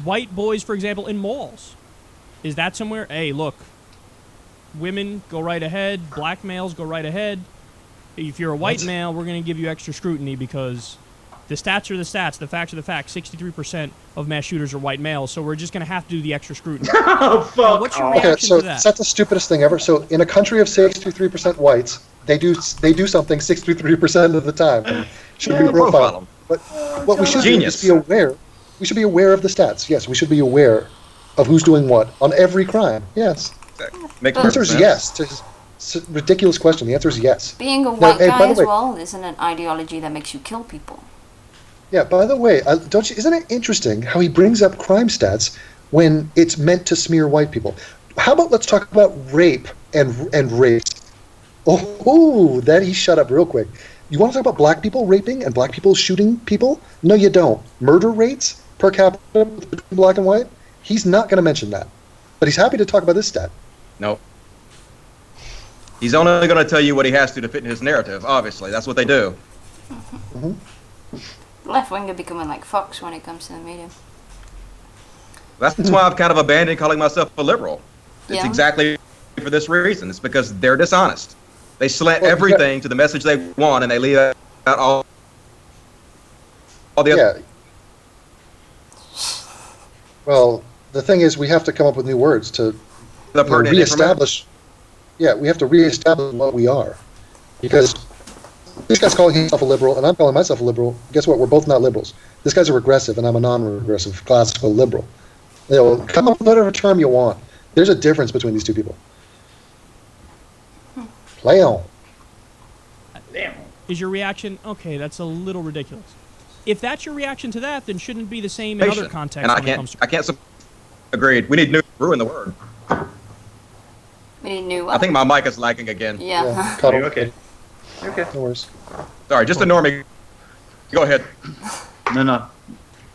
white boys, for example, in malls, is that somewhere? Hey, look, women go right ahead, black males go right ahead. if you're a white male, we're going to give you extra scrutiny because the stats are the stats, the facts are the facts. 63% of mass shooters are white males, so we're just going to have to do the extra scrutiny. Oh, fuck. What's your reaction so to that? that's the stupidest thing ever. So in a country of 63% whites, they do something 63% of the time. Should be profiled. But what we should do is be aware. We should be aware of the stats. Yes, we should be aware of who's doing what on every crime. Yes. The answer is yes. It's a ridiculous question. The answer is yes. Being a white guy as well isn't an ideology that makes you kill people. Yeah. By the way, don't you? Isn't it interesting how he brings up crime stats when it's meant to smear white people? How about let's talk about rape and race? Oh, that he shut up real quick. You want to talk about black people raping and black people shooting people? No, you don't. Murder rates per capita between black and white? He's not going to mention that. But he's happy to talk about this stat. No. He's only going to tell you what he has to fit in his narrative, obviously. That's what they do. Left wing are becoming like Fox when it comes to the media. That's why I've kind of abandoned calling myself a liberal. It's exactly for this reason. It's because they're dishonest. They slant everything to the message they want, and they leave out all the other. Well, the thing is, we have to come up with new words to reestablish. Yeah, we have to reestablish what we are, because this guy's calling himself a liberal, and I'm calling myself a liberal. Guess what? We're both not liberals. This guy's a regressive, and I'm a non-regressive, classical liberal. You know, come up with whatever term you want. There's a difference between these two people. Play on. Is your reaction, okay, that's a little ridiculous. If that's your reaction to that, then shouldn't it be the same in other contexts? And I can't agreed. We need new ruin the word. We need new I think my mic is lagging again. Yeah. Okay. No worries. Sorry, just a normie. Go ahead. No.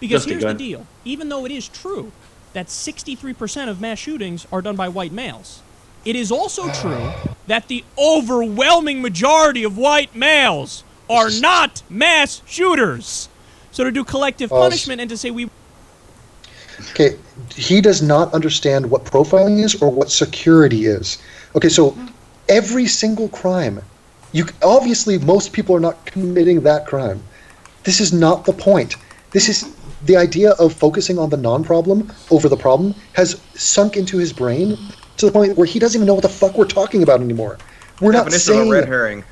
Because here's the deal. Even though it is true that 63% of mass shootings are done by white males, it is also true that the overwhelming majority of white males are not mass shooters. So to do collective punishment and to say we... Okay, he does not understand what profiling is or what security is. Okay, so every single crime, obviously most people are not committing that crime. This is not the point. This is the idea of focusing on the non-problem over the problem has sunk into his brain to the point where he doesn't even know what the fuck we're talking about anymore. We're not saying red herring.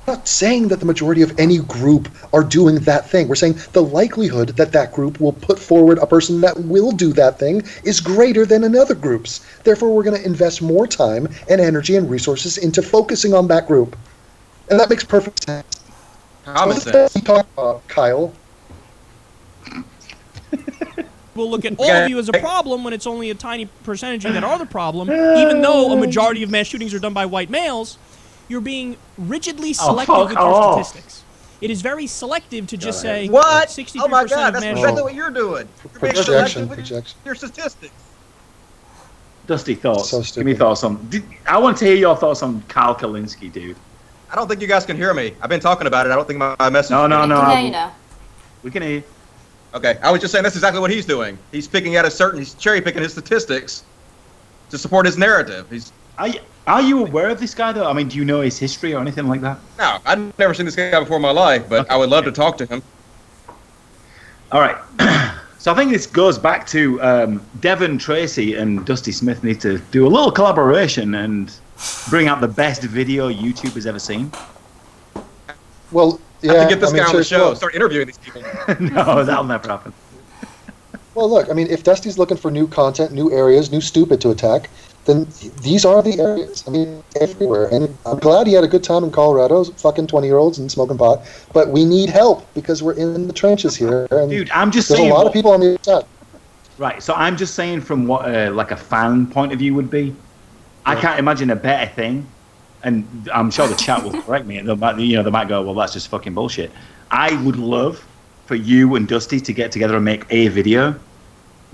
We're not saying that the majority of any group are doing that thing. We're saying the likelihood that that group will put forward a person that will do that thing is greater than in other groups. Therefore, we're going to invest more time and energy and resources into focusing on that group. And that makes perfect sense. Common sense. You talk about, Kyle. We'll look at all of you as a problem when it's only a tiny percentage that are the problem. Even though a majority of mass shootings are done by white males, you're being rigidly selective with your statistics. It is very selective to just say what? 63% oh my God, of that's mass exactly what you're doing. You're being selective with your statistics. Dusty thoughts. So Give me thoughts on. I want to hear your thoughts on Kyle Kalinske, dude. I don't think you guys can hear me. I've been talking about it. I don't think my message. No. We can hear you now. We can hear you. Okay, I was just saying that's exactly what he's doing. He's picking out he's cherry picking his statistics to support his narrative. Are you aware of this guy though? I mean, do you know his history or anything like that? No, I've never seen this guy before in my life, but I would love to talk to him. All right. So I think this goes back to Devin Tracy and Dusty Smith need to do a little collaboration and bring out the best video YouTube has ever seen. Well, yeah. I have to get this guy on the show. Start interviewing these people. No, that'll never happen. Well, look, I mean, if Dusty's looking for new content, new areas, new stupid to attack, then these are the areas. I mean, everywhere. And I'm glad he had a good time in Colorado, fucking 20-year-olds and smoking pot. But we need help because we're in the trenches here. And dude, I'm just saying. There's a lot of people on the other side. Right, so I'm just saying from what like a fan point of view would be. I can't imagine a better thing. And I'm sure the chat will correct me. They might go, well, that's just fucking bullshit. I would love for you and Dusty to get together and make a video.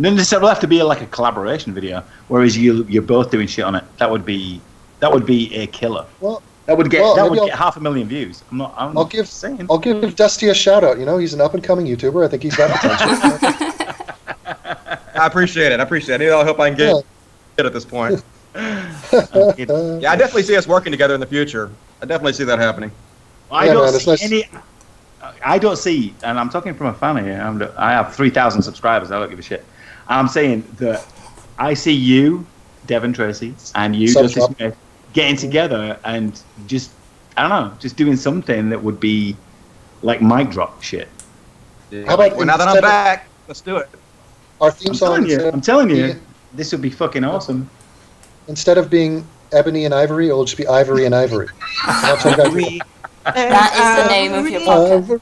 Doesn't necessarily have to be like a collaboration video, whereas you're both doing shit on it. That would be a killer. Well, that would get 500,000 views. I'll give Dusty a shout out. You know, he's an up and coming YouTuber. I think he's got potential. I appreciate it. I need all the help I can get at this point. Yeah, I definitely see us working together in the future. I definitely see that happening. I don't see any. I don't see, and I'm talking from a fan here. I have 3,000 subscribers. I don't give a shit. I'm saying that I see you, Devin Tracy, and you, Dusty Smith, getting together and just, I don't know, just doing something that would be like mic drop shit. Yeah. How about now that I'm back, let's do it. Our theme song. I'm telling you, this would be fucking awesome. Instead of being Ebony and Ivory, it'll just be Ivory and Ivory. That is the name of your podcast.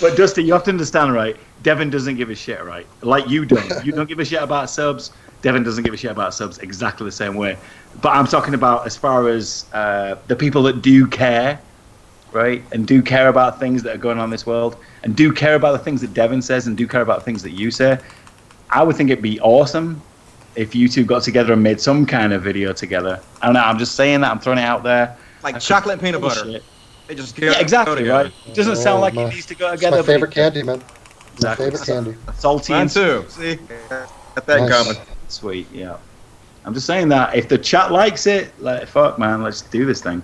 But Dusty, you have to understand, right? Devin doesn't give a shit, right? Like you don't. You don't give a shit about subs. Devin doesn't give a shit about subs exactly the same way. But I'm talking about as far as the people that do care, right? And do care about things that are going on in this world, and do care about the things that Devin says, and do care about the things that you say. I would think it'd be awesome if you two got together and made some kind of video together. I don't know. I'm just saying that. I'm throwing it out there. Like chocolate and peanut butter. Shit. They just yeah, exactly, right? It doesn't sound like it needs to go together. It's my favorite candy, man. Exactly. My favorite candy. Salty Mine and too. See? Got that in common. Sweet, yeah. I'm just saying that if the chat likes it, like, fuck, man, let's do this thing.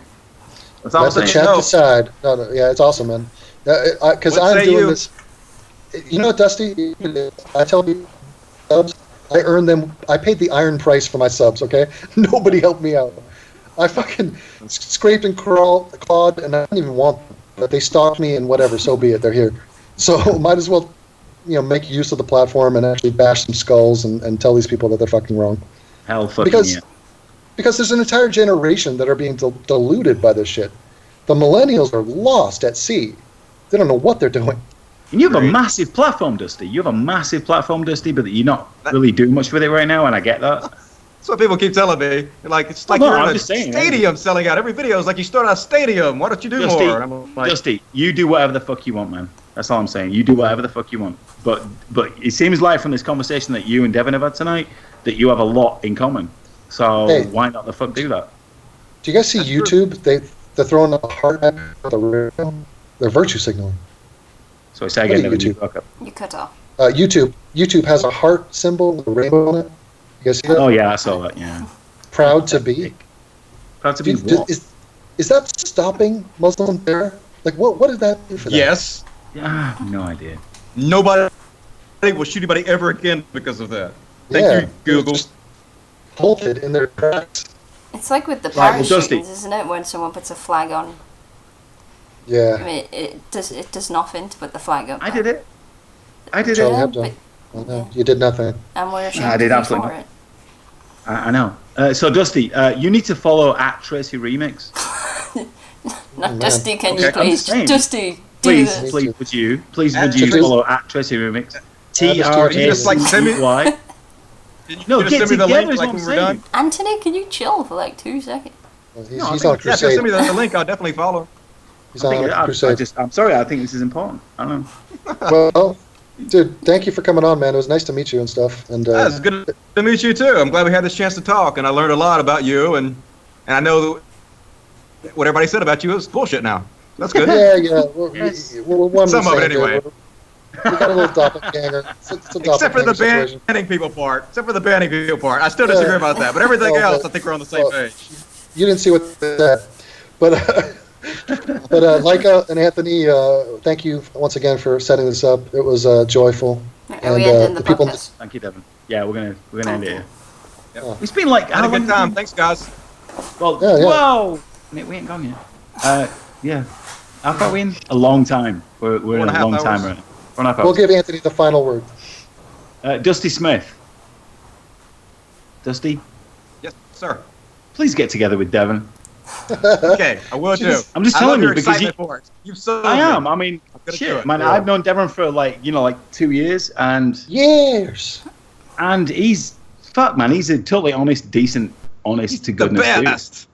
That's all I'm saying. Let the chat decide. No, yeah, it's awesome, man. Because I'm doing this. You know what, Dusty? I tell you, subs, I earned them. I paid the iron price for my subs, okay? Nobody helped me out. I fucking scraped and clawed, and I didn't even want them. But they stalked me, and whatever, so be it. They're here. So might as well, make use of the platform and actually bash some skulls and tell these people that they're fucking wrong. Hell fucking yeah. Because there's an entire generation that are being deluded by this shit. The millennials are lost at sea. They don't know what they're doing. And you have a massive platform, Dusty. You have a massive platform, Dusty, but you're not really doing much with it right now, and I get that. That's what people keep telling me. Like it's like you're in a stadium selling out. Every video is like you start a stadium. Why don't you do Dusty, more? And I'm like, Dusty, you do whatever the fuck you want, man. That's all I'm saying. You do whatever the fuck you want. But it seems like from this conversation that you and Devin have had tonight that you have a lot in common. So why not the fuck do that? Do you guys see YouTube? They're throwing a heart at the rainbow. They're virtue signaling. So say again, YouTube. You cut off. YouTube has a heart symbol with a rainbow on it. You guys see that? Oh yeah, I saw that. Yeah. Proud to be. Proud to be. What? Is that stopping Muslim terror? Like what did that do for them? Yes. Yeah, no idea. Nobody will shoot anybody ever again because of that. Thank you, Google. Hold it in their tracks. It's like with the parachutes, isn't it? When someone puts a flag on. Yeah. I mean, it does nothing to put the flag up. I did it. You did nothing. And we're ashamed I did absolutely for it. I know. So Dusty, you need to follow @Tracy Remix. Not Dusty, can you please? Dusty, please, would you follow @Tracy Remix? TRACY. No, get together. Like when we're done. Anthony, can you chill for like 2 seconds? He's on crusade. Yeah, send me the link. I'll definitely follow. He's on crusade. I'm sorry. I think this is important. I don't know. Well, dude, thank you for coming on, man. It was nice to meet you and stuff. And it's good to meet you too. I'm glad we had this chance to talk, and I learned a lot about you, and I know that what everybody said about you is bullshit now. That's good. Yeah. We're one some of it anyway. We got a little doppelganger. Except for the banning people part. I still disagree about that. But everything else, I think we're on the same page. You didn't see what they said. But Leica and Anthony, thank you once again for setting this up. It was joyful. And we ended the podcast. Thank you, Devin. Yeah, we're gonna end it here. Yep. It's been like had a good time. Thanks, guys. Well, whoa, we ain't gone yet. Yeah. How far are we in? A long time. We're in a long time right now. We'll give Anthony the final word. Dusty Smith. Dusty? Yes, sir. Please get together with Devin. Okay, I will do. I'm just telling you because I am. I mean, shit, man. I've known Devin for like 2 years, and he's fuck, man. He's a totally honest, decent, honest to goodness dude.